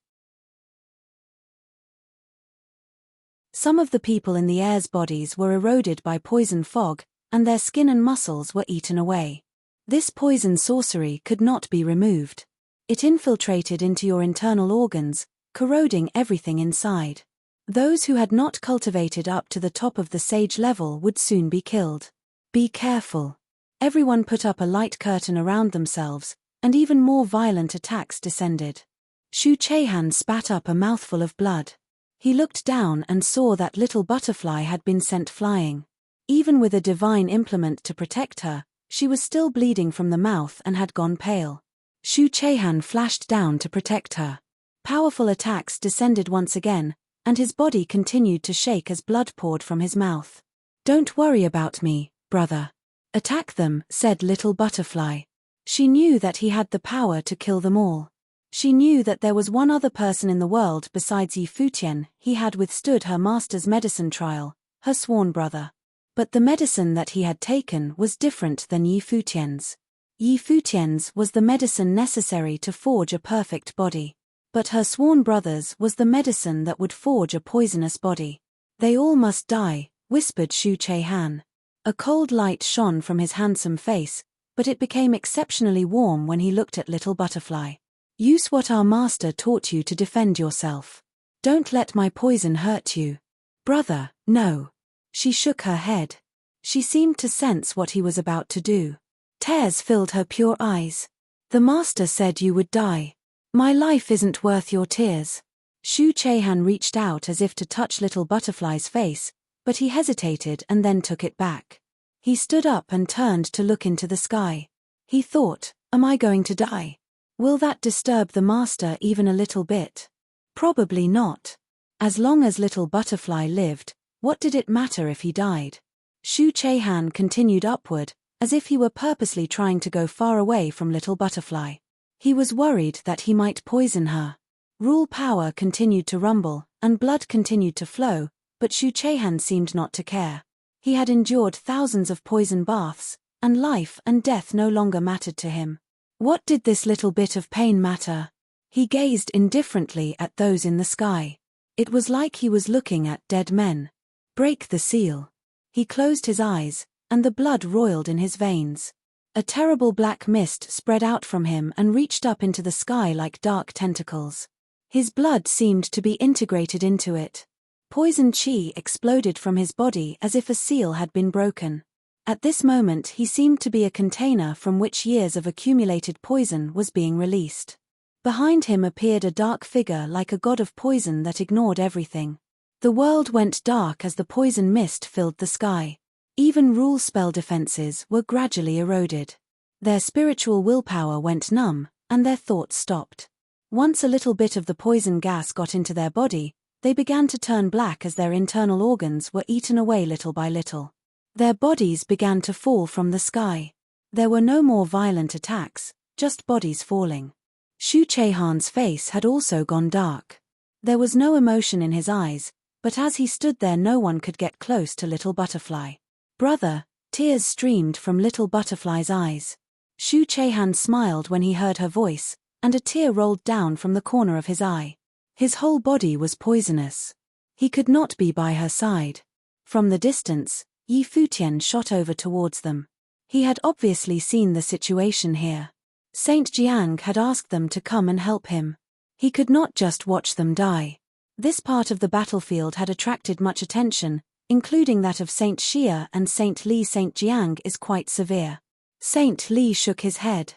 [SPEAKER 1] Some of the people in the air's bodies were eroded by poison fog, and their skin and muscles were eaten away. This poison sorcery could not be removed. It infiltrated into your internal organs, corroding everything inside. Those who had not cultivated up to the top of the sage level would soon be killed. Be careful. Everyone put up a light curtain around themselves, and even more violent attacks descended. Shu Chaihan spat up a mouthful of blood. He looked down and saw that Little Butterfly had been sent flying. Even with a divine implement to protect her, she was still bleeding from the mouth and had gone pale. Shu Chaihan flashed down to protect her. Powerful attacks descended once again, and his body continued to shake as blood poured from his mouth. Don't worry about me, brother. Attack them, said Little Butterfly. She knew that he had the power to kill them all. She knew that there was one other person in the world besides Futian he had withstood her master's medicine trial, her sworn brother. But the medicine that he had taken was different than Futian's. Futian's was the medicine necessary to forge a perfect body. But her sworn brother's was the medicine that would forge a poisonous body. They all must die, whispered Shu Chaihan. A cold light shone from his handsome face, but it became exceptionally warm when he looked at Little Butterfly. Use what our master taught you to defend yourself. Don't let my poison hurt you. Brother, no. She shook her head. She seemed to sense what he was about to do. Tears filled her pure eyes. The master said you would die. My life isn't worth your tears. Shu Chaihan reached out as if to touch Little Butterfly's face, but he hesitated and then took it back. He stood up and turned to look into the sky. He thought, am I going to die? Will that disturb the master even a little bit? Probably not. As long as Little Butterfly lived, what did it matter if he died? Shu Chaihan continued upward, as if he were purposely trying to go far away from Little Butterfly. He was worried that he might poison her. Rule power continued to rumble, and blood continued to flow, but Shu Chehan seemed not to care. He had endured thousands of poison baths, and life and death no longer mattered to him. What did this little bit of pain matter? He gazed indifferently at those in the sky. It was like he was looking at dead men. Break the seal. He closed his eyes, and the blood roiled in his veins. A terrible black mist spread out from him and reached up into the sky like dark tentacles. His blood seemed to be integrated into it. Poison chi exploded from his body as if a seal had been broken. At this moment he seemed to be a container from which years of accumulated poison was being released. Behind him appeared a dark figure like a god of poison that ignored everything. The world went dark as the poison mist filled the sky. Even rule spell defenses were gradually eroded. Their spiritual willpower went numb, and their thoughts stopped. Once a little bit of the poison gas got into their body, they began to turn black as their internal organs were eaten away little by little. Their bodies began to fall from the sky. There were no more violent attacks, just bodies falling. Shu Chehan's face had also gone dark. There was no emotion in his eyes, but as he stood there no one could get close to Little Butterfly. "Brother," tears streamed from Little Butterfly's eyes. Shu Chehan smiled when he heard her voice, and a tear rolled down from the corner of his eye. His whole body was poisonous. He could not be by her side. From the distance, Futian shot over towards them. He had obviously seen the situation here. Saint Jiang had asked them to come and help him. He could not just watch them die. This part of the battlefield had attracted much attention, including that of Saint Xia and Saint Li. Saint Jiang is quite severe. Saint Li shook his head.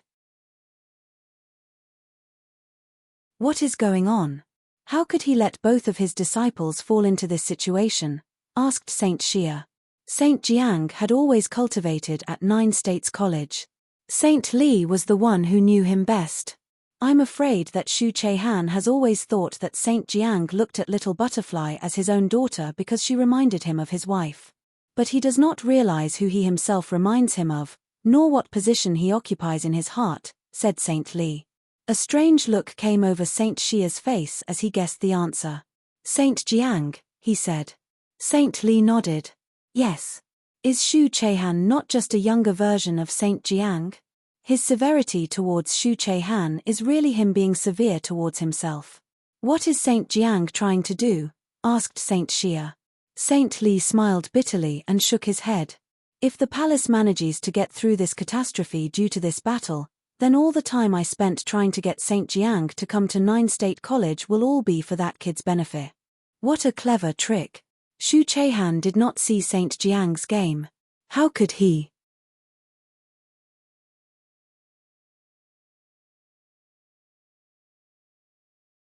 [SPEAKER 1] What is going on? How could he let both of his disciples fall into this situation? Asked Saint Xia. Saint Jiang had always cultivated at 9 States College. Saint Li was the one who knew him best. I'm afraid that Shu Chehan has always thought that Saint Jiang looked at Little Butterfly as his own daughter because she reminded him of his wife. But he does not realize who he himself reminds him of, nor what position he occupies in his heart, said Saint Li. A strange look came over Saint Xia's face as he guessed the answer. Saint Jiang, he said. Saint Li nodded. Yes. Is Shu Chehan not just a younger version of Saint Jiang? His severity towards Shu Chehan is really him being severe towards himself. What is Saint Jiang trying to do? Asked Saint Xia. Saint Li smiled bitterly and shook his head. If the palace manages to get through this catastrophe due to this battle, then all the time I spent trying to get Saint Jiang to come to 9 State College will all be for that kid's benefit. What a clever trick. Shu Chehan did not see Saint Jiang's game. How could he?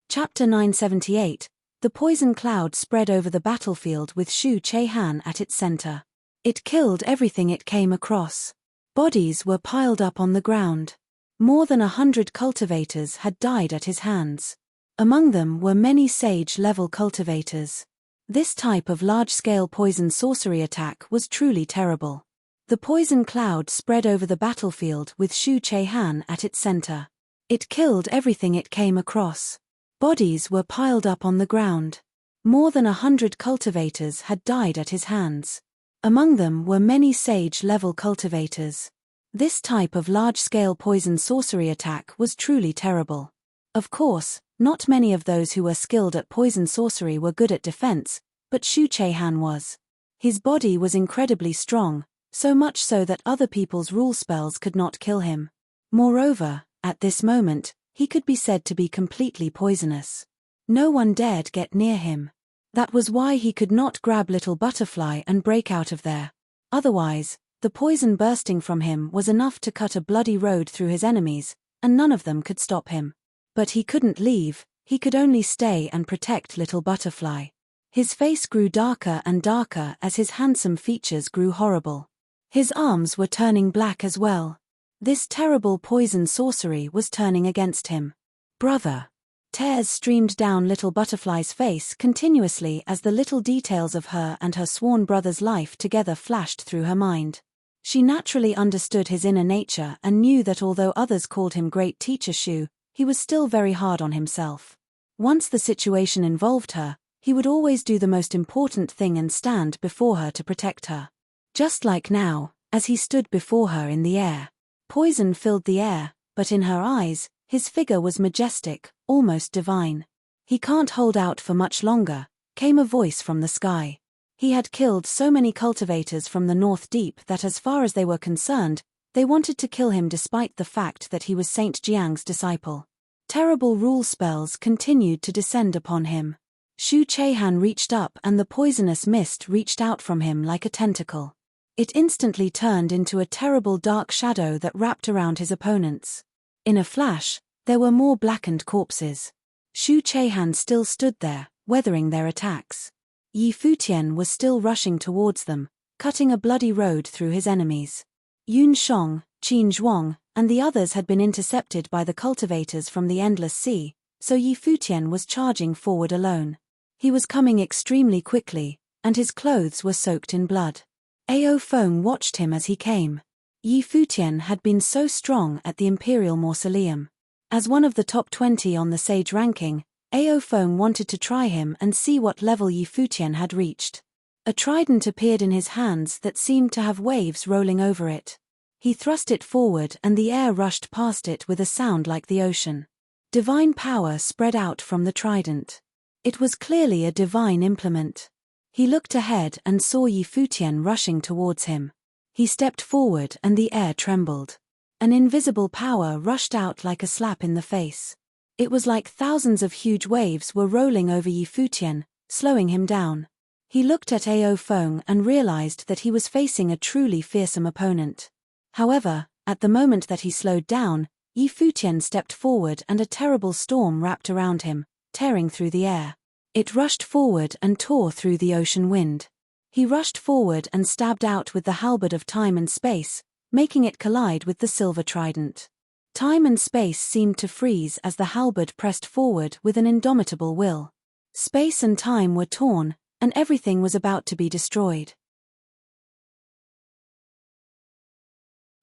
[SPEAKER 1] Chapter 978. The poison cloud spread over the battlefield with Shu Chehan at its center. It killed everything it came across. Bodies were piled up on the ground. More than 100 cultivators had died at his hands. Among them were many sage-level cultivators. This type of large-scale poison sorcery attack was truly terrible. The poison cloud spread over the battlefield with Shu Chehan at its center. It killed everything it came across. Bodies were piled up on the ground. More than 100 cultivators had died at his hands. Among them were many sage-level cultivators. This type of large-scale poison sorcery attack was truly terrible. Of course, not many of those who were skilled at poison sorcery were good at defense, but Shu Chehan was. His body was incredibly strong, so much so that other people's rule spells could not kill him. Moreover, at this moment, he could be said to be completely poisonous. No one dared get near him. That was why he could not grab Little Butterfly and break out of there. Otherwise, the poison bursting from him was enough to cut a bloody road through his enemies, and none of them could stop him. But he couldn't leave, he could only stay and protect Little Butterfly. His face grew darker and darker as his handsome features grew horrible. His arms were turning black as well. This terrible poison sorcery was turning against him. Brother. Tears streamed down Little Butterfly's face continuously as the little details of her and her sworn brother's life together flashed through her mind. She naturally understood his inner nature and knew that although others called him Great Teacher Shu, he was still very hard on himself. Once the situation involved her, he would always do the most important thing and stand before her to protect her. Just like now, as he stood before her in the air. Poison filled the air, but in her eyes, his figure was majestic, almost divine. "He can't hold out for much longer," came a voice from the sky. He had killed so many cultivators from the North Deep that as far as they were concerned, they wanted to kill him despite the fact that he was Saint Jiang's disciple. Terrible rule spells continued to descend upon him. Xu Chehan reached up and the poisonous mist reached out from him like a tentacle. It instantly turned into a terrible dark shadow that wrapped around his opponents. In a flash, there were more blackened corpses. Xu Chehan still stood there, weathering their attacks. Yi Futian was still rushing towards them, cutting a bloody road through his enemies. Yun Shong, Qin Zhuang, and the others had been intercepted by the cultivators from the Endless Sea, so Yi Futian was charging forward alone. He was coming extremely quickly, and his clothes were soaked in blood. Ao Feng watched him as he came. Yi Futian had been so strong at the Imperial Mausoleum. As one of the top 20 on the Sage ranking, Ao Feng wanted to try him and see what level Yi Futian had reached. A trident appeared in his hands that seemed to have waves rolling over it. He thrust it forward and the air rushed past it with a sound like the ocean. Divine power spread out from the trident. It was clearly a divine implement. He looked ahead and saw Yi Futian rushing towards him. He stepped forward and the air trembled. An invisible power rushed out like a slap in the face. It was like thousands of huge waves were rolling over Yi Futian, slowing him down. He looked at Ao Feng and realized that he was facing a truly fearsome opponent. However, at the moment that he slowed down, Yi Futian stepped forward and a terrible storm wrapped around him, tearing through the air. It rushed forward and tore through the ocean wind. He rushed forward and stabbed out with the halberd of time and space, making it collide with the silver trident. Time and space seemed to freeze as the halberd pressed forward with an indomitable will. Space and time were torn, and everything was about to be destroyed.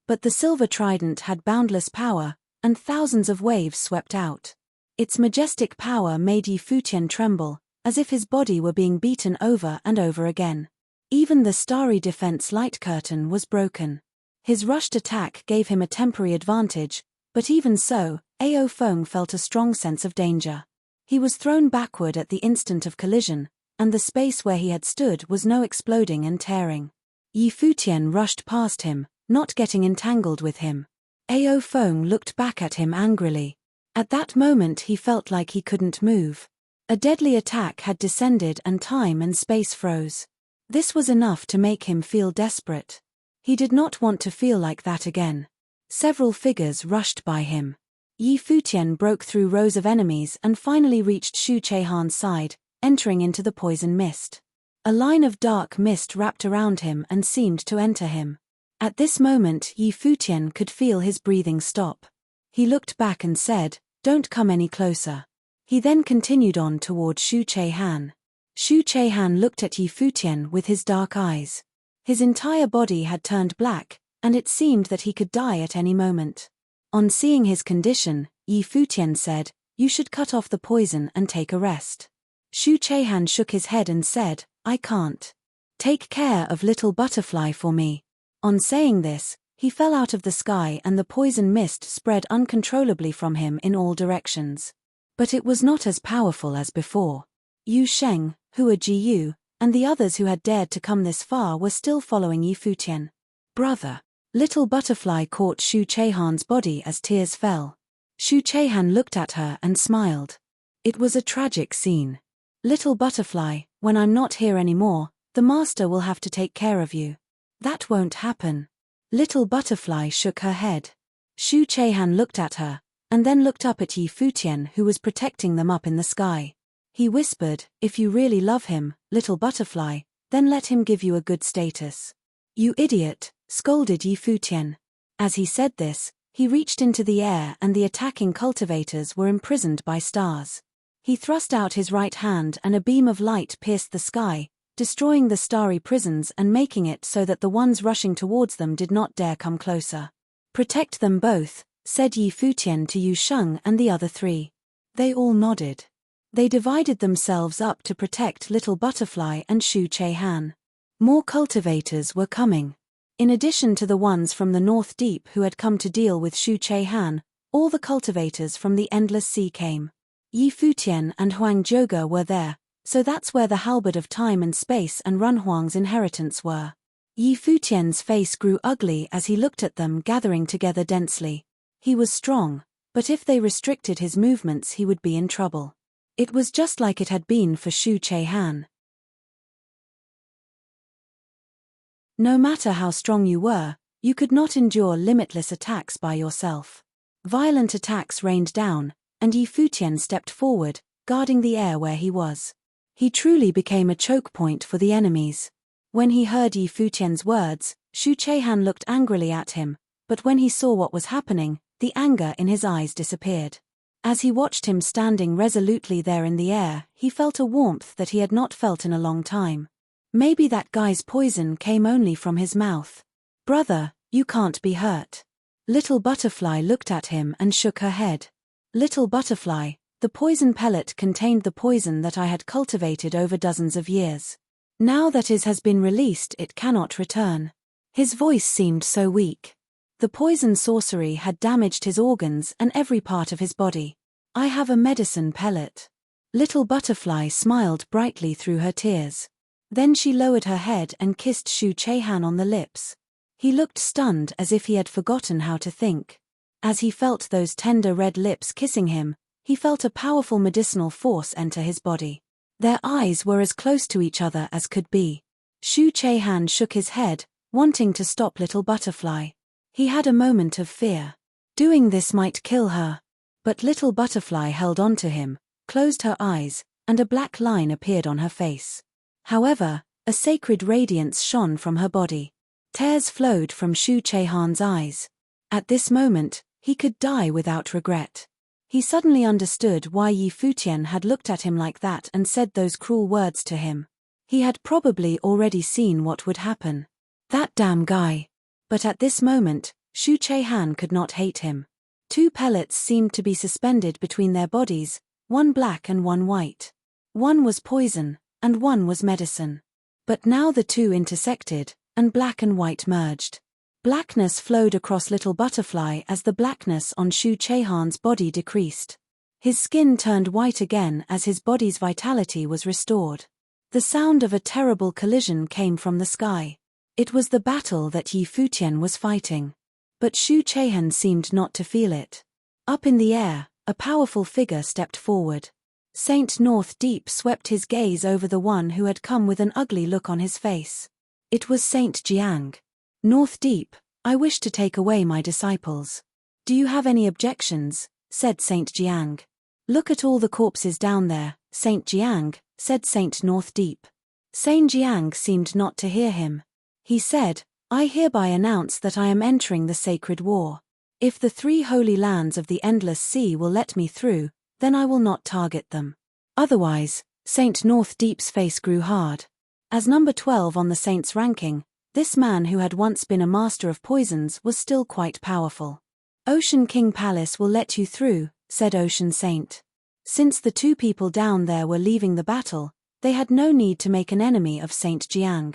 [SPEAKER 1] But the silver trident had boundless power, and thousands of waves swept out. Its majestic power made Yi Futian tremble, as if his body were being beaten over and over again. Even the starry defense light curtain was broken. His rushed attack gave him a temporary advantage, but even so, Ao Feng felt a strong sense of danger. He was thrown backward at the instant of collision, and the space where he had stood was no exploding and tearing. Yi Futian rushed past him, not getting entangled with him. Ao Feng looked back at him angrily. At that moment he felt like he couldn't move. A deadly attack had descended and time and space froze. This was enough to make him feel desperate. He did not want to feel like that again. Several figures rushed by him. Yi Futian broke through rows of enemies and finally reached Xu Chehan's side, entering into the poison mist. A line of dark mist wrapped around him and seemed to enter him. At this moment Yi Futian could feel his breathing stop. He looked back and said, "Don't come any closer." He then continued on toward Xu Chehan. Xu Chehan looked at Yi Futian with his dark eyes. His entire body had turned black, and it seemed that he could die at any moment. On seeing his condition, Yi Futian said, "You should cut off the poison and take a rest." Xu Chehan shook his head and said, "I can't. Take care of little butterfly for me." On saying this, he fell out of the sky and the poison mist spread uncontrollably from him in all directions. But it was not as powerful as before. Yu Sheng, Hua Jiyu, and the others who had dared to come this far were still following Yi Futian. "Brother." Little butterfly caught Xu Chehan's body as tears fell. Xu Chehan looked at her and smiled. It was a tragic scene. "Little butterfly, when I'm not here anymore, the master will have to take care of you." "That won't happen." Little butterfly shook her head. Xu Chehan looked at her, and then looked up at Yi Futian who was protecting them up in the sky. He whispered, "If you really love him, little butterfly, then let him give you a good status." "You idiot," scolded Yi Futian. As he said this, he reached into the air and the attacking cultivators were imprisoned by stars. He thrust out his right hand and a beam of light pierced the sky, destroying the starry prisons and making it so that the ones rushing towards them did not dare come closer. "Protect them both," said Yi Futian to Yu Sheng and the other three. They all nodded. They divided themselves up to protect Little Butterfly and Shu Che-han. More cultivators were coming. In addition to the ones from the North Deep who had come to deal with Shu Che-han, all the cultivators from the Endless Sea came. Yi Futian and Huang Zhouge were there, so that's where the halberd of time and space and Run Huang's inheritance were. Yi Futian's face grew ugly as he looked at them gathering together densely. He was strong, but if they restricted his movements he would be in trouble. It was just like it had been for Shu Che-han. No matter how strong you were, you could not endure limitless attacks by yourself. Violent attacks rained down, and Yi Futian stepped forward, guarding the air where he was. He truly became a choke point for the enemies. When he heard Yi Futian's words, Shu Che-han looked angrily at him, but when he saw what was happening, the anger in his eyes disappeared. As he watched him standing resolutely there in the air, he felt a warmth that he had not felt in a long time. Maybe that guy's poison came only from his mouth. "Brother, you can't be hurt." Little Butterfly looked at him and shook her head. "Little Butterfly, the poison pellet contained the poison that I had cultivated over dozens of years. Now that it has been released, it cannot return." His voice seemed so weak. The poison sorcery had damaged his organs and every part of his body. "I have a medicine pellet." Little Butterfly smiled brightly through her tears. Then she lowered her head and kissed Shu Che-han on the lips. He looked stunned as if he had forgotten how to think. As he felt those tender red lips kissing him, he felt a powerful medicinal force enter his body. Their eyes were as close to each other as could be. Shu Che-han shook his head, wanting to stop Little Butterfly. He had a moment of fear. Doing this might kill her. But Little Butterfly held on to him, closed her eyes, and a black line appeared on her face. However, a sacred radiance shone from her body. Tears flowed from Shu Che-han's eyes. At this moment, he could die without regret. He suddenly understood why Yi Futian had looked at him like that and said those cruel words to him. He had probably already seen what would happen. That damn guy. But at this moment, Shu Che-han could not hate him. Two pellets seemed to be suspended between their bodies, one black and one white. One was poison, and one was medicine. But now the two intersected, and black and white merged. Blackness flowed across Little Butterfly as the blackness on Shu Che-han's body decreased. His skin turned white again as his body's vitality was restored. The sound of a terrible collision came from the sky. It was the battle that Yi Futian was fighting. But Shu Che-han seemed not to feel it. Up in the air, a powerful figure stepped forward. Saint North Deep swept his gaze over the one who had come with an ugly look on his face. It was Saint Jiang. "North Deep, I wish to take away my disciples. Do you have any objections?" said Saint Jiang. "Look at all the corpses down there, Saint Jiang," said Saint North Deep. Saint Jiang seemed not to hear him. He said, "I hereby announce that I am entering the sacred war. If the 3 holy lands of the Endless Sea will let me through, then I will not target them. Otherwise," Saint North Deep's face grew hard. As number 12 on the saints' ranking, this man who had once been a master of poisons was still quite powerful. "Ocean King Palace will let you through," said Ocean Saint. Since the 2 people down there were leaving the battle, they had no need to make an enemy of Saint Jiang.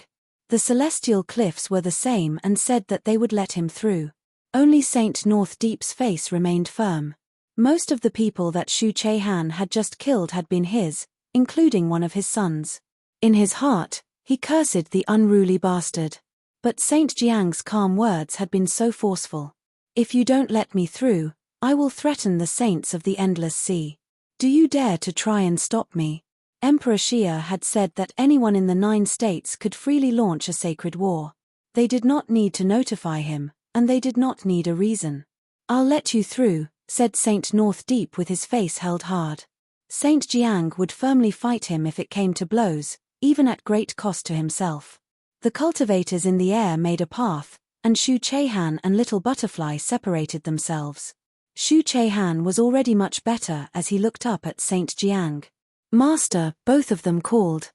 [SPEAKER 1] The celestial cliffs were the same and said that they would let him through. Only Saint North Deep's face remained firm. Most of the people that Shu Che-han had just killed had been his, including one of his sons. In his heart, he cursed the unruly bastard. But Saint Jiang's calm words had been so forceful. "If you don't let me through, I will threaten the saints of the Endless Sea. Do you dare to try and stop me?" Emperor Xia had said that anyone in the 9 states could freely launch a sacred war. They did not need to notify him, and they did not need a reason. "I'll let you through," said Saint North Deep with his face held hard. Saint Jiang would firmly fight him if it came to blows, even at great cost to himself. The cultivators in the air made a path, and Shu Che-han and Little Butterfly separated themselves. Shu Che-han was already much better as he looked up at Saint Jiang. "Master," both of them called.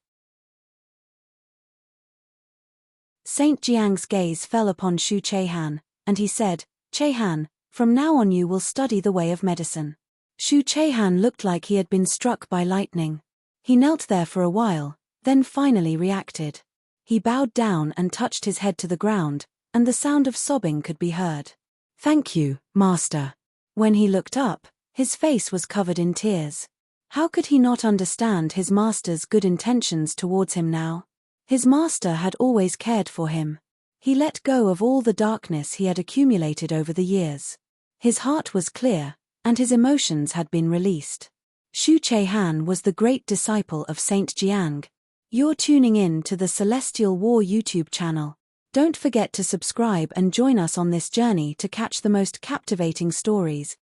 [SPEAKER 1] Saint Jiang's gaze fell upon Shu Che-han, and he said, "Che-han, from now on you will study the way of medicine. Shu Chehan looked like he had been struck by lightning. He knelt there for a while, then finally reacted. He bowed down and touched his head to the ground, and the sound of sobbing could be heard. "Thank you, Master." When he looked up, his face was covered in tears. How could he not understand his master's good intentions towards him now? His master had always cared for him. He let go of all the darkness he had accumulated over the years. His heart was clear, and his emotions had been released. Shu Chehan was the great disciple of Saint Jiang. You're tuning in to the Celestial War YouTube channel. Don't forget to subscribe and join us on this journey to catch the most captivating stories,